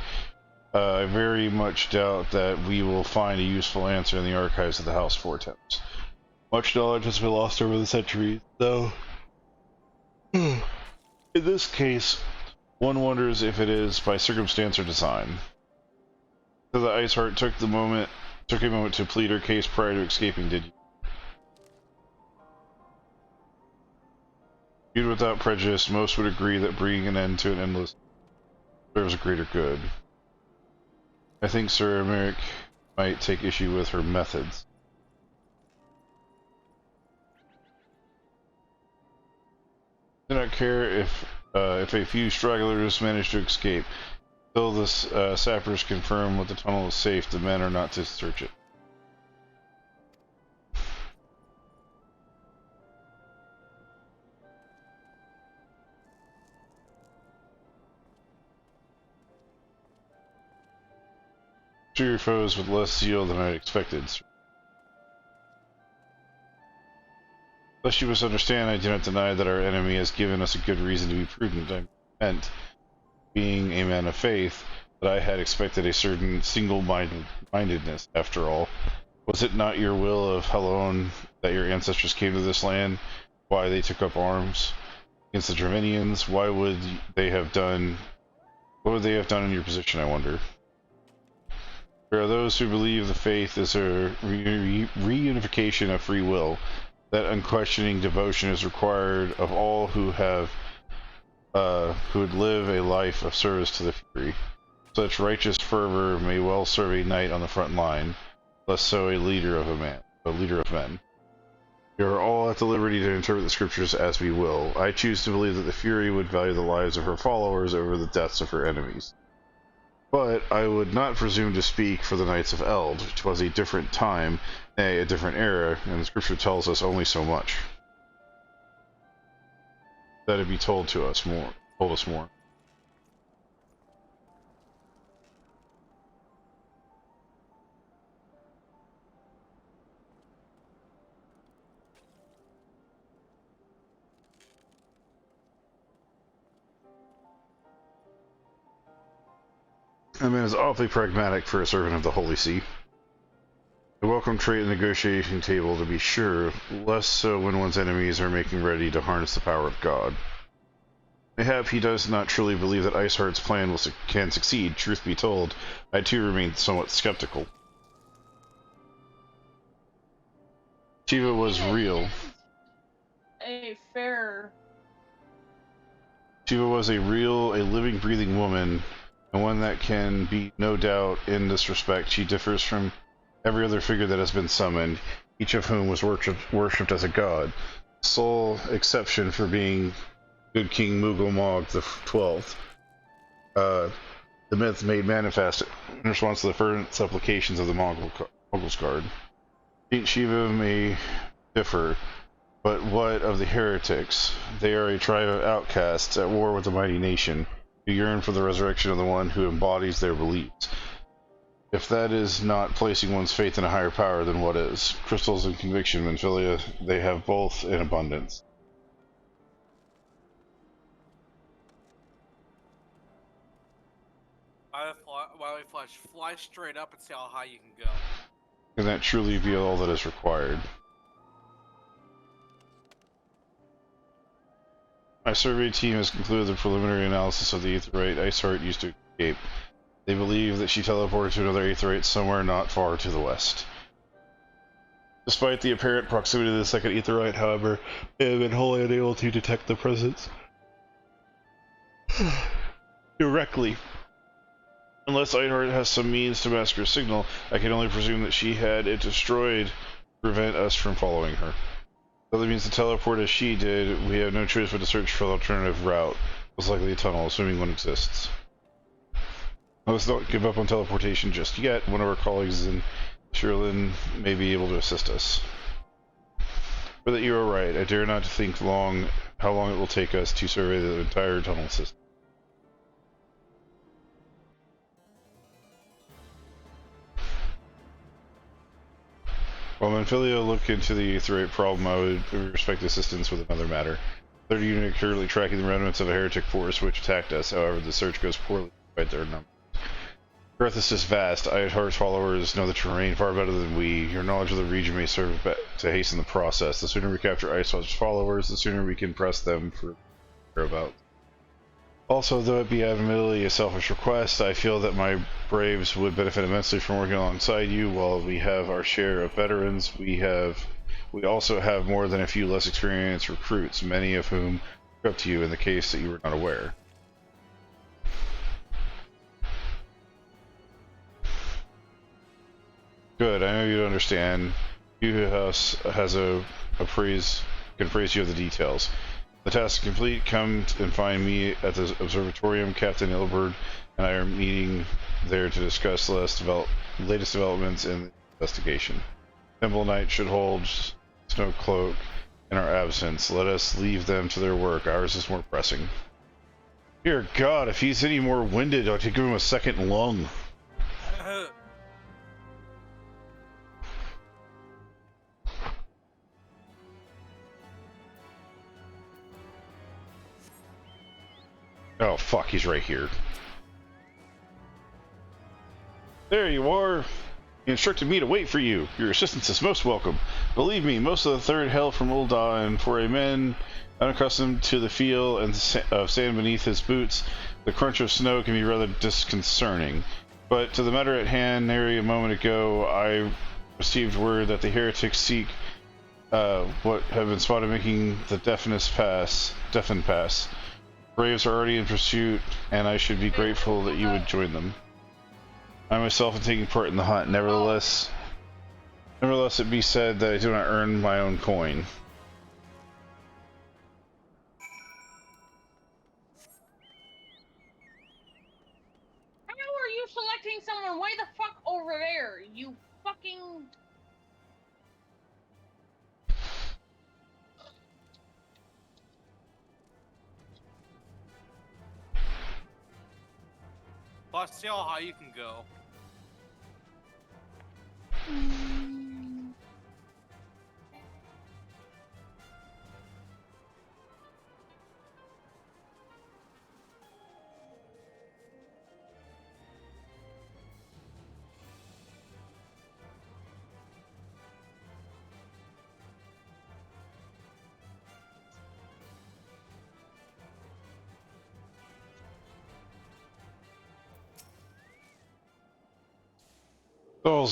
I very much doubt that we will find a useful answer in the archives of the House Four Temps. Much knowledge has been lost over the centuries, though. In this case, one wonders if it is by circumstance or design. So the Iceheart took a moment to plead her case prior to escaping, did you? Viewed without prejudice, most would agree that bringing an end to an endless serves a greater good. I think Sir Emeric might take issue with her methods. I do not care if a few stragglers manage to escape. Until the sappers confirm what the tunnel is safe, the men are not to search it. Shoot your foes with less zeal than I expected. Lest you misunderstand, I do not deny that our enemy has given us a good reason to be prudent. I meant, being a man of faith, that I had expected a certain single-mindedness, after all. Was it not your will of Helon that your ancestors came to this land? Why they took up arms against the Dravinians? What would they have done in your position, I wonder? There are those who believe the faith is a reunification of free will, that unquestioning devotion is required of all who would live a life of service to the Fury. Such righteous fervor may well serve a knight on the front line, less so a leader of men. We are all at the liberty to interpret the scriptures as we will. I choose to believe that the Fury would value the lives of her followers over the deaths of her enemies. But I would not presume to speak for the Knights of Eld. 'Twas a different time, nay, a different era, and the scripture tells us only so much. That it be told us more. That man is awfully pragmatic for a servant of the Holy See. A welcome trait in the negotiating table, to be sure, less so when one's enemies are making ready to harness the power of God. Mayhap he does not truly believe that Iceheart's plan can succeed. Truth be told, I too remain somewhat skeptical. Shiva was real. Shiva was a living, breathing woman, and one that can be no doubt. In this respect, she differs from every other figure that has been summoned, each of whom was worshipped as a god. Sole exception for being good King Mughal the 12th. The myth made manifest in response to the fervent supplications of the Mogul's guard. Saint Shiva may differ, but what of the heretics? They are a tribe of outcasts at war with the mighty nation, who yearn for the resurrection of the one who embodies their beliefs. If that is not placing one's faith in a higher power, then what is? Crystals and conviction, Menphilia, they have both in abundance. Why we fly straight up and see how high you can go. Can that truly be all that is required? My survey team has concluded the preliminary analysis of the Aetheryte Iceheart used to escape. They believe that she teleported to another Aetheryte somewhere not far to the west. Despite the apparent proximity to the second Aetheryte, however, they have been wholly unable to detect the presence directly. Unless Iceheart has some means to mask her signal, I can only presume that she had it destroyed to prevent us from following her. So that means to teleport as she did, we have no choice but to search for the alternative route, most likely a tunnel, assuming one exists. Let's not give up on teleportation just yet. One of our colleagues in Sherlin may be able to assist us. But that you are right, I dare not think how long it will take us to survey the entire tunnel system. While Menphilia look into the Aetheryte problem, I would respect assistance with another matter. 30 units are currently tracking the remnants of a heretic force which attacked us. However, the search goes poorly despite their number. Earth is vast. Iceheart's followers know the terrain far better than we. Your knowledge of the region may serve to hasten the process. The sooner we capture Iceheart's followers, the sooner we can press them for whereabouts. Also, though it be admittedly a selfish request, I feel that my braves would benefit immensely from working alongside you. While we have our share of veterans, we also have more than a few less experienced recruits, many of whom look up to you in the case that you were not aware. Good, I know you understand. You can praise you of the details. The task is complete. Come and find me at the observatorium. Captain Ilberd and I are meeting there to discuss the latest developments in the investigation. Temple Knight should hold Snow Cloak in our absence. Let us leave them to their work. Ours is more pressing. Dear God, if he's any more winded, I'll give him a second lung. Oh fuck, he's right here. There you are. He instructed me to wait for you. Your assistance is most welcome. Believe me, most of the third hail from Ul'dah, and for a man unaccustomed to the feel and of sand beneath his boots, the crunch of snow can be rather disconcerting. But to the matter at hand, nary a moment ago, I received word that the heretics seek what have been spotted making the Deafened Pass. Braves are already in pursuit, and I should be grateful that you would join them. I myself am taking part in the hunt. Nevertheless, it be said that I do not earn my own coin. How are you selecting someone way the fuck over there? You fucking... Plus, see how high you can go.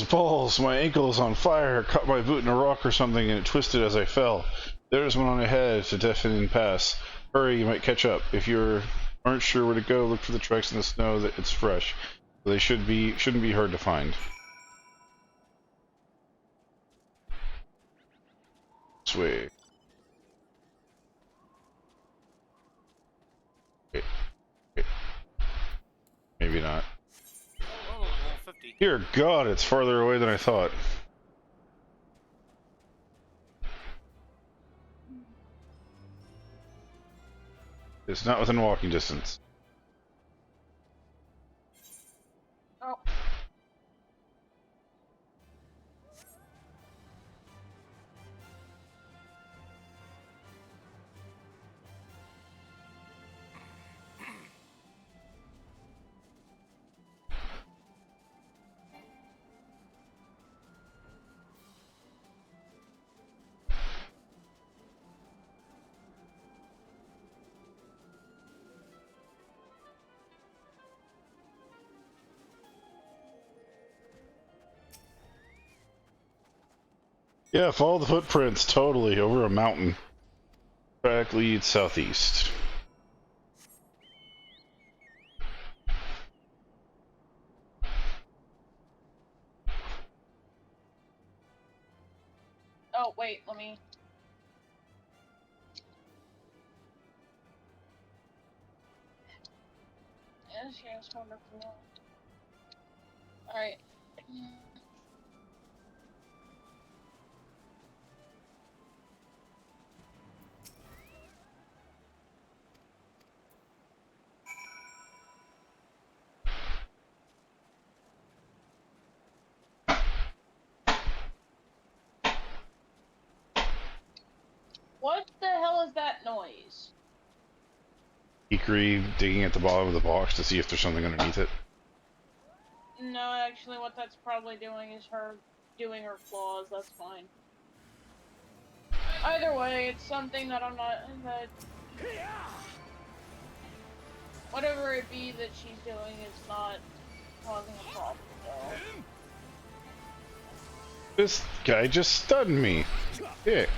Balls, my ankle is on fire. I caught my boot in a rock or something and it twisted as I fell. There's one on ahead to Deafened Pass. Hurry, you might catch up. If you aren't sure where to go, look for the tracks in the snow. That it's fresh. They shouldn't be hard to find. Sweet. Maybe not. Dear God, it's farther away than I thought. It's not within walking distance. Oh. Yeah, follow the footprints, totally, over a mountain. Track leads southeast. Oh, wait, let me... Yes, wonderful. Alright. What the hell is that noise? Hikari digging at the bottom of the box to see if there's something underneath it. No, actually what that's probably doing is her doing her claws, that's fine. Either way, it's something that I'm not... that... Whatever it be that she's doing is not causing a problem, so... This guy just stunned me. Dick.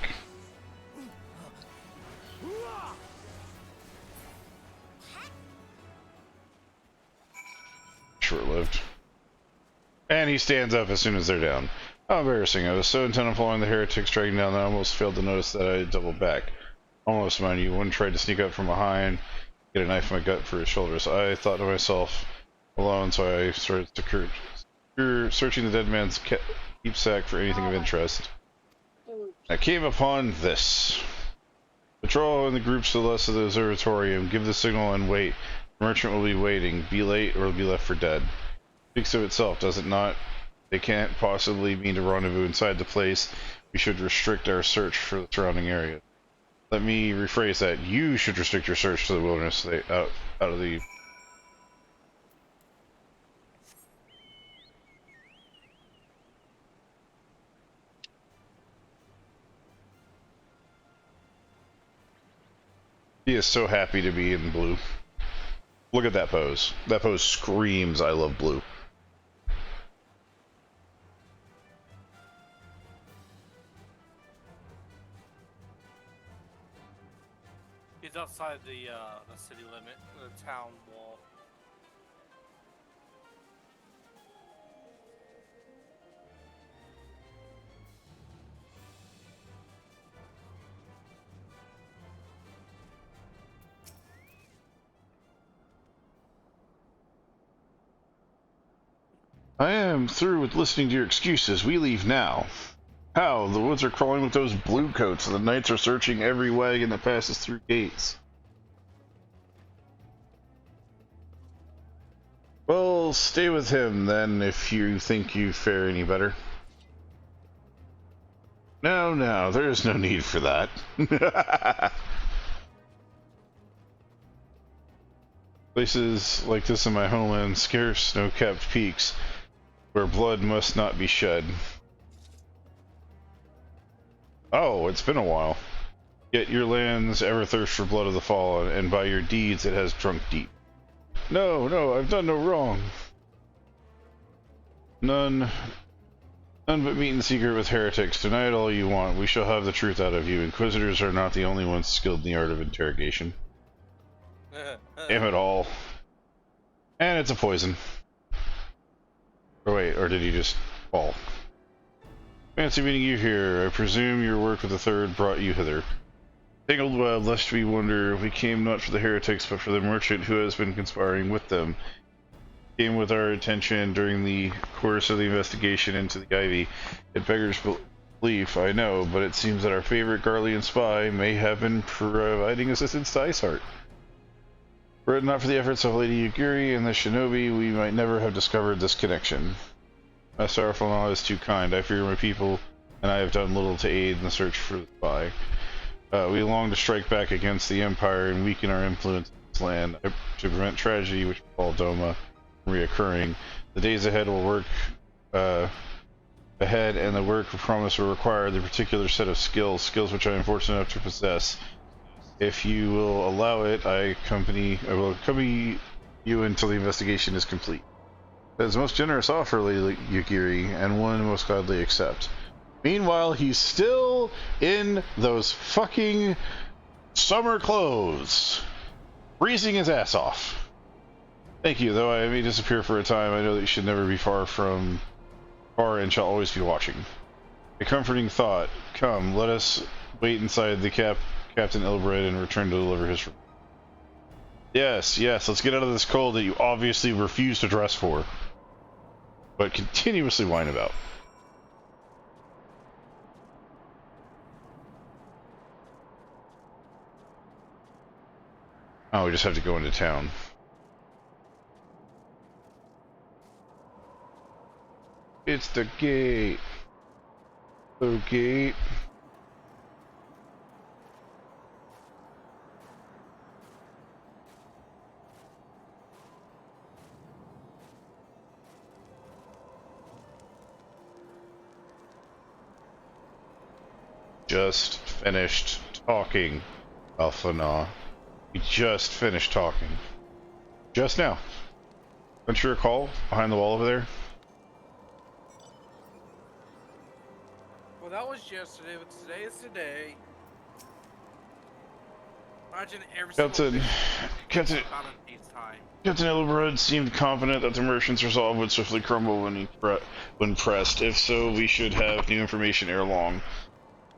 Short-lived. And he stands up as soon as they're down. How embarrassing. I was so intent on following the heretics dragging down that I almost failed to notice that I had doubled back. Almost, mind you. One tried to sneak up from behind, get a knife in my gut for his shoulders. I thought to myself, alone, so I started searching the dead man's keep sack for anything of interest. I came upon this. Patrol in the groups to the left of the observatorium. Give the signal and wait. The merchant will be waiting. Be late or be left for dead. Speaks of itself, does it not? They can't possibly mean to rendezvous inside the place. We should restrict our search for the surrounding area. Let me rephrase that. You should restrict your search to the wilderness out of the... He is so happy to be in blue. Look at that pose. That pose screams, I love blue. He's outside the city limit, the town wall. I am through with listening to your excuses. We leave now. How? The woods are crawling with those blue coats, and the knights are searching every wagon that passes through gates. Well, stay with him, then, if you think you fare any better. No, there is no need for that. Places like this in my homeland, scarce snow-capped peaks, where blood must not be shed. Oh, it's been a while. Yet your lands ever thirst for blood of the fallen, and by your deeds it has drunk deep. No, I've done no wrong. None but meet in secret with heretics. Deny it all you want. We shall have the truth out of you. Inquisitors are not the only ones skilled in the art of interrogation. Damn it all. And it's a poison. Or wait, or did he just fall? Fancy meeting you here. I presume your work with the Third brought you hither. Tangled web, lest we wonder, we came not for the heretics, but for the merchant who has been conspiring with them. Came with our attention during the course of the investigation into the Ivy. It beggars belief, I know, but it seems that our favorite Garlean spy may have been providing assistance to Iceheart. Were it not for the efforts of Lady Yugiri and the shinobi, we might never have discovered this connection. My sorrowful law is too kind. I fear my people, and I have done little to aid in the search for the spy. We long to strike back against the Empire and weaken our influence in this land to prevent tragedy which befall Doma from reoccurring. The days ahead will work ahead, and the work we promise will require the particular set of skills which I am fortunate enough to possess. If you will allow it, I will accompany you until the investigation is complete. That is a most generous offer, Lady Yugiri, and one most gladly accept. Meanwhile, he's still in those fucking summer clothes, freezing his ass off. Thank you, though I may disappear for a time. I know that you should never be far and shall always be watching. A comforting thought. Come, let us wait inside the Captain Ilbred and return to deliver his... Yes, let's get out of this cold that you obviously refuse to dress for, but continuously whine about. Oh, we just have to go into town. It's the gate. The gate. Just finished talking, Alphana. We just finished talking. Just now. Don't you recall? Behind the wall over there? Well, that was yesterday, but today is today. Imagine every Captain Ilbred seemed confident that the merchant's resolve would swiftly crumble when pressed. If so, we should have new information ere long.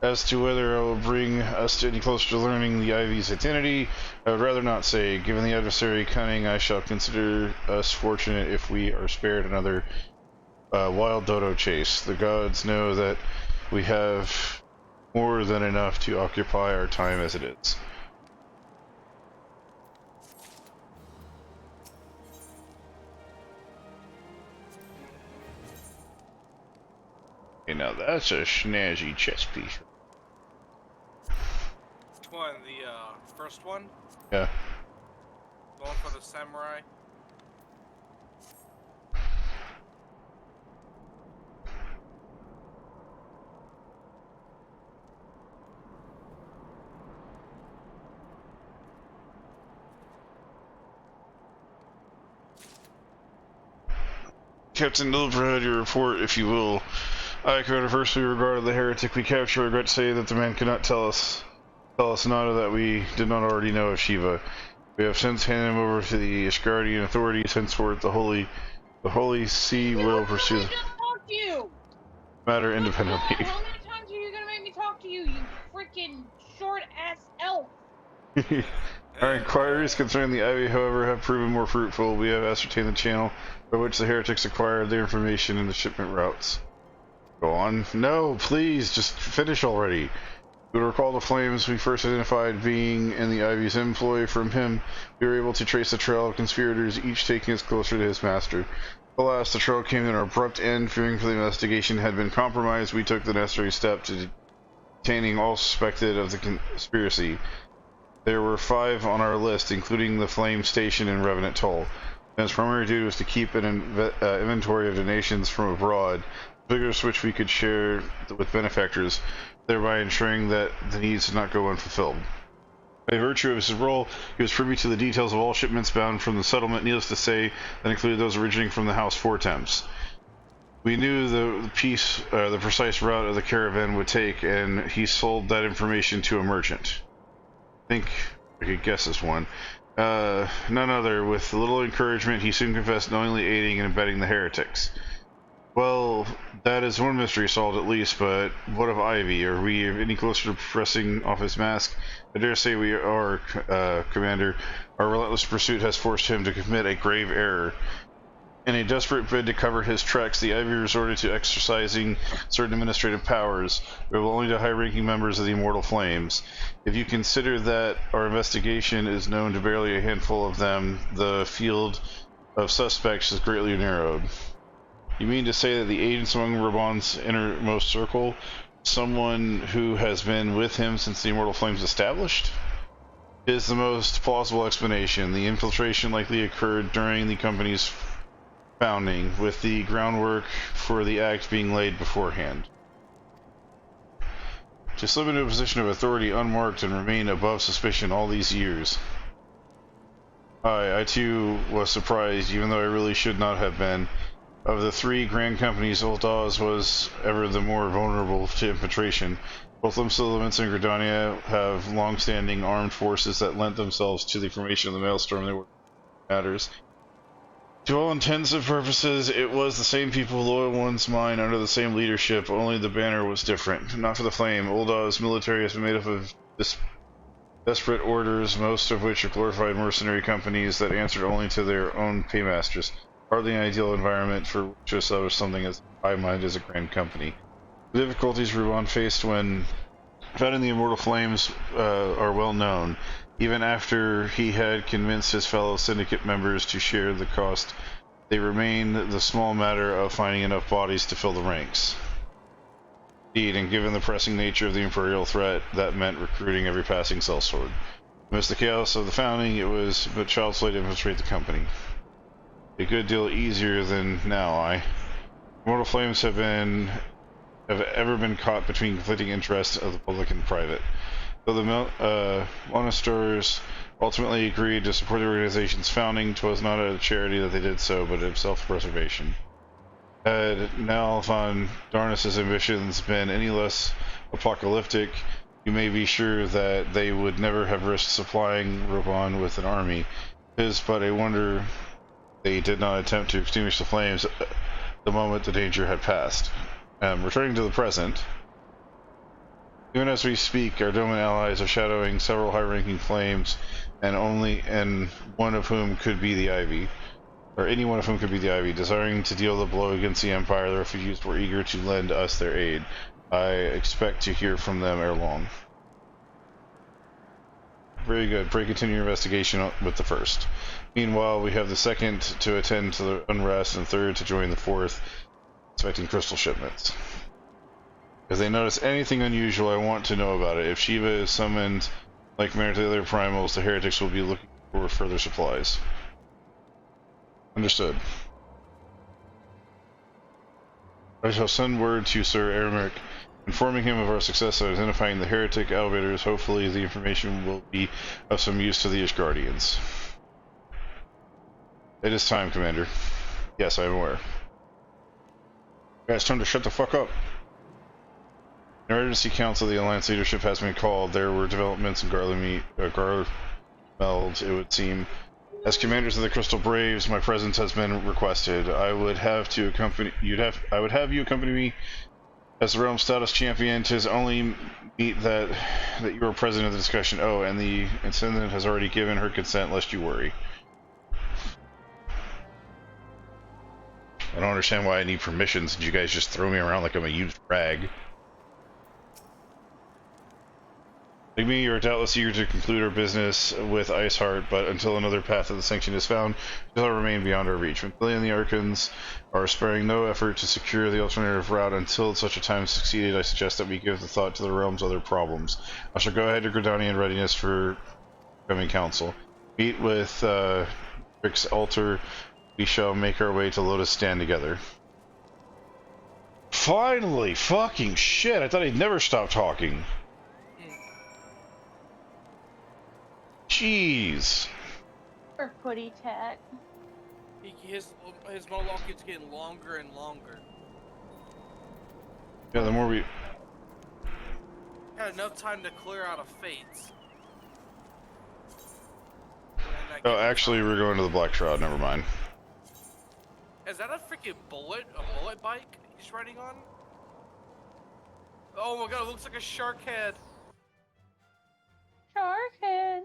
As to whether it will bring us any closer to learning the Ivy's identity, I would rather not say. Given the adversary cunning, I shall consider us fortunate if we are spared another wild dodo chase. The gods know that we have more than enough to occupy our time as it is. Okay, now that's a snazzy chess piece. Which one? The first one? Yeah. The one for the samurai? Captain, deliver your report, if you will. I, Commander, firstly regarded the heretic we captured. I regret to say that the man could not tell us nada that we did not already know of Shiva. We have since handed him over to the Ishgardian authorities. Henceforth, the Holy See will pursue the matter independently. How many times are you gonna make me talk to you, you freaking short ass elf? Our inquiries concerning the Ivy, however, have proven more fruitful. We have ascertained the channel by which the heretics acquired their information in the shipment routes. Go on. No, please, just finish already. We recall the flames we first identified being in the Ivy's employ. From him, we were able to trace the trail of conspirators, each taking us closer to his master. Alas, the trail came to an abrupt end. Fearing for the investigation had been compromised, we took the necessary step to detaining all suspected of the conspiracy. There were 5 on our list, including the Flame Station in Revenant Toll. And its primary duty was to keep an inventory of donations from abroad, figures which we could share with benefactors, thereby ensuring that the needs did not go unfulfilled. By virtue of his role, he was privy to the details of all shipments bound from the settlement, needless to say, that included those originating from the House Fortemps. We knew the precise route of the caravan would take, and he sold that information to a merchant. I think I could guess this one. None other. With little encouragement, he soon confessed knowingly aiding and abetting the heretics. Well, that is one mystery solved at least, but what of Ivy? Are we any closer to pressing off his mask? I dare say we are, Commander. Our relentless pursuit has forced him to commit a grave error. In a desperate bid to cover his tracks, the Ivy resorted to exercising certain administrative powers, available only to high-ranking members of the Immortal Flames. If you consider that our investigation is known to barely a handful of them, the field of suspects is greatly narrowed. You mean to say that the agents among Raban's innermost circle, someone who has been with him since the Immortal Flames established? It is the most plausible explanation. The infiltration likely occurred during the company's founding, with the groundwork for the act being laid beforehand. To slip into a position of authority unmarked and remain above suspicion all these years. I too was surprised, even though I really should not have been. Of the 3 grand companies, Ul'Dah's was ever the more vulnerable to infiltration. Both Limsa and Gridania have long-standing armed forces that lent themselves to the formation of the Maelstrom. They were matters. To all intents and purposes, it was the same people, loyal ones, mine, under the same leadership, only the banner was different. Not for the Flame. Ul'Dah's military has been made up of desperate orders, most of which are glorified mercenary companies that answered only to their own paymasters. Hardly an ideal environment for which to establish something as high-minded as a grand company. The difficulties Ruban faced when founding the Immortal Flames are well known. Even after he had convinced his fellow syndicate members to share the cost, they remained the small matter of finding enough bodies to fill the ranks. Indeed, and given the pressing nature of the Imperial threat, that meant recruiting every passing sellsword. Amidst the chaos of the founding, it was but child's play to infiltrate the company. A good deal easier than now. Immortal Flames have ever been caught between conflicting interests of the public and private. Though the Monasters ultimately agreed to support the organization's founding, 'twas not a charity that they did so, but of self-preservation. Had Nal von Darnus's ambitions been any less apocalyptic, you may be sure that they would never have risked supplying Ruban with an army. It is but a wonder they did not attempt to extinguish the flames the moment the danger had passed. Returning to the present, even as we speak, our Doman allies are shadowing several high-ranking flames, and one of whom could be the Ivy, or any one of whom could be the Ivy. Desiring to deal the blow against the Empire, the refugees were eager to lend us their aid. I expect to hear from them ere long. Very good. Pray continue your investigation with the first. Meanwhile, we have the second to attend to the unrest, and third to join the fourth, expecting crystal shipments. If they notice anything unusual, I want to know about it. If Shiva is summoned like manner to the other primals, the heretics will be looking for further supplies. Understood. I shall send word to Sir Eremic, informing him of our success in identifying the heretic elevators. Hopefully the information will be of some use to the Ishgardians. It is time, Commander. Yes, I am aware. Guys, time to shut the fuck up. An emergency council of the Alliance leadership has been called. There were developments in Garlemeld, it would seem. As commanders of the Crystal Braves, my presence has been requested. I would have you accompany me as the realm's stoutest champion. 'Tis only meet that you are present in the discussion. Oh, and the intendant has already given her consent, lest you worry. I don't understand why I need permissions. Did you guys just throw me around like I'm a used rag? Like me, you are doubtless eager to conclude our business with Iceheart, but until another path of the sanction is found, it will remain beyond our reach. McLean and the Archons are sparing no effort to secure the alternative route. Until such a time succeeded, I suggest that we give the thought to the realm's other problems. I shall go ahead to Gridani in readiness for coming council. Meet with Rick's altar. We shall make our way to Lotus Stand together. Finally! Fucking shit! I thought he'd never stop talking. Jeez. Or footy tech. His monologue keeps getting longer and longer. Yeah, the more we Had enough time to clear out of fates. Oh, actually, we're going to the Black Shroud. Never mind. Is that a freaking bullet? A bullet bike he's riding on? Oh my god, it looks like a shark head. Shark head.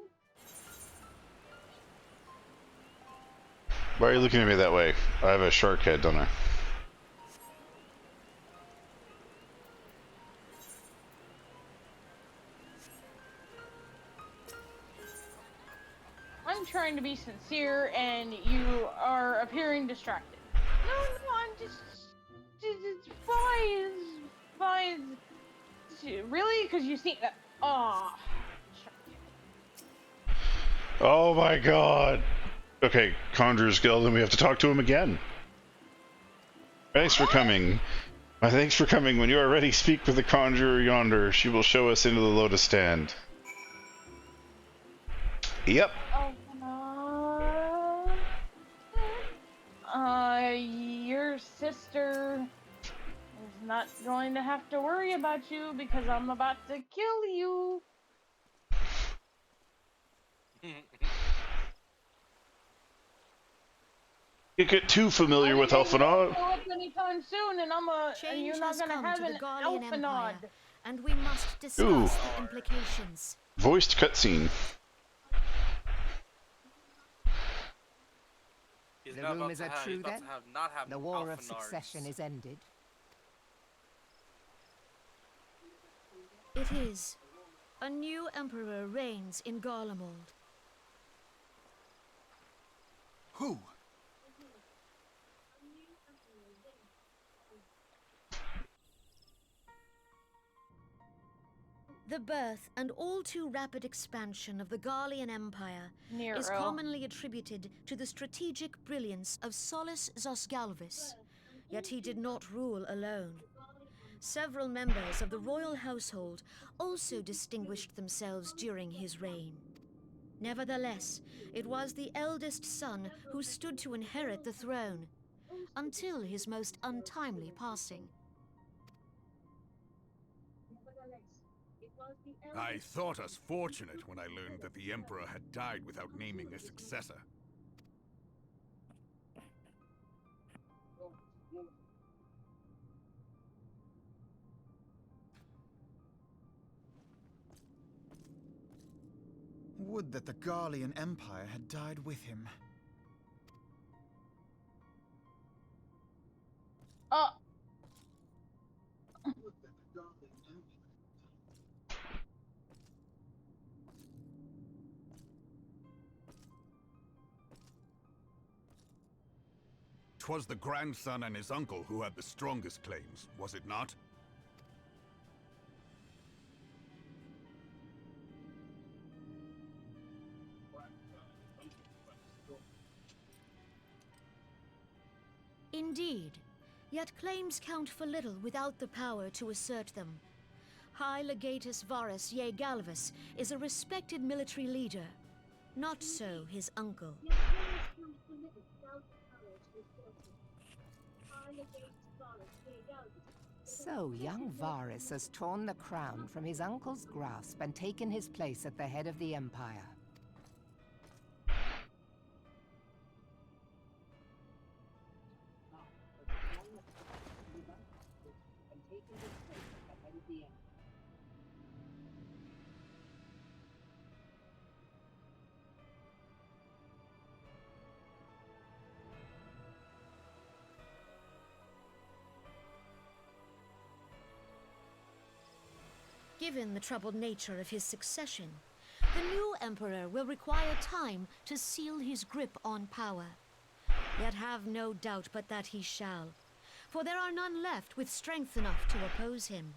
Why are you looking at me that way? I have a shark head, don't I? I'm trying to be sincere, and you are appearing distracted. No, I'm just fine. Really? Because you see that? Oh. Oh my god. Okay, Conjurer's Guild, and we have to talk to him again. Thanks for coming. Thanks for coming. When you are ready, speak with the Conjurer yonder. She will show us into the Lotus Stand. Yep. Your sister is not going to have to worry about you because I'm about to kill you. You get too familiar with Elfenod. Anytime soon, and you're not going to have an Elfenod. And we must discuss Ooh. the implications. Voiced cutscene. He's The not about rumors to are have, true he's about then? to have, not have The war of Alphanards. succession is ended. It is. A new emperor reigns in Garlemald. Who? The birth and all too rapid expansion of the Garlean Empire is Nero. commonly attributed to the strategic brilliance of Solus Zosgalvis. Yet he did not rule alone. Several members of the royal household also distinguished themselves during his reign. Nevertheless, it was the eldest son who stood to inherit the throne, until his most untimely passing. I thought us fortunate when I learned that the Emperor had died without naming a successor. Would that the Garlean Empire had died with him. Twas the grandson and his uncle who had the strongest claims, was it not? Indeed, yet claims count for little without the power to assert them. High Legatus Varus Ye Galvus is a respected military leader. Not so his uncle. So young Varus has torn the crown from his uncle's grasp and taken his place at the head of the Empire. Given the troubled nature of his succession, the new emperor will require time to seal his grip on power. Yet have no doubt but that he shall, for there are none left with strength enough to oppose him.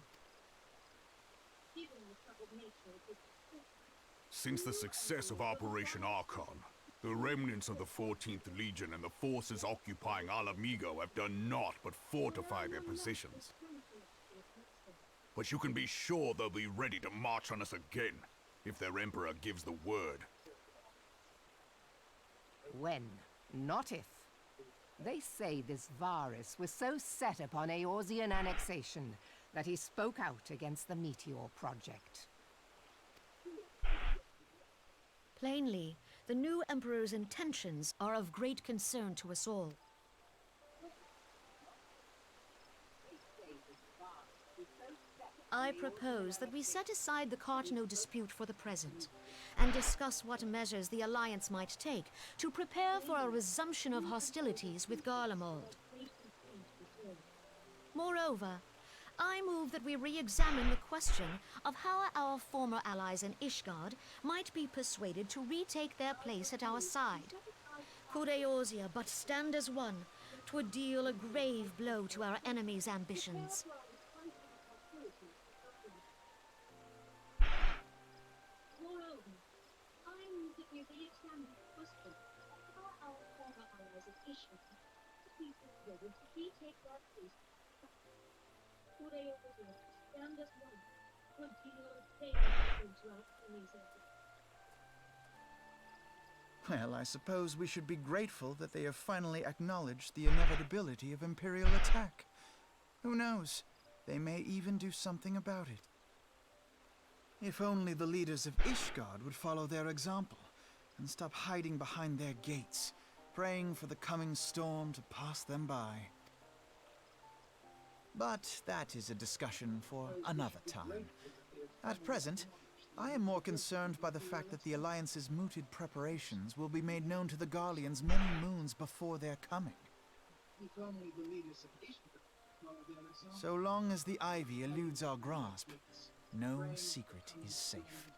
Since the success of Operation Archon, the remnants of the 14th Legion and the forces occupying Alamigo have done naught but fortify their positions. But you can be sure they'll be ready to march on us again, if their Emperor gives the word. When, not if. They say this Varus was so set upon Eorzean annexation that he spoke out against the Meteor Project. Plainly, the new emperor's intentions are of great concern to us all. I propose that we set aside the Cartano dispute for the present, and discuss what measures the Alliance might take to prepare for a resumption of hostilities with Garlemald. Moreover, I move that we re-examine the question of how our former allies in Ishgard might be persuaded to retake their place at our side. Could Eorzea but stand as one, 'twould deal a grave blow to our enemies' ambitions. Moreover, I move that we re-examine the question of how our former allies of Ishgard could be persuaded to retake their place. Could Eorzea stand as one, would deal a grave blow to our enemies' ambitions. Well, I suppose we should be grateful that they have finally acknowledged the inevitability of Imperial attack. Who knows? They may even do something about it. If only the leaders of Ishgard would follow their example and stop hiding behind their gates, praying for the coming storm to pass them by. But that is a discussion for another time. At present, I am more concerned by the fact that the Alliance's mooted preparations will be made known to the Garleans many moons before their coming. So long as the Ivy eludes our grasp, no secret is safe.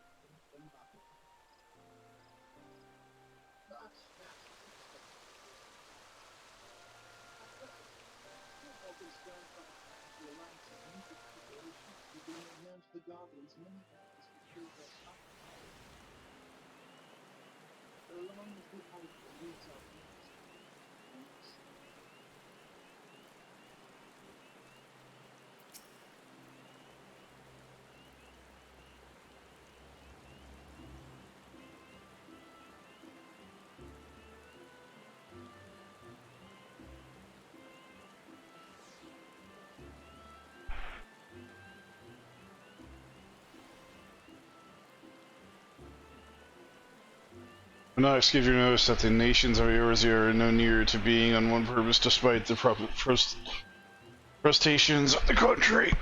Nox gives you notice that the nations of Eorzea are no nearer to being on one purpose despite the protestations of the country.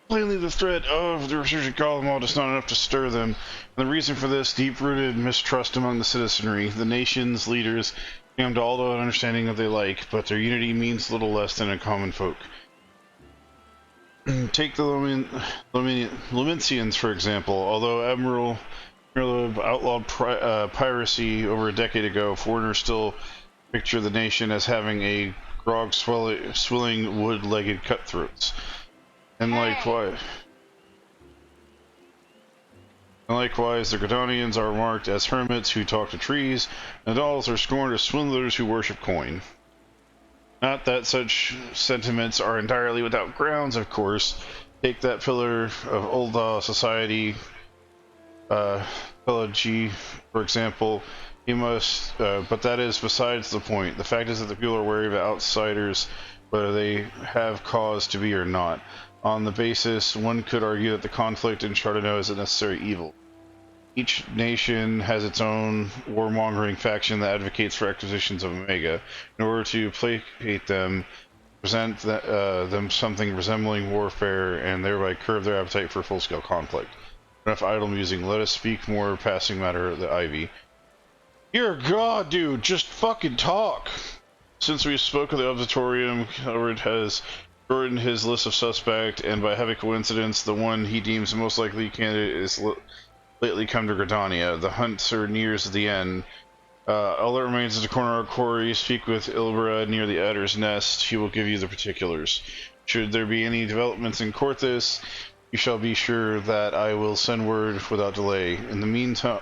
Plainly, the threat of the resurgent Garlemald is not enough to stir them, and the reason for this deep-rooted mistrust among the citizenry. The nation's leaders come to all the understanding that they like, but their unity means little less than a common folk. Take the Lumincians, for example. Although Admiral Mirlib outlawed piracy over a decade ago, foreigners still picture the nation as having a grog-swilling, wood-legged cutthroats. And likewise, the Gridanians are marked as hermits who talk to trees, and Adals are scorned as swindlers who worship coin. Not that such sentiments are entirely without grounds, of course. Take that pillar of old society, Pelagie, for example. He must, but that is besides the point. The fact is that the people are wary of outsiders, whether they have cause to be or not. On the basis, one could argue that the conflict in Chardonnay is a necessary evil. Each nation has its own warmongering faction that advocates for acquisitions of Omega. In order to placate them, present them something resembling warfare, and thereby curb their appetite for full-scale conflict. Enough idle musing. Let us speak more passing matter. The Ivy. You're a god, dude. Just fucking talk. Since we spoke of the Observatorium, Howard has shortened his list of suspects, and by heavy coincidence, the one he deems the most likely candidate is lately come to Gridania. The hunt nears the end. All that remains is to corner our quarry, speak with Ilbra near the Adder's Nest. He will give you the particulars. Should there be any developments in Corthus, you shall be sure that I will send word without delay. In the meantime,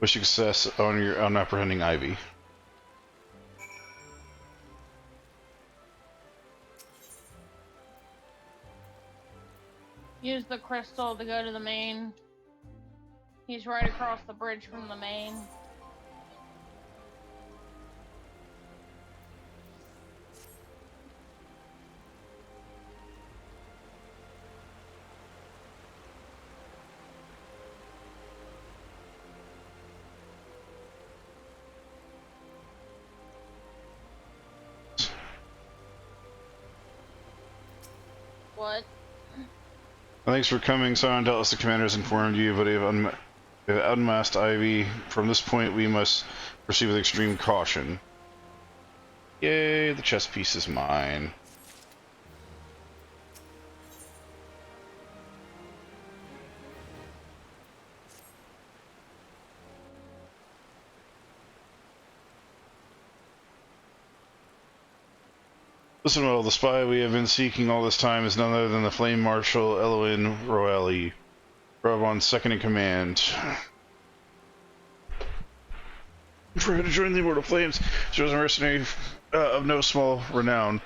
wish you success on apprehending Ivy. Use the crystal to go to the main. He's right across the bridge from the main. What? Thanks for coming, Scion. Doubtless the commander has informed you, but we have unmasked Ivy. From this point, we must proceed with extreme caution. Yay, the chess piece is mine. Listen well, the spy we have been seeking all this time is none other than the Flame Marshal Eloin Roelli, Robon's second in command. For her to join the Immortal Flames, she was a mercenary of no small renown.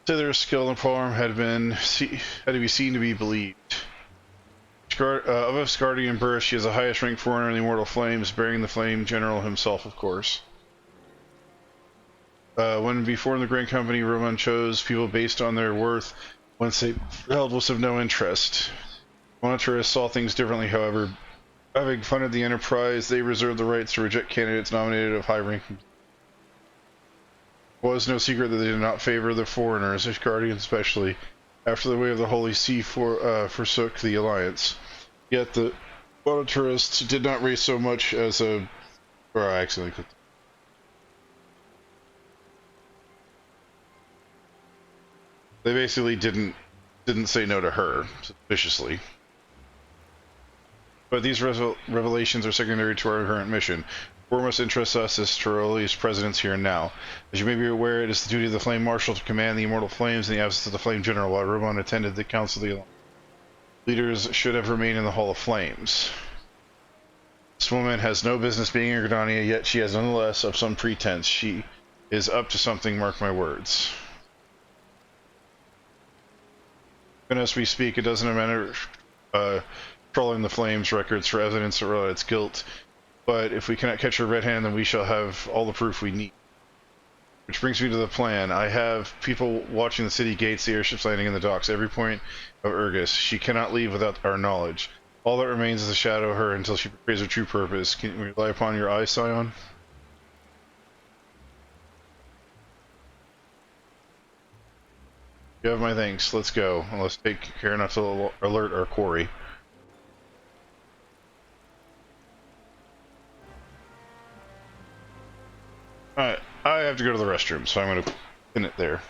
Their skill and power had to be seen to be believed. Of Asgardian birth, she is the highest ranked foreigner in the Immortal Flames, bearing the Flame General himself, of course. When before the Grand Company, Roman chose people based on their worth, once they held was of no interest. Monitors saw things differently, however. Having funded the enterprise, they reserved the rights to reject candidates nominated of high rank. It was no secret that they did not favor the foreigners, Guardians especially, after the way of the Holy See forsook the alliance. Yet the monitorists did not raise so much as a... Or I accidentally clicked. They basically didn't say no to her, suspiciously. But these revelations are secondary to our current mission. What most interests us is Tyrole's presence here and now. As you may be aware, it is the duty of the Flame Marshal to command the Immortal Flames in the absence of the Flame General, while Roman attended the Council of the Alliance. Leaders should have remained in the Hall of Flames. This woman has no business being in Gridania, yet she has nonetheless of some pretense. She is up to something, mark my words. And as we speak, it doesn't matter trolling the Flames records for evidence of its guilt, but if we cannot catch her red-handed, then we shall have all the proof we need. Which brings me to the plan. I have people watching the city gates, the airships landing in the docks, every point of Urgus. She cannot leave without our knowledge. All that remains is to shadow her until she betrays her true purpose. Can we rely upon your eyes, Scion? You have my thanks. Let's go. And let's take care not to alert our quarry. Alright, I have to go to the restroom, so I'm going to pin it there.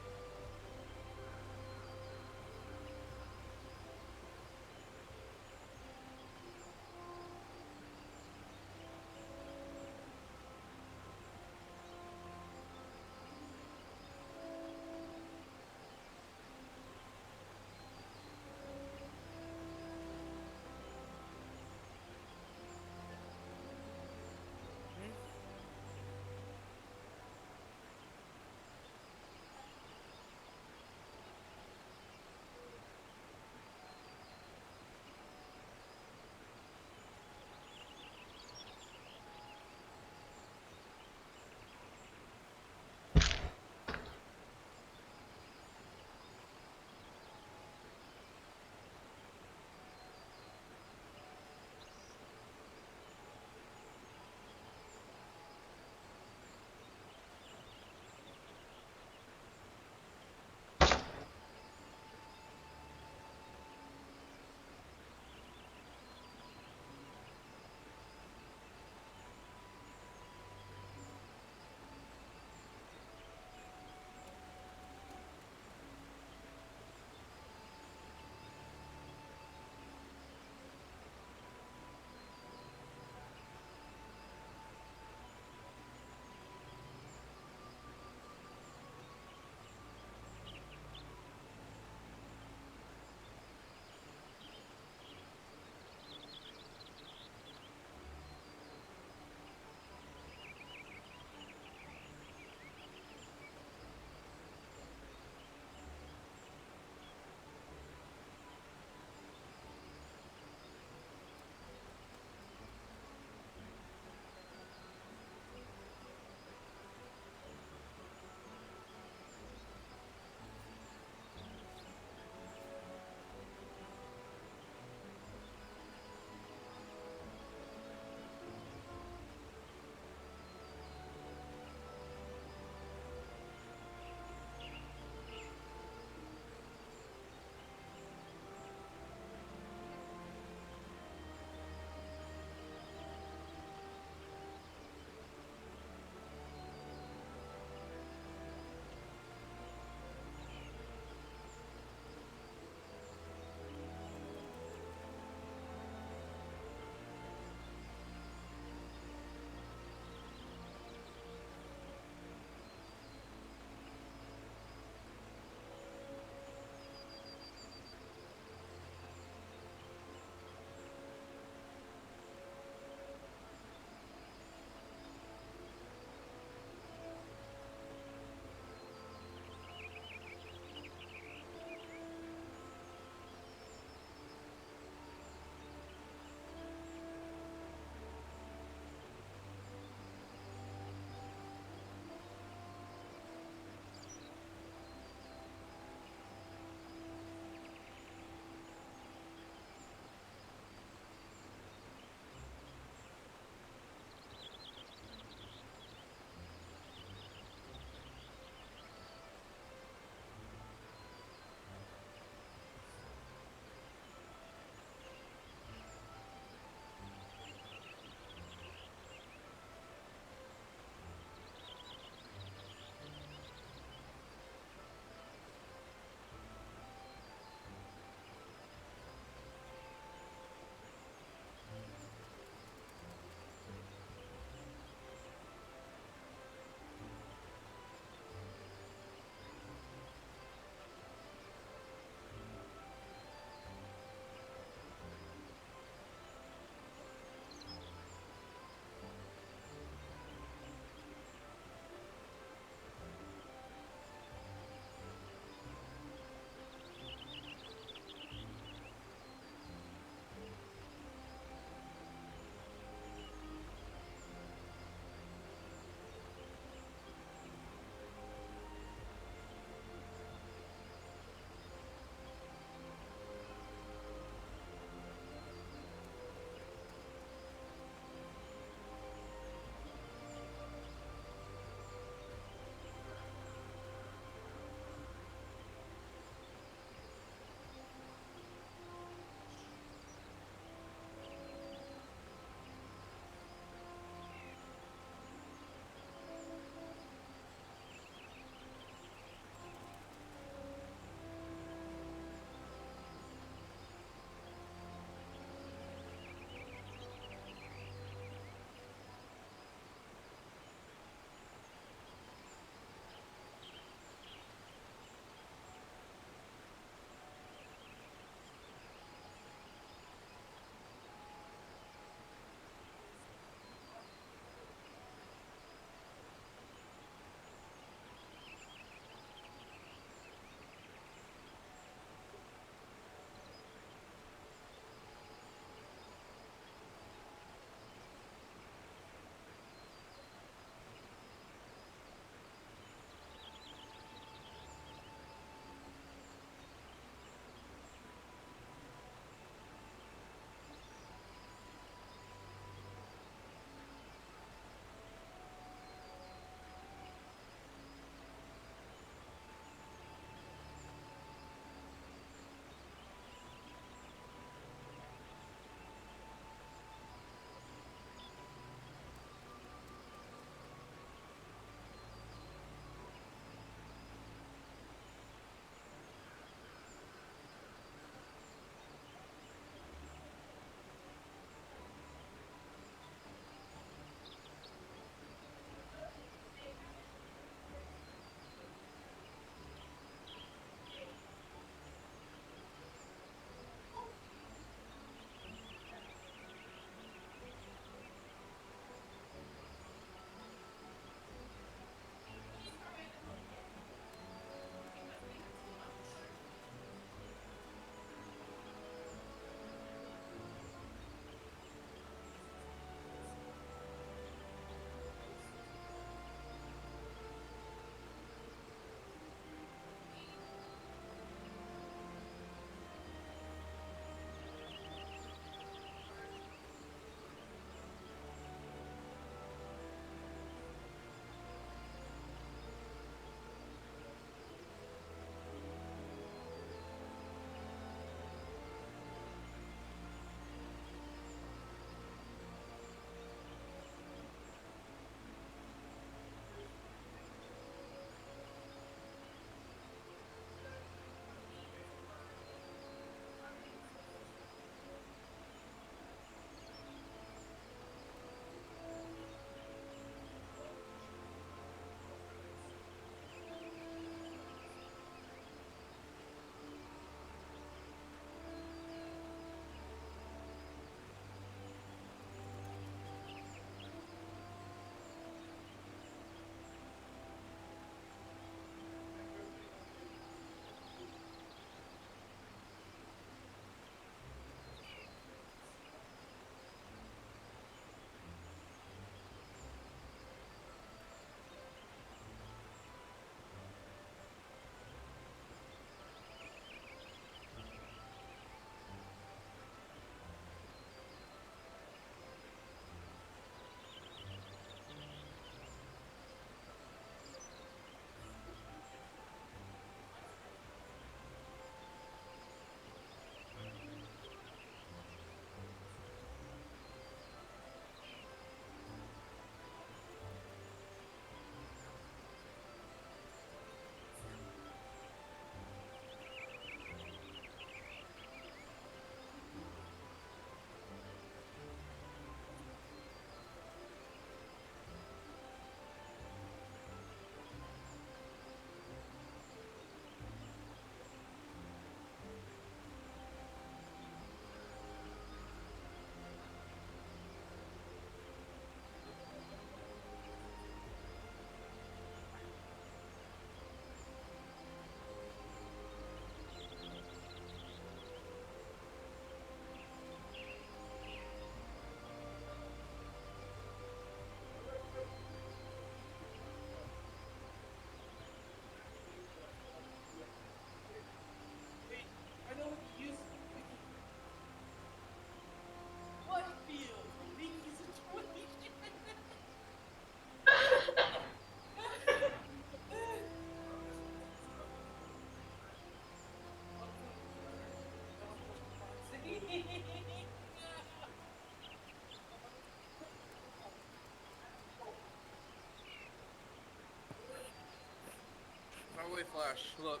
way, Flash. Look.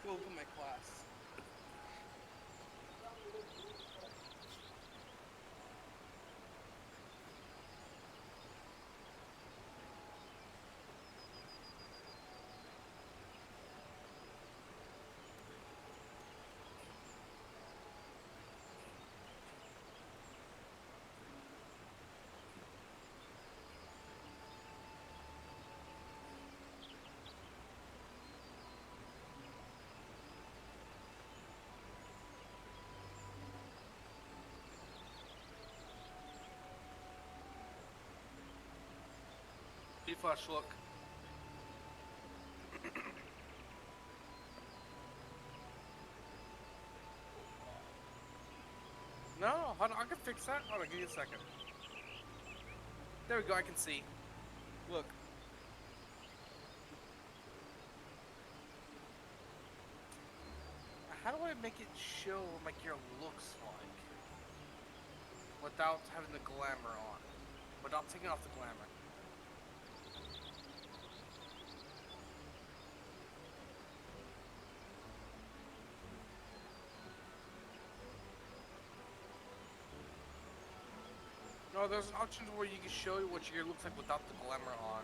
Go open my class. Flash, look. No, hold on, I can fix that. Hold on, give me a second. There we go, I can see. Look. How do I make it show what my gear looks like? Without having the glamour on. Without taking off the glamour. No, there's an option where you can show you what your gear looks like without the glamour on.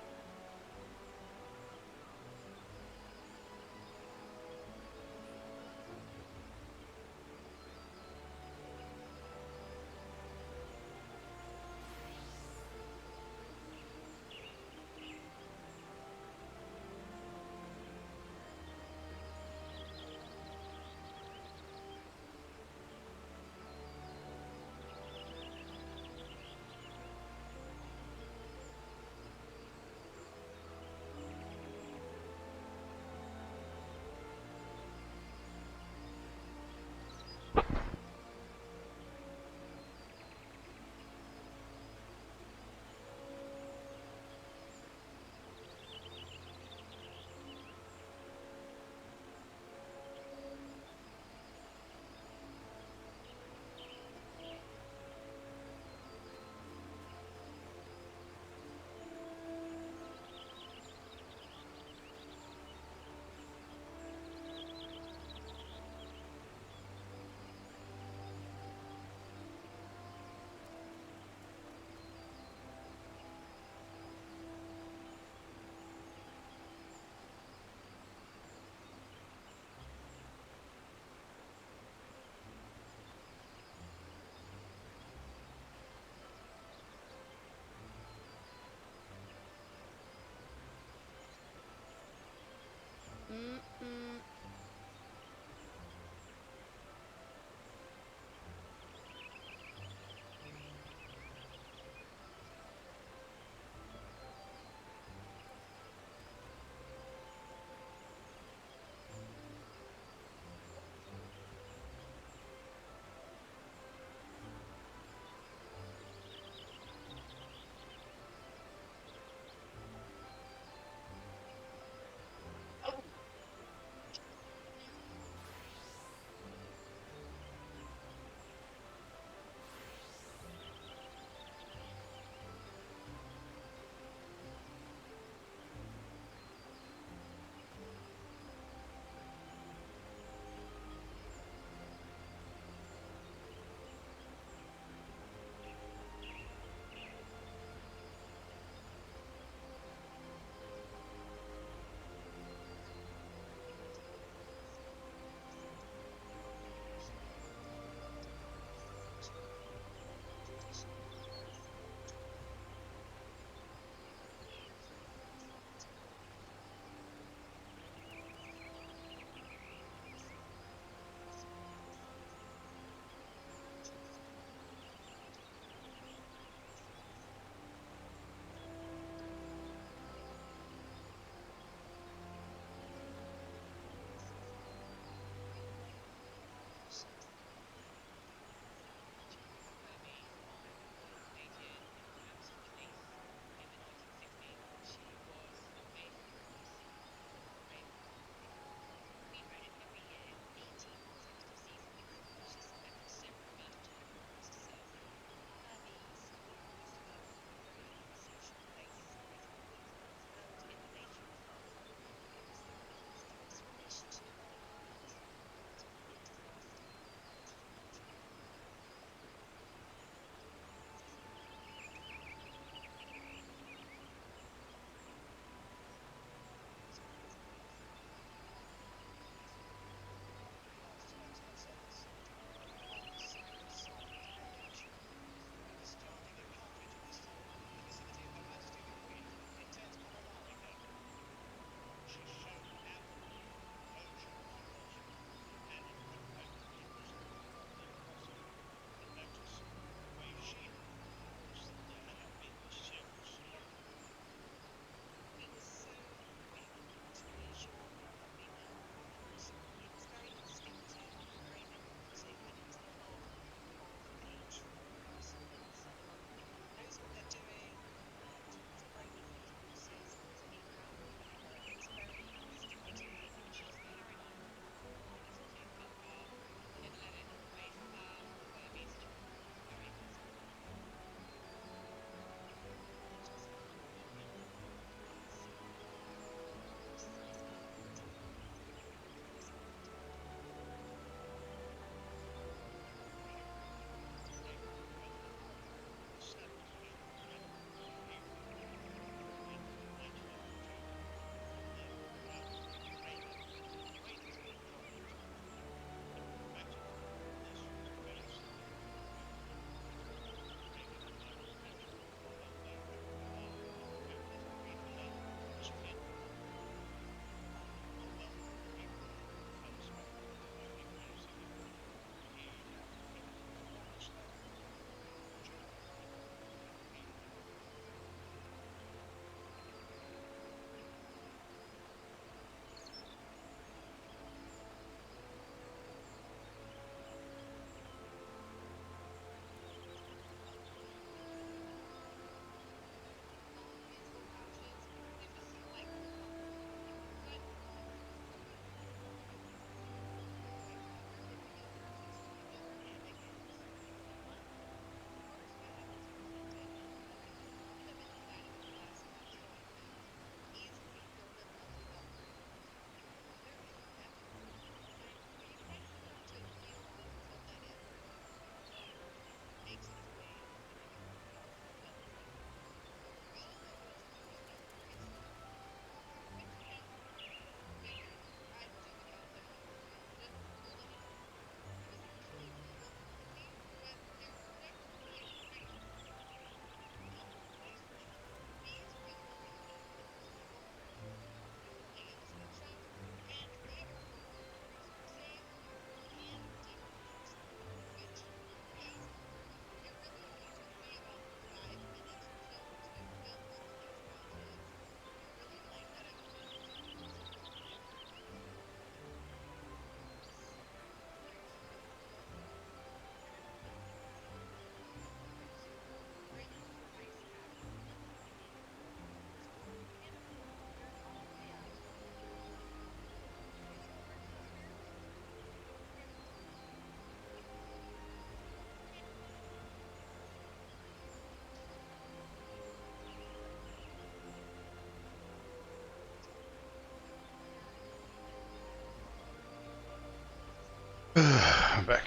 I'm back.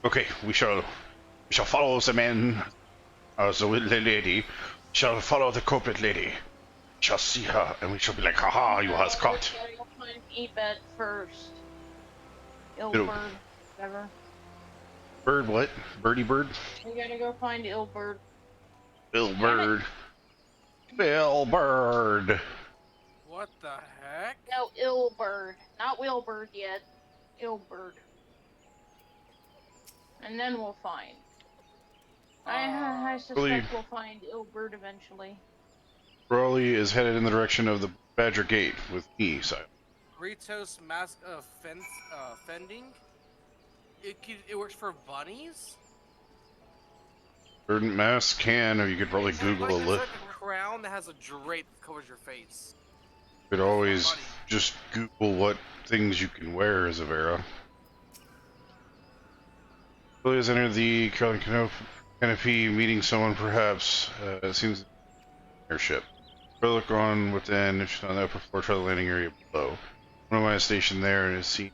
Okay, we shall follow the man, the lady. We shall follow the corporate lady. We shall see her, and we shall be like, haha, you has caught. We gotta go find Ebet first. It'll- Ilbird, whatever. Bird what? Birdie bird? We gotta go find Ilbird. Bill Bird. Bill Bird. What the heck? No, Ilbird. Not Wilbird yet. Ilbird. And then we'll find. I suspect we'll find Ilbird eventually. Raleigh is headed in the direction of the Badger Gate with me, so. Ritos mask of fending. It works for bunnies. Verdant mask can, or you could probably Google a It's list. like a crown that has a drape that covers your face. You could always just Google what things you can wear as a Vera. Raleigh has entered the Carolyn Canopy, meeting someone perhaps. It seems airship. Look on within, if she's on the upper floor, try the landing area below. One of mine is stationed there, and his seat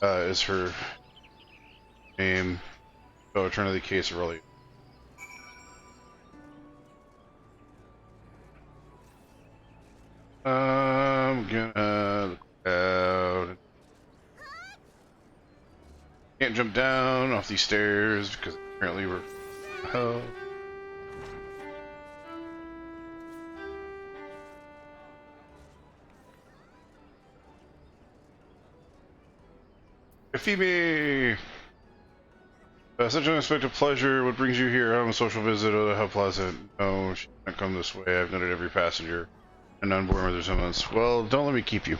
is her name. So return to the case of Raleigh. I'm gonna look out. Can't jump down off these stairs because apparently we're. Oh. Phoebe! Such an unexpected pleasure. What brings you here? I'm a social visit. Oh, how pleasant. No, she can't come this way. I've noted every passenger and unborn with resemblance. Well, don't let me keep you.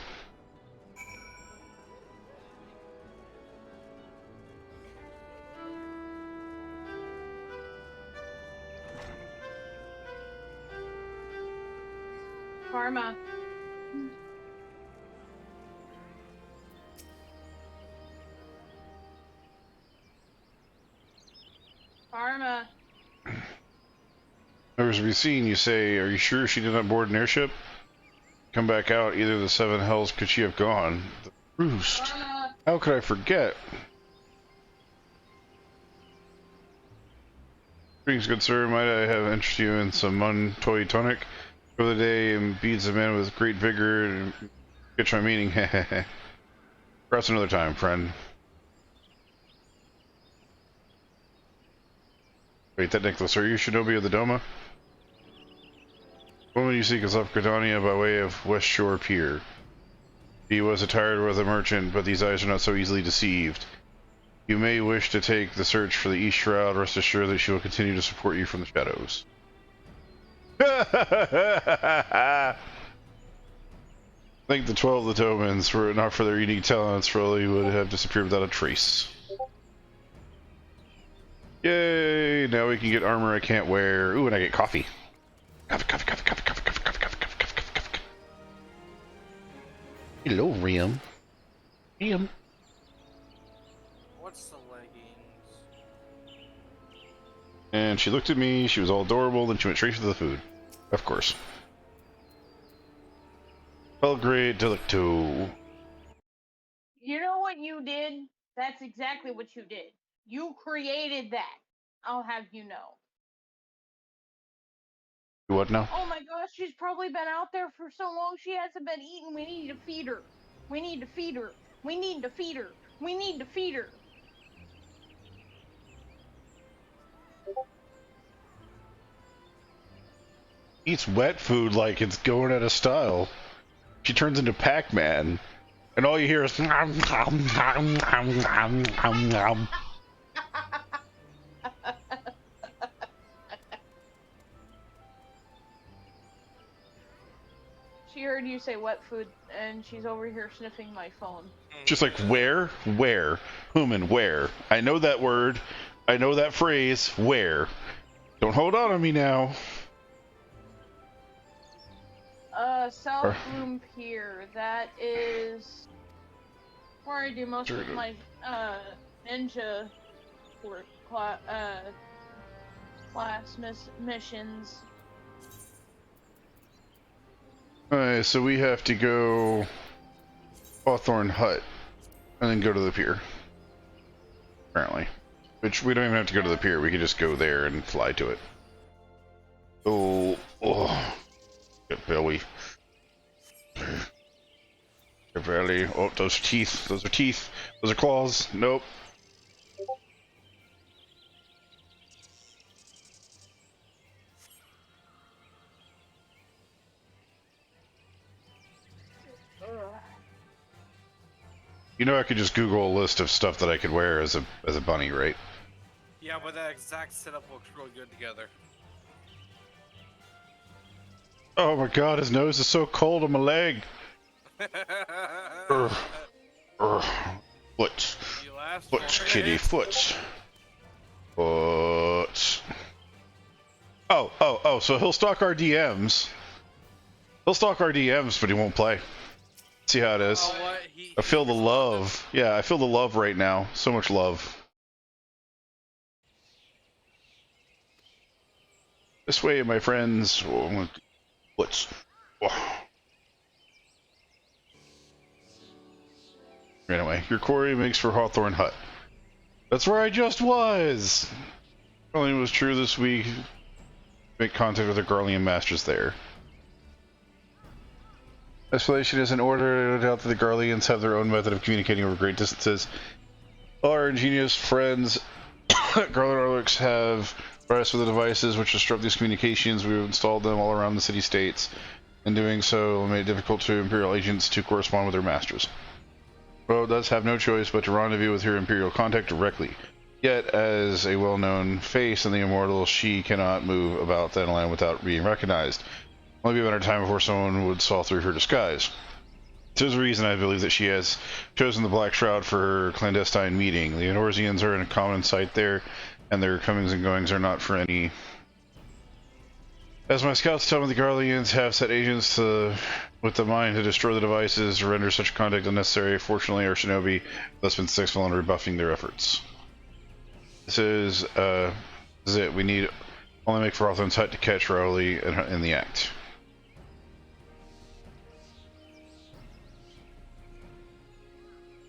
Karma. Karma. Never to be seen, you say. Are you sure she did not board an airship? Come back out. Either the seven hells could she have gone. The roost. Karma. How could I forget? Greetings, good sir. Might I have interested you in some Montoy tonic? For the day imbues a man with great vigor and get my meaning. Perhaps another time, friend. Wait, that necklace. Are you Shinobi of the Doma? The woman you seek is left Gridania by way of West Shore Pier. He was attired with a merchant, but these eyes are not so easily deceived. You may wish to take the search for the East Shroud. Rest assured that she will continue to support you from the shadows. I think the 12 of the Tomans, were it not for their unique talents, really would have disappeared without a trace. Yay! Now we can get armor I can't wear. Ooh, and I get coffee. Coffee. Hello, Riam. Riam. What's the leggings? And she looked at me, she was all adorable, then she went straight to the food. Of course. Belgrade Delicto. You know what you did? That's exactly what you did. You created that. I'll have you know. What now? Oh my gosh, she's probably been out there for so long she hasn't been eating. We need to feed her. We need to feed her. We need to feed her. We need to feed her. Eats wet food like it's going out of style. She turns into Pac-Man, and all you hear is nom, nom, nom, nom, nom, nom, nom. She heard you say wet food, and she's over here sniffing my phone. Just like, where? Where? Whom and where? I know that word. I know that phrase. Where? Don't hold on me now. South Bloom Pier. That is where I do most of my ninja class missions. Alright, so we have to go Hawthorne Hut and then go to the pier. Apparently. Which we don't even have to go to the pier, we can just go there and fly to it. Oh, get belly. Get belly. Oh, those are teeth. Those are teeth. Those are claws. Nope. You know I could just Google a list of stuff that I could wear as a bunny, right? Yeah, but that exact setup looks really good together. Oh my god, his nose is so cold on my leg. Foot. Foot, kitty, foot. Foot. Oh, so he'll stalk our DMs. He'll stalk our DMs, but he won't play. See how it is. I feel the love. Yeah, I feel the love right now. So much love. This way, my friends. What's... Anyway, your quarry makes for Hawthorne Hut. That's where I just was! Only was true this week. Make contact with the Garlean masters there. Escalation is in order. No doubt that the Garleans have their own method of communicating over great distances. All our ingenious friends, Garlean Orlux, have brought us with the devices which disrupt these communications. We've installed them all around the city-states. In doing so, made it difficult to Imperial agents to correspond with their masters. Well, thus have no choice but to rendezvous with her Imperial contact directly. Yet, as a well-known face in the Immortal, she cannot move about that land without being recognized. Only be a matter of time before someone would saw through her disguise. There's a reason I believe that she has chosen the Black Shroud for her clandestine meeting. The Enorzians are in a common sight there, and their comings and goings are not for any. As my scouts tell me, the Garleans have set agents with the mind to destroy the devices, render such contact unnecessary. Fortunately, our shinobi thus been successful in rebuffing their efforts. This is it. We need only make for Hawthorne's Hut to catch Rowley in the act.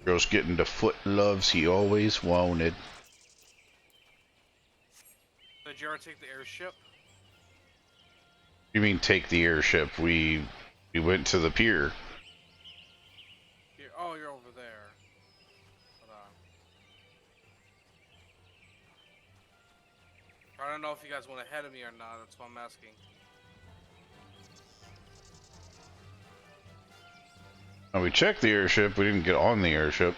Girl's getting the foot loves he always wanted. Did you ever take the airship? You mean take the airship? We went to the pier. Oh, you're over there. Hold on. I don't know if you guys went ahead of me or not. That's what I'm asking. Oh, we checked the airship. We didn't get on the airship.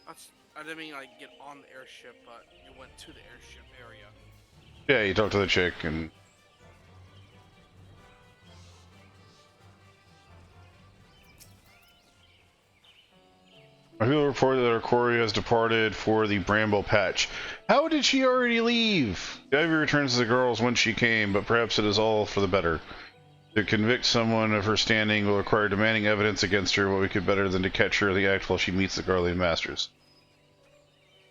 I didn't mean like get on the airship, but you went to the airship area. Yeah, you talked to the chick and. My people report that our quarry has departed for the Bramble Patch. How did she already leave? Ivy returns to the girls whence she came, but perhaps it is all for the better. To convict someone of her standing will require demanding evidence against her. What we could better than to catch her in the act while she meets the Garlean masters.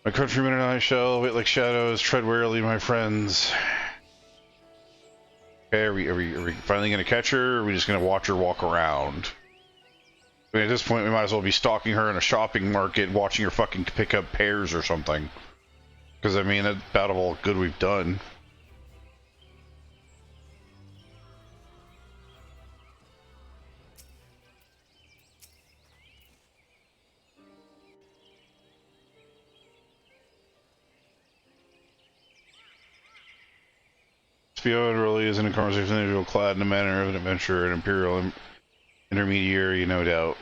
My countrymen and I shall wait like shadows, tread warily, my friends. Okay, are we finally going to catch her, or are we just going to watch her walk around? I mean, at this point, we might as well be stalking her in a shopping market, watching her fucking pick up pears or something. Because, I mean, that's about all good we've done. Spio really is in a conversation individual clad in a manner of an adventurer, an imperial intermediary, no doubt.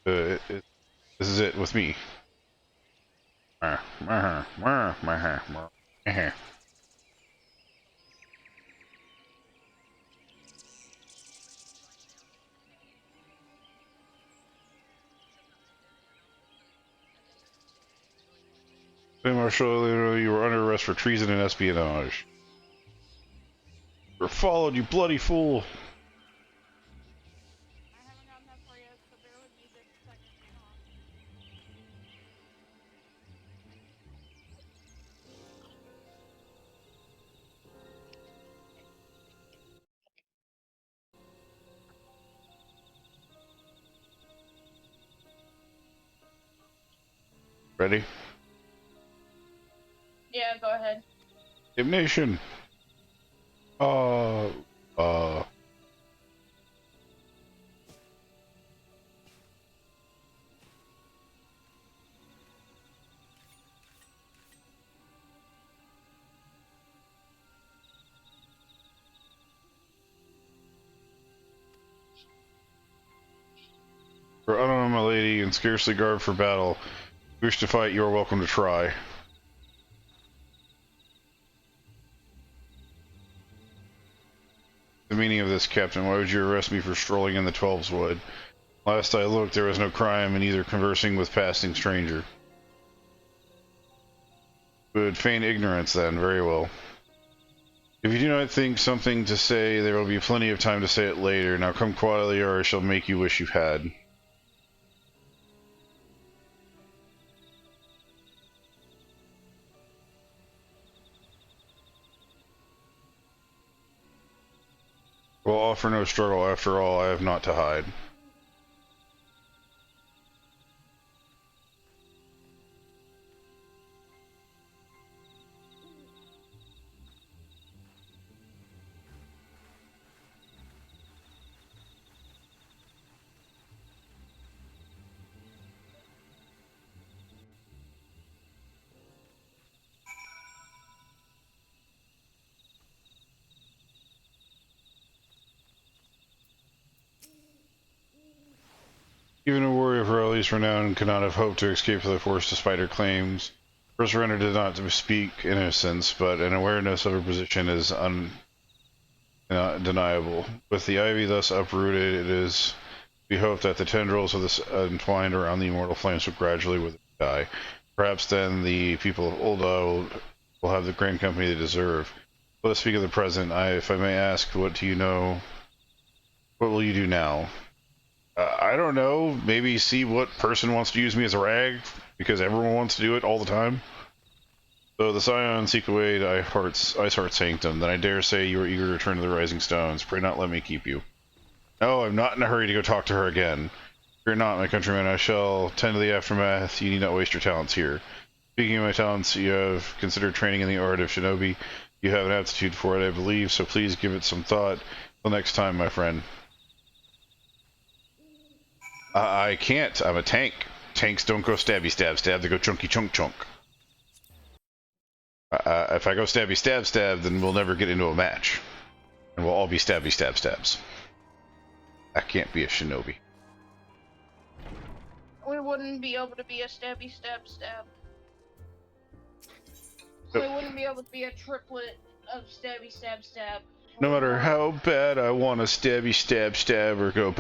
This is it with me. Marshal, you were under arrest for treason and espionage. You were followed, you bloody fool. Ready? Yeah, go ahead. Ignition. For unarmed, my lady, and scarcely garbed for battle. If you wish to fight, you are welcome to try. The meaning of this, Captain? Why would you arrest me for strolling in the 12's wood? Last I looked, there was no crime in either conversing with passing stranger. Would feign ignorance, then. Very well. If you do not think something to say, there will be plenty of time to say it later. Now come quietly, or I shall make you wish you had. Will offer no struggle. After all, I have naught to hide. Even a warrior of Rowley's renown could not have hoped to escape the force despite her claims. First Renner did not speak innocence, but an awareness of her position is undeniable. With the ivy thus uprooted, it is to be hoped that the tendrils of this entwined around the immortal flames will gradually wither and die. Perhaps then the people of Ul'dah will have the grand company they deserve. Let us speak of the present. If I may ask, what do you know? What will you do now? I don't know. Maybe see what person wants to use me as a rag, because everyone wants to do it all the time. So the Scion seek away to Iceheart's sanctum. Then I dare say you are eager to return to the Rising Stones. Pray not let me keep you. No, I'm not in a hurry to go talk to her again. Fear not, my countrymen. I shall tend to the aftermath. You need not waste your talents here. Speaking of my talents, you have considered training in the art of shinobi. You have an aptitude for it, I believe, so please give it some thought. Till next time, my friend. I can't. I'm a tank. Tanks don't go stabby stab stab. They go chunky chunk chunk. If I go stabby stab stab, then we'll never get into a match, and we'll all be stabby stab stabs. I can't be a shinobi. We wouldn't be able to be a stabby stab stab. Nope. We wouldn't be able to be a triplet of stabby stab stab. No matter how bad I want to stabby stab stab or go.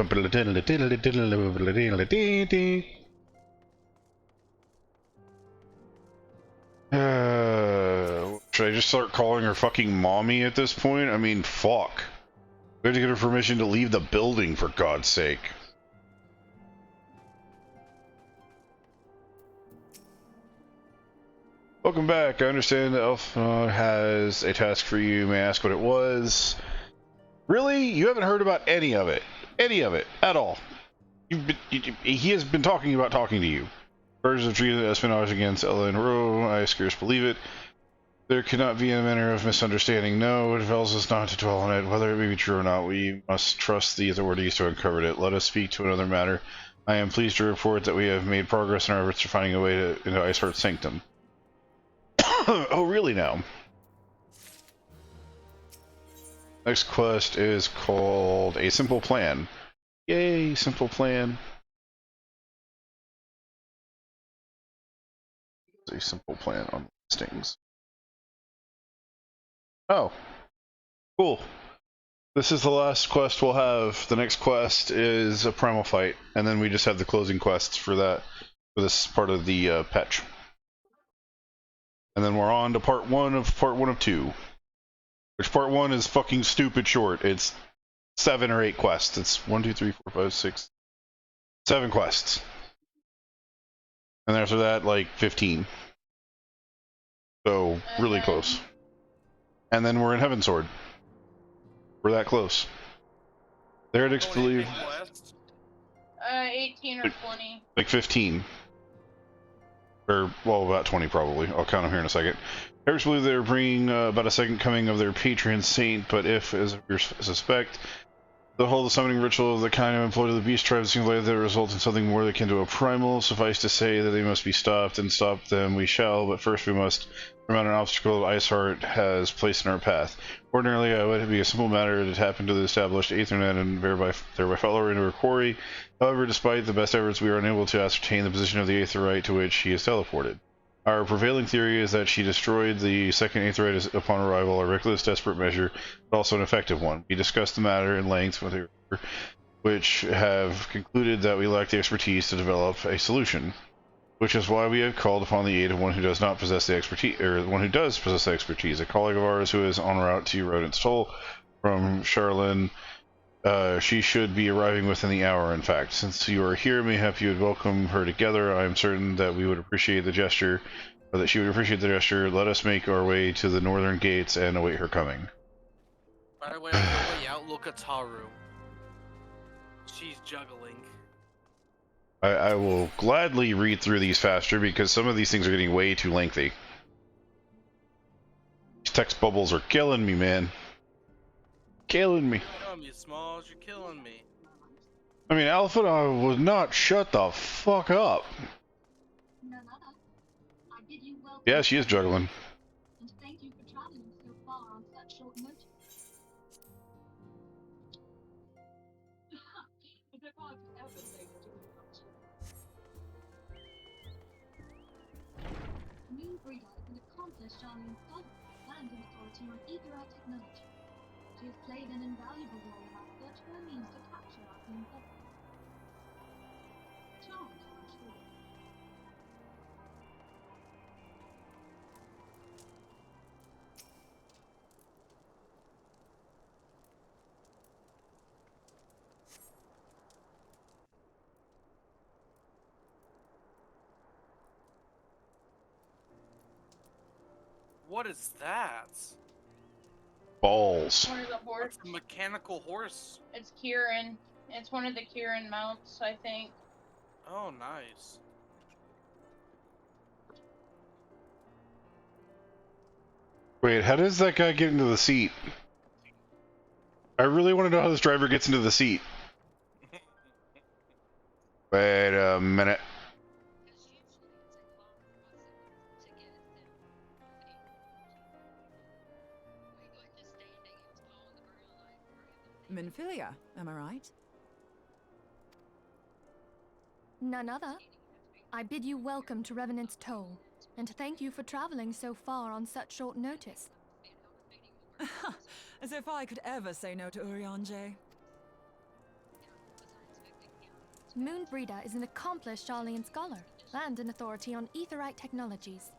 Should I just start calling her fucking mommy at this point? I mean, fuck. We have to get her permission to leave the building, for God's sake. Welcome back. I understand that Elf has a task for you. May I ask what it was? Really? You haven't heard about any of it? Any of it? At all? He has been talking about talking to you. Charges of treason espionage against Ellen Rowe. I scarce believe it. There cannot be a manner of misunderstanding. No, it avails us not to dwell on it. Whether it may be true or not, we must trust the authorities to uncover it. Let us speak to another matter. I am pleased to report that we have made progress in our efforts to finding a way into Iceheart's sanctum. Oh, really now? Next quest is called A Simple Plan. Yay, simple plan. A simple plan on listings. Oh, cool. This is the last quest we'll have. The next quest is a primal fight, and then we just have the closing quests for that, for this part of the patch. And then we're on to part one of 2. Which part 1 is fucking stupid short. It's 7 or 8 quests. It's 1, 2, 3, 4, 5, 6, 7 quests. And after that, like 15. So, really close. And then we're in Heaven Sword. We're that close. There it believe. 18 or 20. Like 15. Or, well, about 20 probably. I'll count them here in a second. Arabs believe they're bringing about a second coming of their patron saint, but if, as we suspect, the whole summoning ritual of the kind of employed of the beast tribe seems likely to result in something more akin to a primal, suffice to say that they must be stopped, and stop them we shall, but first we must surmount an obstacle Iceheart has placed in our path. Ordinarily, it would be a simple matter to tap into the established Aethernet and thereby follow her into her quarry. However, despite the best efforts, we are unable to ascertain the position of the Aetherite to which he is teleported. Our prevailing theory is that she destroyed the second Aetherite upon arrival, a reckless, desperate measure, but also an effective one. We discussed the matter in length with her, which have concluded that we lack the expertise to develop a solution, which is why we have called upon the aid of one who does not possess the expertise, or one who does possess the expertise, a colleague of ours who is en route to Rodent's Toll from Charlene. She should be arriving within the hour, in fact. Since you are here, mayhap you would welcome her together. I am certain that we would appreciate the gesture, or that she would appreciate the gesture. Let us make our way to the northern gates and await her coming. By the way, on your way out, look at Taru. She's juggling. I will gladly read through these faster, because some of these things are getting way too lengthy. These text bubbles are killing me, man. Killing me. You're killing me, Smalls. You're killing me. I mean, Alpha was not shut the fuck up. Yeah, she is juggling. And thank you for traveling so far on such short notice. As if I could ever say no to Urianger. Moon Breeder is an accomplished Charlene scholar, and an authority on Aetherite technology. She has played an invaluable role in our search for a means to capture our team bubble. Charmed, I'm sure. What is that? Balls. One of the horse. That's a mechanical horse. It's Kieran. It's one of the Kieran mounts, I think. Oh, nice. Wait, how does that guy get into the seat? I really want to know how this driver gets into the seat. Wait a minute. Minfilia, am I right? None other. I bid you welcome to Revenant's Toll, and thank you for traveling so far on such short notice. As if I could ever say no to Urianger. Moonbreeder is an accomplished Charlian scholar, and an authority on Aetherite technologies.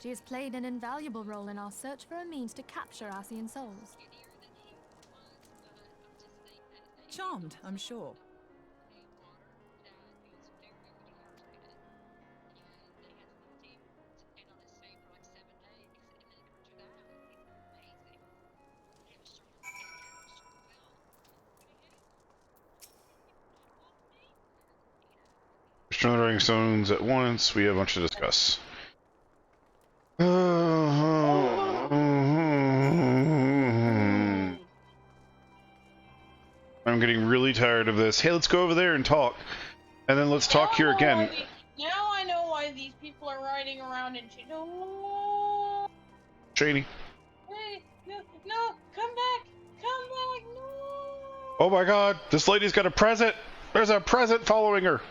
She has played an invaluable role in our search for a means to capture Ascian souls. Charmed, I'm sure. Destroying stones at once. We have a bunch to discuss. I'm getting really tired of this. Hey, let's go over there and talk. And then let's talk here again. Now I know why these people are riding around in Cheeto. Shady. Hey, no, come back, no. Oh my god, this lady's got a present. There's a present following her.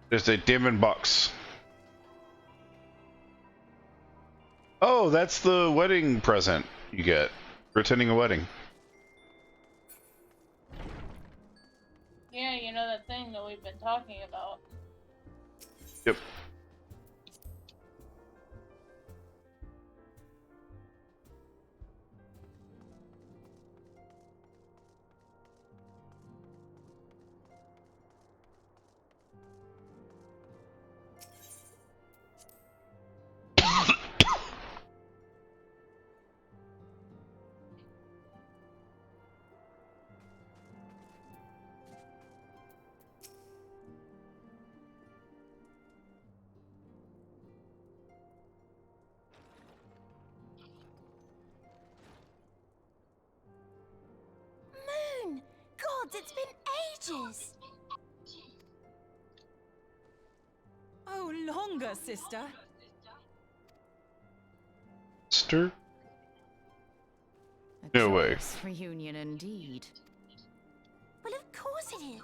There's a diamond box. Oh, that's the wedding present you get for attending a wedding. Yeah, you know that thing that we've been talking about. Yep. It's been ages. Oh, longer, sister. Sister? A No way. joyous reunion indeed. Well, of course it is.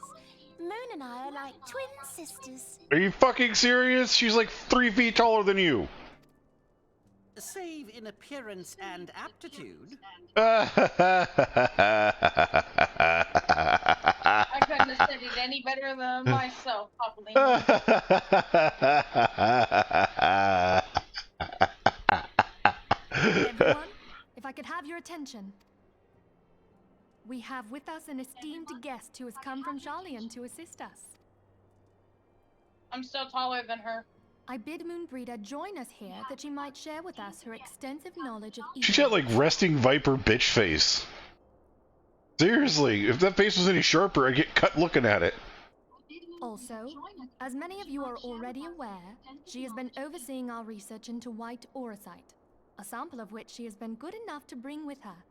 Moon and I are like twin sisters. Are you fucking serious? She's like 3 feet taller than you. Save in appearance and aptitude. I couldn't have said it any better than myself, Paulina. Everyone, if I could have your attention. We have with us an esteemed guest who has come from Sharlayan to assist us. I'm still taller than her. I bid Moonbreeder join us here that she might share with us her extensive knowledge of She's got like resting viper bitch face. Seriously, if that face was any sharper, I'd get cut looking at it. Also, as many of you are already aware, she has been overseeing our research into white auracite, a sample of which she has been good enough to bring with her.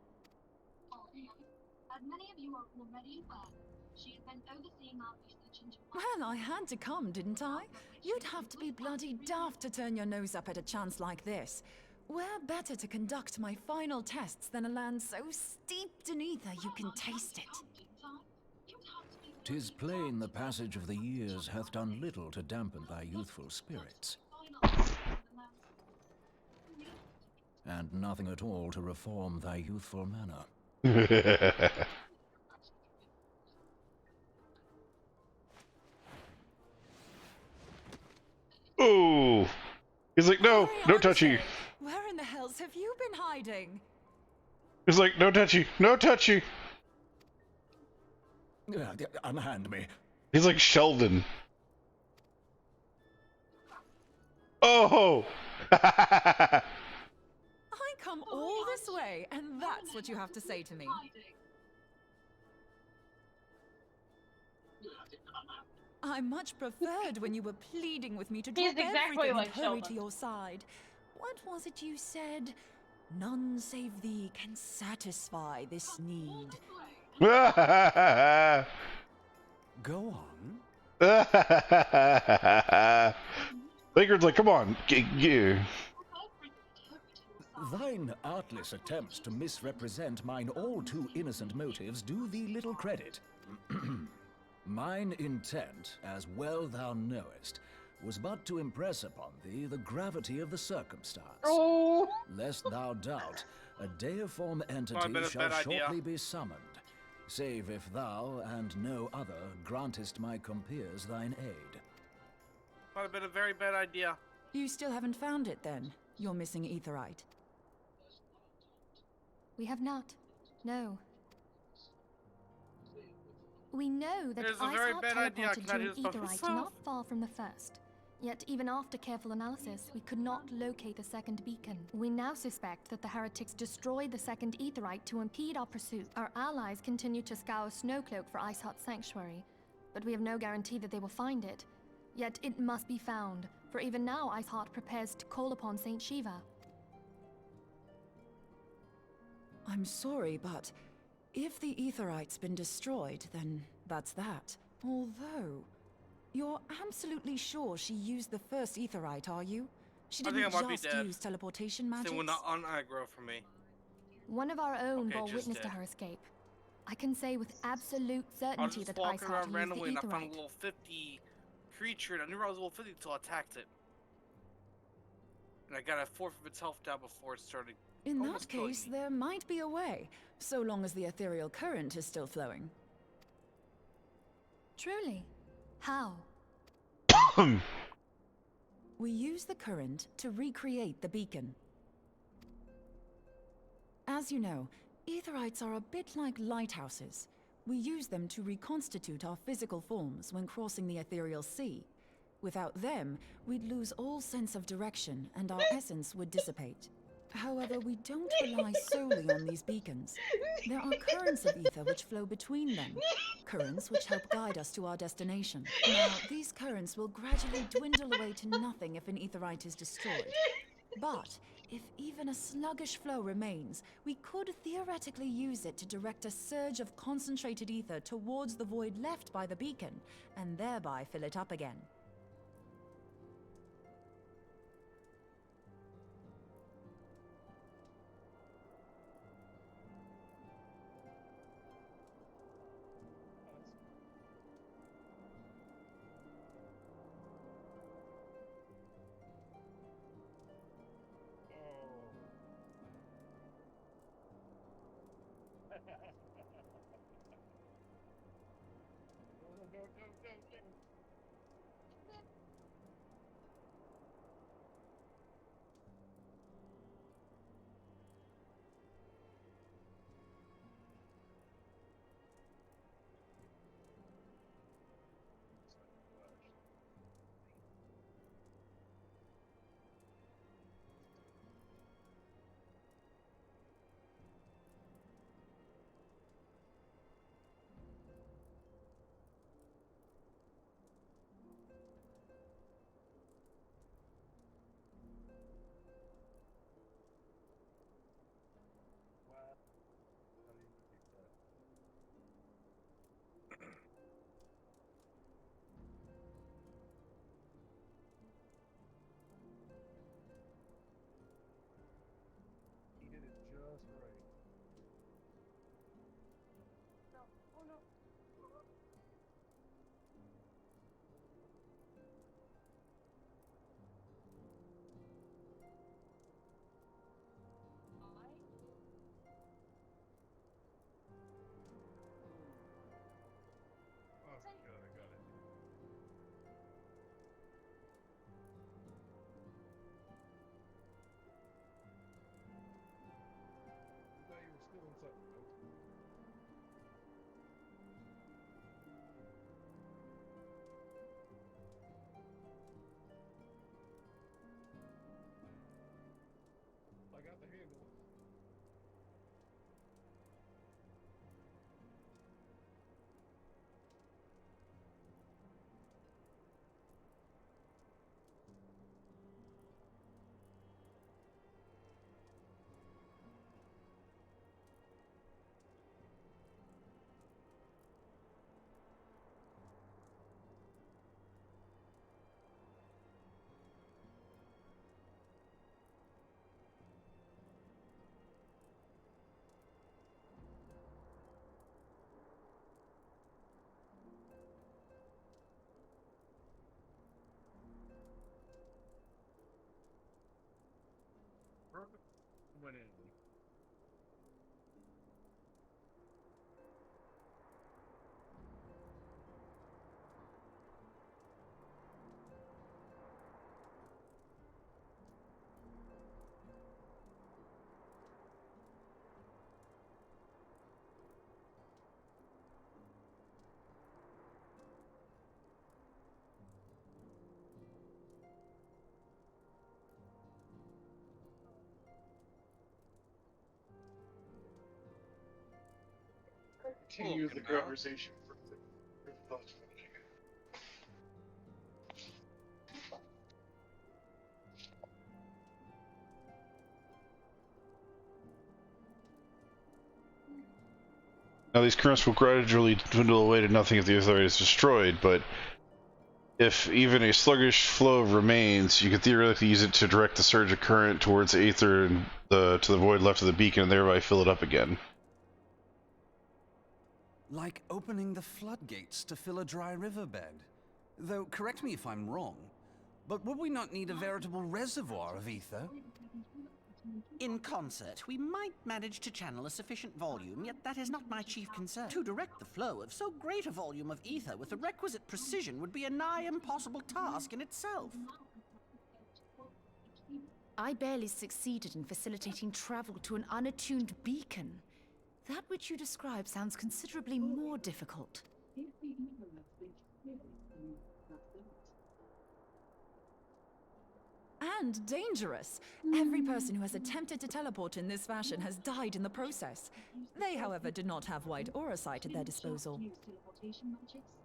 As many of you are already aware, she has been overseeing our research into... Well, I had to come, didn't I? You'd have to be bloody daft to turn your nose up at a chance like this. Where better to conduct my final tests than a land so steeped in ether you can taste it? 'Tis plain the passage of the years hath done little to dampen thy youthful spirits, and nothing at all to reform thy youthful manner. Oh, he's like, no, no touchy. Where in the hells have you been hiding? He's like, no touchy, no touchy. Unhand me. He's like Sheldon. Oh! I come all this way, and that's what you have to say to me. I much preferred when you were pleading with me to drop exactly everything like and hurry Sheldon. to your side. What was it you said? None save thee can satisfy this need. Go on. Baker's like, come on, Thine artless attempts to misrepresent mine all too innocent motives do thee little credit. Mine intent, as well thou knowest, was but to impress upon thee the gravity of the circumstance. Oh. Lest thou doubt, a deiform Might have entity been a shall bad idea. shortly be summoned, save if thou and no other grantest my compeers thine aid. Might have been a very bad idea. You still haven't found it then? You're missing aetherite. We have not. No. We know that It is a very Iceheart bad idea. teleported Can I to do an this by aetherite myself? not far from the first. Yet, even after careful analysis, we could not locate the second beacon. We now suspect that the heretics destroyed the second aetherite to impede our pursuit. Our allies continue to scour Snowcloak for Iceheart's sanctuary, but we have no guarantee that they will find it. Yet it must be found, for even now Iceheart prepares to call upon Saint Shiva. I'm sorry, but if the aetherite's been destroyed, then that's that. Although, you're absolutely sure she used the first aetherite, are you? She I think didn't I might be just dead. use teleportation They magic. will not unaggro for me. One of our own Okay, bore just witness to dead. her escape. I can say with absolute I was certainty just that walking Iceheart around used the randomly and I found a aetherite. level 50 creature and I knew I was level 50 until I attacked it. And I got a fourth of its health down before it started. In that almost killing case, me. there might be a way, so long as the ethereal current is still flowing. Truly? How? We use the current to recreate the beacon. As you know, aetherites are a bit like lighthouses. We use them to reconstitute our physical forms when crossing the ethereal sea. Without them, we'd lose all sense of direction and our essence would dissipate. However, we don't rely solely on these beacons. There are currents of ether which flow between them, currents which help guide us to our destination. Now, these currents will gradually dwindle away to nothing if an aetherite is destroyed. But if even a sluggish flow remains, we could theoretically use it to direct a surge of concentrated ether towards the void left by the beacon, and thereby fill it up again. Went in. Continue the conversation for the thoughts. Now these currents will gradually dwindle away to nothing if the authority is destroyed, but if even a sluggish flow remains, you can theoretically use it to direct the surge of current towards the aether and to the void left of the beacon and thereby fill it up again. Like opening the floodgates to fill a dry riverbed. Though, correct me if I'm wrong, but would we not need a veritable reservoir of ether? In concert, we might manage to channel a sufficient volume, yet that is not my chief concern. To direct the flow of so great a volume of ether with the requisite precision would be a nigh impossible task in itself. I barely succeeded in facilitating travel to an unattuned beacon. That which you describe sounds considerably more difficult. and dangerous. Every person who has attempted to teleport in this fashion has died in the process. They, however, did not have white aura sight at their disposal.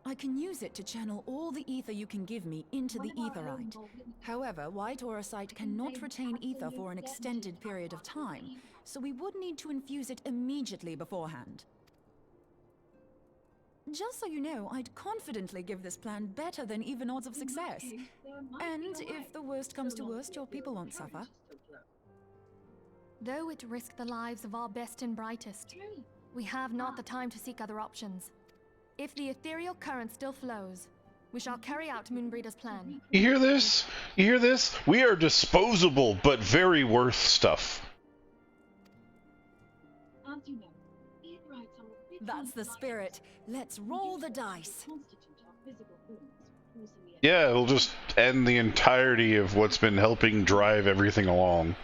I can use it to channel all the ether you can give me into the etherite. However, white aura sight cannot retain ether for an extended period of time, so we would need to infuse it immediately beforehand. Just so you know, I'd confidently give this plan better than even odds of success. And if the worst comes to worst, your people won't suffer. Though it risked the lives of our best and brightest, we have not the time to seek other options. If the ethereal current still flows, we shall carry out Moonbreeder's plan. You hear this? You hear this? We are disposable, but very worth stuff. That's the spirit. Let's roll the dice. Yeah, it'll just end the entirety of what's been helping drive everything along.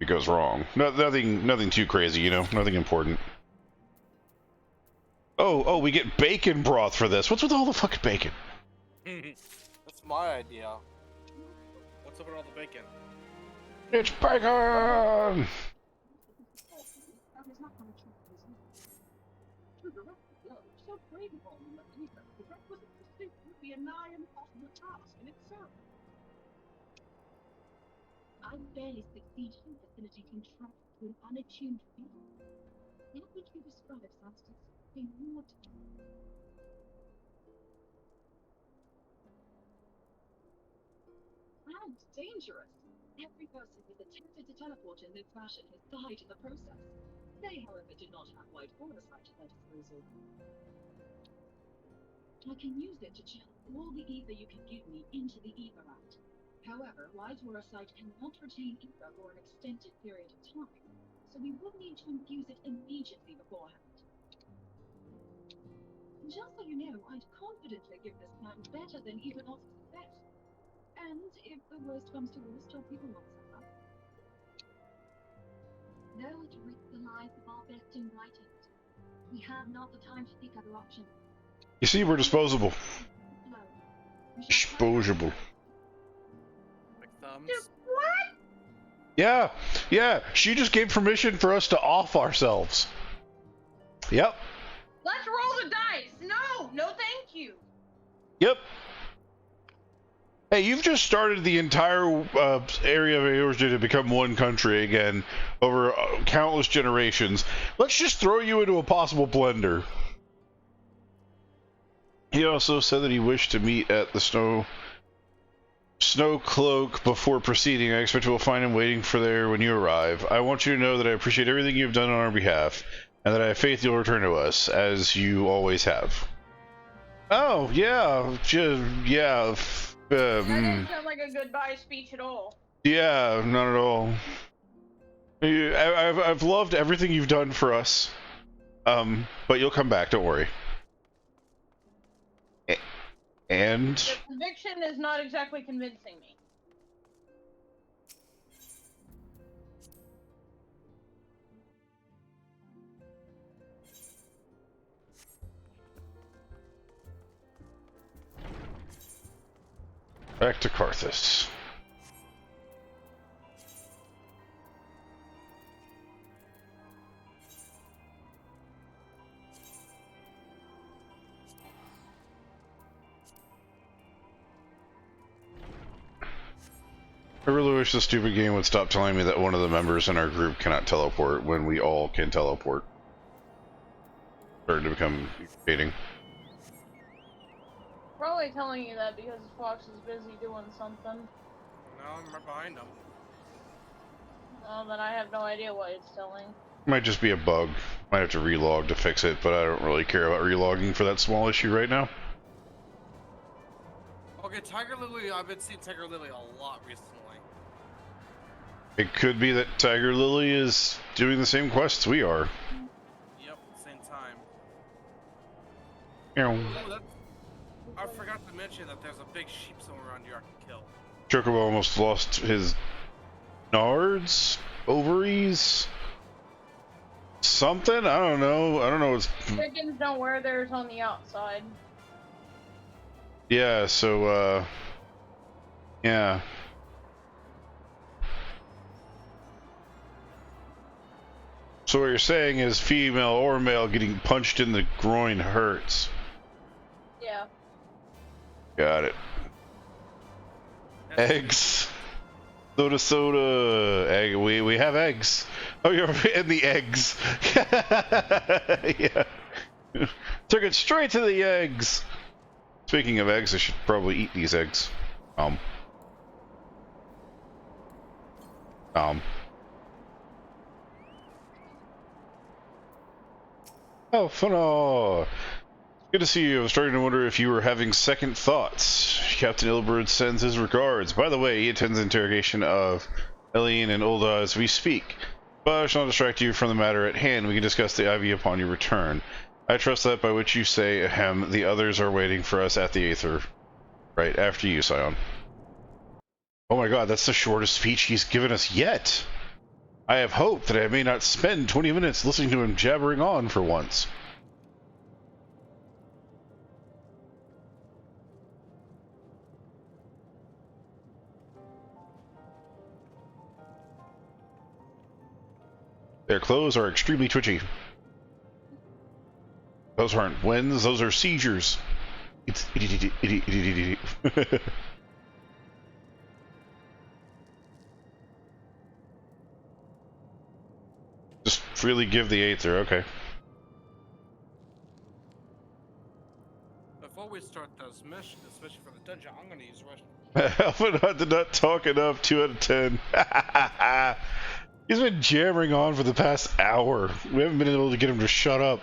It goes wrong. Nothing too crazy, you know? Nothing important. Oh, we get bacon broth for this. What's with all the fucking bacon? That's my idea. What's up with all the bacon? It's bacon! I barely succeeded in facilitating travel to an unattuned field. How would you describe substance being more and dangerous? Every person who's attempted to teleport in this fashion has died in the process. They, however, did not have white aura sight at their disposal. I can use it to channel all the ether you can give me into the etherite. However, white aura sight cannot retain ether for an extended period of time, so we would need to infuse it immediately beforehand. Just so you know, I'd confidently give this plan better than even odds of success. And if the worst comes to worst, your people won't suffer. Though it risks the lives of our best and brightest, we have not the time to seek other options. You see, we're disposable. Disposable. Like thumbs. What? Yeah. She just gave permission for us to off ourselves. Yep. Let's roll the dice. No, thank you. Yep. Hey, you've just started the entire area of Eorzea to become one country again over countless generations. Let's just throw you into a possible blender. He also said that he wished to meet at the Snow Cloak before proceeding. I expect we'll find him waiting for there when you arrive. I want you to know that I appreciate everything you've done on our behalf, and that I have faith you'll return to us, as you always have. Oh, yeah. Yeah. That didn't sound like a goodbye speech at all. Yeah, not at all. I've loved everything you've done for us. But you'll come back, don't worry. And the conviction is not exactly convincing me. back to Karthus. I really wish the stupid game would stop telling me that one of the members in our group cannot teleport when we all can teleport. Starting to become irritating. Probably telling you that because Fox is busy doing something. No, I'm right behind him. Then I have no idea what it's telling. Might just be a bug. Might have to relog to fix it, but I don't really care about relogging for that small issue right now. Okay, Tiger Lily, I've been seeing Tiger Lily a lot recently. It could be that Tiger Lily is doing the same quests we are. Yep, same time. Meow. I forgot to mention that there's a big sheep somewhere around here I can kill. Chocobo almost lost his nards, ovaries, something. I don't know. What's. Chickens don't wear theirs on the outside. Yeah. So. Yeah. So what you're saying is female or male getting punched in the groin hurts. Yeah. Got it. Eggs. Soda. Egg. We have eggs. Oh, you're in the eggs. Yeah. Took it straight to the eggs. Speaking of eggs, I should probably eat these eggs. Oh, fun. Good to see you. I was starting to wonder if you were having second thoughts. Captain Ilberd sends his regards. By the way, he attends the interrogation of Eileen and Ulda as we speak. But I shall not distract you from the matter at hand. We can discuss the IV upon your return. I trust that by which you say, ahem, the others are waiting for us at the Aether. Right, after you, Scion. Oh my god, that's the shortest speech he's given us yet. I have hope that I may not spend 20 minutes listening to him jabbering on for once. Their clothes are extremely twitchy. Those aren't wins, those are seizures. It's Just freely give the Aether, okay. Before we start this mission, especially for the dungeon, I'm gonna use Russian. Alpha did not talk enough, 2 out of 10. He's been jammering on for the past hour. We haven't been able to get him to shut up.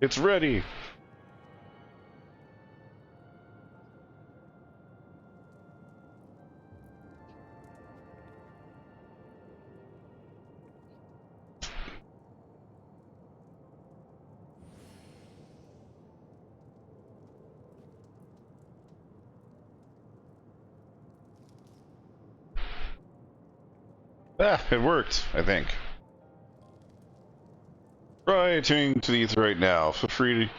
It's ready. Ah, it worked, I think. Try tuning to the Ether right now. Feel free to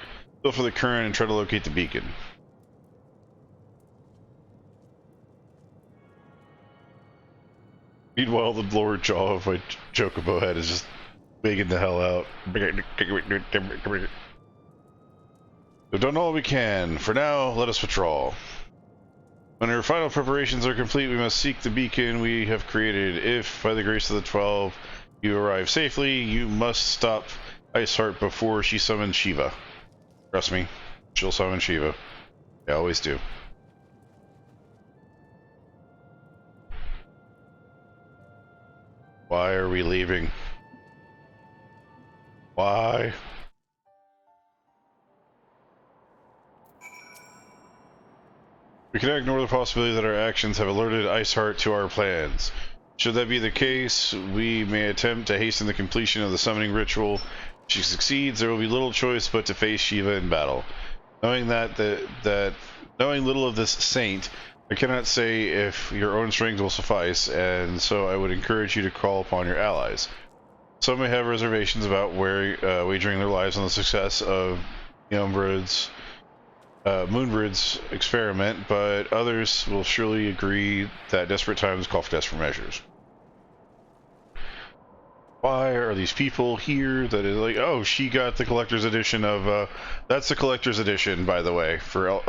go for the current and try to locate the beacon. Meanwhile, the lower jaw of my chocobo head is just bigging the hell out. We've done all we can. For now, let us withdraw. When our final preparations are complete, we must seek the beacon we have created. If, by the grace of the 12, you arrive safely, you must stop Iceheart before she summons Shiva. Trust me, she'll summon Shiva. They always do. Why are we leaving? Why? We cannot ignore the possibility that our actions have alerted Iceheart to our plans. Should that be the case, we may attempt to hasten the completion of the summoning ritual. If she succeeds, there will be little choice but to face Shiva in battle. Knowing knowing little of this saint, I cannot say if your own strength will suffice, and so I would encourage you to call upon your allies. Some may have reservations about wagering their lives on the success of Moonbird's experiment, but others will surely agree that desperate times call for desperate measures. Why are these people here that is like, oh, she got the collector's edition of, that's the collector's edition, by the way, for,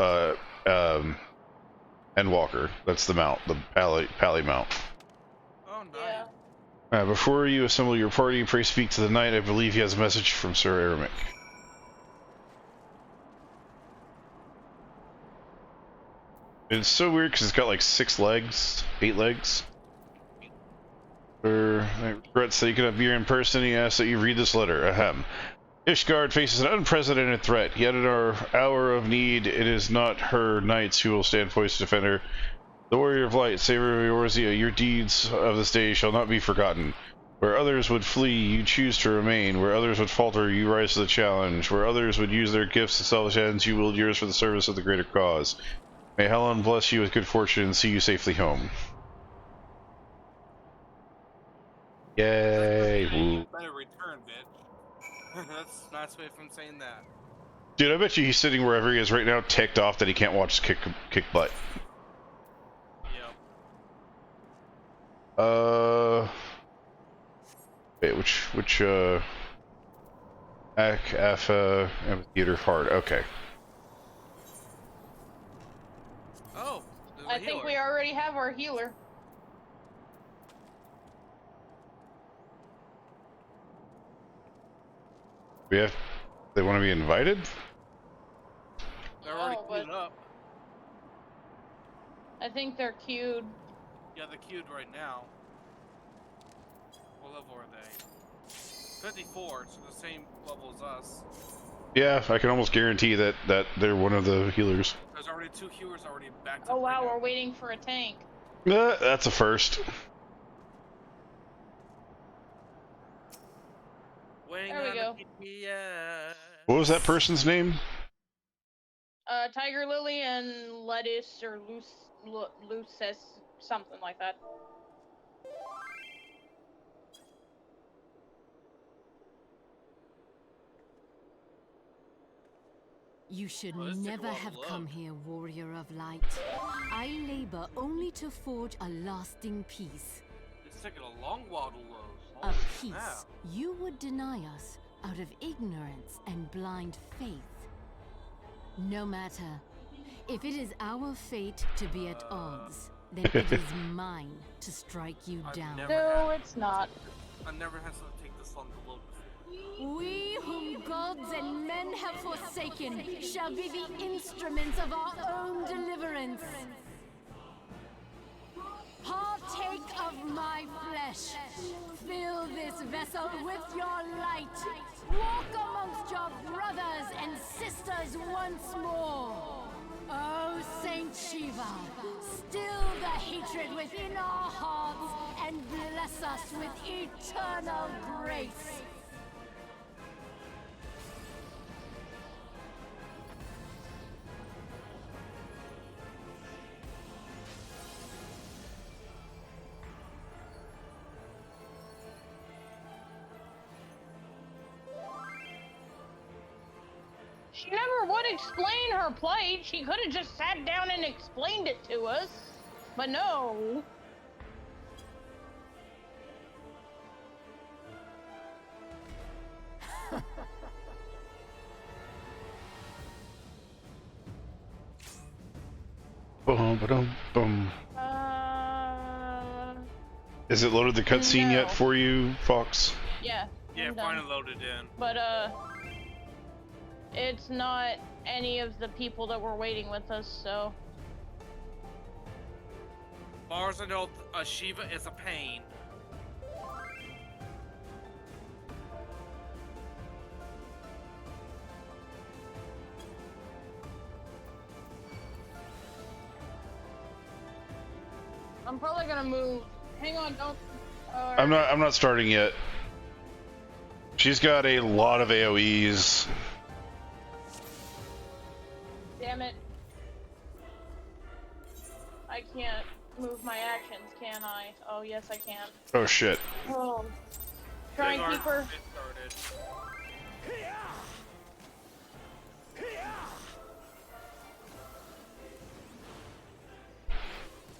Endwalker. That's the mount, the Pally mount. Oh, nice. Before you assemble your party, pray speak to the knight. I believe he has a message from Sir Eremic. It's so weird because it's got like 6 legs, 8 legs. I regret that you cannot be here in person. He asks that you read this letter. Ahem. Ishgard faces an unprecedented threat, yet in our hour of need, it is not her knights who will stand poised to defend her. The warrior of light, savior of Eorzea, your deeds of this day shall not be forgotten. Where others would flee, you choose to remain. Where others would falter, you rise to the challenge. Where others would use their gifts to selfish ends, you wield yours for the service of the greater cause. May Helen bless you with good fortune and see you safely home. Yay! Woo. Better return, bitch. That's a nice way from saying that. Dude, I bet you he's sitting wherever he is right now, ticked off that he can't watch kick butt. Yep. Wait, which amphitheater hard. Okay. Oh, I think we already have our healer. They want to be invited? They're already queued up. I think they're queued. Yeah, they're queued right now. What level are they? 54, so the same level as us. Yeah, I can almost guarantee that they're one of the healers. There's already 2 healers already backed Oh up. wow, we're waiting for a tank. That's a first. There we go. What was that person's name? Tiger Lily and Lettuce or Lucis, something like that. You should never have come here, warrior of light. I labor only to forge a lasting peace. It's taking a long while to load. A peace you would deny us out of ignorance and blind faith. No matter. If it is our fate to be at odds, then it is mine to strike you down. No, it's not. I never had something take this long to load before. We whom gods and men have forsaken shall be the instruments of our own deliverance. Partake of my flesh. Fill this vessel with your light. Walk amongst your brothers and sisters once more. Oh, Saint Shiva, still the hatred within our hearts and bless us with eternal grace. She never would explain her plight. She could have just sat down and explained it to us. But no. Boom, ba-dum, boom. Is it loaded the cutscene yet for you, Fox? Yeah. Yeah, finally loaded in. But it's not any of the people that were waiting with us, so. As far as I know, Shiva is a pain. I'm probably gonna move. Hang on, don't. I'm not starting yet. She's got a lot of AoEs. Damn it. I can't move my actions, can I? Oh, yes, I can. Oh shit. Oh. Try and keep her.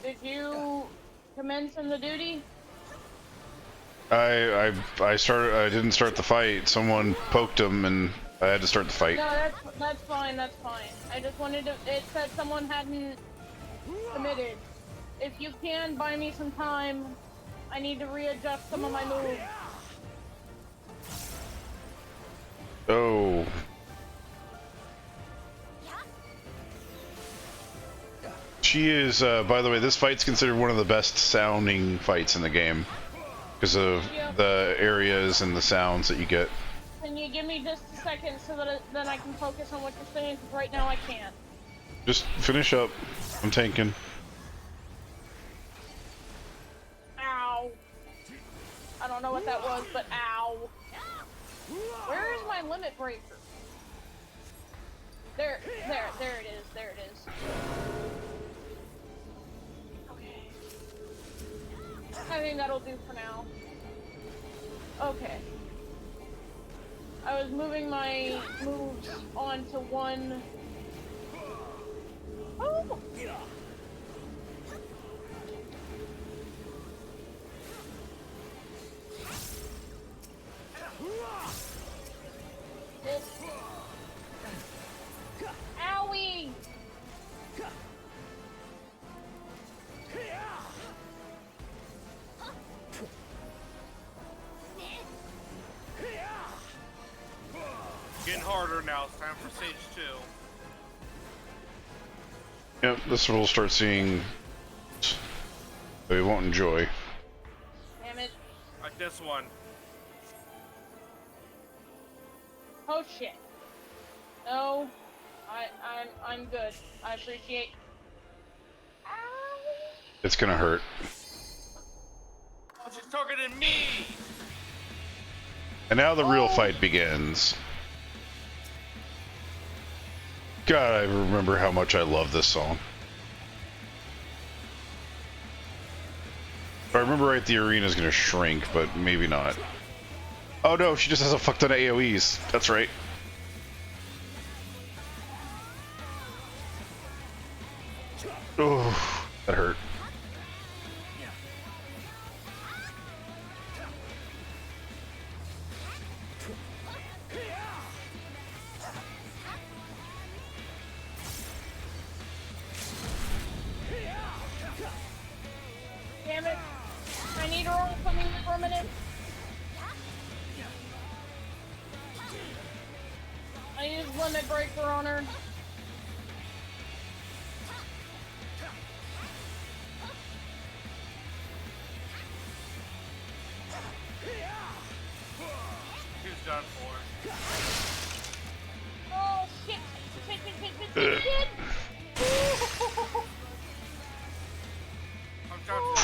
Did you commence in the duty? I didn't start the fight. Someone poked him and I had to start the fight. No, that's fine, that's fine. I just wanted to, it said someone hadn't committed. If you can, buy me some time. I need to readjust some of my moves. Oh. She is, by the way, this fight's considered one of the best sounding fights in the game. Because of the areas and the sounds that you get. Can you give me just a second so that then I can focus on what you're saying? Because right now I can't. Just finish up. I'm tanking. Ow. I don't know what that was, but ow. Where is my limit breaker? There it is. Okay. I think that'll do for now. Okay. I was moving my moves onto one. Oh! harder now. It's time for stage 2. Yep, this one we'll start seeing we won't enjoy. Damn it. Like this one. Oh shit. No. I'm good. I appreciate. It's gonna hurt. Oh, she's targeting me! And now the real fight begins. God, I remember how much I love this song. If I remember right, the arena's gonna shrink, but maybe not. Oh no, she just has a fuck ton of AoEs. That's right. Oh, that hurt. Damn it. I need her on something for a minute. I use limit breaker on her. She's done for. Oh shit! Shit!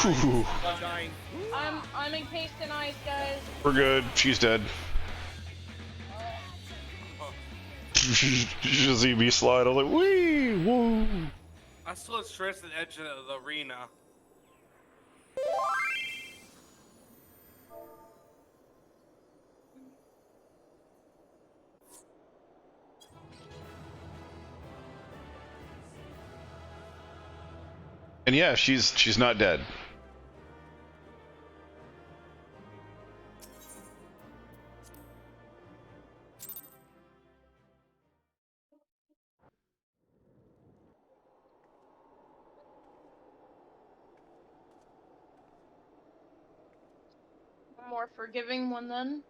Whew. I'm dying. I'm encased in ice, guys. We're good. She's dead. She just see me slide. I was like, wee, woo. I stood straight at the edge of the arena. And yeah, she's not dead. A more forgiving one then.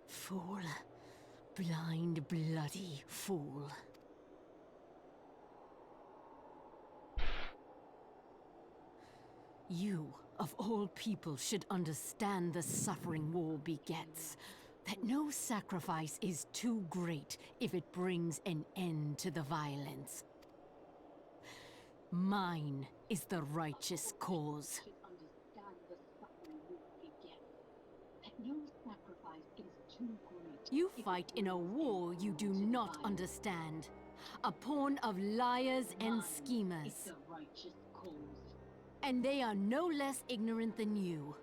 Fool. Blind, bloody fool. You, of all people, should understand the suffering war begets. That no sacrifice is too great if it brings an end to the violence. Mine is the righteous cause. You fight in a war you do not understand. A pawn of liars and schemers. And they are no less ignorant than you,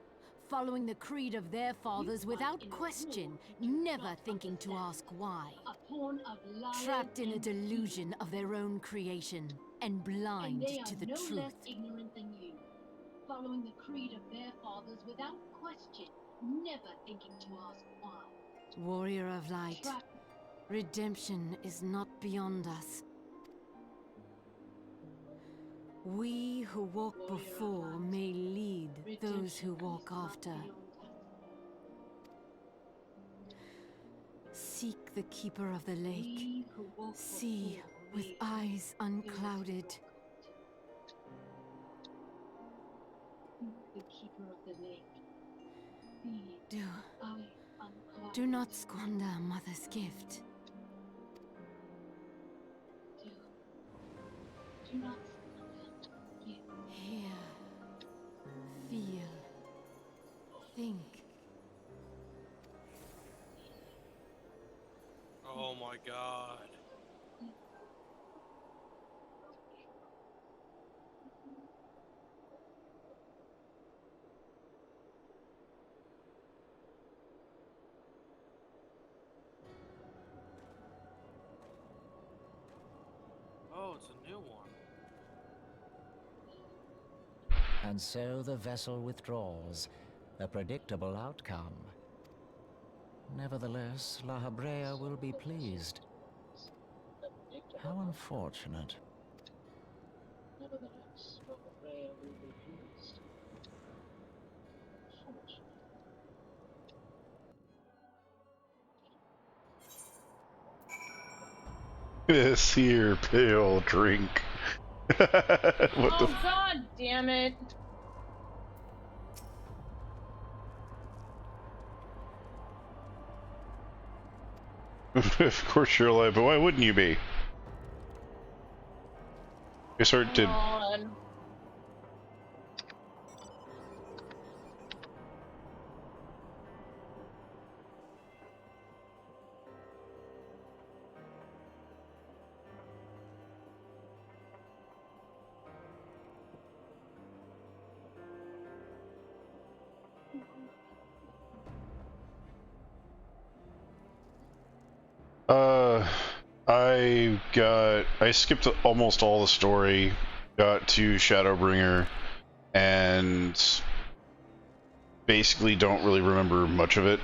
following the creed of their fathers without question, never thinking to ask why. Trapped in a delusion of their own creation, and blind to the truth. Ignorant than you, following the creed of their fathers without question, never thinking to ask why. Warrior of light, redemption is not beyond us. We who walk before may lead those who walk after. Seek the keeper of the lake. See with eyes unclouded. The keeper of the lake. Do not squander Mother's gift. Do not Hear, feel, think. Oh my god. Oh, it's a new one. And so the vessel withdraws, a predictable outcome. Nevertheless, La Habrea will be pleased. How unfortunate. Nevertheless, rather rarely used. Unfortunately. This here pale drink. What Oh god damn it. Of course you're alive, but why wouldn't you be? Guess Art did. On. I skipped almost all the story, got to Shadowbringer, and basically don't really remember much of it.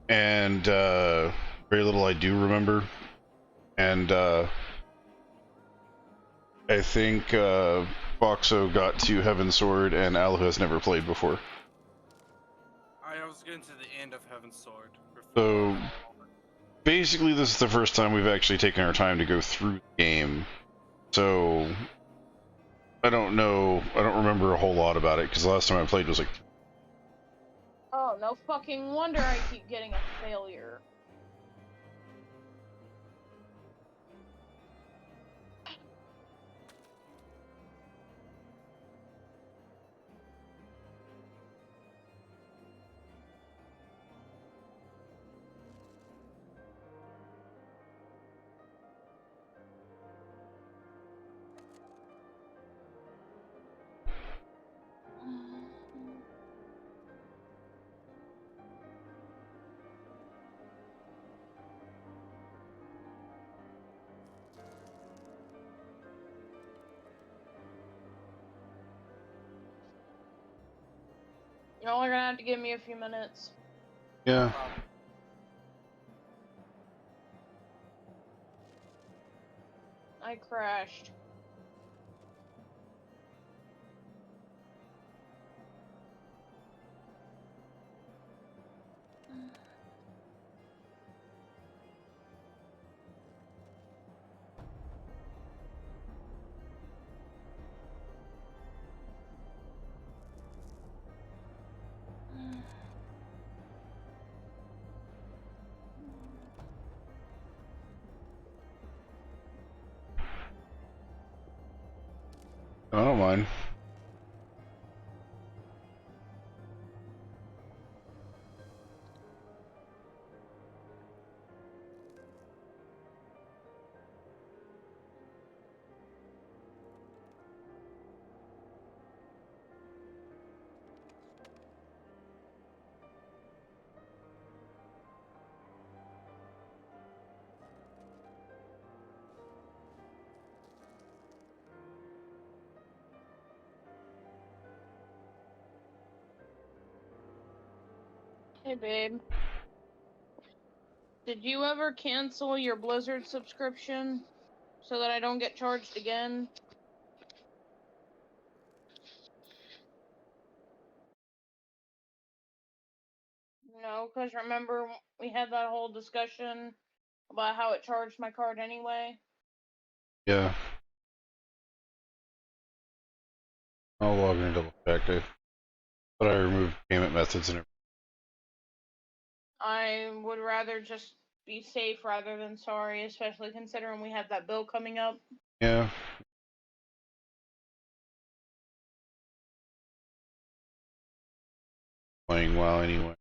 And, very little I do remember. And, I think, Boxo got to Heaven's Sword, and Alu has never played before. I was getting to the end of Heaven's Sword. So, basically this is the first time we've actually taken our time to go through the game. So, I don't remember a whole lot about it, because the last time I played was like... Oh, no fucking wonder I keep getting a failure. Y'all are gonna have to give me a few minutes. Yeah. I crashed. I don't mind. Hey, babe. Did you ever cancel your Blizzard subscription so that I don't get charged again? No, because remember we had that whole discussion about how it charged my card anyway? Yeah. I'll log in and double check it. But I removed payment methods and everything. I would rather just be safe rather than sorry, especially considering we have that bill coming up. Yeah. Playing WoW anyway.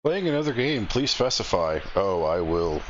Playing another game, please specify. Oh, I will.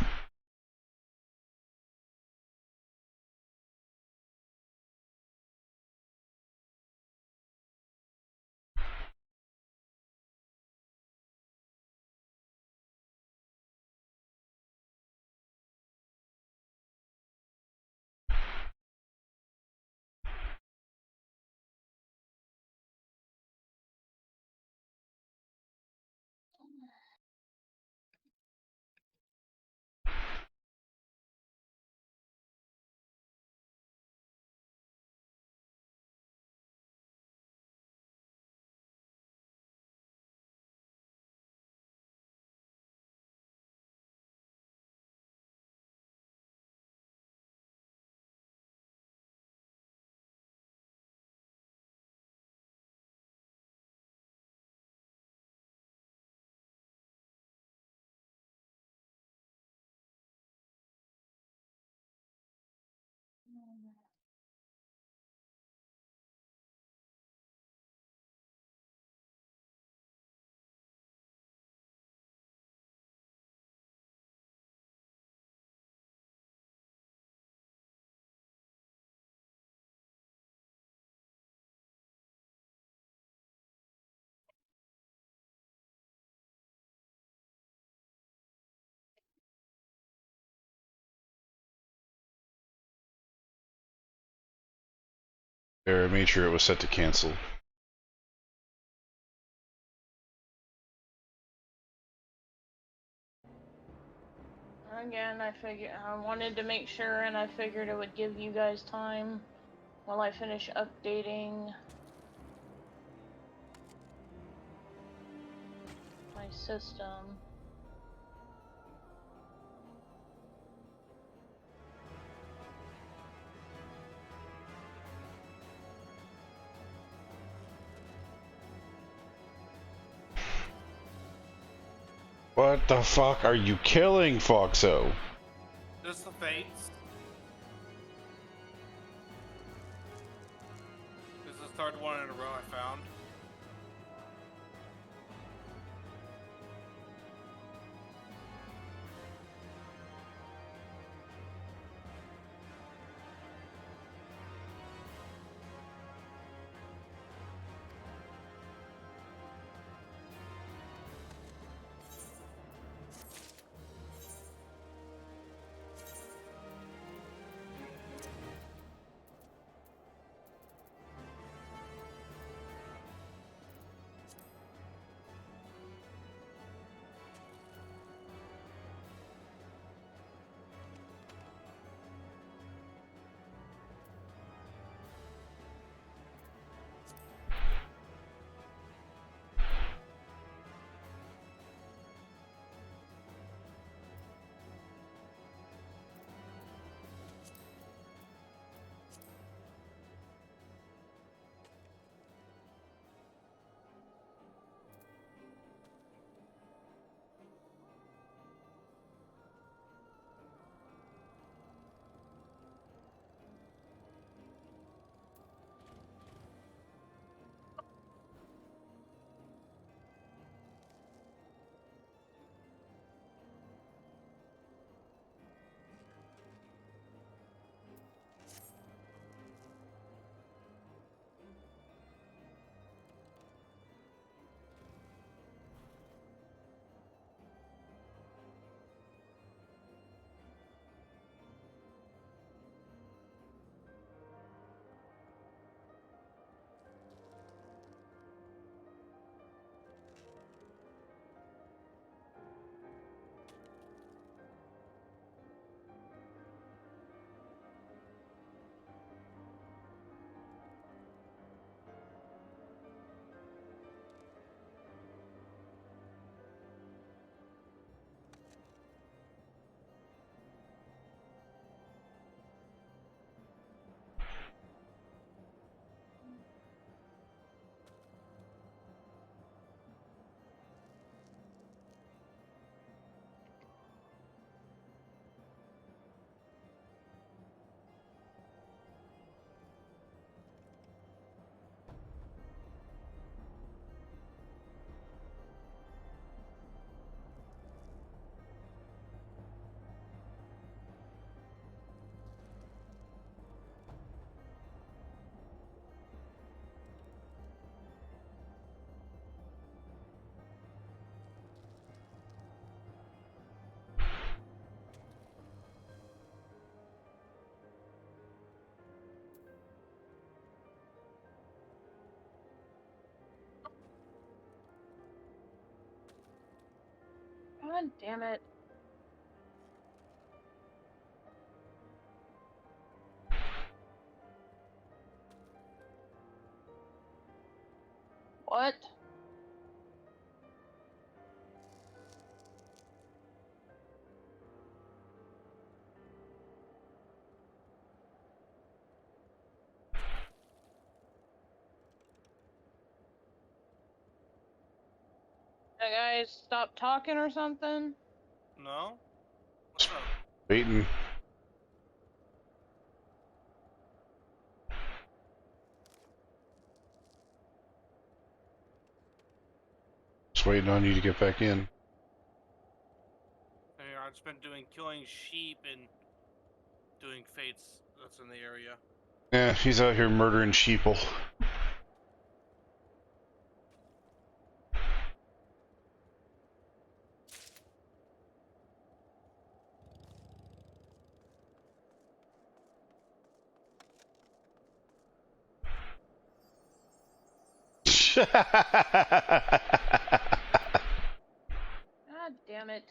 There, I made sure it was set to cancel. Again, I wanted to make sure, and I figured it would give you guys time while I finish updating my system. What the fuck are you killing, Foxo? Just the fates. This is the third one in a row I found. God damn it. What? You guys stop talking or something? No? What's up? Waiting. Just waiting on you to get back in. I've just been killing sheep and doing fates that's in the area. Yeah, he's out here murdering sheeple. God damn it.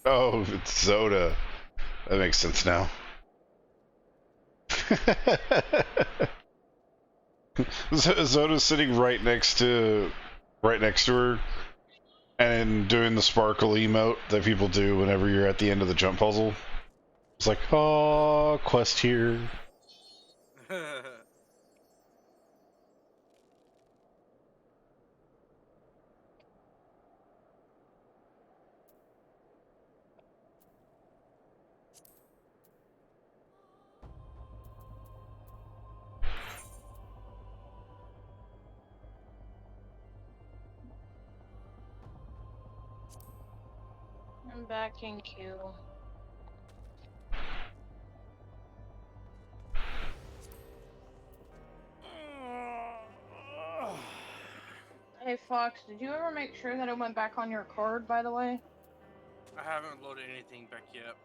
Oh, it's Zoda. That makes sense now. Zoda's sitting right next to her and doing the sparkle emote that people do whenever you're at the end of the jump puzzle. It's like, oh, quest here. I'm back in queue. Hey Fox, did you ever make sure that it went back on your card, by the way? I haven't loaded anything back yet.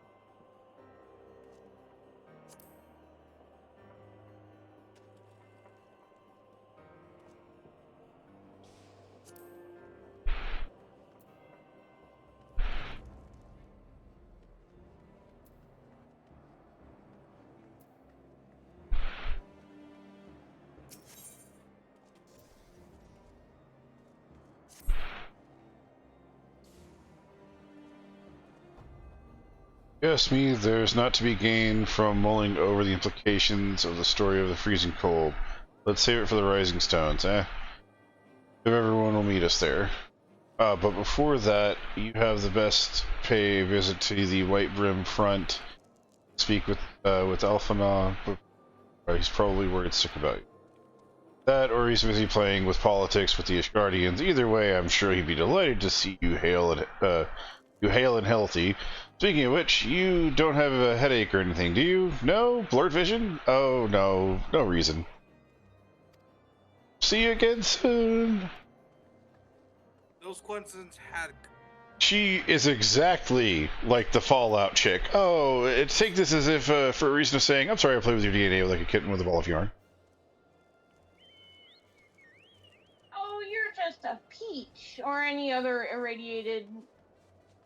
Yes, me, there's not to be gained from mulling over the implications of the story of the freezing cold. Let's save it for the Rising Stones, eh? If everyone will meet us there. But before that, you have the best pay visit to the White Brim front. Speak with Alphana. He's probably worried sick about you. That, or he's busy playing with politics with the Ishgardians. Either way, I'm sure he'd be delighted to see you hale and healthy. Speaking of which, you don't have a headache or anything, do you? No? Blurred vision? Oh, no. No reason. See you again soon. Those coincidences had... She is exactly like the Fallout chick. Oh, take this as if for a reason of saying, I'm sorry I played with your DNA like a kitten with a ball of yarn. Oh, you're just a peach, or any other irradiated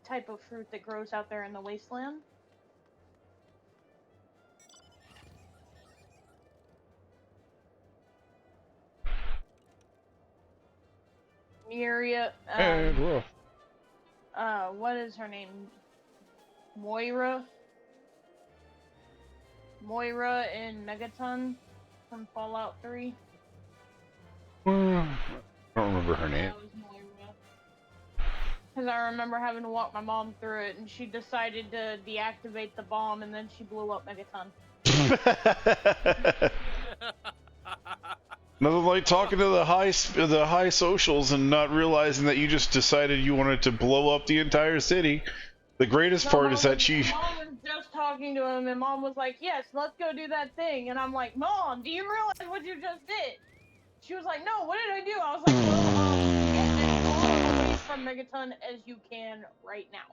type of fruit that grows out there in the wasteland. Miria, what is her name? Moira in Megaton from Fallout 3. I don't remember her name. That was Moira. Because I remember having to walk my mom through it, and she decided to deactivate the bomb, and then she blew up Megaton. Nothing like talking to the high socials and not realizing that you just decided you wanted to blow up the entire city. The greatest part is that Mom was just talking to him, and Mom was like, "Yes, let's go do that thing." And I'm like, "Mom, do you realize what you just did?" She was like, "No, what did I do?" I was like, "Well, get as far away from Megaton as you can right now."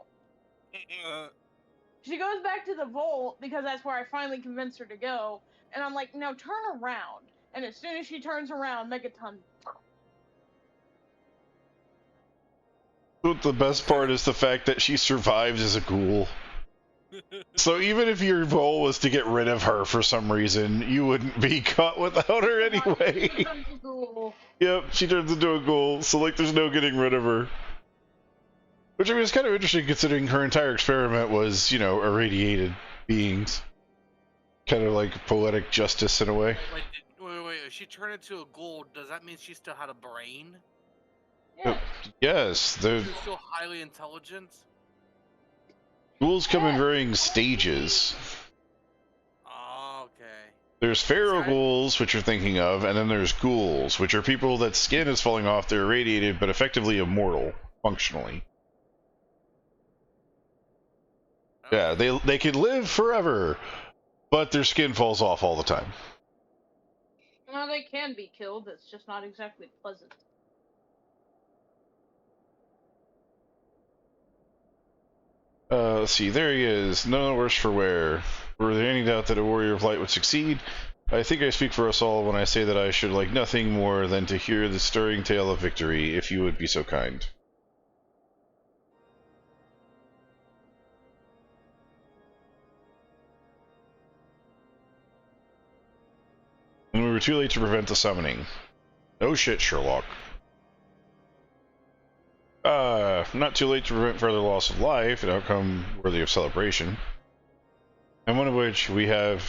She goes back to the vault because that's where I finally convinced her to go, and I'm like, "Now turn around." And as soon as she turns around, Megaton. The best part is the fact that she survives as a ghoul. So even if your goal was to get rid of her for some reason, you wouldn't be caught without her anyway. Yep, she turns into a ghoul, so like there's no getting rid of her. Which I mean is kind of interesting considering her entire experiment was, you know, irradiated beings. Kind of like poetic justice in a way. Wait, if she turned into a ghoul, does that mean she still had a brain? Yes, they're... She's still highly intelligent? Ghouls come in varying stages. Oh, okay. There's pharaoh ghouls, which you're thinking of, and then there's ghouls, which are people that skin is falling off, they're irradiated, but effectively immortal, functionally. Yeah, they can live forever, but their skin falls off all the time. Well, they can be killed, it's just not exactly pleasant. Let's see, there he is. None the worse for wear. Were there any doubt that a warrior of light would succeed? I think I speak for us all when I say that I should like nothing more than to hear the stirring tale of victory, if you would be so kind. And we were too late to prevent the summoning. No shit, Sherlock. Not too late to prevent further loss of life, an outcome worthy of celebration. And one of which we have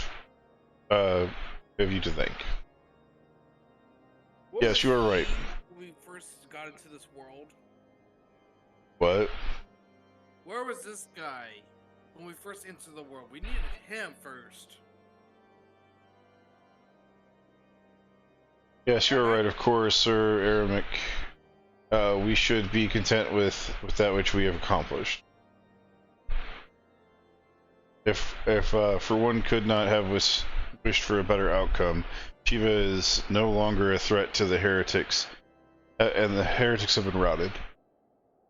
you to thank. Yes, you are right. When we first got into this world? What? Where was this guy when we first entered the world? We needed him first. Yes, you are right, of course, Sir Aramic. We should be content with that which we have accomplished. If for one could not have wished for a better outcome, Shiva is no longer a threat to the heretics, and the heretics have been routed.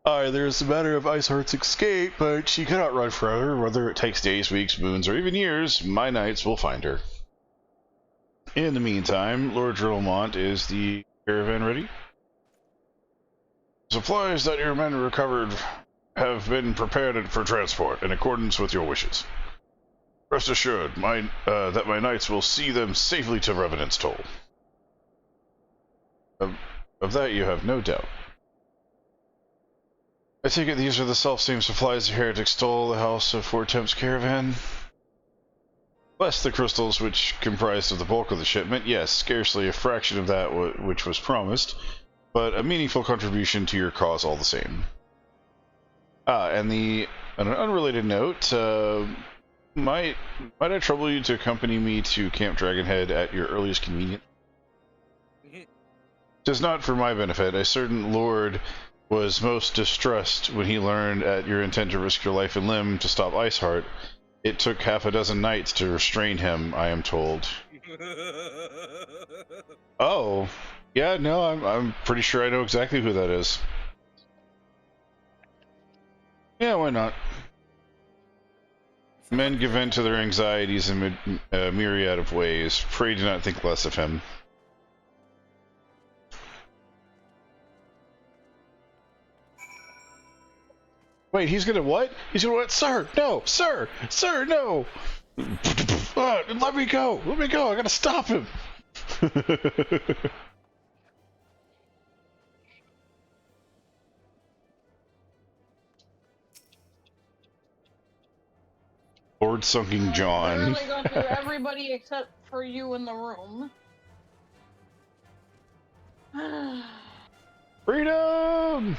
There's the matter of Iceheart's escape, but she cannot run forever. Whether it takes days, weeks, moons, or even years, my knights will find her. In the meantime, Lord Drillmont, is the caravan ready? Supplies that your men recovered have been prepared for transport in accordance with your wishes. Rest assured, that my knights will see them safely to Revenant's Toll. Of that you have no doubt. I take it these are the self-same supplies the heretics stole the house of Fort Temp's caravan? Less the crystals which comprised of the bulk of the shipment, yes, scarcely a fraction of that which was promised, but a meaningful contribution to your cause all the same. And on an unrelated note, might I trouble you to accompany me to Camp Dragonhead at your earliest convenience? 'Tis not for my benefit. A certain lord was most distressed when he learned at your intent to risk your life and limb to stop Iceheart. It took half a dozen knights to restrain him, I am told. Oh, yeah, no, I'm pretty sure I know exactly who that is. Yeah, why not? Men give vent to their anxieties in a myriad of ways. Pray do not think less of him. Wait, he's gonna what? He's gonna what? Sir, no! Sir! Sir, no! Let me go! Let me go! I gotta stop him! Lord Sunking John. Literally go through everybody except for you in the room. Freedom!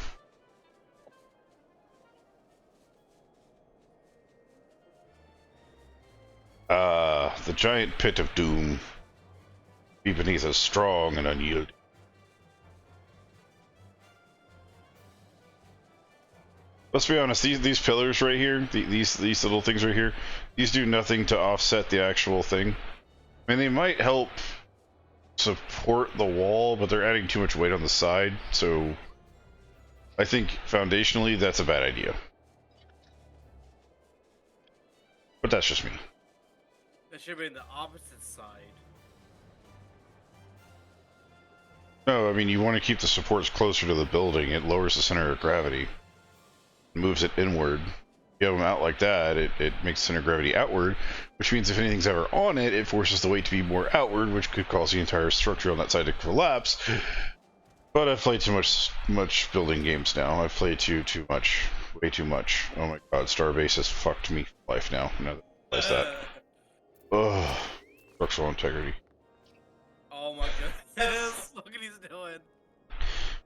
The giant pit of doom. be beneath us strong and unyielding. Let's be honest, these pillars right here, these little things right here, these do nothing to offset the actual thing. I mean, they might help support the wall, but they're adding too much weight on the side, so I think foundationally that's a bad idea. But that's just me. That should be in the opposite side. No, I mean, you want to keep the supports closer to the building. It lowers the center of gravity. Moves it inward. You have them out like that, it makes center of gravity outward, which means if anything's ever on it, it forces the weight to be more outward, which could cause the entire structure on that side to collapse. But I've played too much building games now. I've played too much, way too much. Oh my god, Starbase has fucked me for life now. Now that I realize that. Ugh. Structural integrity. Oh my goodness, look what he's doing.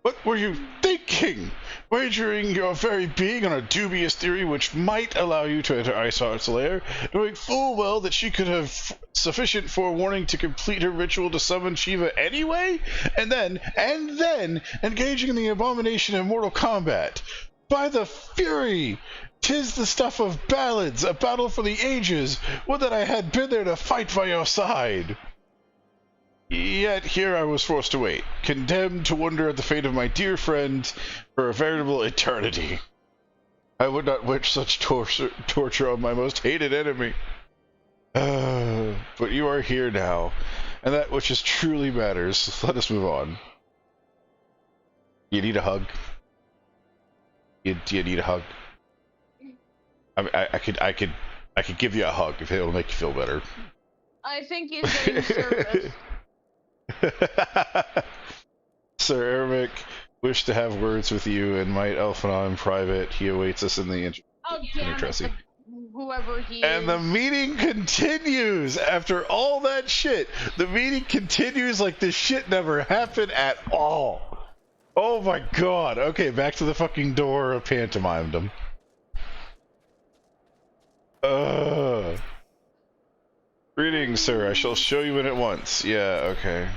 What were you thinking? Wagering your very being on a dubious theory which might allow you to enter Iceheart's lair, knowing full well that she could have sufficient forewarning to complete her ritual to summon Shiva anyway? And then engaging in the abomination of mortal combat. By the fury! 'Tis the stuff of ballads, a battle for the ages. Would that I had been there to fight by your side! Yet here I was forced to wait, condemned to wonder at the fate of my dear friend for a veritable eternity. I would not wish such torture on my most hated enemy. But you are here now, and that which is truly matters. Let us move on. You need a hug? Do you need a hug? I mean, I could give you a hug if it'll make you feel better. I think he's getting service. Sir Ermic wished to have words with you and might Elfana in private. He awaits us in the Oh, damn it, whoever he is. And the meeting continues after all that shit. The meeting continues like this shit never happened at all. Oh my god. Okay, back to the fucking door of pantomimedom. Greetings, sir. I shall show you in at once. Yeah, okay.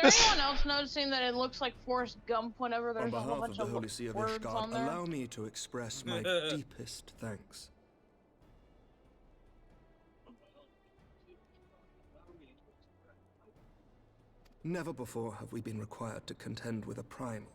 Is anyone else noticing that it looks like Forrest Gump whenever there's a whole bunch of words on there? Allow me to express my deepest thanks. Never before have we been required to contend with a primal.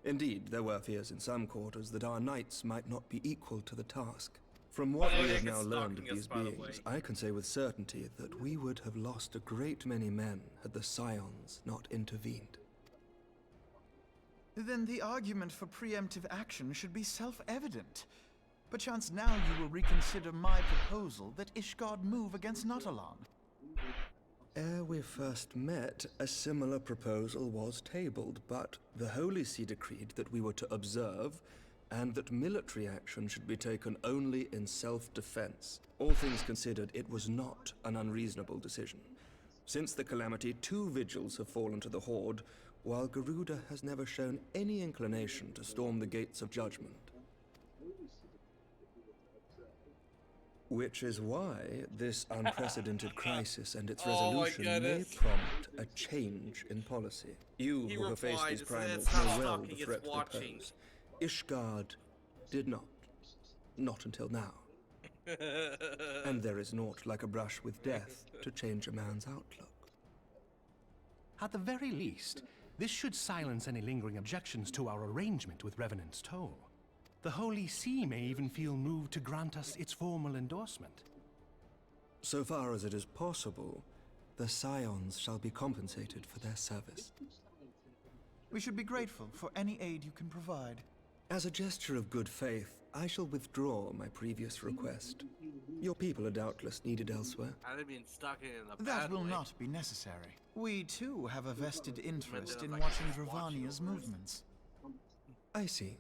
Indeed, there were fears in some quarters that our knights might not be equal to the task. From what we have now learned of these beings, I can say with certainty that we would have lost a great many men had the Scions not intervened. Then the argument for preemptive action should be self-evident. Perchance now you will reconsider my proposal that Ishgard move against Nautalon. Ere we first met, a similar proposal was tabled, but the Holy See decreed that we were to observe, and that military action should be taken only in self-defense. All things considered, it was not an unreasonable decision. Since the calamity, 2 vigils have fallen to the Horde, while Garuda has never shown any inclination to storm the gates of judgment. Which is why this unprecedented crisis and its resolution may prompt a change in policy. You who have faced these primals know well the threat they pose. Ishgard did not. Not until now. And there is naught like a brush with death to change a man's outlook. At the very least, this should silence any lingering objections to our arrangement with Revenant's Toll. The Holy See may even feel moved to grant us its formal endorsement. So far as it is possible, the Scions shall be compensated for their service. We should be grateful for any aid you can provide. As a gesture of good faith, I shall withdraw my previous request. Your people are doubtless needed elsewhere. I've been stuck in a That will not be necessary. We too have a vested interest in watching Dravania's movements. I see.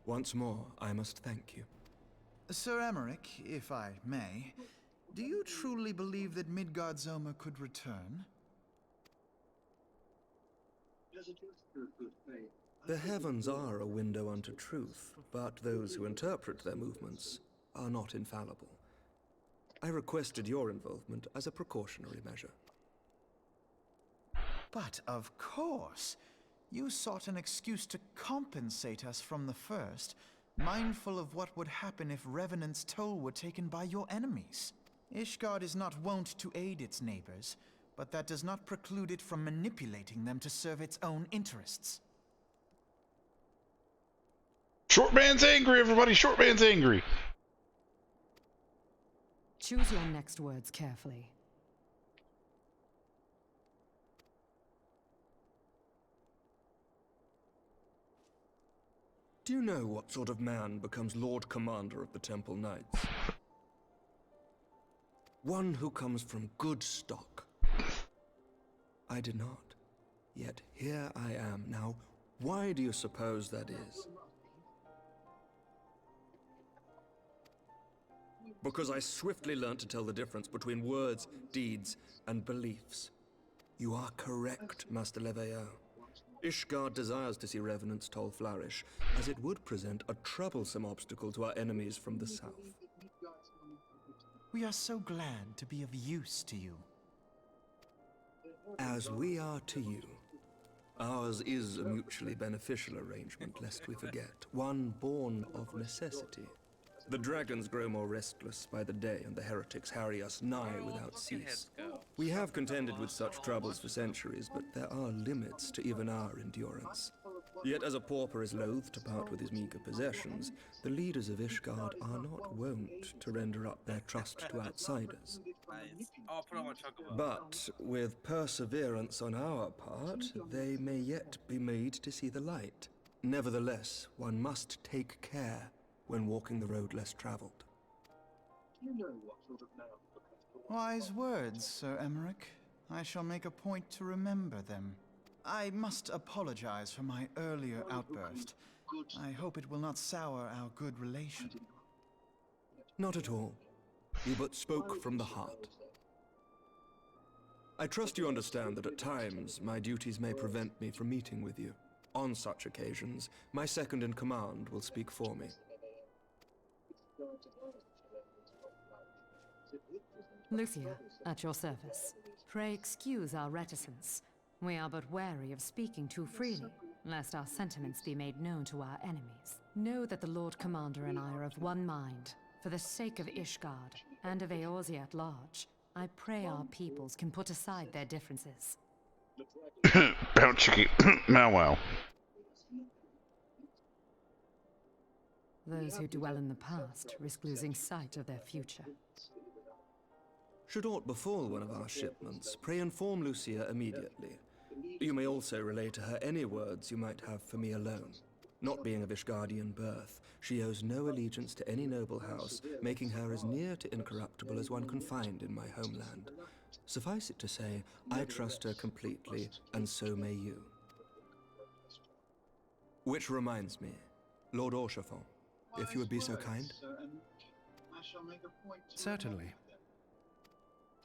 Once more, I must thank you. Sir Emmerich, if I may, do you truly believe that Midgard-Zoma could return? The heavens are a window unto truth, but those who interpret their movements are not infallible. I requested your involvement as a precautionary measure. But of course, you sought an excuse to compensate us from the first, mindful of what would happen if Revenant's toll were taken by your enemies. Ishgard is not wont to aid its neighbors, but that does not preclude it from manipulating them to serve its own interests. Short man's angry, everybody! Short man's angry! Choose your next words carefully. Do you know what sort of man becomes Lord Commander of the Temple Knights? One who comes from good stock. I did not. Yet here I am. Now, why do you suppose that is? Because I swiftly learned to tell the difference between words, deeds, and beliefs. You are correct, Master Leveilleur. Ishgard desires to see Revenant's toll flourish, as it would present a troublesome obstacle to our enemies from the south. We are so glad to be of use to you. As we are to you. Ours is a mutually beneficial arrangement, lest we forget, one born of necessity. The dragons grow more restless by the day, and the heretics harry us nigh without cease. We have contended with such troubles for centuries, but there are limits to even our endurance. Yet as a pauper is loath to part with his meager possessions, the leaders of Ishgard are not wont to render up their trust to outsiders. I'll put on my chocobo. But with perseverance on our part, they may yet be made to see the light. Nevertheless, one must take care when walking the road less traveled. Wise words, Sir Emmerich. I shall make a point to remember them. I must apologize for my earlier outburst. I hope it will not sour our good relation. Not at all. You but spoke from the heart. I trust you understand that at times my duties may prevent me from meeting with you. On such occasions, my second in command will speak for me. Lucia, at your service. Pray excuse our reticence. We are but wary of speaking too freely, lest our sentiments be made known to our enemies. Know that the Lord Commander and I are of one mind. For the sake of Ishgard, and of Eorzea at large, I pray our peoples can put aside their differences. Bounce chicky. Mow wow. Those who dwell in the past risk losing sight of their future. Should aught befall one of our shipments, pray inform Lucia immediately. You may also relay to her any words you might have for me alone. Not being of Ishgardian birth, she owes no allegiance to any noble house, making her as near to incorruptible as one can find in my homeland. Suffice it to say, I trust her completely, and so may you. Which reminds me, Lord Orchefort, if you would be so kind. Certainly.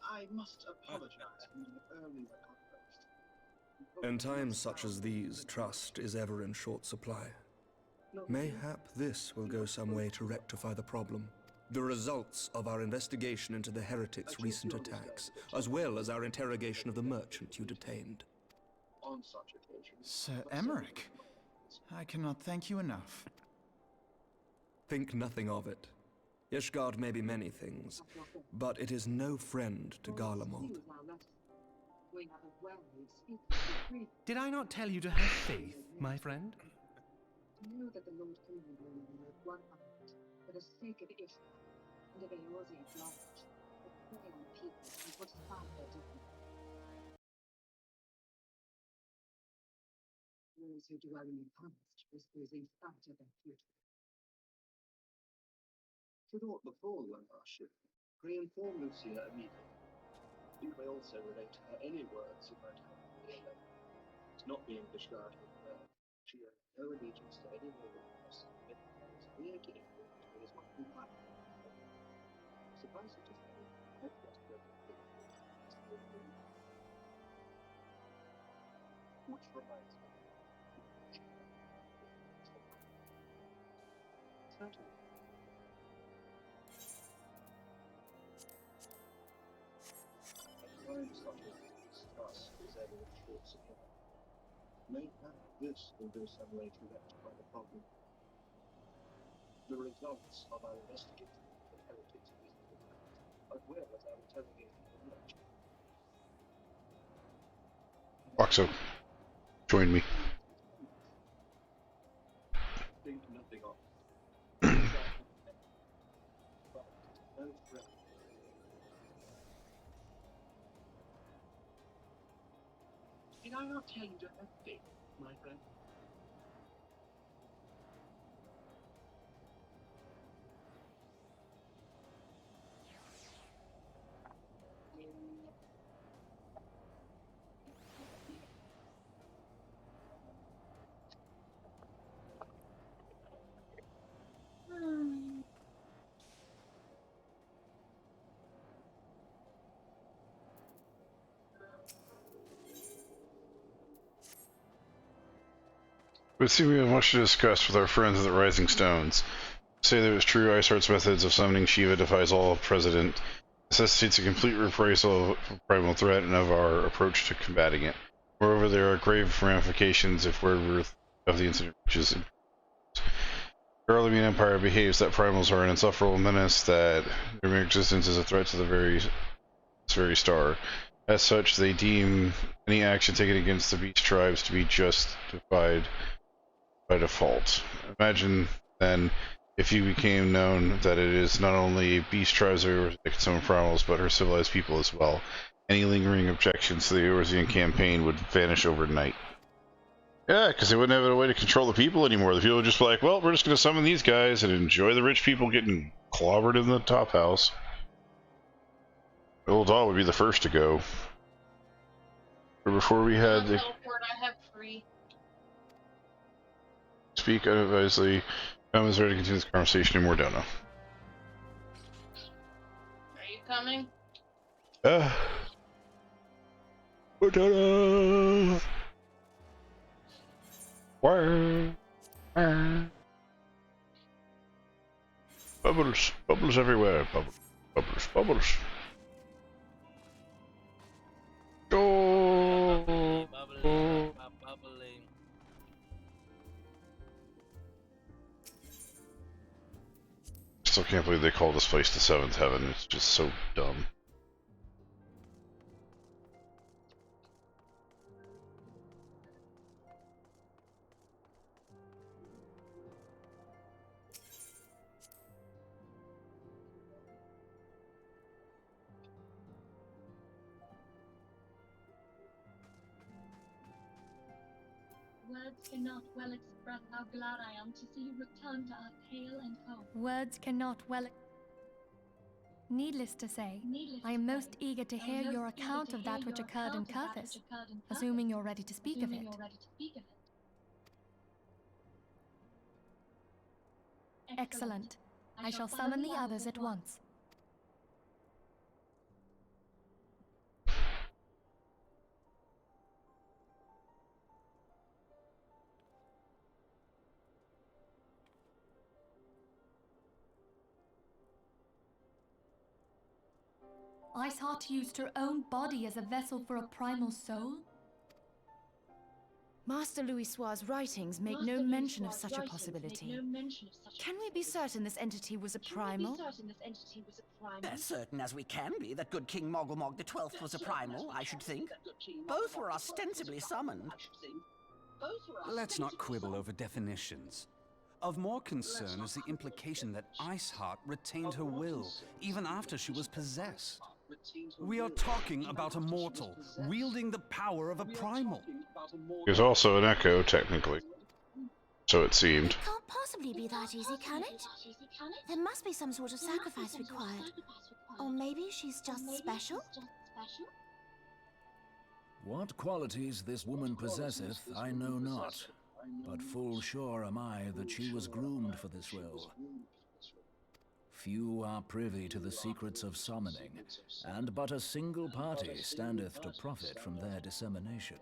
I must apologize for my earlier outburst. In times such as these, trust is ever in short supply. Mayhap this will go some way to rectify the problem. The results of our investigation into the heretics' recent attacks, as well as our interrogation of the merchant you detained. On such occasions, Sir Emmerich, I cannot thank you enough. Think nothing of it. Ishgard may be many things, but it is no friend to Garlemald. Did I not tell you to have faith, my friend? Know that the Lord Commander and I are of one mind, for the sake of Ishgard and of Eorzea at large, I pray our people and put aside their differences. Those who dwell in the past risk losing sight of their future. should aught befall one of our shipmen, pray inform Lucia immediately. You may also relate to her any words you might have for me alone. Not being Ishgardian birth, she owes no allegiance to any noble house, but is near to England as one who might. Suffice it to say, I trust her completely. Which reminds me. Certainly. project against us is ever in short supply. Maybe this will do some way to rectify the problem. The results of our investigation of the heretics of the planet, as well as our interrogation of the merchant. Oxo, join me. Think nothing of it. But no threat. Did I not tell you to have faith, my friend? It would seem we have much to discuss with our friends of the Rising Stones. Say that it was true, Iceheart's methods of summoning Shiva defies all precedent, necessitates a complete reprisal of a primal threat and of our approach to combating it. Moreover, there are grave ramifications if word of the incident reaches the Arlemian Empire behaves that primals are an insufferable menace, that their mere existence is a threat to the very star. As such, they deem any action taken against the beast tribes to be justified by default. Imagine, then, if you became known that it is not only beast tribes that can summon primals, but her civilized people as well. Any lingering objections to the Eorzean campaign would vanish overnight. Yeah, because they wouldn't have a way to control the people anymore. The people would just be like, well, we're just going to summon these guys and enjoy the rich people getting clobbered in the top house. Old Dahl would be the first to go. Or before we had the... I have 3. Speak unadvisedly. I'm ready to continue this conversation in Mordona. Are you coming? Mordona! Bubbles. Bubbles everywhere. Bubbles. Bubbles. Bubbles. Oh. Bubbling. Still can't believe they call this place the Seventh Heaven. It's just so dumb. Words cannot well express how glad I am to see you return to us hale and whole. Words cannot well... Needless to say, I am most eager to hear your account of that which occurred in Kurthis, assuming you're ready to speak of it. Excellent. I shall summon the others at once. Iceheart used her own body as a vessel for a primal soul? Master Louisoir's writings make no mention of such a possibility. Can we be certain this entity was a primal? As certain as we can be that good King Mogulmog the 12th was a primal, I should think. Both were ostensibly summoned. Let's not quibble over definitions. Of more concern is the implication that Iceheart retained her will, even after she was possessed. We are talking about a mortal, wielding the power of a primal. He was also an echo, technically. So it seemed. It can't possibly be that easy, can it? There must be some sort of sacrifice required. Or maybe she's just special? What qualities this woman possesseth, I know not, but full sure am I that she was groomed for this role. Few are privy to the secrets of summoning, and but a single party standeth to profit from their dissemination.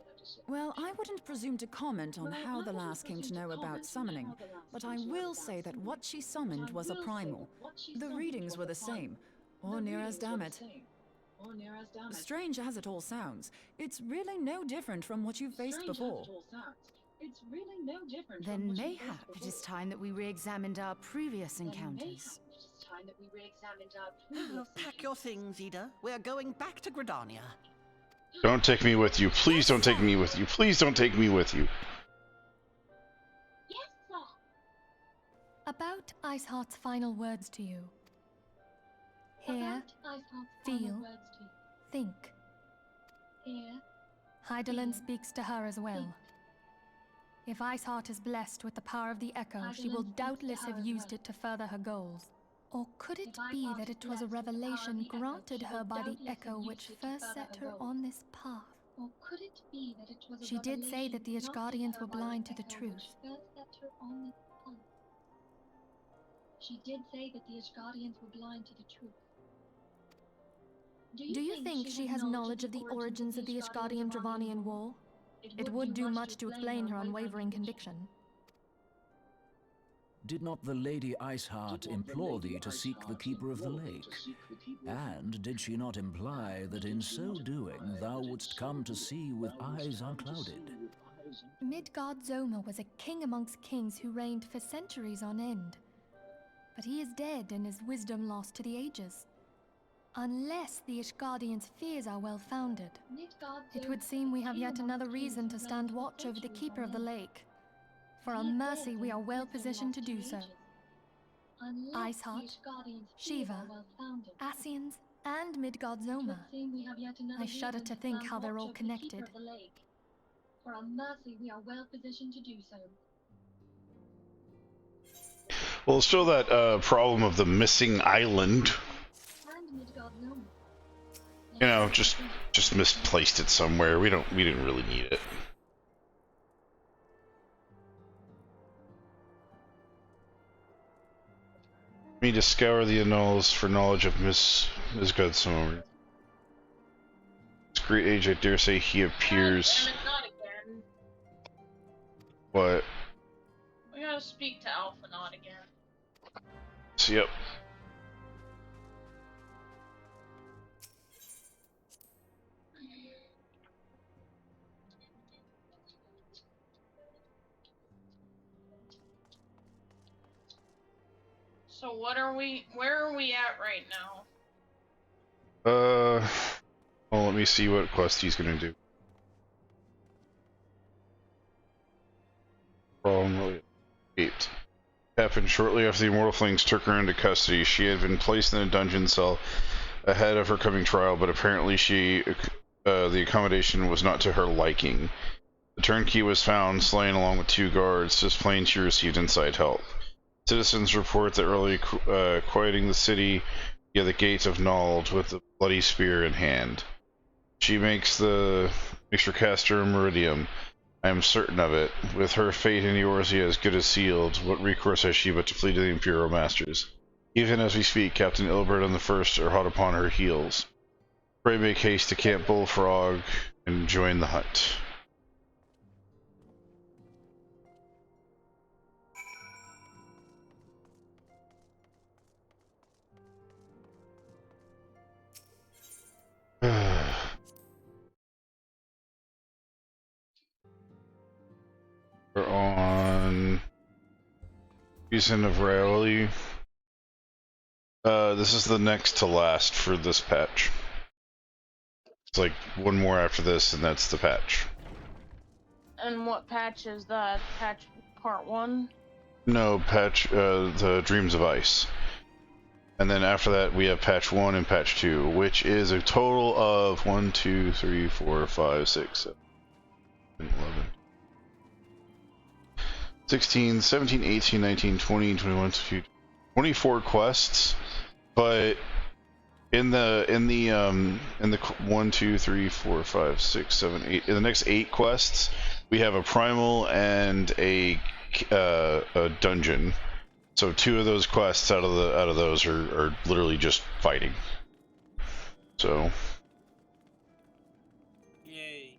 Well, I wouldn't presume to comment on how the lass came to know about summoning, but I will say that what she summoned was a primal. The readings were the same, or near as damn it. Strange as it all sounds, it's really no different from what you've faced before. Then mayhap it is time that we re-examined our previous encounters. Oh, pack your things, Ida. We're going back to Gridania. Don't take me with you. Please don't take me with you. Please don't take me with you. Yes, sir. About Iceheart's final words to you. Hear, feel, think. Heidelin speaks to her as well. If Iceheart is blessed with the power of the Echo, she will doubtless have used it to further her goals. Or could it be that it was a revelation granted her by the Echo which first set her on this path? She did say that the Ishgardians were blind to the truth. Do you think she has knowledge of the origins of the Ishgardian-Dravanian War? It would do much to explain her unwavering conviction. Did not the Lady Iceheart implore thee to seek the Keeper of the Lake? And did she not imply that in so doing thou wouldst come to see with eyes unclouded? Midgard-Zoma was a king amongst kings who reigned for centuries on end. But he is dead and his wisdom lost to the ages. Unless the Ishgardians' fears are well-founded, it would seem we have yet another reason to stand watch over the Keeper of the Lake. For on mercy we are well positioned to do so. Iceheart, Shiva, Ascians, and Midgard-Zoma. I shudder to think how they're all connected. For on mercy we are well positioned to do so. Well, it's still that problem of the missing island. You know, just misplaced it somewhere. We didn't really need it. Me to scour the annals for knowledge of Miss Godsummer. This great age, I dare say he appears. What? We gotta speak to Alphanaut again. So, yep. So where are we at right now? Well, let me see what quest he's gonna do. Problem escaped. Happened shortly after the Immortal Flings took her into custody. She had been placed in a dungeon cell ahead of her coming trial, but apparently the accommodation was not to her liking. The turnkey was found slain along with 2 guards, displaying she received inside help. Citizens report that early quieting the city via the gates of Nald with the bloody spear in hand. She makes her cast her Meridium. I am certain of it. With her fate in Eorzea as good as sealed, what recourse has she but to flee to the Imperial Masters? Even as we speak, Captain Ilbert and the First are hot upon her heels. Pray make haste to Camp Bullfrog and join the hunt. We're on Season of Rally. This is the next to last for this patch. It's like one more after this, and that's the patch. And what patch is that? Patch part 1? No, patch the Dreams of Ice. And then after that, we have patch 1 and patch 2, which is a total of 1, 2, 3, 4, 5, 6, 7, 11. 16, 17, 18, 19, 20, 21, 22, 24 quests, but in the 1, 2, 3, 4, 5, 6, 7, 8, in the next 8 quests, we have a primal and a dungeon. So 2 of those quests out of those are literally just fighting. So yay.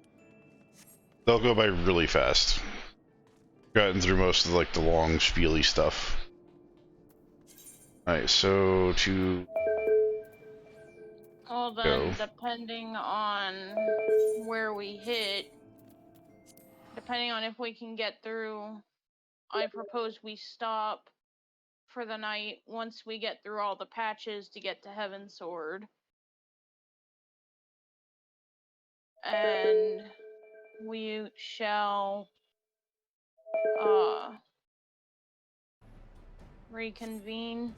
They'll go by really fast. Gotten through most of like the long spiely stuff. Alright, so to Hold Well then, depending on where we hit, depending on if we can get through, I propose we stop for the night once we get through all the patches to get to Heaven's Sword. And we shall reconvene.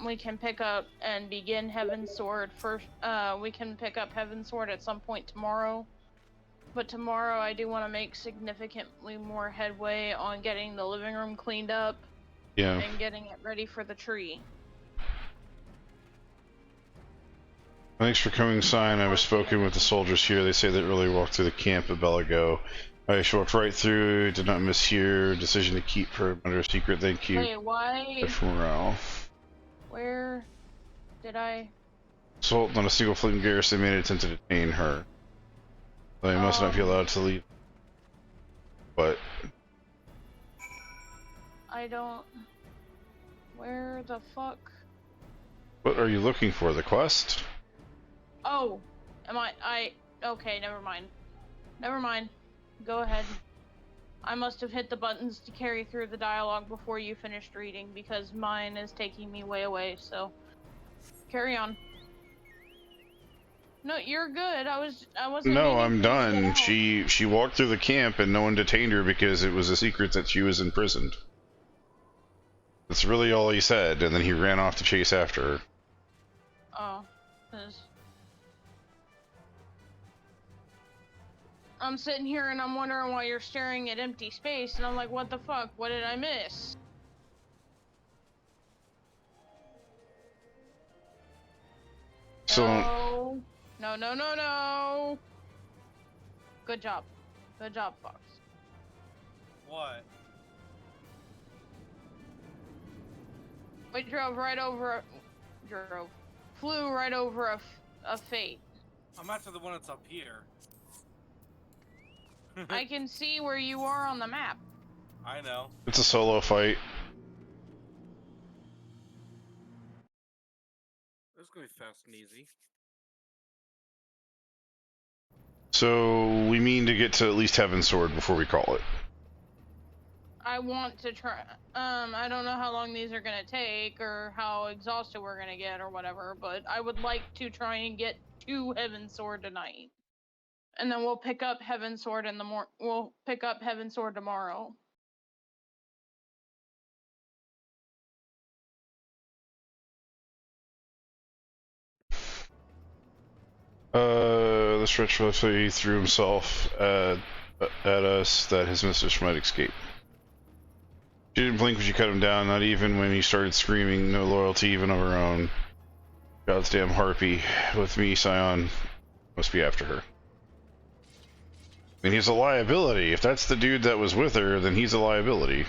We can pick up and begin Heaven's Sword first. We can pick up Heaven's Sword at some point tomorrow. But tomorrow I do want to make significantly more headway on getting the living room cleaned up. Yeah. And getting it ready for the tree. Thanks for coming, Sign. I was spoken with the soldiers here. They say they really walked through the camp at Belago. I walked right through, did not mishear. Decision to keep her under a secret. Thank you. Wait, why? For morale. Where did I? Assault on a single flame garrison made an attempt to detain her. They must not be allowed to leave. But I don't. Where the fuck? what are you looking for? The quest? Oh, am I? Okay, never mind. Never mind. Go ahead. I must have hit the buttons to carry through the dialogue before you finished reading because mine is taking me way away. So, carry on. No, you're good. I wasn't. No, I'm done. She walked through the camp and no one detained her because it was a secret that she was imprisoned. That's really all he said, and then he ran off to chase after her. Oh, 'cause I'm sitting here and I'm wondering why you're staring at empty space, and I'm like, what the fuck? What did I miss? So. No, no, no, no. Good job. Good job, Fox. What? We flew right over a fate. I'm after the one that's up here. I can see where you are on the map. I know. It's a solo fight. It's gonna be fast and easy. So we mean to get to at least Heaven's Sword before we call it. I want to try. I don't know how long these are gonna take, or how exhausted we're gonna get, or whatever. But I would like to try and get to Heaven's Sword tonight, and then we'll pick up Heaven's Sword in the We'll pick up Heaven's Sword tomorrow. The stretch he threw himself at us that his mistress might escape. She didn't blink when she cut him down, not even when he started screaming, no loyalty even of her own. God's damn harpy. With me, Scion must be after her. I mean, he's a liability. If that's the dude that was with her, then he's a liability.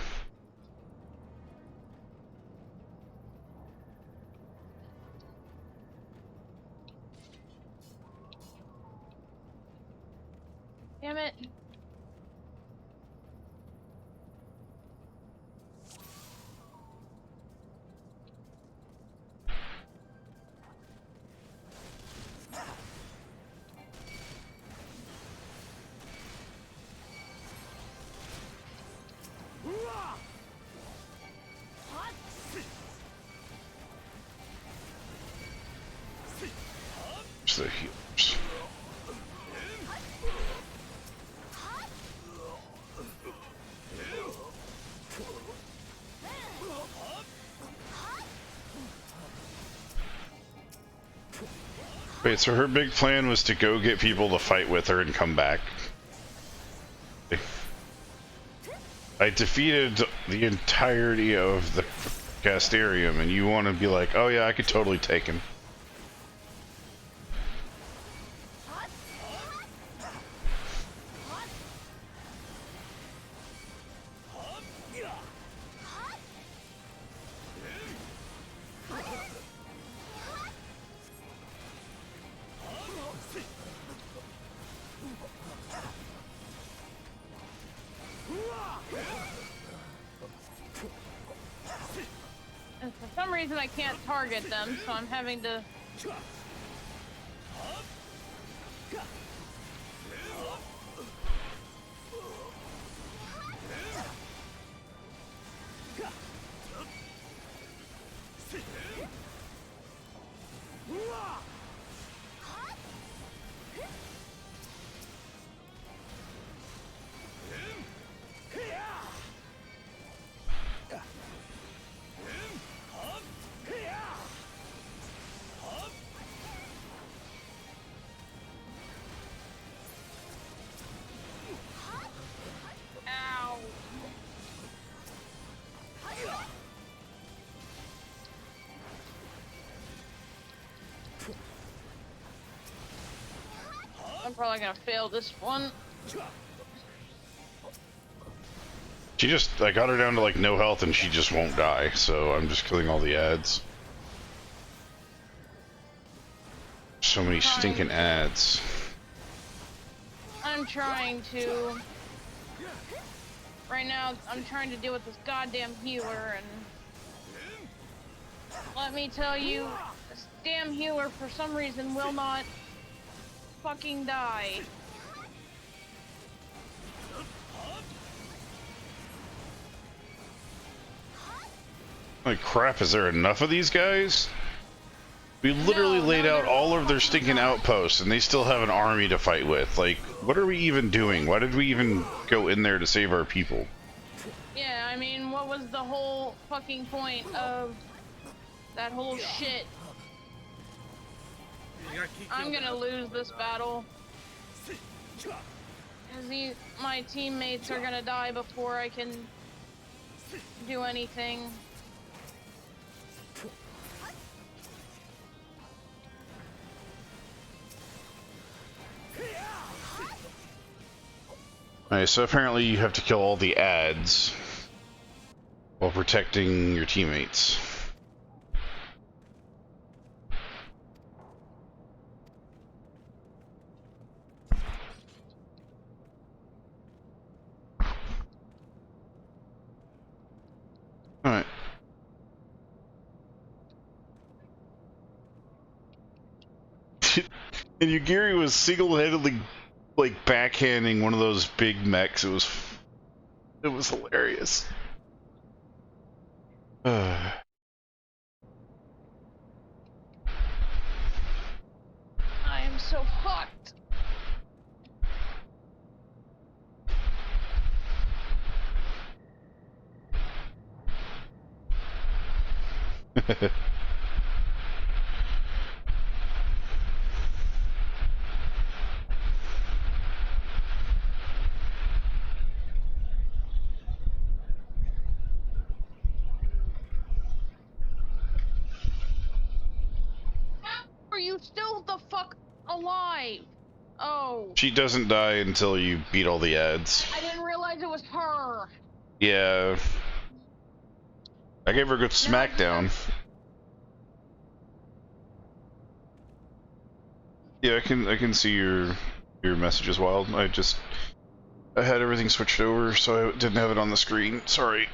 Damn it. It's the healers. Wait, so her big plan was to go get people to fight with her and come back. I defeated the entirety of the Castarium, and you want to be like, oh yeah, I could totally take him. And for some reason I can't target them, so I'm having to... I'm probably gonna fail this one. She just, I got her down to like no health and she just won't die, so I'm just killing all the ads. So many stinking ads. I'm trying to... Right now, I'm trying to deal with this goddamn healer, and... Let me tell you, this damn healer for some reason will not fucking die. Like crap, is there enough of these guys? We literally laid out all of their stinking outposts and they still have an army to fight with. Like, what are we even doing? Why did we even go in there to save our people? Yeah, I mean, what was the whole fucking point of that whole shit? I'm gonna lose this battle. Cause my teammates are gonna die before I can do anything. Alright, so apparently you have to kill all the ads while protecting your teammates. Alright. And Yugiri was single-handedly like backhanding one of those big mechs. It was hilarious. I am so fucked. Are you still the fuck alive? Oh. She doesn't die until you beat all the ads. I didn't realize it was her. Yeah. I gave her a good smackdown. Yeah, I can see your messages, Wild. I had everything switched over, so I didn't have it on the screen. Sorry.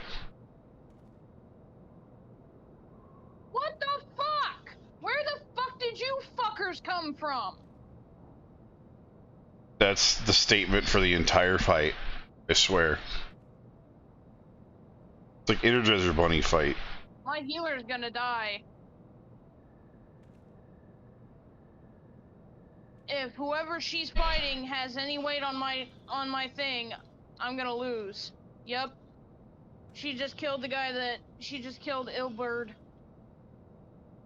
What the fuck? Where the fuck did you fuckers come from? That's the statement for the entire fight. I swear. It's like Energizer Bunny fight. My healer's gonna die. If whoever she's fighting has any weight on my thing, I'm gonna lose. Yep. She just killed the guy she just killed Ilbird.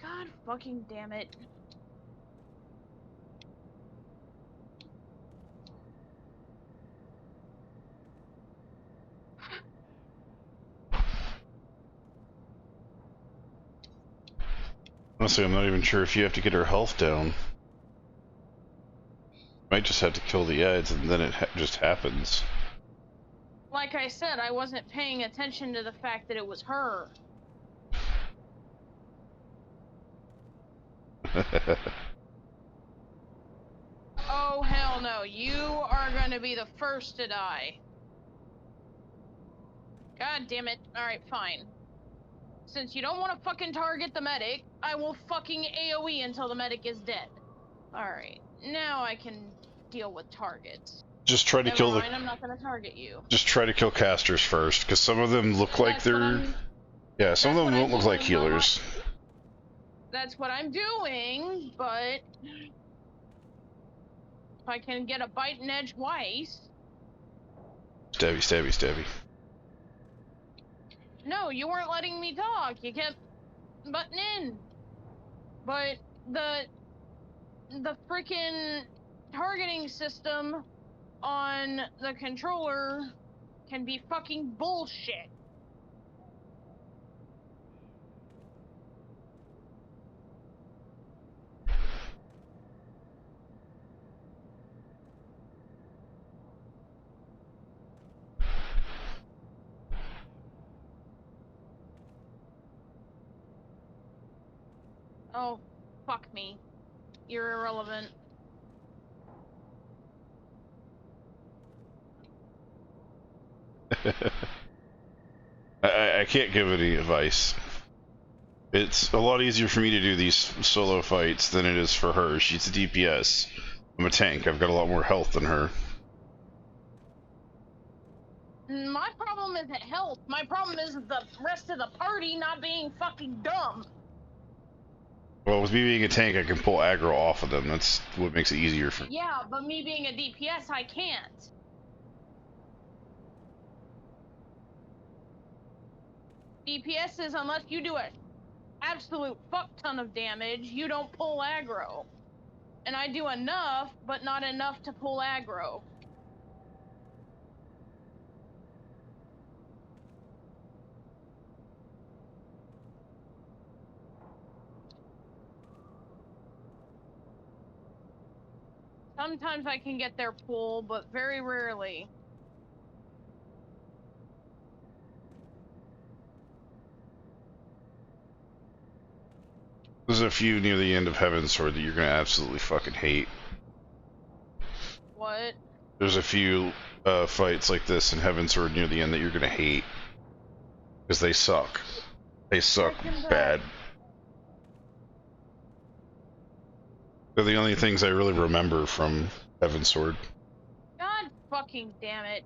God fucking damn it. Honestly, I'm not even sure if you have to get her health down. Might just have to kill the ads and then it just happens. Like I said, I wasn't paying attention to the fact that it was her. Oh hell no, you are gonna be the first to die. God damn it. Alright, fine. Since you don't want to fucking target the medic, I will fucking AoE until the medic is dead. Alright, now I can deal with targets. Just try to Never kill mind, the. I'm not gonna target you. Just try to kill casters first, because some of them look like they're. Yeah, some of them don't look like healers. That's what I'm doing, but if I can get a bite and edge twice. Stabby, stabby, stabby. No, you weren't letting me talk. You kept butting in. But the freaking targeting system on the controller can be fucking bullshit. Oh, fuck me. You're irrelevant. I can't give any advice. It's a lot easier for me to do these solo fights than it is for her. She's a DPS. I'm a tank. I've got a lot more health than her. My problem isn't health. My problem is the rest of the party not being fucking dumb. Well, with me being a tank, I can pull aggro off of them. That's what makes it easier for me. Yeah, but me being a DPS, I can't. DPS is unless you do an absolute fuck ton of damage, you don't pull aggro. And I do enough, but not enough to pull aggro. Sometimes I can get their pull, but very rarely. There's a few near the end of Heaven's Sword that you're gonna absolutely fucking hate. What? There's a few fights like this in Heaven's Sword near the end that you're gonna hate. Because they suck. They suck bad. They're the only things I really remember from Heaven's Sword. God fucking damn it.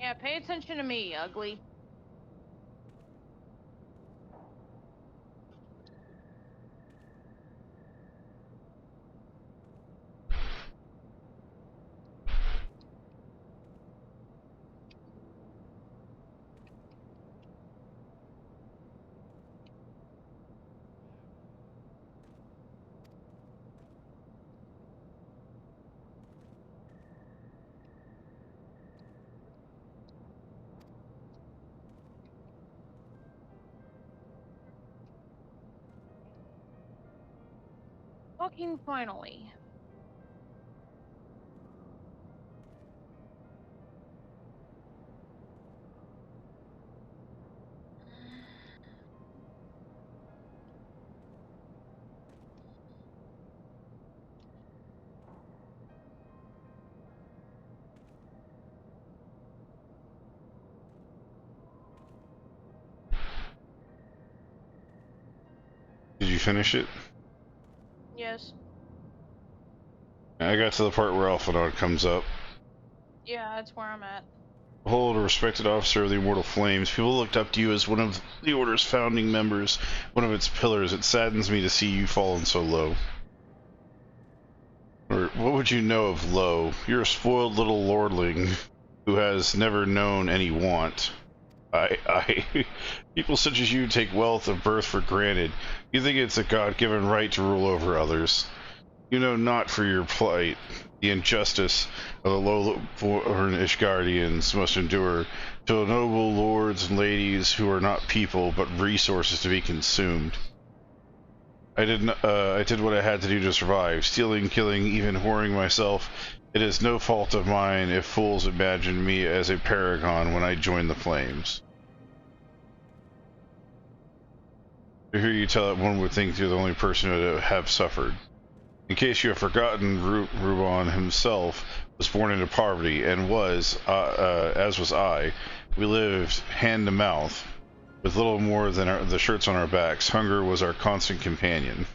Yeah, pay attention to me, ugly. Fucking finally. Did you finish it? Yes. I got to the part where Alphanod comes up. Yeah, that's where I'm at. Behold, a respected officer of the Immortal Flames, people looked up to you as one of the Order's founding members, one of its pillars. It saddens me to see you fallen so low. Or, what would you know of low? You're a spoiled little lordling who has never known any want. People such as you take wealth of birth for granted. You think it's a God-given right to rule over others. You know not for your plight. The injustice of the low-born Ishgardians must endure till noble lords and ladies who are not people but resources to be consumed. I did what I had to do to survive, stealing, killing, even whoring myself. It is no fault of mine if fools imagine me as a paragon when I join the flames. To hear you tell it, one would think you're the only person to have suffered. In case you have forgotten, Ruban himself was born into poverty and was, as was I. We lived hand to mouth, with little more than the shirts on our backs. Hunger was our constant companion.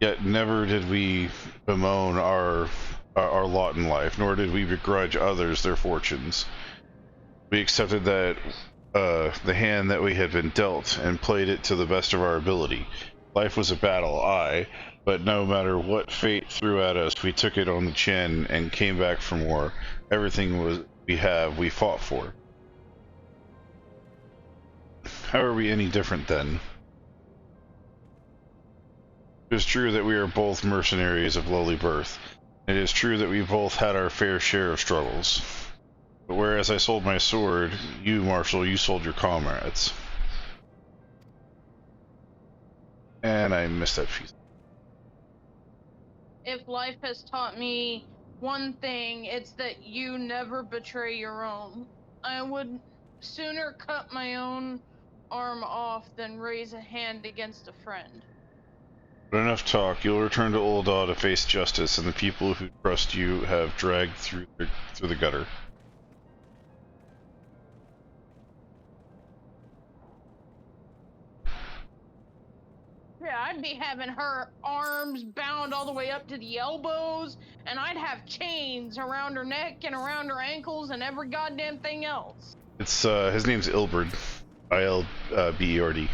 Yet never did we bemoan our lot in life, nor did we begrudge others their fortunes. We accepted that the hand that we had been dealt and played it to the best of our ability. Life was a battle, aye, but no matter what fate threw at us, we took it on the chin and came back for more. Everything we fought for. How are we any different then? It is true that we are both mercenaries of lowly birth. It is true that we both had our fair share of struggles. But whereas I sold my sword, you, Marshal, you sold your comrades. And I missed that piece. If life has taught me one thing, it's that you never betray your own. I would sooner cut my own arm off than raise a hand against a friend. But enough talk. You'll return to Ul'dah to face justice, and the people who trust you have dragged through the gutter. Yeah, I'd be having her arms bound all the way up to the elbows, and I'd have chains around her neck and around her ankles and every goddamn thing else. It's his name's Ilberd, I-L-B-E-R-D.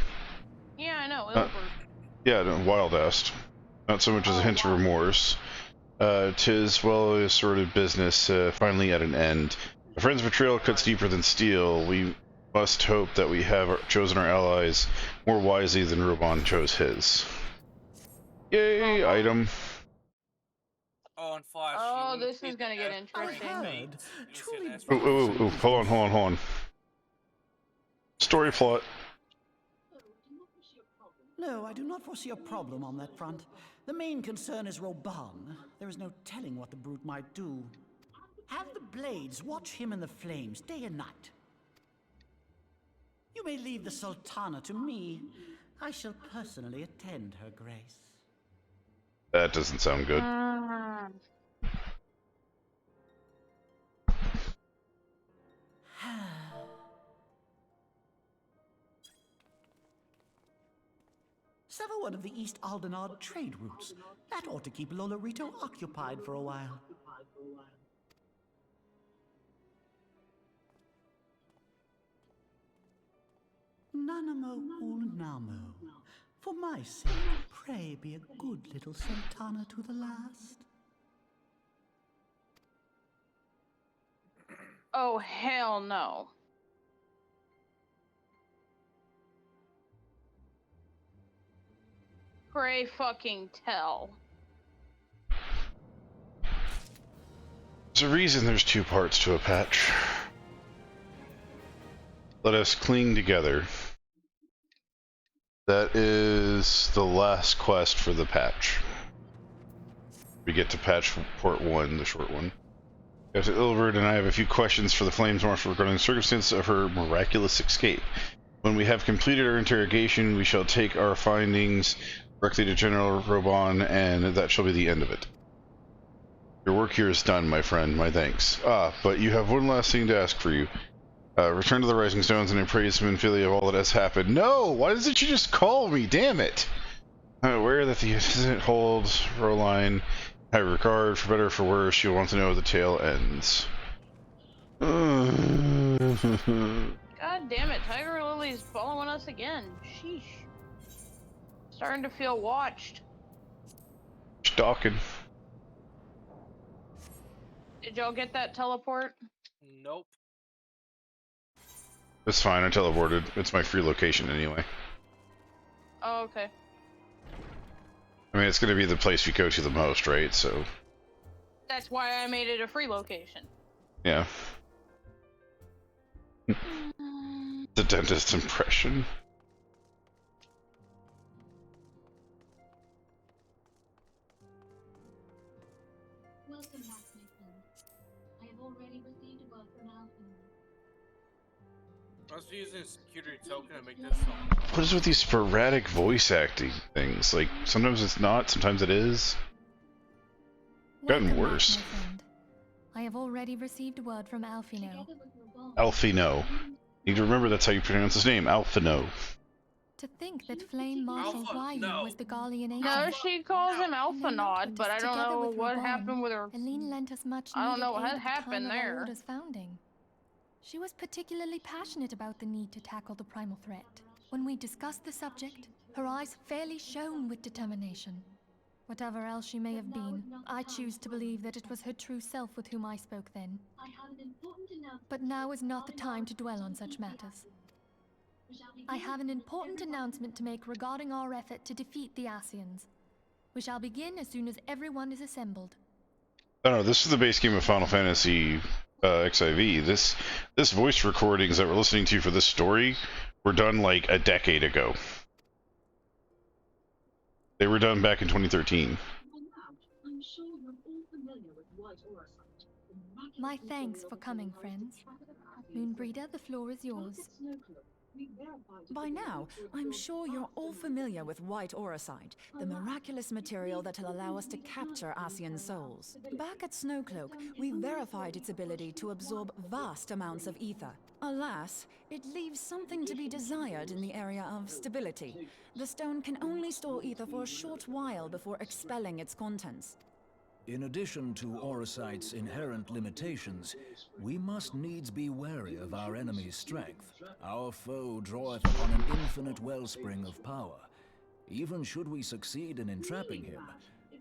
Yeah, I know, Ilberd. Yeah, no, wild-assed. Not so much as a hint of remorse. 'Tis well a sort of business finally at an end. A friend's betrayal cuts deeper than steel. We must hope that we have chosen our allies more wisely than Ruban chose his. Yay, item. Oh, and Flash. Oh, this is gonna get interesting. Ooh, hold on. Story plot. No, I do not foresee a problem on that front. The main concern is Roban. There is no telling what the brute might do. Have the blades watch him in the flames day and night. You may leave the Sultana to me. I shall personally attend her grace. That doesn't sound good. Sever one of the East Aldenard trade routes. That ought to keep Lolorito occupied for a while. Nanamo Ulnamo. For my sake, pray be a good little Sultana to the last. Oh, hell no. Pray fucking tell. There's a reason there's two parts to a patch. Let us cling together. That is the last quest for the patch. We get to patch port 1, the short one. After Ilberd and I have a few questions for the Flames Marshal regarding the circumstances of her miraculous escape. When we have completed our interrogation, we shall take our findings directly to General Roban, and that shall be the end of it. Your work here is done, my friend. My thanks. But you have one last thing to ask for you. Return to the Rising Stones and appraise Minfilia of all that has happened. No! Why doesn't she just call me? Damn it! I'm aware that the incident holds Roline high regard. For better or for worse, you'll want to know how the tale ends. God damn it, Tiger Lily's following us again. Sheesh. Starting to feel watched. Stalking. Did y'all get that teleport? Nope. It's fine, I teleported. It's my free location anyway. Oh, okay. I mean, it's going to be the place we go to the most, right? So. That's why I made it a free location. Yeah. The dentist impression. Welcome back, my friend. I have already received a word from Alvin. I was using a security token to make this song. What is with these sporadic voice acting things? Like, sometimes it's not, sometimes it is. Gotten Welcome back, worse. my friend. I have already received word from Alfino. Alfino. Need to remember that's how you pronounce his name, Alfino. To think that Flame Marshal Ryu was the Garlean agent. No, she calls him When they met Alphanod, with but us I don't together know with what Raborn, happened with her. Helene lent us much I don't needed know what aid at the happened time of our there. order's founding. She was particularly passionate about the need to tackle the primal threat. When we discussed the subject, her eyes fairly shone with determination. Whatever else she may have been, I choose to believe that it was her true self with whom I spoke then. But now is not the time to dwell on such matters. I have an important announcement to make regarding our effort to defeat the Asians. We shall begin as soon as everyone is assembled. I don't know, this is the base game of Final Fantasy XIV. This voice recordings that we're listening to for this story were done like a decade ago. They were done back in 2013. My thanks for coming, friends. Moonbreeder, the floor is yours. By now, I'm sure you're all familiar with white auracite, the miraculous material that'll allow us to capture Asian souls. Back at Snowcloak, we verified its ability to absorb vast amounts of ether. Alas, it leaves something to be desired in the area of stability. The stone can only store ether for a short while before expelling its contents. In addition to auracite's inherent limitations, we must needs be wary of our enemy's strength. Our foe draweth upon an infinite wellspring of power. Even should we succeed in entrapping him,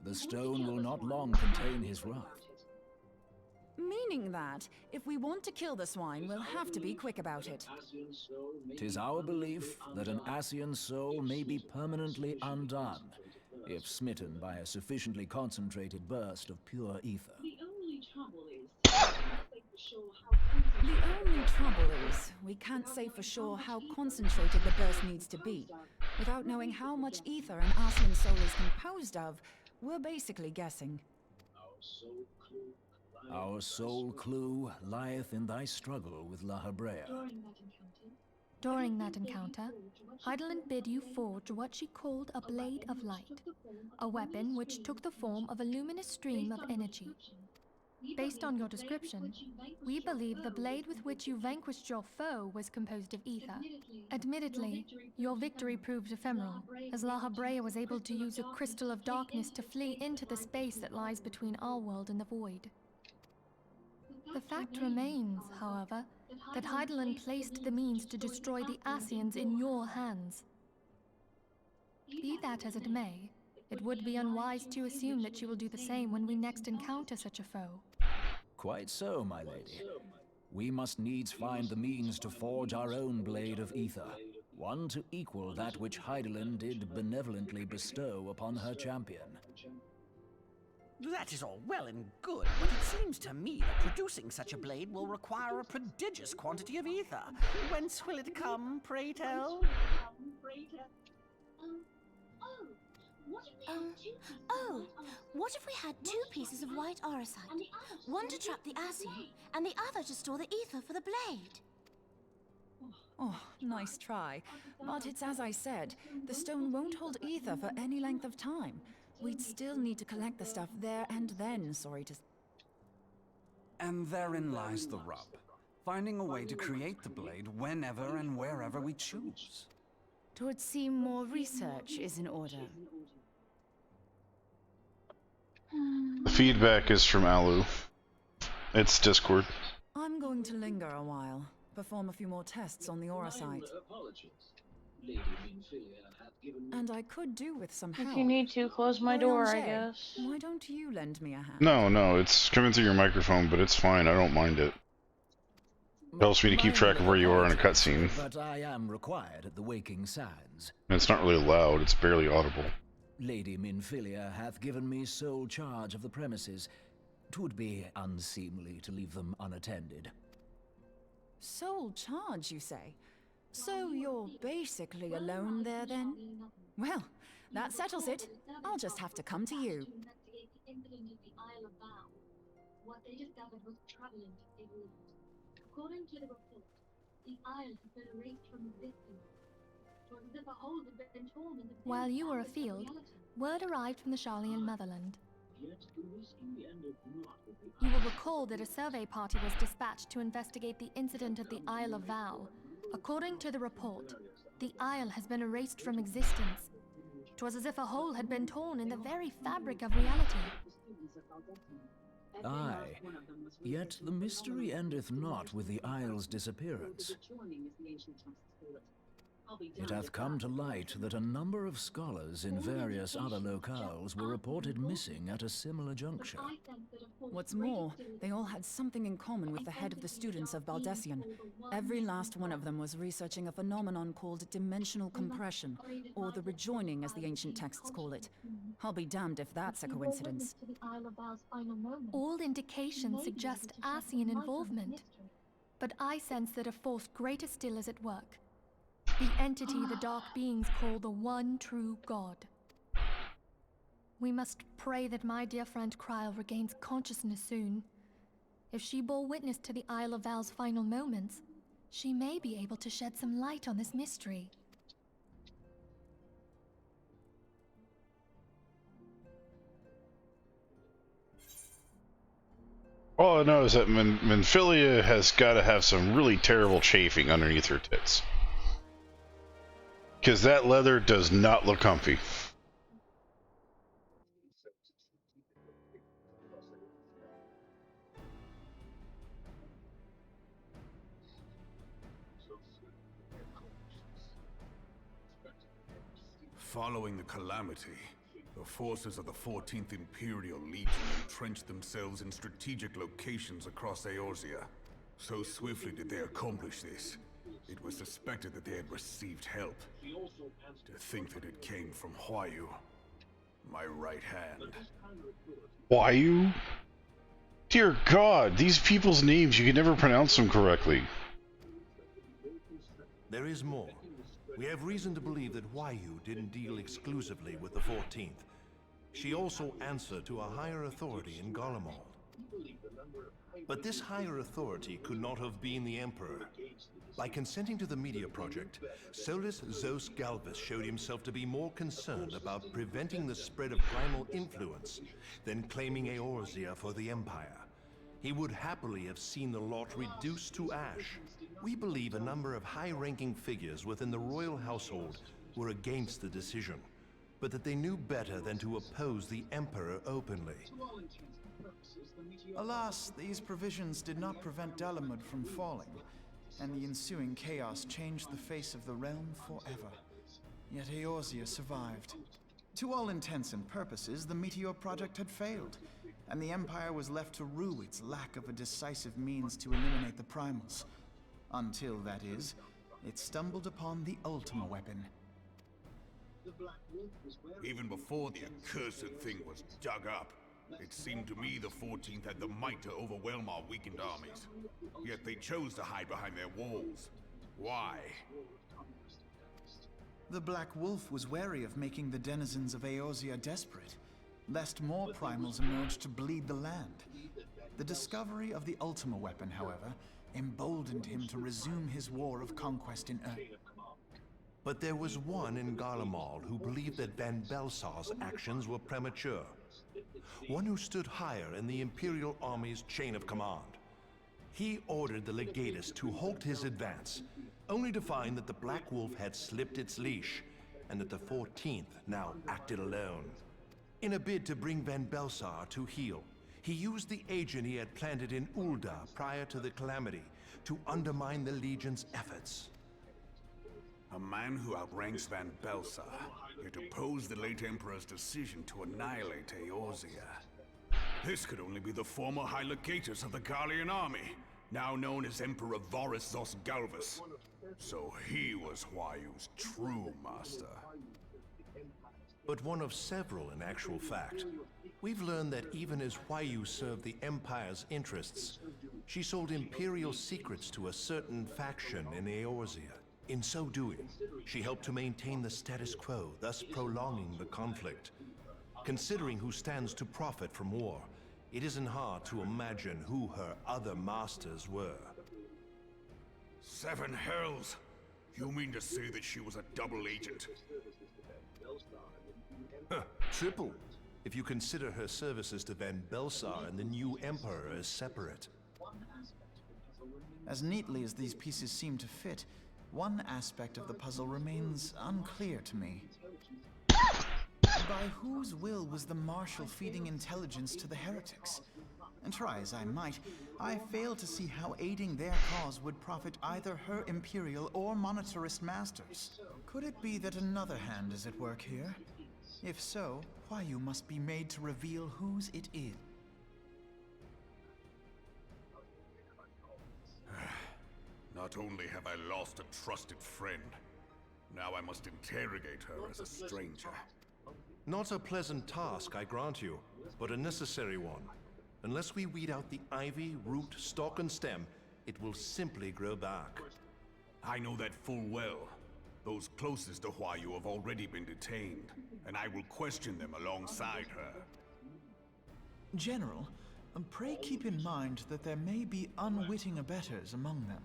the stone will not long contain his wrath. Meaning that, if we want to kill the swine, we'll have to be quick about it. 'Tis our belief that an Asian soul may be permanently undone, if smitten by a sufficiently concentrated burst of pure ether. The only trouble is, we can't say for sure how concentrated the burst needs to be. Without knowing how much ether an Asian soul is composed of, we're basically guessing. Our sole clue lieth in thy struggle with La Habrea. During that encounter, Heidelin bid you forge what she called a Blade of Light, a weapon which took the form of a luminous stream of energy. Based on your description, we believe the blade with which you vanquished your foe was composed of ether. Admittedly, your victory proved ephemeral, as La Habrea was able to use a crystal of darkness to flee into the space that lies between our world and the void. The fact remains, however, that Heidelin placed the means to destroy the Asians in your hands. Be that as it may, it would be unwise to assume that you will do the same when we next encounter such a foe. Quite so, my lady. We must needs find the means to forge our own blade of ether, one to equal that which Heidelin did benevolently bestow upon her champion. That is all well and good, but it seems to me that producing such a blade will require a prodigious quantity of ether. Whence will it come, pray tell? What if we had two pieces of white auracite? One to trap the Asian, and the other to store the ether for the blade. Oh, nice try. But it's as I said, the stone won't hold ether for any length of time. We'd still need to collect the stuff there and then, sorry to... And therein lies the rub. Finding a way to create the blade whenever and wherever we choose. 'Twould seem more research is in order. The feedback is from Alu. It's Discord. I'm going to linger a while, perform a few more tests on the auracite. And I could do with some help. If you need to, close my door, I guess. Why don't you lend me a hand? No, it's coming through your microphone, but it's fine. I don't mind it. It helps me to keep track of where you are in a cutscene. But I am required at the Waking Sands. And it's not really loud, it's barely audible. Lady Minfilia hath given me sole charge of the premises. 'Twould be unseemly to leave them unattended. Sole charge, you say? So you're basically alone there, then? Well, that settles it. I'll just have to come to you. What they discovered was troubling to say the least. According to the report, the isle had been erased from existence. It was as if a hole had been torn in the While you were afield, word arrived from the Charlian motherland. You will recall that a survey party was dispatched to investigate the incident of the Isle of Val. According to the report, the Isle has been erased from existence. 'Twas as if a hole had been torn in the very fabric of reality. Aye, yet the mystery endeth not with the Isle's disappearance. It hath come to light that a number of scholars in various other locales were reported missing at a similar juncture. What's more, they all had something in common with the head of the students of Baldessian. Every last one of them was researching a phenomenon called dimensional compression, or the rejoining as the ancient texts call it. I'll be damned if that's a coincidence. All indications suggest Asian involvement, but I sense that a force greater still is at work. The entity the Dark Beings call the One True God. We must pray that my dear friend Kryl regains consciousness soon. If she bore witness to the Isle of Val's final moments, she may be able to shed some light on this mystery. All I know is that Menphilia has got to have some really terrible chafing underneath her tits. Because that leather does not look comfy. Following the calamity, the forces of the 14th Imperial Legion entrenched themselves in strategic locations across Eorzea. So swiftly did they accomplish this, it was suspected that they had received help. To think that it came from Huayu, my right hand. Huayu? Dear God, these people's names, you can never pronounce them correctly. There is more. We have reason to believe that Huayu didn't deal exclusively with the 14th. She also answered to a higher authority in Garlemald. But this higher authority could not have been the Emperor. By consenting to the media project, Solus Zos Galvus showed himself to be more concerned about preventing the spread of primal influence than claiming Eorzea for the Empire. He would happily have seen the lot reduced to ash. We believe a number of high-ranking figures within the royal household were against the decision, but that they knew better than to oppose the Emperor openly. Alas, these provisions did not prevent Dalamud from falling, and the ensuing chaos changed the face of the realm forever. Yet Eorzea survived. To all intents and purposes, the Meteor Project had failed, and the Empire was left to rue its lack of a decisive means to eliminate the primals. Until, that is, it stumbled upon the Ultima weapon. Even before the accursed thing was dug up, it seemed to me the 14th had the might to overwhelm our weakened armies. Yet they chose to hide behind their walls. Why? The Black Wolf was wary of making the denizens of Eorzea desperate, lest more primals emerge to bleed the land. The discovery of the Ultima weapon, however, emboldened him to resume his war of conquest in Earth. But there was one in Garlemald who believed that Van Belsar's actions were premature. One who stood higher in the Imperial Army's chain of command. He ordered the Legatus to halt his advance, only to find that the Black Wolf had slipped its leash, and that the 14th now acted alone. In a bid to bring Van Belsar to heel, he used the agent he had planted in Ul'dah prior to the calamity to undermine the Legion's efforts. A man who outranks Van Belsar, yet opposed the late Emperor's decision to annihilate Eorzea. This could only be the former High Legatus of the Garlean army, now known as Emperor Varus Zos Galvus. So he was Huayu's true master. But one of several in actual fact. We've learned that even as Huayu served the Empire's interests, she sold Imperial secrets to a certain faction in Eorzea. In so doing, she helped to maintain the status quo, thus prolonging the conflict. Considering who stands to profit from war, it isn't hard to imagine who her other masters were. Seven hells! You mean to say that she was a double agent? Triple. if you consider her services to Van Belsar and the new Emperor as separate. As neatly as these pieces seem to fit, one aspect of the puzzle remains unclear to me. By whose will was the Marshal feeding intelligence to the heretics? And try as I might, I fail to see how aiding their cause would profit either her Imperial or monetarist masters. Could it be that another hand is at work here? If so, Huayu must be made to reveal whose it is. Not only have I lost a trusted friend, now I must interrogate her as a stranger. Not a pleasant task, I grant you, but a necessary one. Unless we weed out the ivy, root, stalk, and stem, it will simply grow back. I know that full well. Those closest to Huayu have already been detained, and I will question them alongside her. General, pray keep in mind that there may be unwitting abettors among them.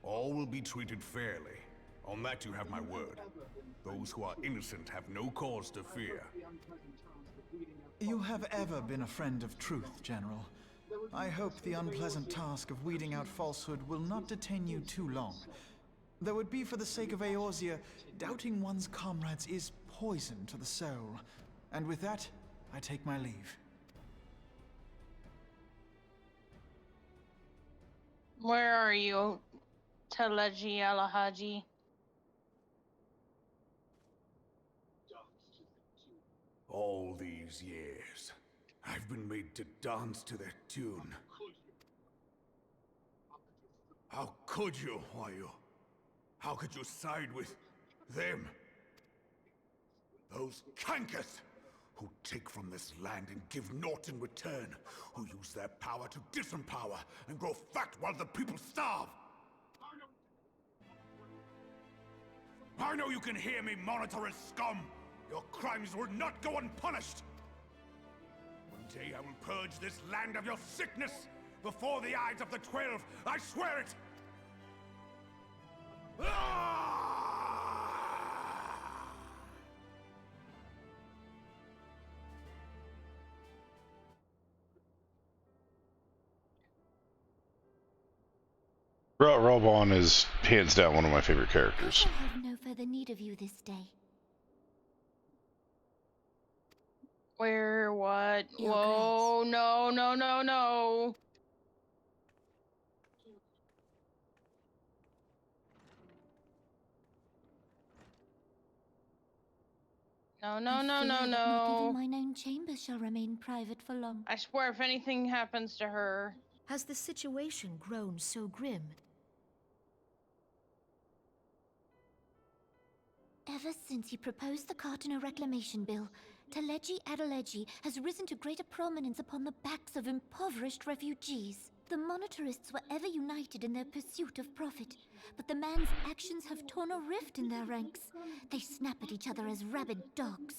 All will be treated fairly. On that you have my word. Those who are innocent have no cause to fear. You have ever been a friend of truth, General. I hope the unpleasant task of weeding out falsehood will not detain you too long. Though it be for the sake of Eorzea, doubting one's comrades is poison to the soul. And with that, I take my leave. Where are you, Teleji Alahaji? All these years, I've been made to dance to their tune. How could you, Huayu? How could you side with them? Those cankers who take from this land and give naught in return, who use their power to disempower and grow fat while the people starve. I know you can hear me, monetarist scum! Your crimes will not go unpunished! One day I will purge this land of your sickness! Before the eyes of the 12, I swear it! Robon is hands down one of my favorite characters. I have no further need of you this day. Where, what? Whoa, no, no, no, no. No, no, no, no, no. Not even mine own chamber shall remain private for long. I swear if anything happens to her. Has the situation grown so grim? Ever since he proposed the Cartiner Reclamation Bill, Teleji Adeleji has risen to greater prominence upon the backs of impoverished refugees. The monetarists were ever united in their pursuit of profit, but the man's actions have torn a rift in their ranks. They snap at each other as rabid dogs.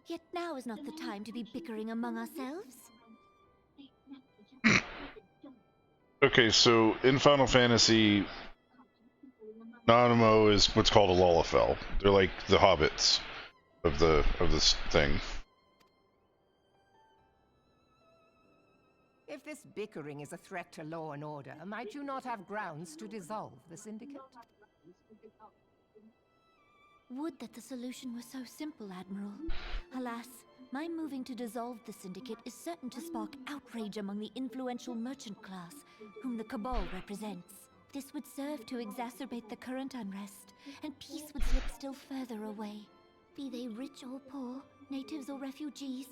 Yet now is not the time to be bickering among ourselves. Okay, so in Final Fantasy, Nanamo is what's called a Lullafell. They're like the hobbits of this thing. If this bickering is a threat to law and order, might you not have grounds to dissolve the Syndicate? Would that the solution were so simple, Admiral. Alas, my moving to dissolve the Syndicate is certain to spark outrage among the influential merchant class, whom the Cabal represents. This would serve to exacerbate the current unrest, and peace would slip still further away. Be they rich or poor, natives or refugees,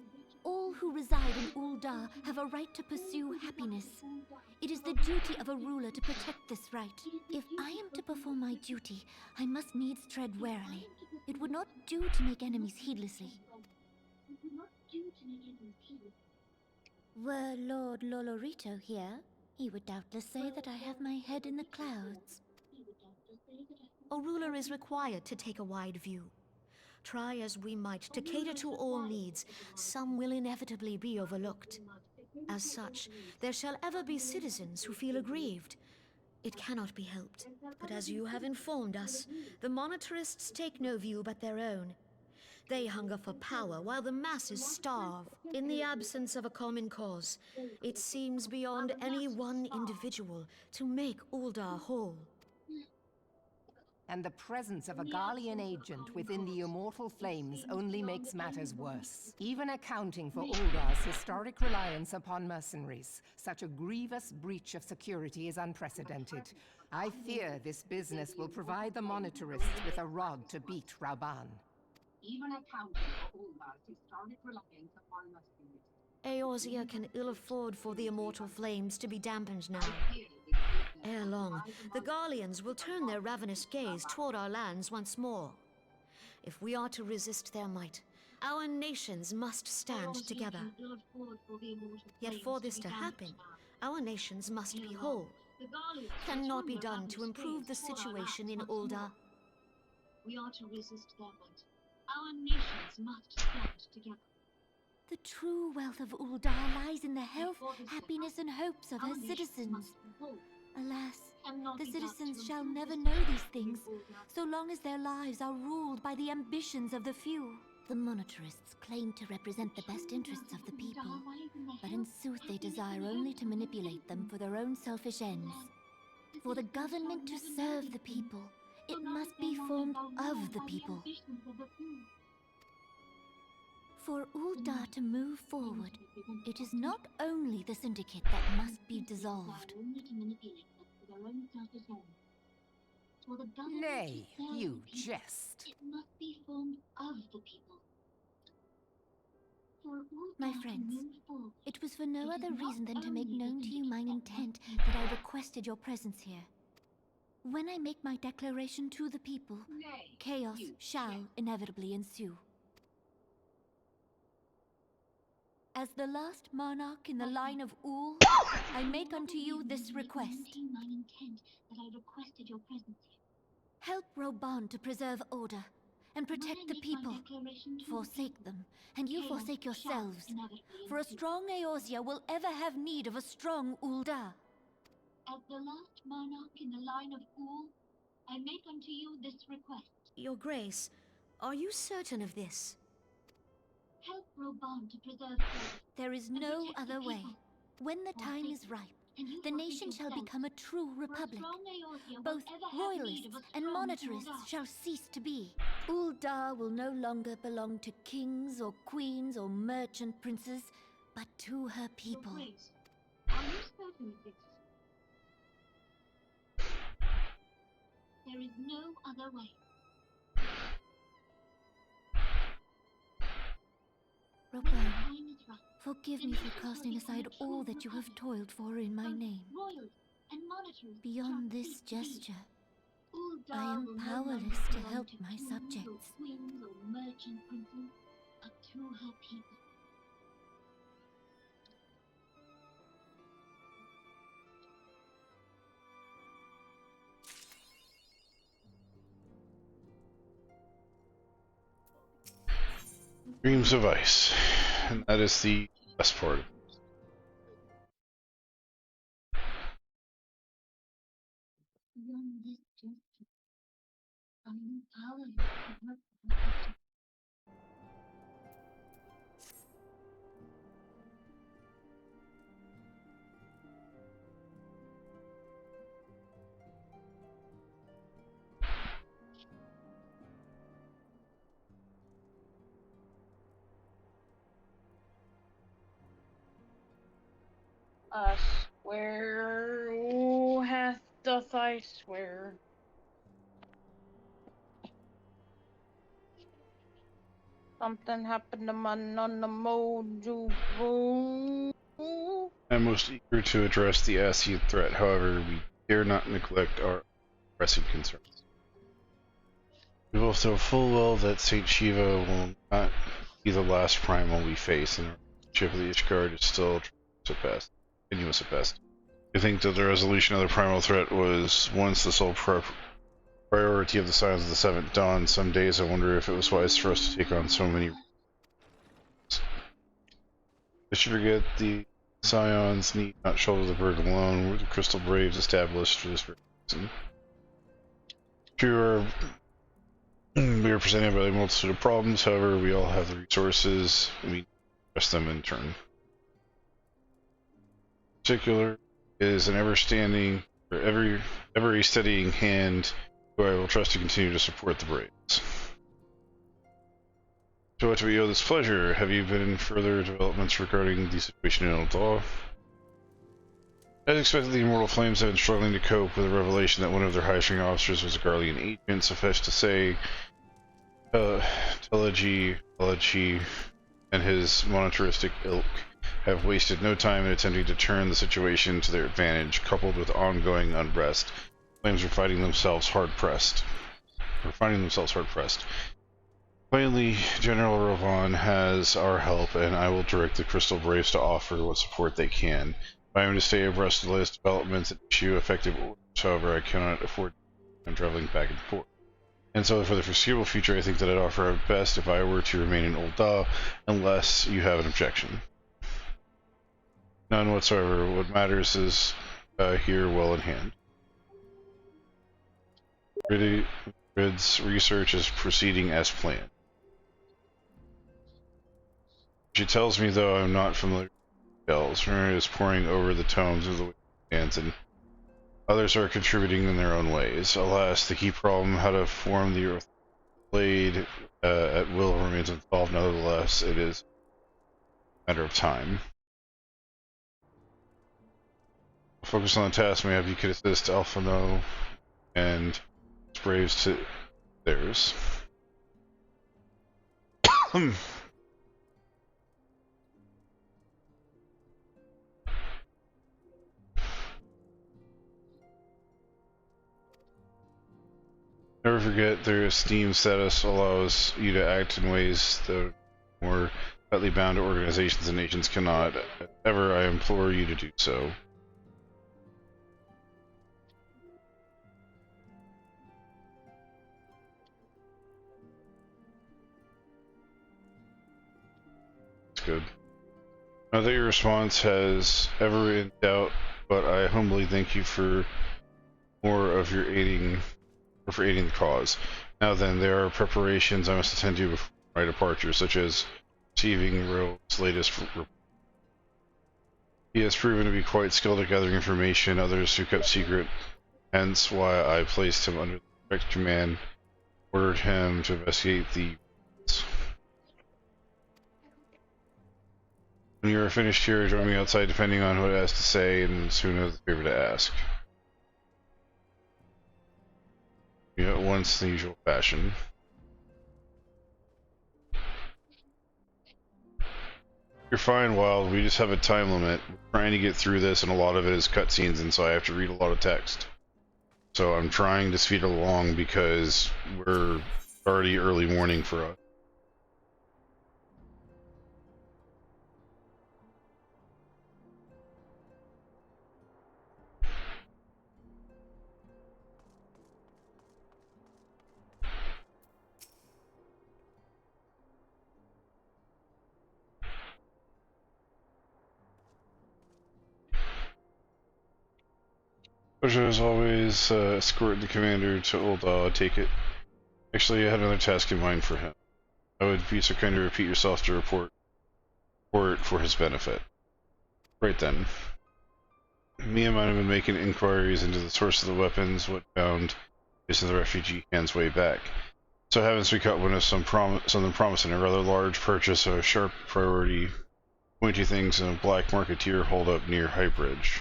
all who reside in Ul'dah have a right to pursue happiness. It is the duty of a ruler to protect this right. If I am to perform my duty, I must needs tread warily. It would not do to make enemies heedlessly. Were Lord Lolorito here, he would doubtless say that I have my head in the clouds. A ruler is required to take a wide view. Try as we might to cater to all needs, some will inevitably be overlooked. As such, there shall ever be citizens who feel aggrieved. It cannot be helped, but as you have informed us, the monetarists take no view but their own. They hunger for power while the masses starve. In the absence of a common cause, it seems beyond any one individual to make Uldar whole. And the presence of a Garlean agent within the Immortal Flames only makes matters worse. Even accounting for Uldar's historic reliance upon mercenaries, such a grievous breach of security is unprecedented. I fear this business will provide the monetarists with a rod to beat Rauban. Even accounting for Uldar's historic reliance upon mercenaries. Eorzea can ill afford for the Immortal Flames to be dampened now. Ere long, the Garleans will turn their ravenous gaze toward our lands once more. If we are to resist their might, our nations must stand together. Yet for this to happen, our nations must be whole. Cannot be done to improve the situation in Uldar. We are to resist their might. Our nations must stand together. The true wealth of Uldar lies in the health, happiness, and hopes of her citizens. Alas, the citizens shall never know these things, so long as their lives are ruled by the ambitions of the few. The monetarists claim to represent the best interests of the people, but in sooth they desire only to manipulate them for their own selfish ends. For the government to serve the people, it must be formed of the people. For Uldar to move forward, it is not only the Syndicate that must be dissolved. Nay, you jest. It must be formed of the people. My friends, it was for no other reason than to make known to you mine intent that I requested your presence here. When I make my declaration to the people, chaos shall inevitably ensue. As the last monarch in the line of Ul, I make unto you this request. Help Rauban to preserve order and protect the people. Forsake them, and you forsake yourselves. For a strong Eorzea will ever have need of a strong Uldar. As the last monarch in the line of Ul, I make unto you this request. Your Grace, are you certain of this? Help Rauban to preserve order. There is no other way. When the time is ripe, the nation shall become a true republic. Both royalists and monetarists shall cease to be. Uldar will no longer belong to kings or queens or merchant princes, but to her people. Are you certain of this? There is no other way. Rauban, forgive me for casting aside all that you have toiled for in my name. Beyond this gesture, I am powerless to help my subjects. Queens or merchant princes, but to her people. Dreams of Ice, and that is the best part. Beyond this gesture, I am powerless to help my subjects. Swear, oh, doth I swear. Something happened to my on the mojo. I'm most eager to address the Ascian threat, however, we dare not neglect our pressing concerns. We both know full well that Saint Shiva will not be the last primal we face, and our relationship with the Ishgard is still continuous at best. I think that the resolution of the primal threat was once the sole priority of the Scions of the Seventh Dawn. Some days I wonder if it was wise for us to take on so many. I should forget the Scions need not shoulder the burden alone. We're the Crystal Braves established for this reason. We are presented by a multitude of problems, however, we all have the resources, and we address them in turn. In particular is an ever steadying hand who I will trust to continue to support the Braves. To what do we owe this pleasure? Have you been in further developments regarding the situation in Ul'dah? As expected, the Immortal Flames have been struggling to cope with the revelation that one of their highest-ranking officers was a Garlean agent. Suffice to say, Telegy and his monetaristic ilk have wasted no time in attempting to turn the situation to their advantage, coupled with ongoing unrest. Flames are finding themselves hard-pressed. Plainly, General Rovan has our help, and I will direct the Crystal Braves to offer what support they can. If I am to stay abreast of the latest developments and issue effective orders, however, I cannot afford traveling back and forth. And so for the foreseeable future, I think that I'd offer our best if I were to remain in Ul'dah, unless you have an objection. None whatsoever. What matters is here well in hand. Grid's research is proceeding as planned. She tells me, though I'm not familiar with details, her is poring over the tomes of the Witchlands, and others are contributing in their own ways. Alas, the key problem, how to form the Earth Blade at will, remains unsolved. Nevertheless, it is a matter of time. Focus on the task, maybe you could assist Alphano and his Braves to theirs. Never forget their esteemed status allows you to act in ways that more tightly bound to organizations and nations cannot. Ever, I implore you to do so. That's good. Not that your response has ever been in doubt, but I humbly thank you for more of your aiding the cause. Now then, there are preparations I must attend to before my departure, such as receiving Rogue's latest report. He has proven to be quite skilled at gathering information others who kept secret, hence why I placed him under the direct command, ordered him to investigate the When you are finished here, join me outside depending on what it has to say, and soon have the favor to ask. At once in the usual fashion. You're fine, Wild. We just have a time limit. We're trying to get through this, and a lot of it is cutscenes, and so I have to read a lot of text. So I'm trying to speed it along because we're already early morning for us. Pleasure as always, escort the commander to Ul'dah, take it. Actually, I had another task in mind for him. I would be so kind to repeat yourself to report for his benefit. Right then. Me and mine have been making inquiries into the source of the weapons, what found is in the refugee camps way back. So happens we caught wind of something promising, a rather large purchase of a sharp priority, pointy things in a black marketeer holdup near Highbridge.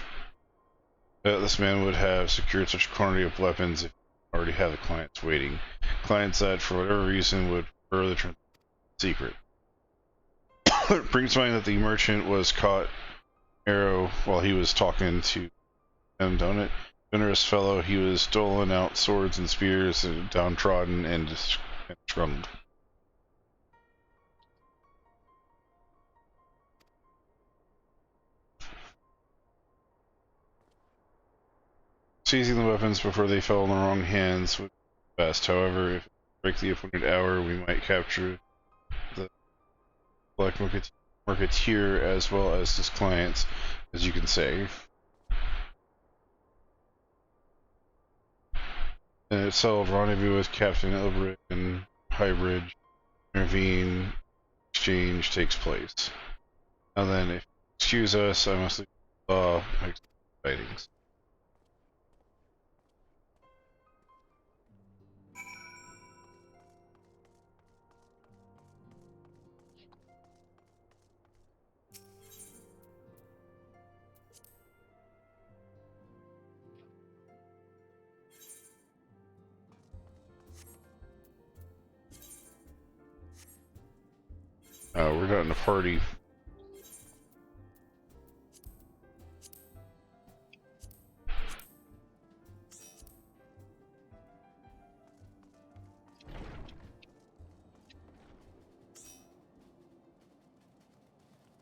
This man would have secured such a quantity of weapons if he already had the clients waiting. Clients that, for whatever reason, would prefer the secret. It brings to mind that the merchant was caught arrow while he was talking to him, don't it? Generous fellow, he was doling out swords and spears and downtrodden and disgruntled. Seizing the weapons before they fell in the wrong hands would be best. However, if we break the appointed hour, we might capture the Black Market marketeer as well as his clients, as you can say. And itself, rendezvous with Captain Elbrick and Highbridge, intervene, exchange takes place. Now then, if you excuse us, I must leave the law fightings. We're not in a party.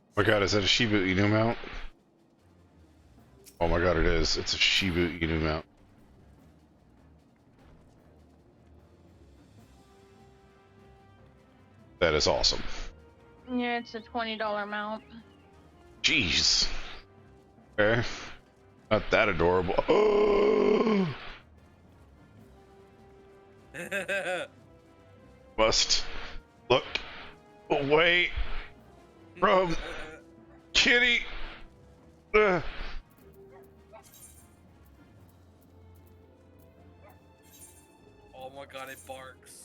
Oh my god, is that a Shiba Inu mount? Oh my god, it is. It's a Shiba Inu mount. That is awesome. Yeah, it's a $20 mount. Jeez. Okay. Not that adorable. Oh! Must look away from Kitty. Oh my god, it barks.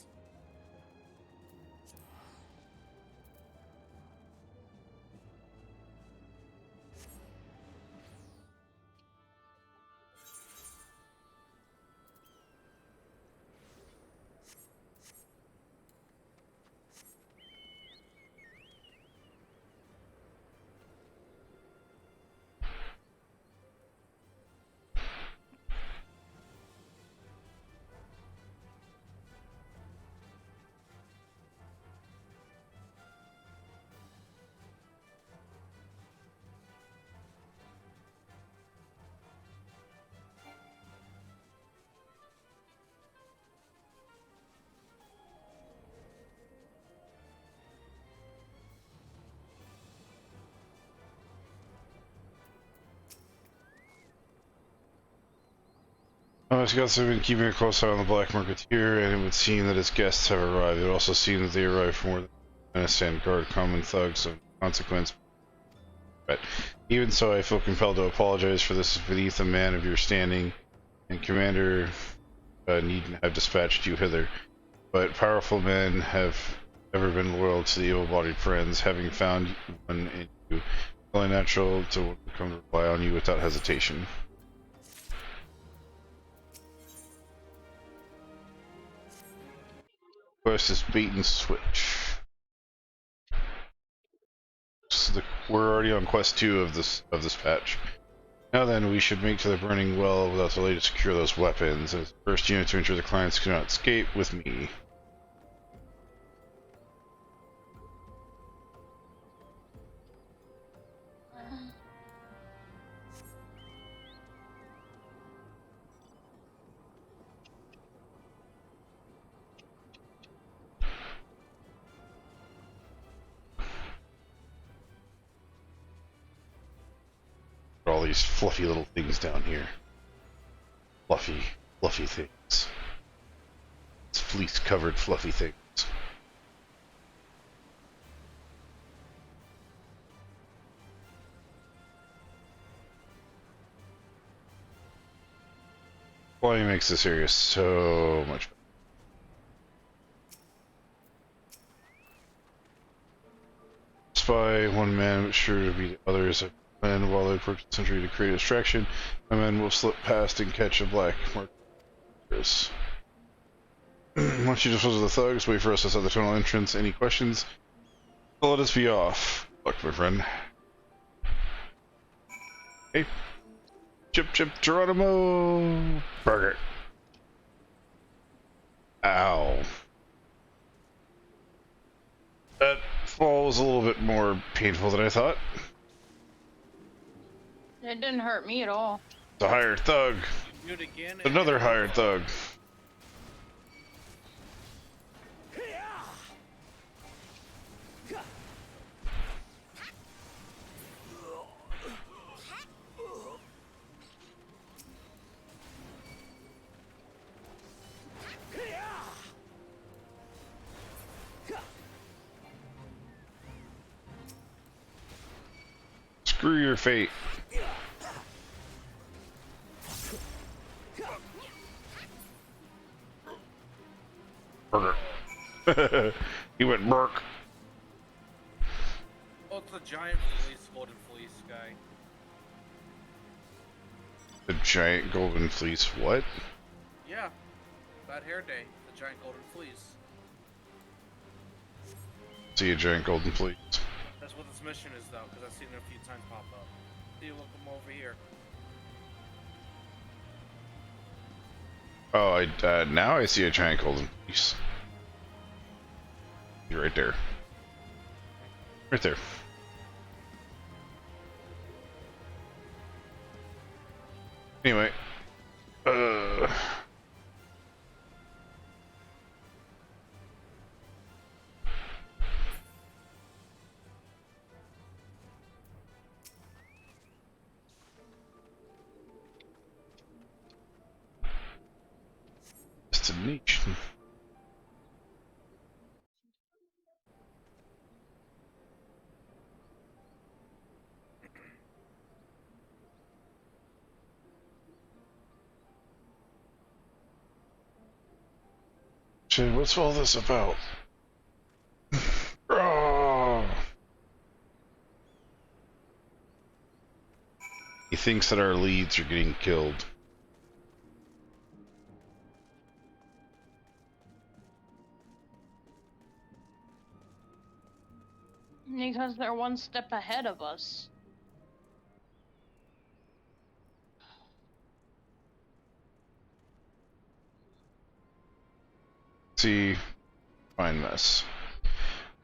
Scouts have been keeping a close eye on the Black Marketeer, and it would seem that its guests have arrived. It would also seem that they arrived from more than menace and guard common thugs of consequence. But even so, I feel compelled to apologize for this beneath a man of your standing, and Commander needn't have dispatched you hither. But powerful men have ever been loyal to the able-bodied friends, having found one in you. It's only natural to come to rely on you without hesitation. Quest is bait and switch. So we're already on quest 2 of this patch. Now then, we should make to the burning well without delay to secure those weapons. As the first unit to ensure the clients cannot escape with me. All these fluffy little things down here. Fluffy things. It's fleece-covered fluffy things. Flying makes this area so much better. Spy, one man, but sure to be the others. And while they approach the sentry to create a distraction, my men will slip past and catch a black markers. Once you dispose of the thugs, wait for us outside the tunnel entrance. Any questions? Well, let us be off. Luck, my friend. Hey. Chip Geronimo! Burger. Ow. That fall was a little bit more painful than I thought. It didn't hurt me at all. It's a hired thug. Another hired thug. Screw your fate. Burger. He went Burke. Oh, it's the giant fleece, golden fleece guy. The giant golden fleece, what? Yeah. Bad hair day. The giant golden fleece. See a giant golden fleece. That's what this mission is, though, because I've seen it a few times pop up. See, look, come over here. Oh, now I see a giant golden fleece. You're right there. Right there. Anyway. Destination. Shit, what's all this about? Oh. He thinks that our leads are getting killed. Because they're one step ahead of us. See, fine mess.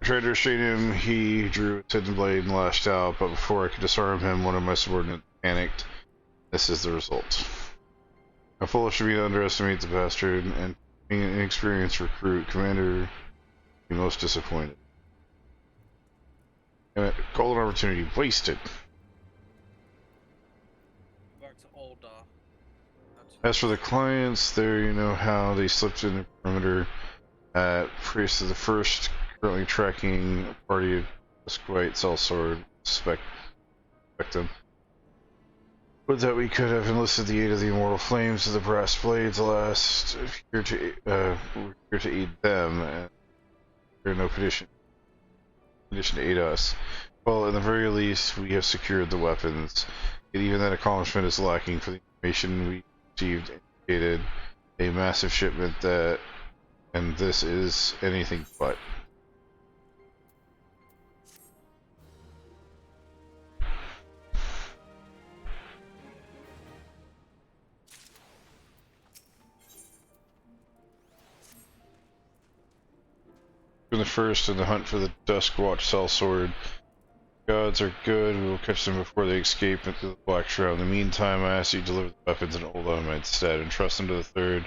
I tried to restrain him. He drew a hidden blade and lashed out, but before I could disarm him, one of my subordinates panicked. This is the result. How foolish of me to underestimate the bastard, and being an inexperienced recruit, Commander, be most disappointed. Golden opportunity wasted. Back to old, As for the clients, there you know how they slipped in the perimeter at Priest of the First, currently tracking a party of Esquite sellsword. Suspect them. Would that we could have enlisted the aid of the immortal flames of the brass blades, alas, we're here to aid them, and they're in no condition to aid us. Well, in the very least, we have secured the weapons. Yet even that accomplishment is lacking, for the information we received indicated a massive shipment that, and this is anything but. From the first in the hunt for the Duskwatch sellsword. Gods are good, we will catch them before they escape into the Black Shroud. In the meantime, I ask you to deliver the weapons and Oldham instead, and trust them to the third.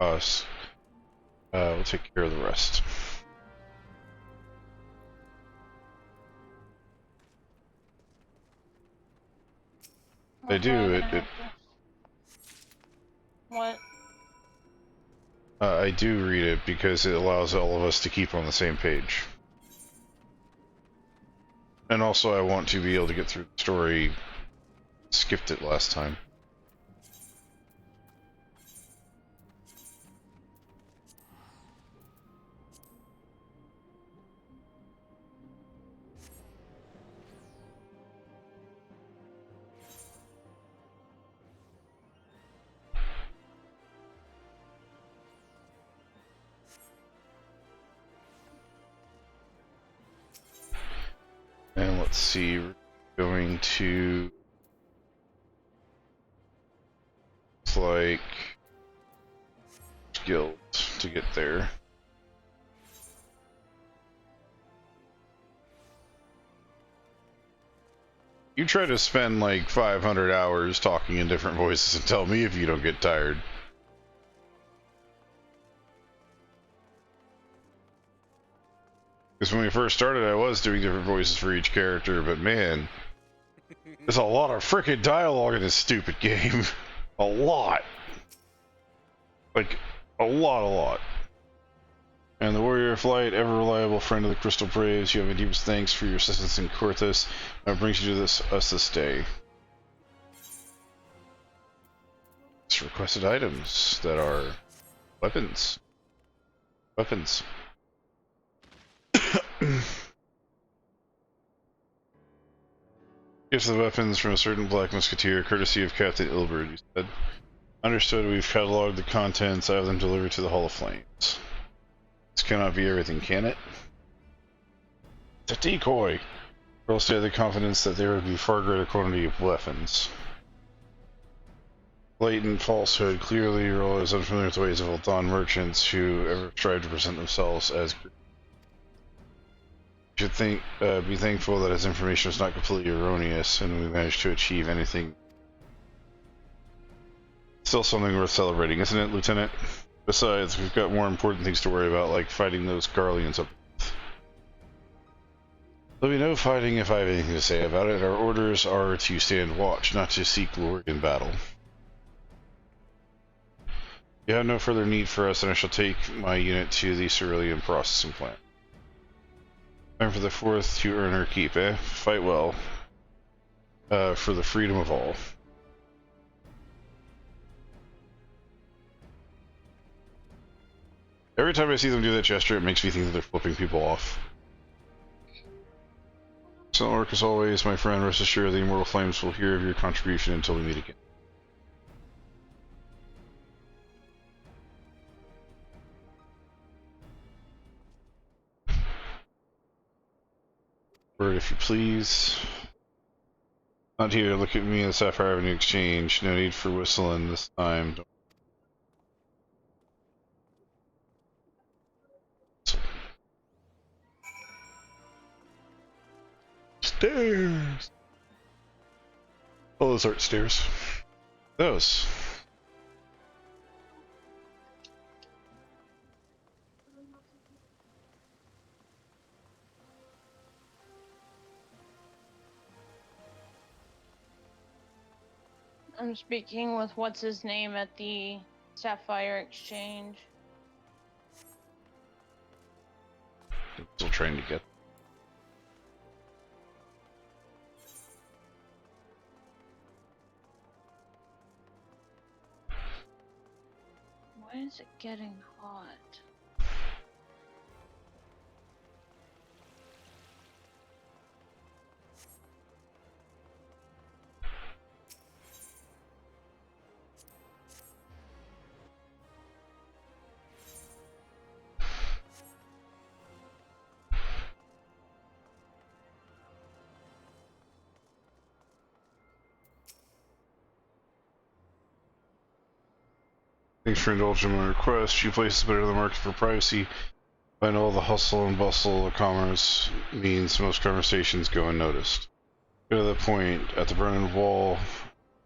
Us. We'll take care of the rest. I do, What? I do read it because it allows all of us to keep on the same page. And also I want to be able to get through the story. Skipped it last time. And let's see, we're going to, it's like guild to get there. You try to spend like 500 hours talking in different voices and tell me if you don't get tired. Because when we first started, I was doing different voices for each character, but man, there's a lot of frickin' dialogue in this stupid game. A lot. Like, a lot. And the Warrior of Light, ever reliable friend of the Crystal Braves, you have my deepest thanks for your assistance in Corthus. That brings you to us this day. It's requested items that are weapons. Weapons. Gifts of weapons from a certain Black Musketeer, courtesy of Captain Ilbert, you said. Understood, we've cataloged the contents. I have them delivered to the Hall of Flames. This cannot be everything, can it? It's a decoy! Earl stated the confidence that there would be far greater quantity of weapons. Blatant falsehood. Clearly, Earl is unfamiliar with the ways of Ulthan merchants who ever tried to present themselves as. You should be thankful that his information was not completely erroneous, and we managed to achieve anything. Still something worth celebrating, isn't it, Lieutenant? Besides, we've got more important things to worry about, like fighting those Garleans up. There'll be no fighting if I have anything to say about it. Our orders are to stand watch, not to seek glory in battle. You have no further need for us, and I shall take my unit to the Cerulean processing plant. Time for the 4th to earn her keep, eh? Fight well. For the freedom of all. Every time I see them do that gesture, it makes me think that they're flipping people off. Excellent work as always, my friend. Rest assured the Immortal Flames will hear of your contribution until we meet again. Word, if you please. Not here, look at me in the Sapphire Avenue Exchange. No need for whistling this time. Stairs! Oh, those aren't stairs. Those. I'm speaking with what's his name at the Sapphire Exchange. Still trying to get. Why is it getting hot? Thanks for indulging my request. Few places better than the market for privacy. I know all the hustle and bustle of commerce means most conversations go unnoticed. Go to the point. At the Burning Wall,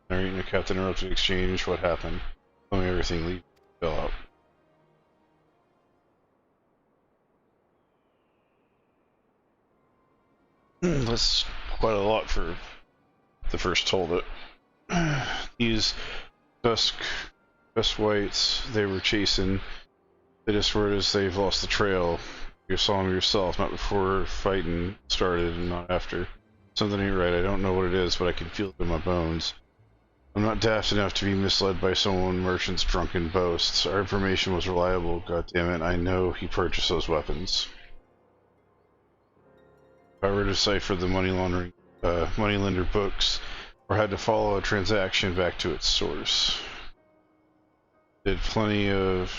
narrating a Captain Interrupted Exchange. What happened? Tell me everything. Leave. Fill out. That's quite a lot for the first toll that these Best Whites they were chasing. The latest word is they've lost the trail. You saw them yourself, not before fighting started and not after. Something ain't right. I don't know what it is, but I can feel it in my bones. I'm not daft enough to be misled by someone merchant's drunken boasts. Our information was reliable, goddammit. I know he purchased those weapons. If I were to decipher the moneylender books, or had to follow a transaction back to its source. Did plenty of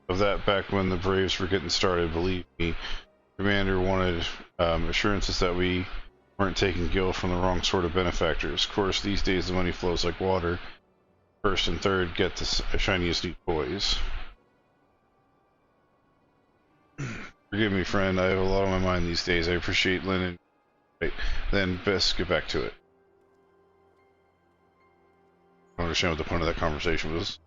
that back when the Braves were getting started, believe me. Commander wanted assurances that we weren't taking Gil from the wrong sort of benefactors. Of course, these days the money flows like water. First and third get the shiniest new toys. Forgive me, friend, I have a lot on my mind these days. I appreciate Lynn. Right, then best get back to it. I don't understand what the point of that conversation was.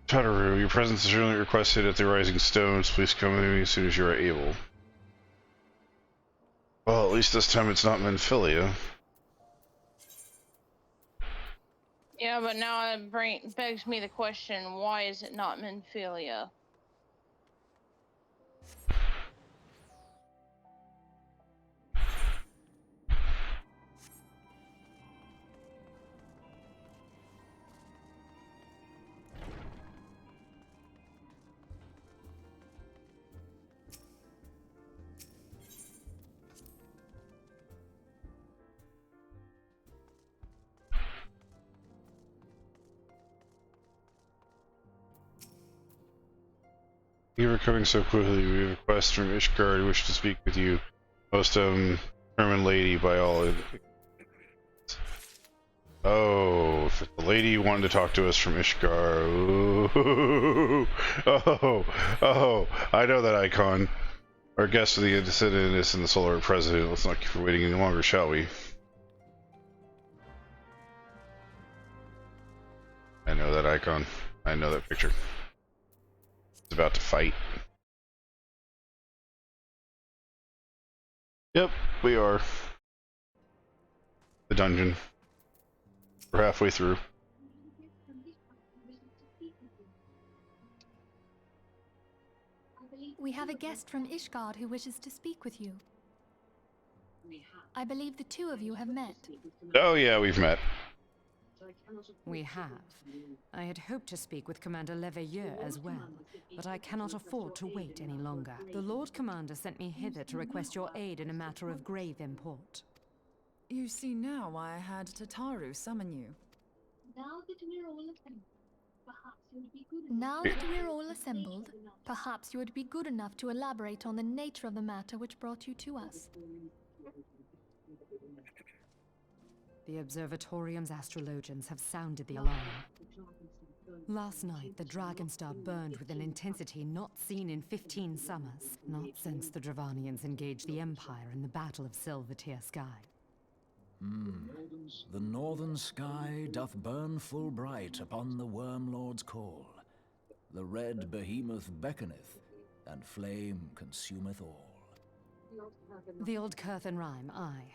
Tataru, your presence is urgently requested at the Rising Stones. Please come with me as soon as you are able. Well, at least this time it's not Menphilia. Yeah, but now it begs me the question, why is it not Minfilia? You were coming so quickly. We have a quest from Ishgard who wishes to speak with you. Most Herman lady by all. Oh, if the lady wanted to talk to us from Ishgard. Ooh. Oh, I know that icon. Our guest of the incident is in the Solar President. Let's not keep her waiting any longer, shall we? I know that icon. I know that picture. It's about to fight. Yep, we are. The dungeon. We're halfway through. We have a guest from Ishgard who wishes to speak with you. I believe the two of you have met. Oh yeah, we've met. We have. I had hoped to speak with Commander Leveilleur as well, but I cannot afford to wait any longer. The Lord Commander sent me hither to request your aid in a matter of grave import. You see now why I had Tataru summon you. Now that we're all assembled, perhaps you would be good enough to elaborate on the nature of the matter which brought you to us. The Observatorium's astrologians have sounded the alarm. Last night, the Dragonstar burned with an intensity not seen in 15 summers, not since the Dravanians engaged the Empire in the Battle of Silvertear Sky. The northern sky doth burn full bright upon the Wormlord's call. The red behemoth beckoneth, and flame consumeth all. The old Curthan rhyme, aye.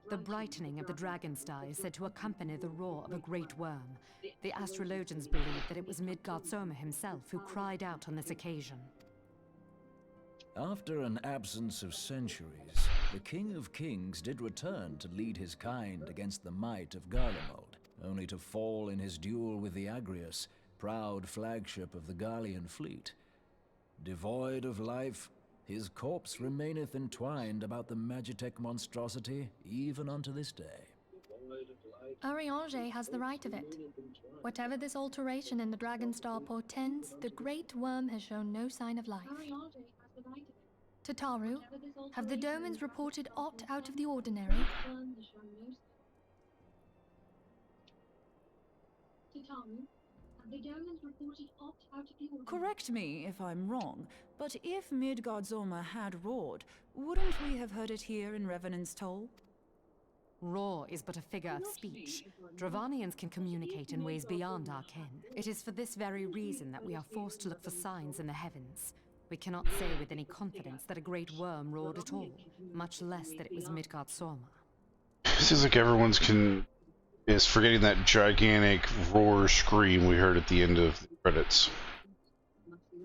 The brightening of the Dragonstar is said to accompany the roar of a great worm. The astrologians believe that it was Midgard-Soma himself who cried out on this occasion. After an absence of centuries, the King of Kings did return to lead his kind against the might of Garlemald, only to fall in his duel with the Agrius, proud flagship of the Gallian fleet. Devoid of life, his corpse remaineth entwined about the Magitech monstrosity even unto this day. Ariange has the right of it. Whatever this alteration in the Dragonstar portends, the Great Worm has shown no sign of life. Tataru, have the Domans reported aught out of the ordinary? Correct me if I'm wrong, but if Midgard-Soma had roared, wouldn't we have heard it here in Revenant's Toll? Roar is but a figure of speech. Dravanians can communicate in ways beyond our ken. It is for this very reason that we are forced to look for signs in the heavens. We cannot say with any confidence that a great worm roared at all, much less that it was Midgard-Soma. Seems like everyone's is forgetting that gigantic roar scream we heard at the end of the credits.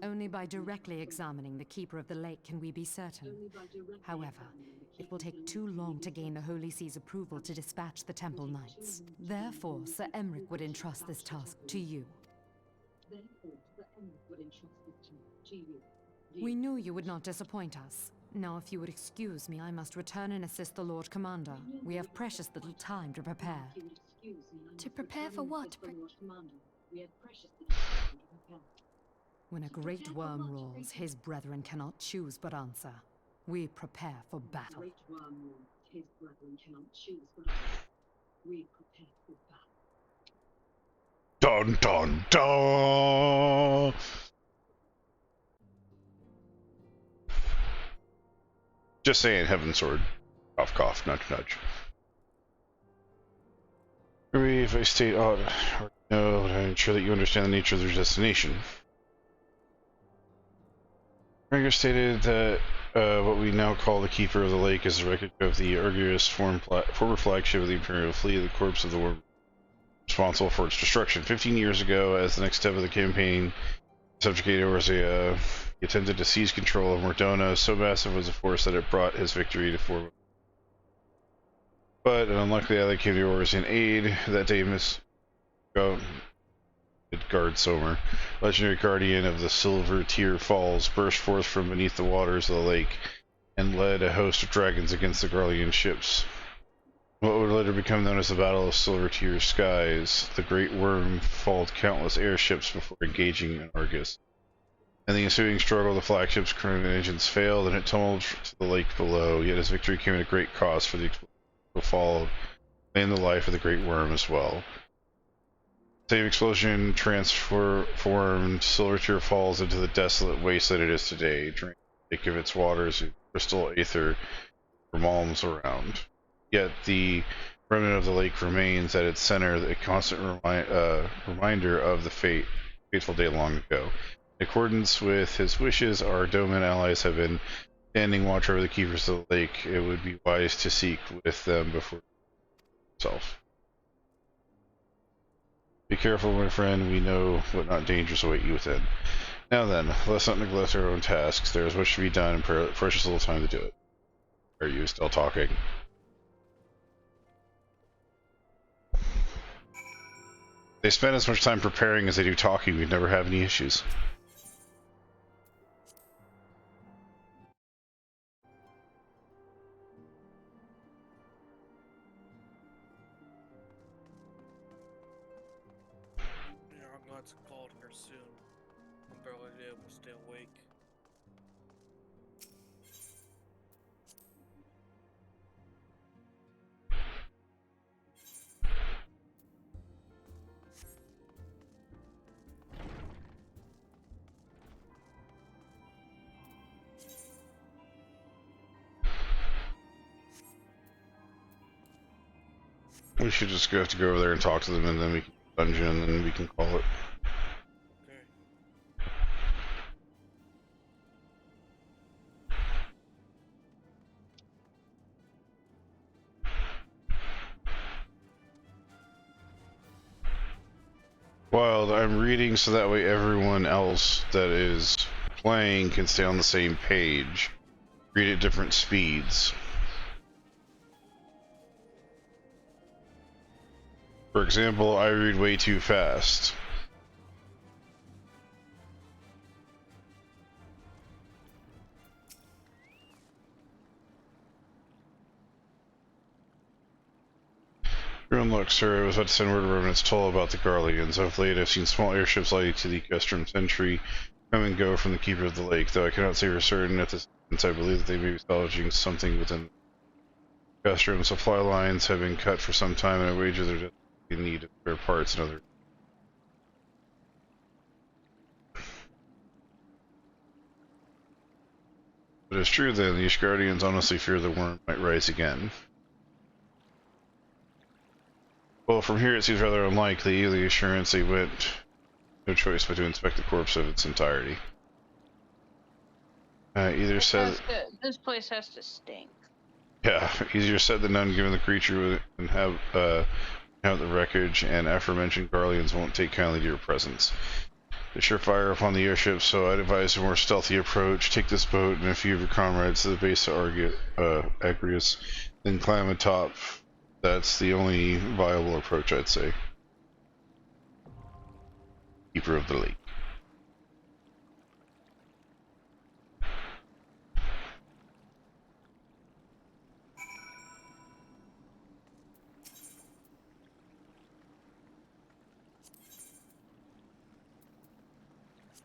Only by directly examining the Keeper of the Lake can we be certain. However, it will take too long to gain the Holy See's approval to dispatch the Temple Knights. Therefore, Sir Emric would entrust this task to you. We knew you would not disappoint us. Now, if you would excuse me, I must return and assist the Lord Commander. We have precious little time to prepare. To prepare for what? When a great worm roars, his brethren cannot choose but answer. We prepare for battle. Dun dun dun! Just saying, Heaven Sword. Cough cough, nudge nudge. Maybe if I state odd, or no, but I'm sure that you understand the nature of their destination. Ranger stated that what we now call the Keeper of the Lake is the wreckage of the Arguus former flagship of the Imperial Fleet, the corpse of the war responsible for its destruction. 15 years ago, as the next step of the campaign to subjugate Eorzea, he attempted to seize control of Mordona. So massive was the force that it brought his victory to form. But an unluckily ally came to Eorzean aid. That day, Guard Somer, legendary guardian of the Silver Tear Falls, burst forth from beneath the waters of the lake and led a host of dragons against the Garlean ships. What would later become known as the Battle of Silver Tear Skies, the Great Worm felled countless airships before engaging in Argus. In the ensuing struggle, the flagship's crew and engines failed, and it tumbled to the lake below. Yet his victory came at a great cost, for the explosion followed and the life of the Great Worm as well. The same explosion transformed Silver Tear Falls into the desolate waste that it is today, draining the lake of its waters and crystal aether for miles around. Yet the remnant of the lake remains at its center, a constant reminder of the fateful day long ago. In accordance with his wishes, our Doman allies have been standing watch over the Keepers of the Lake. It would be wise to seek with them before himself. Be careful, my friend. We know what not dangers await you within. Now then, let's not neglect our own tasks. There is much to be done and precious little time to do it. Are you still talking? They spend as much time preparing as they do talking. We'd never have any issues. Yeah, I'm glad to call here soon. I'm barely able to stay awake. We should just have to go over there and talk to them, and then we can dungeon, and then we can call it. Wild, I'm reading so that way everyone else that is playing can stay on the same page. Read at different speeds. For example, I read way too fast. Everyone look, sir. I was about to send word to Revenant's Toll about the Garleans. Of late, I've seen small airships lighting to the Custrum Sentry come and go from the Keeper of the Lake, though I cannot say for certain at this point. I believe that they may be salvaging something within the Custrum. Supply lines have been cut for some time, and I wager they're just in need of spare parts and other. But it's true then, the Ishgardians honestly fear the worm might rise again. Well, from here it seems rather unlikely. The assurance they went, no choice but to inspect the corpse of its entirety. Either said, this place has to stink. yeah, easier said than done. Given the creature and have the wreckage, and aforementioned Garleans won't take kindly to your presence. They sure fire upon the airship, so I'd advise a more stealthy approach. Take this boat and a few of your comrades to the base of Agrius, then climb atop. That's the only viable approach, I'd say. Keeper of the Lake.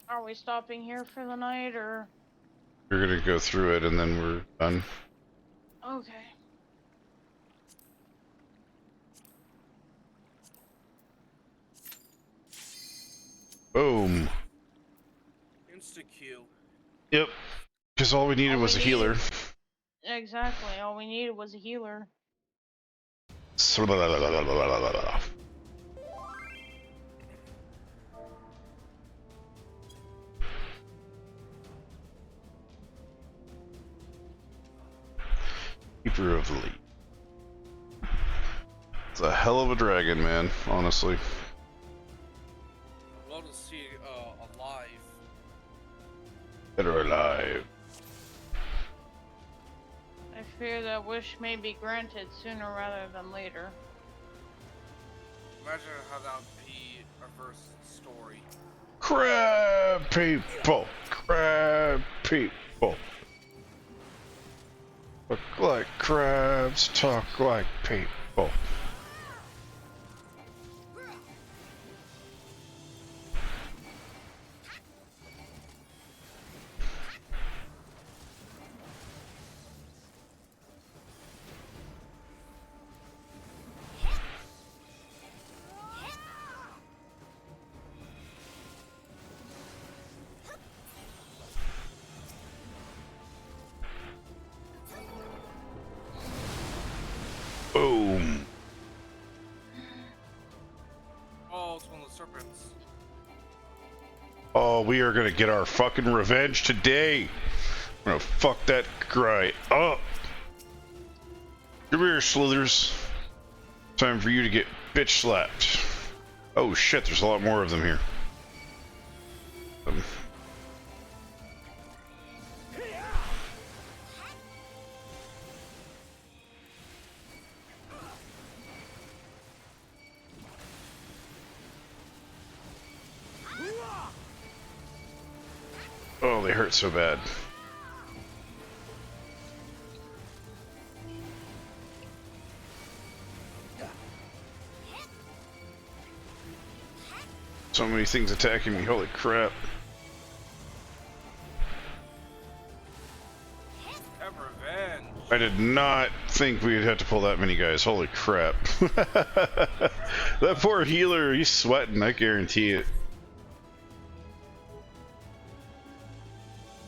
Are we stopping here for the night, or? We're gonna go through it and then we're done. Okay. Boom. Insta-Q. Yep. Because all we needed was a healer. Exactly. All we needed was a healer. Keeper of the Leaf. It's a hell of a dragon, man, honestly. I'd love to see it alive. Better alive. I fear that wish may be granted sooner rather than later. Imagine how that would be a verse story. Crab people! Crab people! Look like crabs, talk like people. Boom. Oh, it's one of the serpents. Oh, we are gonna get our fucking revenge today. I'm gonna fuck that guy up. Come here, Slithers. Time for you to get bitch slapped. Oh shit, there's a lot more of them here. Oh, they hurt so bad. So many things attacking me, holy crap. Have revenge. I did not think we'd have to pull that many guys, holy crap. That poor healer, he's sweating, I guarantee it.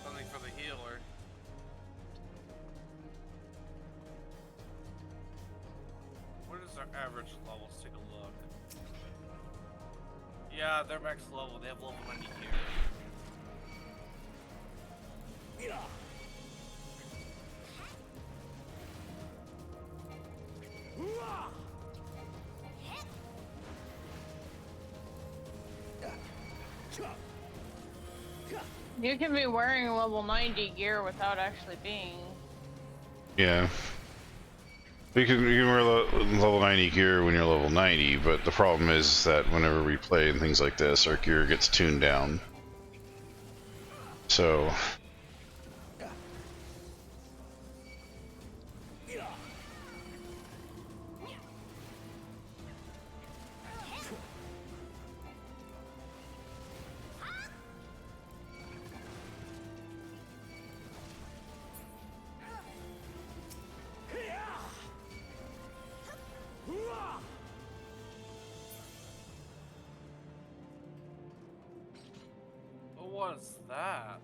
Something for the healer. What is our average level? Let's take a look. Yeah, they're max level. They have level 90 here. You can be wearing level 90 gear without actually being. Yeah. You can wear level 90 gear when you're level 90, but the problem is that whenever we play and things like this, our gear gets tuned down. So... What is that?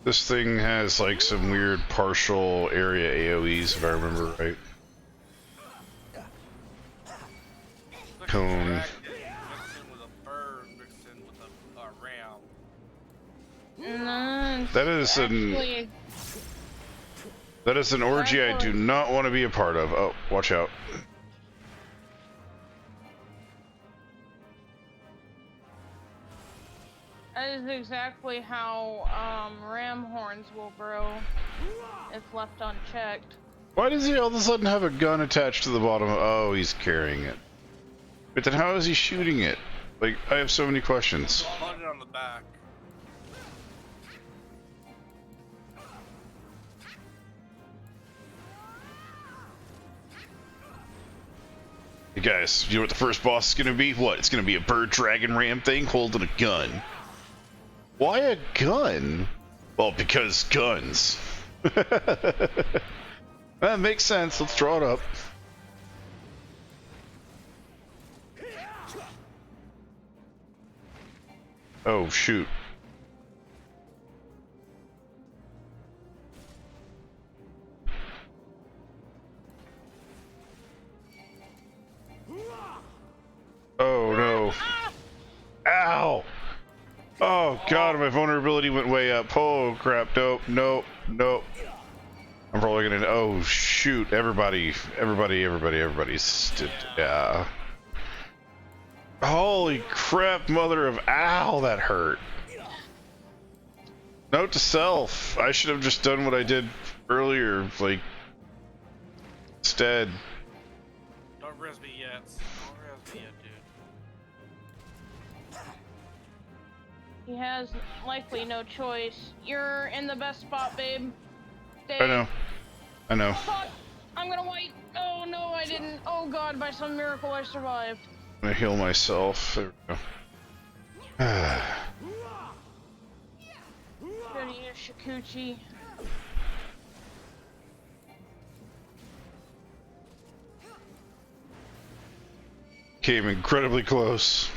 This thing has like some weird partial area AoEs, if I remember right. Cone. Mixed in with a bird, mixed in with a ram. That is an orgy I do not want to be a part of. Oh, watch out. That is exactly how ram horns will grow if left unchecked. Why does he all of a sudden have a gun attached to the bottom? Oh, he's carrying it. But then how is he shooting it? Like, I have so many questions. Put it on the back. Hey guys, you know what the first boss is gonna be? What? It's gonna be a bird dragon ram thing holding a gun. Why a gun? Well, because guns. That makes sense. Let's draw it up. Oh, shoot. Oh, no. Ow! Oh god, my vulnerability went way up. Oh crap, nope, nope, nope. I'm probably gonna, oh shoot, everybody's, yeah. Holy crap, mother of ow, that hurt. Note to self, I should have just done what I did earlier, like, instead. Don't res me yet. Don't res me yet, dude. He has likely no choice. You're in the best spot, babe. Stay. I know. I know. Oh, fuck. I'm gonna wait. Oh no, I didn't. Oh god, by some miracle I survived. I'm gonna heal myself. There we go. Gonna use Shikuchi. Came incredibly close.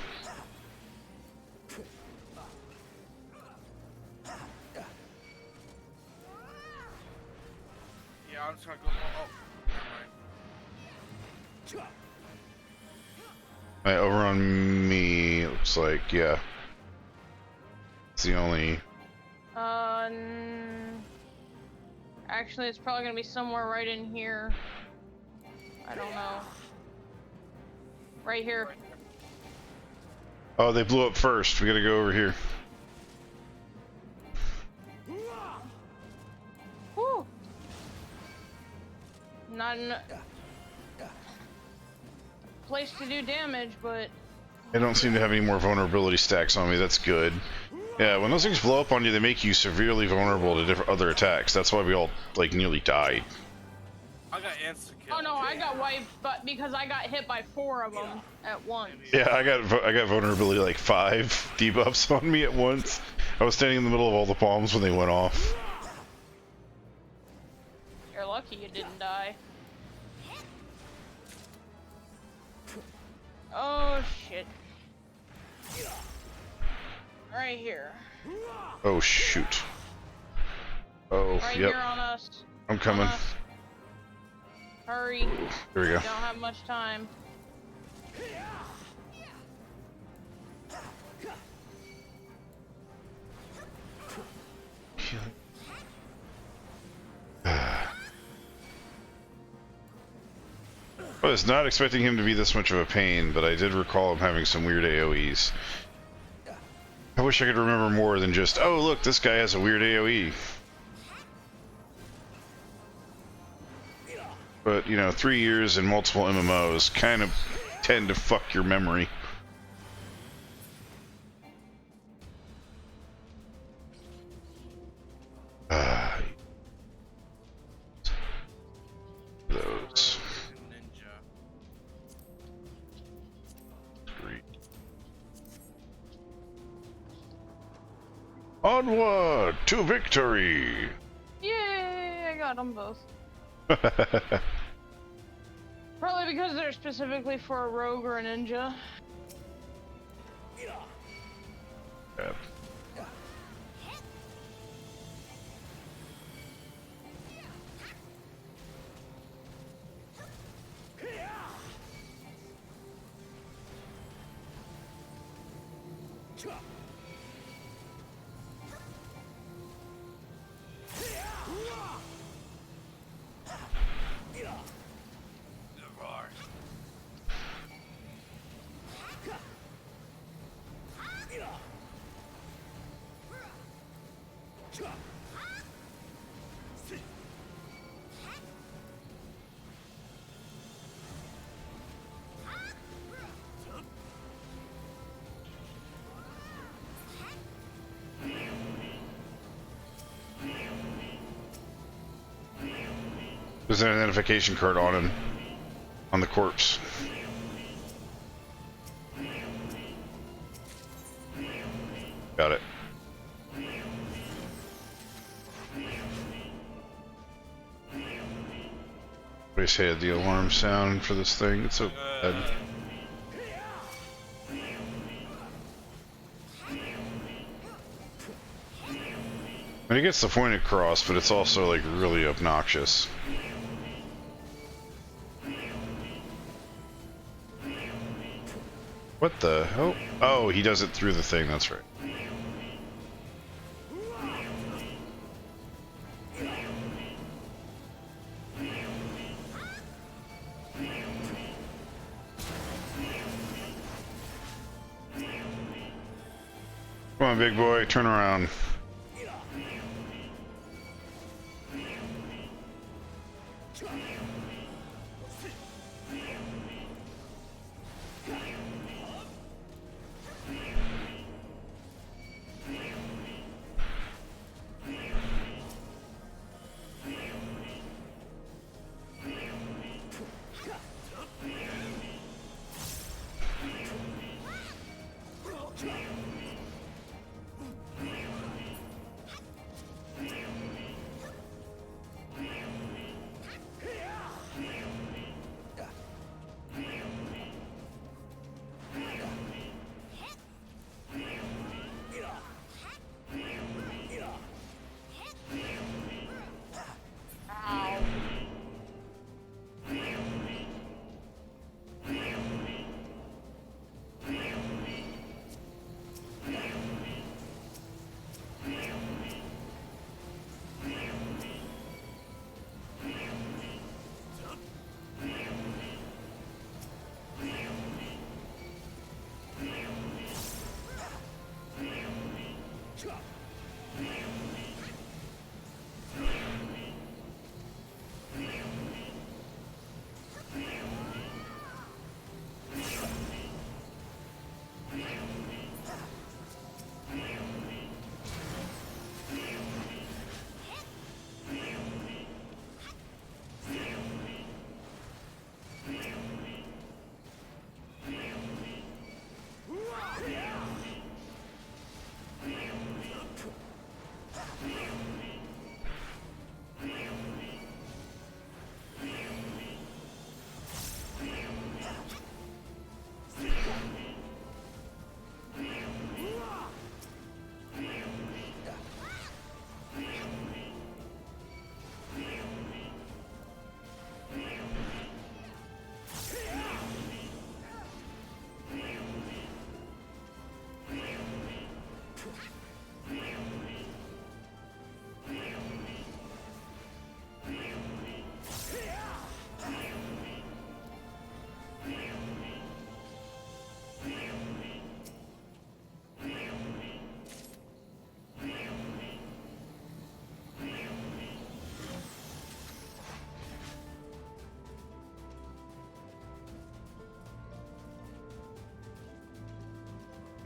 Yeah, I'm just gonna go. Oh, never mind. Right, over on me, looks like, yeah. It's the only... Actually, it's probably gonna be somewhere right in here. I don't know. Right here. Oh, they blew up first. We gotta go over here. Woo! Not a place to do damage, but... I don't seem to have any more vulnerability stacks on me. That's good. Yeah, when those things blow up on you, they make you severely vulnerable to different other attacks. That's why we all, like, nearly died. I got insta kill. Oh no, I got wiped, but because I got hit by 4 of them at once. Yeah, I got vulnerability like 5 debuffs on me at once. I was standing in the middle of all the bombs when they went off. You're lucky you didn't die. Oh shit. Right here. Oh shoot. Oh, right yep. Here on us. I'm coming. Hurry. Here we go. Don't have much time. I was not expecting him to be this much of a pain, but I did recall him having some weird AoEs. I wish I could remember more than just, oh look, this guy has a weird AoE. But, you know, 3 years and multiple MMOs kind of tend to fuck your memory. Those. Onward to victory! Yay! I got them both. Probably because they're specifically for a rogue or a ninja. Yep. There's an identification card on him, on the corpse. Got it. I just had the alarm sound for this thing. It's so bad. And it gets the point across, but it's also like really obnoxious. What the hell? Oh, he does it through the thing, that's right. Come on, big boy, turn around.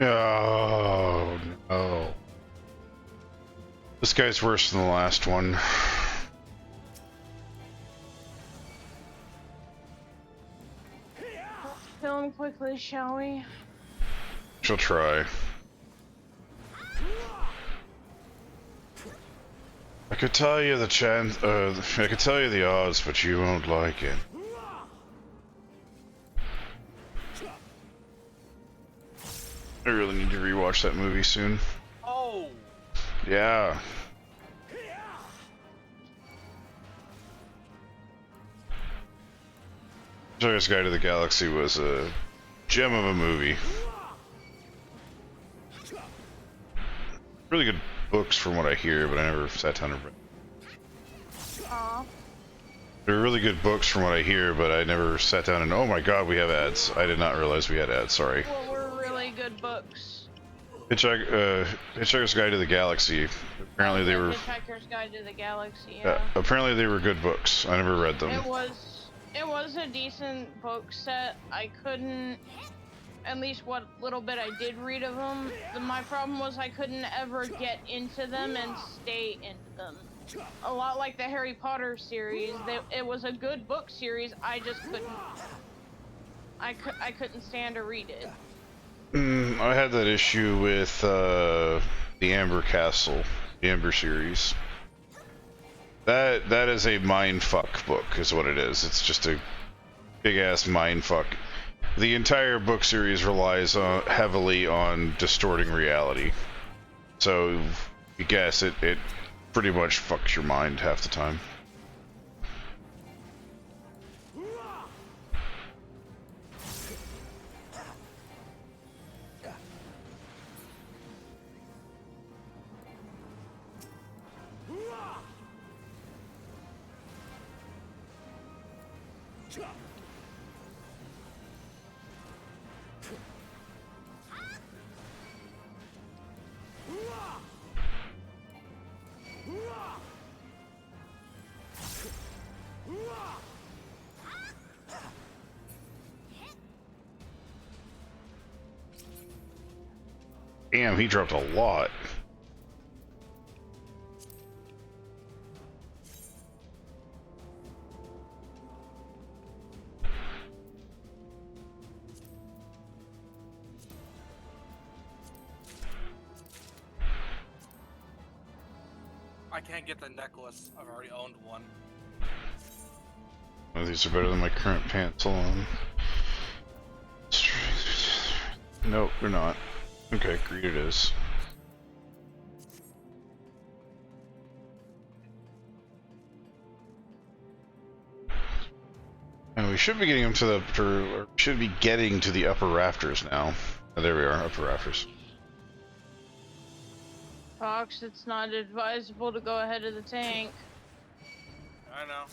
Oh, no. This guy's worse than the last one. Kill him quickly, shall we? She'll try. I could tell you the chance, I could tell you the odds, but you won't like it. I really need to rewatch that movie soon. Oh! Yeah. Hitchhiker's Guide to the Galaxy was a gem of a movie. Really good books from what I hear, but I never sat down and read. They're really good books from what I hear, but I never sat down and, oh my god, we have ads. I did not realize we had ads, sorry. What were really good books? Hitchhiker's Guide to the Galaxy. Apparently they were... Hitchhiker's Guide to the Galaxy, yeah. Apparently they were good books. I never read them. It was a decent book set. I couldn't, at least what little bit I did read of them, my problem was I couldn't ever get into them and stay into them. A lot like the Harry Potter series, it was a good book series, I just couldn't, I couldn't stand to read it. I had that issue with the Amber Castle, the Amber series. That is a mindfuck book, is what it is. It's just a big-ass mindfuck. The entire book series relies heavily on distorting reality. So, I guess it pretty much fucks your mind half the time. Damn, he dropped a lot. I can't get the necklace. I've already owned one. Oh, these are better than my current pants. Hold on. Nope, they're not. Okay, greed it is. And we should be getting them to the, or should be getting to the upper rafters now. Oh, there we are, upper rafters. Fox, it's not advisable to go ahead of the tank. I know.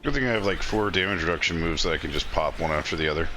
Good thing I have like 4 damage reduction moves that I can just pop one after the other.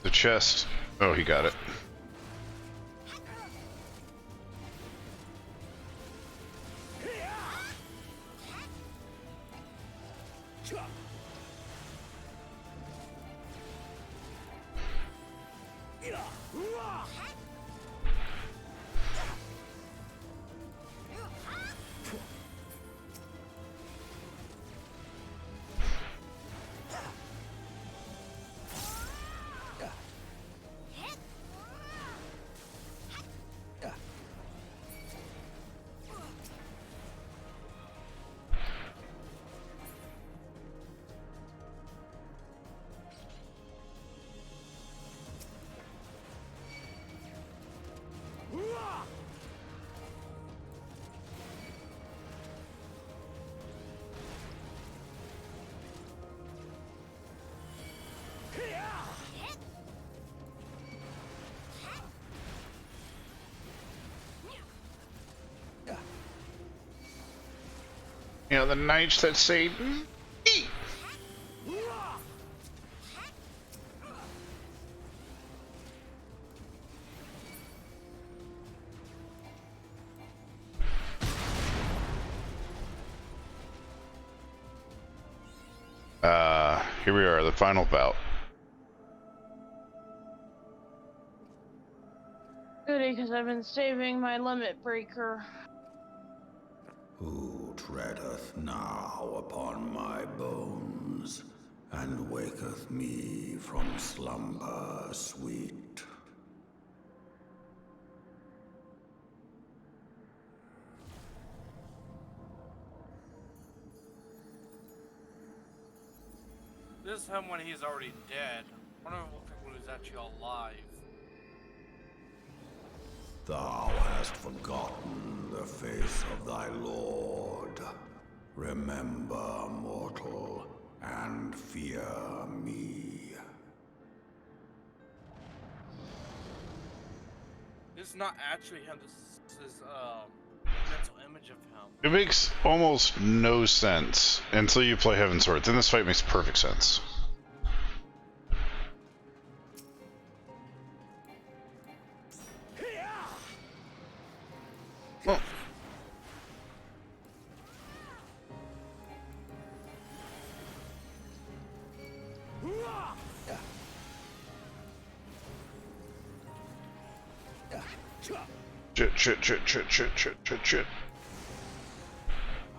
The chest. Oh, he got it. You know, the knights that say me. Here we are, the final bout. Goody, because I've been saving my limit breaker. Who treadeth now upon my bones, and waketh me from slumber sweet? This time when he's already dead. I wonder when he's actually alive. Thou hast forgotten the face of thy lord. Remember, mortal, and fear me. This is not actually him. This is mental image of him. It makes almost no sense until you play Heaven's Sword. Then this fight makes perfect sense. Oh. Shit.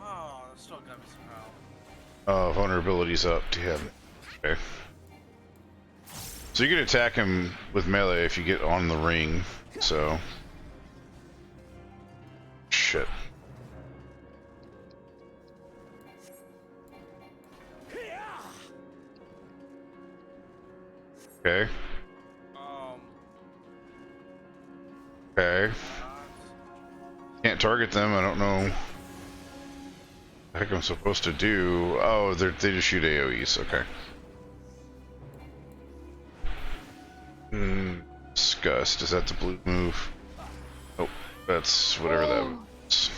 Oh, that still got me somehow. Vulnerability's up. Damn. Okay. So you can attack him with melee if you get on the ring, so... Shit. Okay. Okay. Can't target them. I don't know what the heck I'm supposed to do. Oh, they just shoot AoEs. Okay. Disgust. Is that the blue move? Oh, that's whatever that was.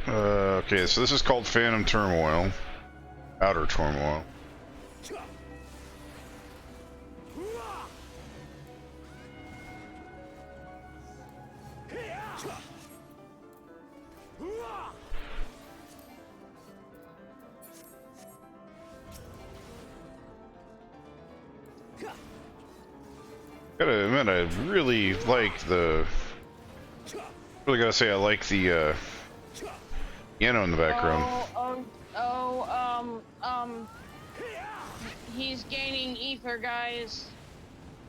Okay, so this is called Phantom Turmoil. Outer Turmoil. Gotta admit, I really like the. Really gotta say, I like the piano in the background. He's gaining ether, guys.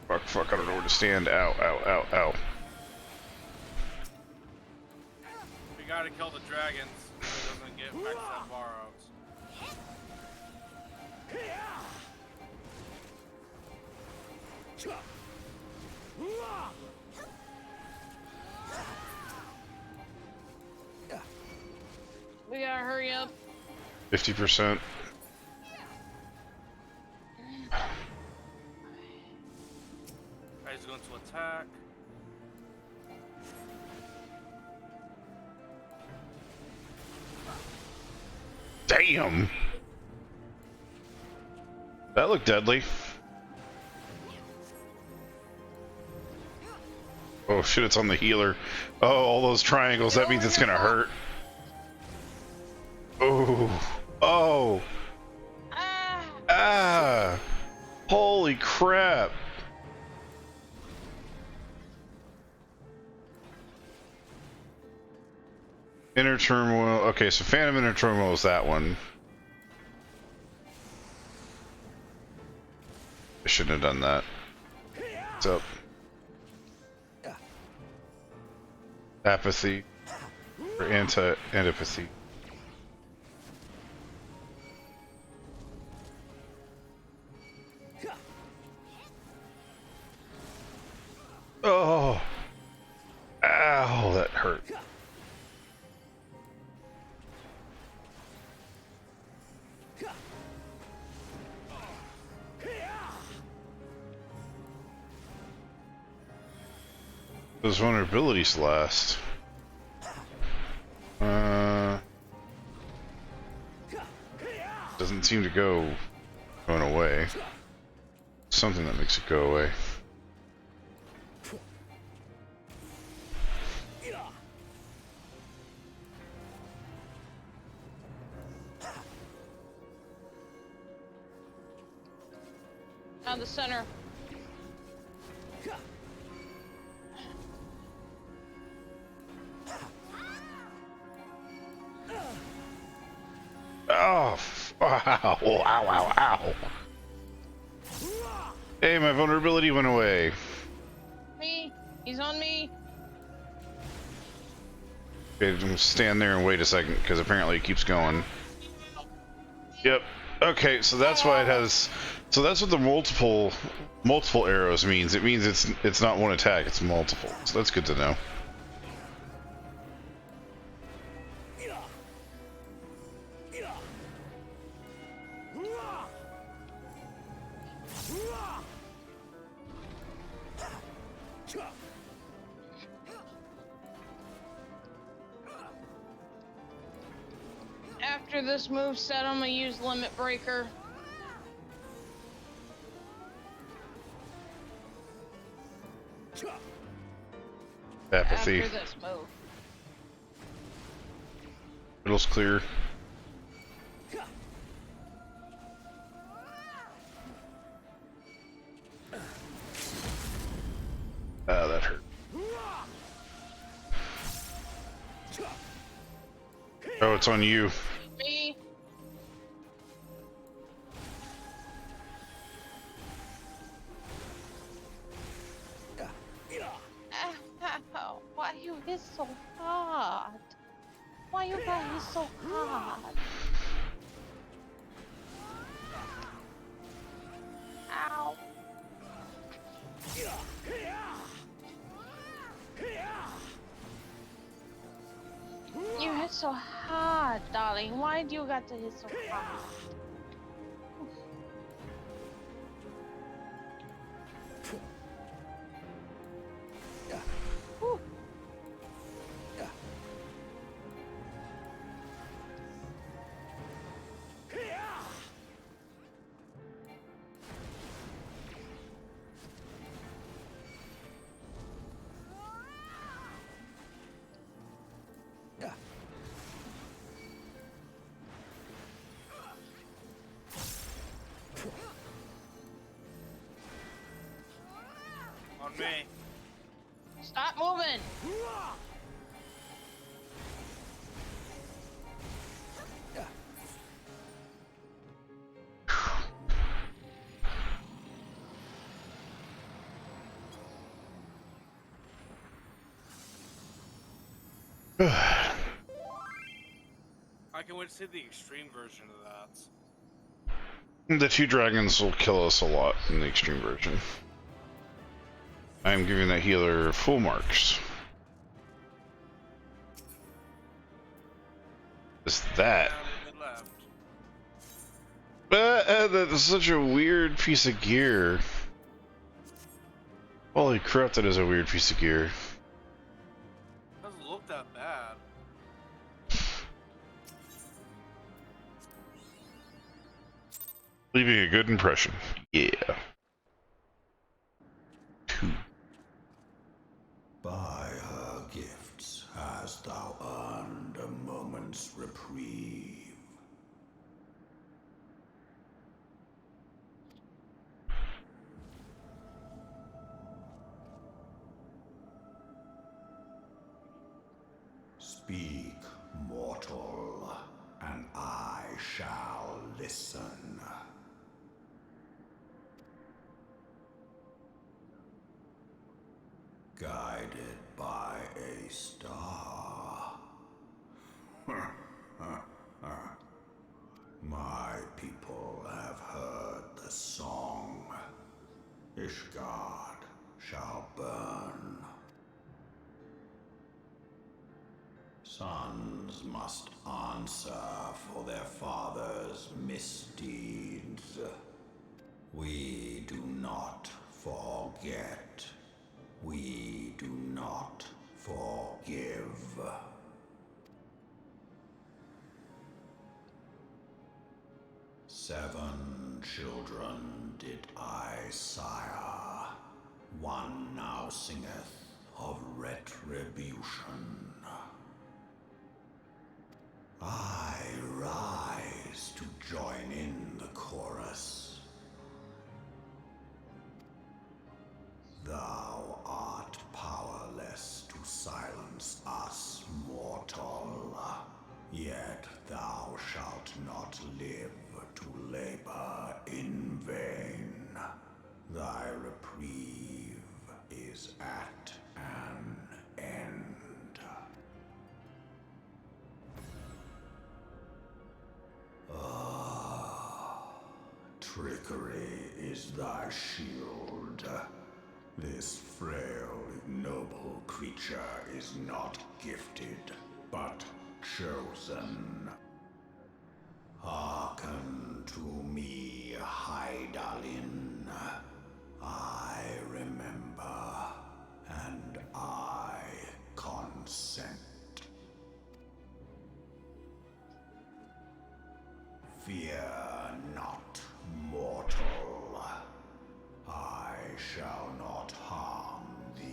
Fuck, I don't know where to stand. Ow, ow, ow, ow. We gotta kill the dragons so it doesn't get back to borrows. We gotta hurry up. 50%. He's going to attack. Damn! That looked deadly. Oh shit, it's on the healer. Oh, all those triangles, that means it's gonna hurt. Oh. Oh. Ah. Holy crap. Inner Turmoil. Okay, so Phantom Inner Turmoil is that one. I shouldn't have done that. What's up? Apathy. Or antipathy. Oh. Ow, that hurt. Those vulnerabilities last. Doesn't seem to going away. Something that makes it go away. Down the center. Oh, wow, ow, ow, ow. Hey, my vulnerability went away. Me, he's on me. Okay, just stand there and wait a second, because apparently it keeps going. Yep. Okay, so that's why it has. So that's what the multiple arrows means. It means it's not one attack; it's multiple. So that's good to know. After this move set, I'm gonna use Limit Breaker. Apathy. After this move. Middle's clear. Ah, that hurt. Oh, it's on you. Me. Ow, why you hit so hard? Why you got hit so hard? Ow. You hit so hard, darling. Why do you got to hit so hard? Whew. On me. Stop moving. I can wait to see the extreme version of that. The 2 dragons will kill us a lot in the extreme version. I am giving that healer full marks. Is that? That's such a weird piece of gear. Holy crap, that is a weird piece of gear. It doesn't look that bad. Leaving a good impression. Yeah. 2. By her gifts hast thou earned a moment's reprieve. Speak, mortal, and I shall listen. Guided by a star. My people have heard the song. Ishgard shall burn. Sons must answer for their father's misdeeds. We do not forget. We do not forgive. Seven children did I sire. One now singeth of retribution. I rise to join in the chorus. Thou art powerless to silence us, mortal. Yet thou shalt not live to labor in vain. Thy reprieve is at an end. Trickery is thy shield. This frail, ignoble creature is not gifted, but chosen. Hearken to me, Hydaelyn. I remember, and I consent. Fear not, mortal. I shall not harm thee.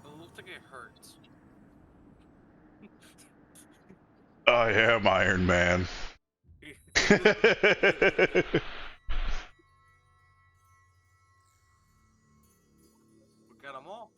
It looks like it hurts. I am Iron Man. We got them all.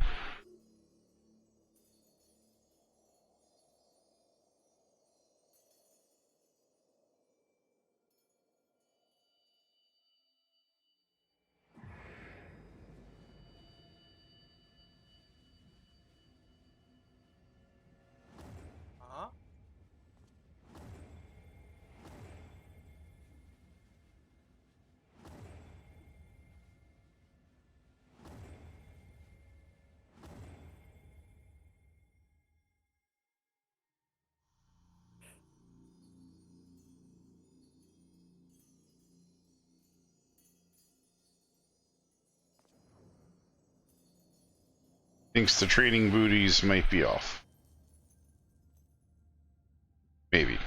Thinks the training booties might be off. Maybe.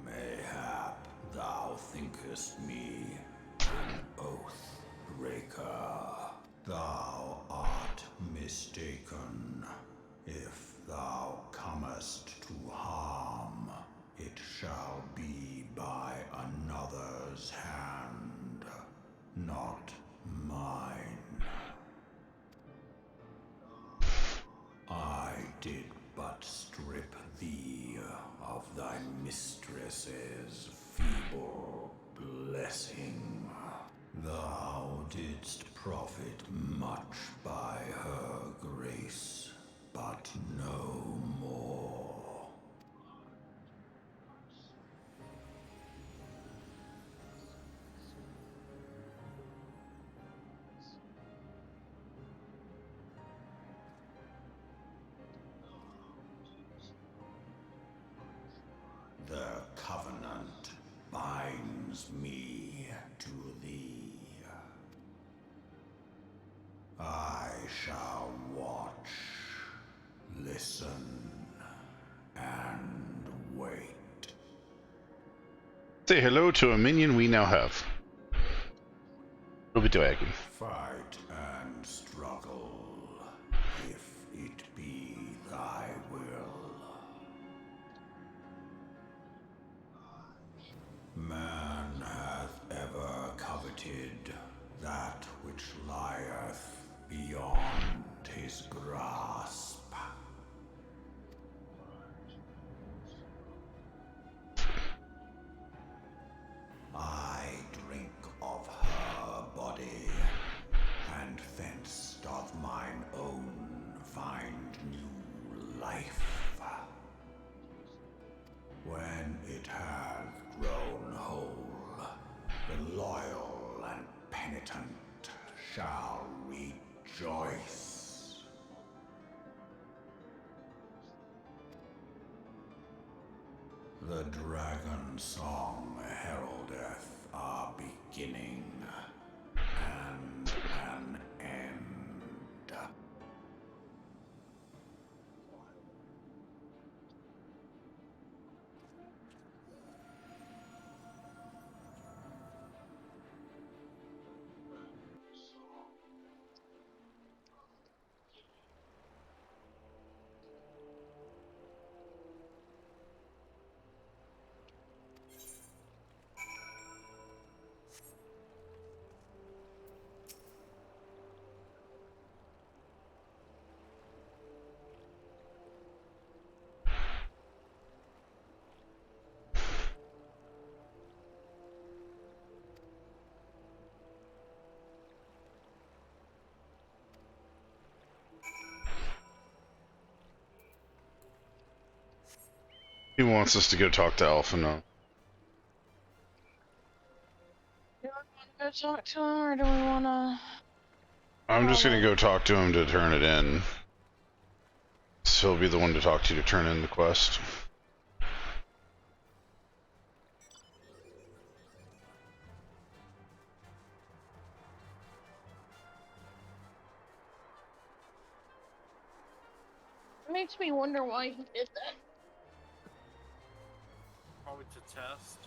Mayhap thou thinkest me an oath breaker. Thou art mistaken. If thou comest to harm, it shall be by another's hand, not mine. I did but strip thee of thy mistress's feeble blessing. Thou didst profit much by her grace, but no more. The covenant binds me to thee. I shall watch, listen, and wait. Say hello to a minion we now have. Dragon. Fight and struggle, if it be thy will. Man hath ever coveted that which lieth beyond his grasp. I drink of her body, and thence doth mine own find new life. When it hath grown whole, the loyal and penitent shall rejoice. The dragon song heraldeth our beginning and an end. He wants us to go talk to Alpha now. Do we want to go talk to him, or do we want to... I'm just gonna go talk to him to turn it in. So he'll be the one to talk to turn in the quest. It makes me wonder why he did that. Probably to test.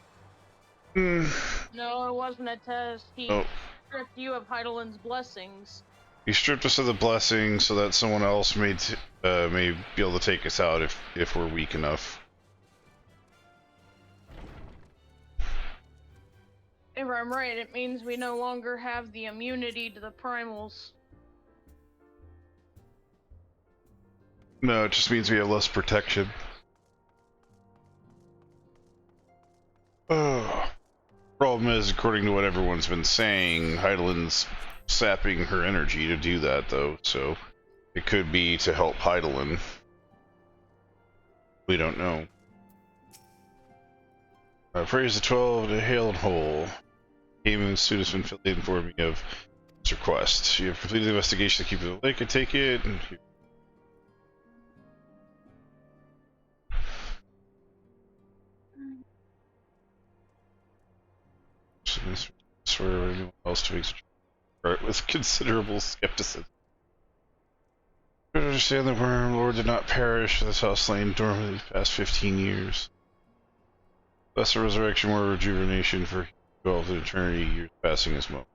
No, it wasn't a test. He stripped you of Heidelin's blessings. He stripped us of the blessing so that someone else may be able to take us out if we're weak enough. If I'm right, it means we no longer have the immunity to the primals. No, it just means we have less protection. Problem is, according to what everyone's been saying, Heidelin's sapping her energy to do that, though, so it could be to help Heidelin. We don't know. Phrase the 12 to Hail and Hole. Came as soon as Finfilly informed me of this request. You have completed the investigation to keep the lake, I take it. times. I swear anyone else to make such a right with considerable skepticism. To understand the worm lord did not perish, this house lain dormant these past 15 years. Less a resurrection, more rejuvenation for 12 eternity, years passing as moments.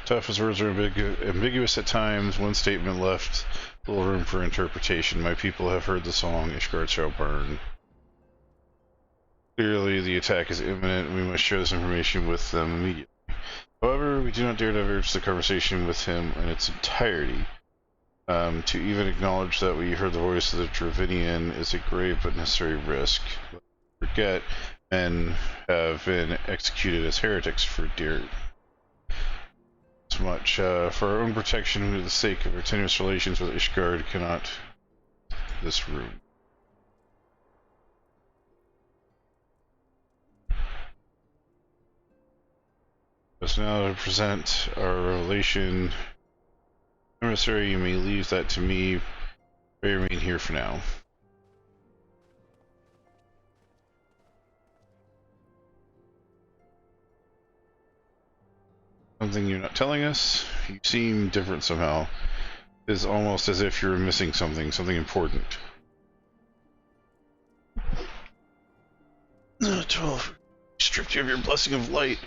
Tough as words are ambiguous at times, one statement left little room for interpretation. My people have heard the song, Ishgard shall burn. Clearly the attack is imminent, and we must share this information with them immediately. However, we do not dare diverge the conversation with him in its entirety. To even acknowledge that we heard the voice of the Dravinian is a grave but necessary risk. Forget, men have been executed as heretics for dear. As much for our own protection and for the sake of our tenuous relations with Ishgard cannot this room. Us now to present our relation. Emissary, you may leave that to me. I remain here for now. Something you're not telling us? You seem different somehow. It's almost as if you're missing something important. 12. Stripped you of your blessing of light.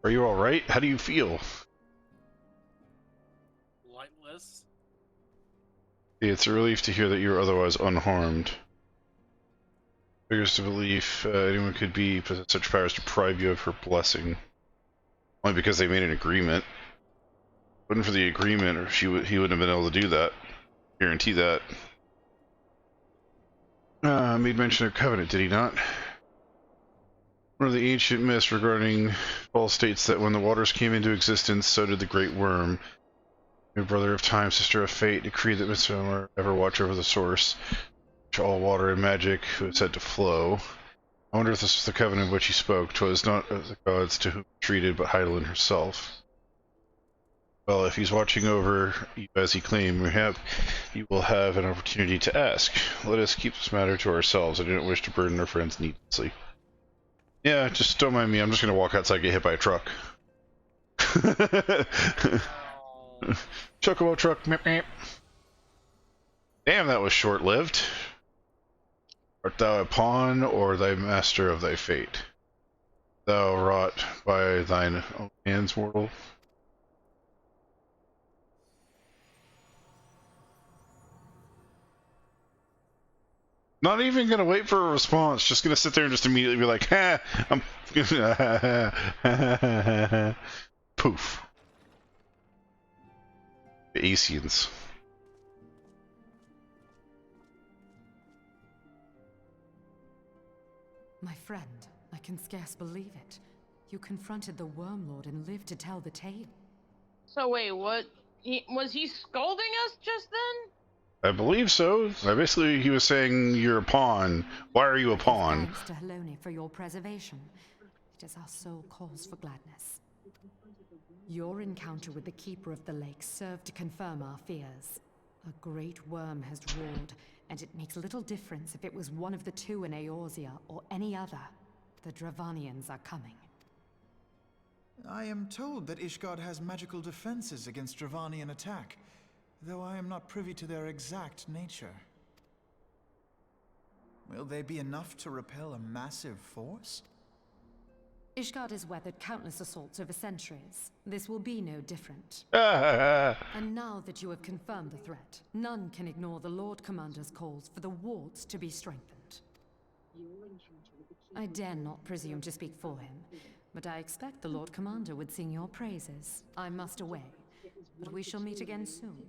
Are you alright? How do you feel? Lightless. It's a relief to hear that you're otherwise unharmed. Figures to believe anyone could possess such powers to deprive you of her blessing. Only because they made an agreement. If it wasn't for the agreement, or he wouldn't have been able to do that. Guarantee that. Made mention of covenant, did he not? One of the ancient myths regarding Paul states that when the waters came into existence, so did the great worm. Your brother of time, sister of fate, decreed that Midsummer ever watch over the source, which all water and magic was said to flow. I wonder if this was the covenant of which he spoke. 'Twas not of the gods to whom he treated, but Hydaelyn herself. Well, if he's watching over you as he claimed, you will have an opportunity to ask. Let us keep this matter to ourselves. I do not wish to burden our friends needlessly. Yeah, just don't mind me. I'm just gonna walk outside and get hit by a truck. Chocobo truck. Meep, meep. Damn, that was short-lived. Art thou a pawn, or thy master of thy fate? Thou wrought by thine own hands, mortal. Not even gonna wait for a response, just gonna sit there and just immediately be like, ha, I'm poof. The Asians. My friend, I can scarce believe it. You confronted the Wormlord and lived to tell the tale. So wait, what? Was he scolding us just then? I believe so. Basically, he was saying, you're a pawn. Why are you a pawn? Thanks to Helone for your preservation. It is our sole cause for gladness. Your encounter with the Keeper of the Lake served to confirm our fears. A great worm has roared, and it makes little difference if it was one of the two in Eorzea or any other. The Dravanians are coming. I am told that Ishgard has magical defenses against Dravanian attack, though I am not privy to their exact nature. Will they be enough to repel a massive force? Ishgard has weathered countless assaults over centuries. This will be no different. And now that you have confirmed the threat, none can ignore the Lord Commander's calls for the wards to be strengthened. I dare not presume to speak for him, but I expect the Lord Commander would sing your praises. I must away, but we shall meet again soon.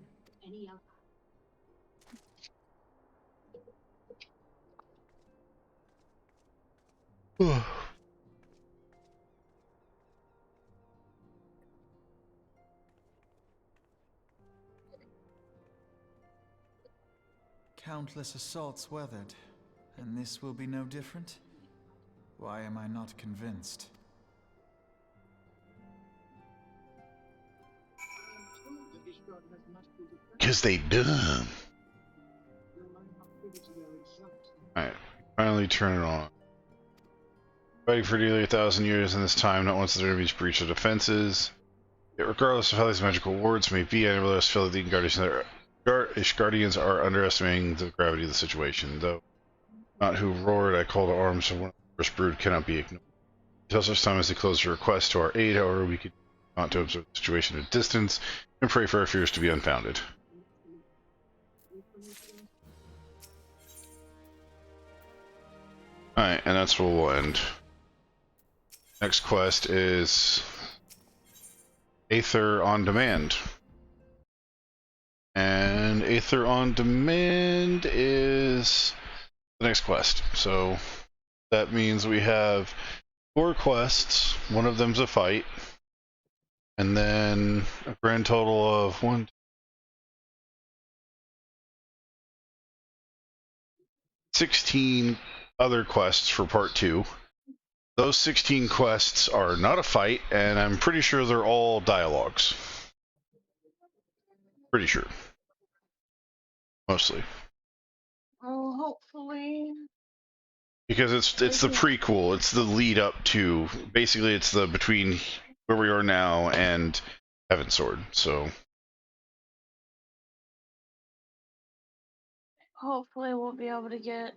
Countless assaults weathered, and this will be no different? Why am I not convinced? Because they dumb. Alright, finally turn it on. Fighting for nearly 1,000 years in this time, not once has enemies breached the defenses. Yet regardless of how these magical wards may be, I nevertheless feel that the Guardians are underestimating the gravity of the situation. Though not who roared, I call to arms of one of the first brood cannot be ignored. Until such time as they close a request to our aid, however, we could not to observe the situation at a distance and pray for our fears to be unfounded. Alright, and that's where we'll end. Next quest is Aether on Demand. And Aether on Demand is the next quest. So that means we have 4 quests. One of them's a fight. And then a grand total of 16 other quests for part 2. Those 16 quests are not a fight, and I'm pretty sure they're all dialogues. Pretty sure. Mostly. Oh, hopefully. Because it's the prequel. It's the lead up to, basically it's the between where we are now and Heaven's Sword. So Hopefully we'll be able to get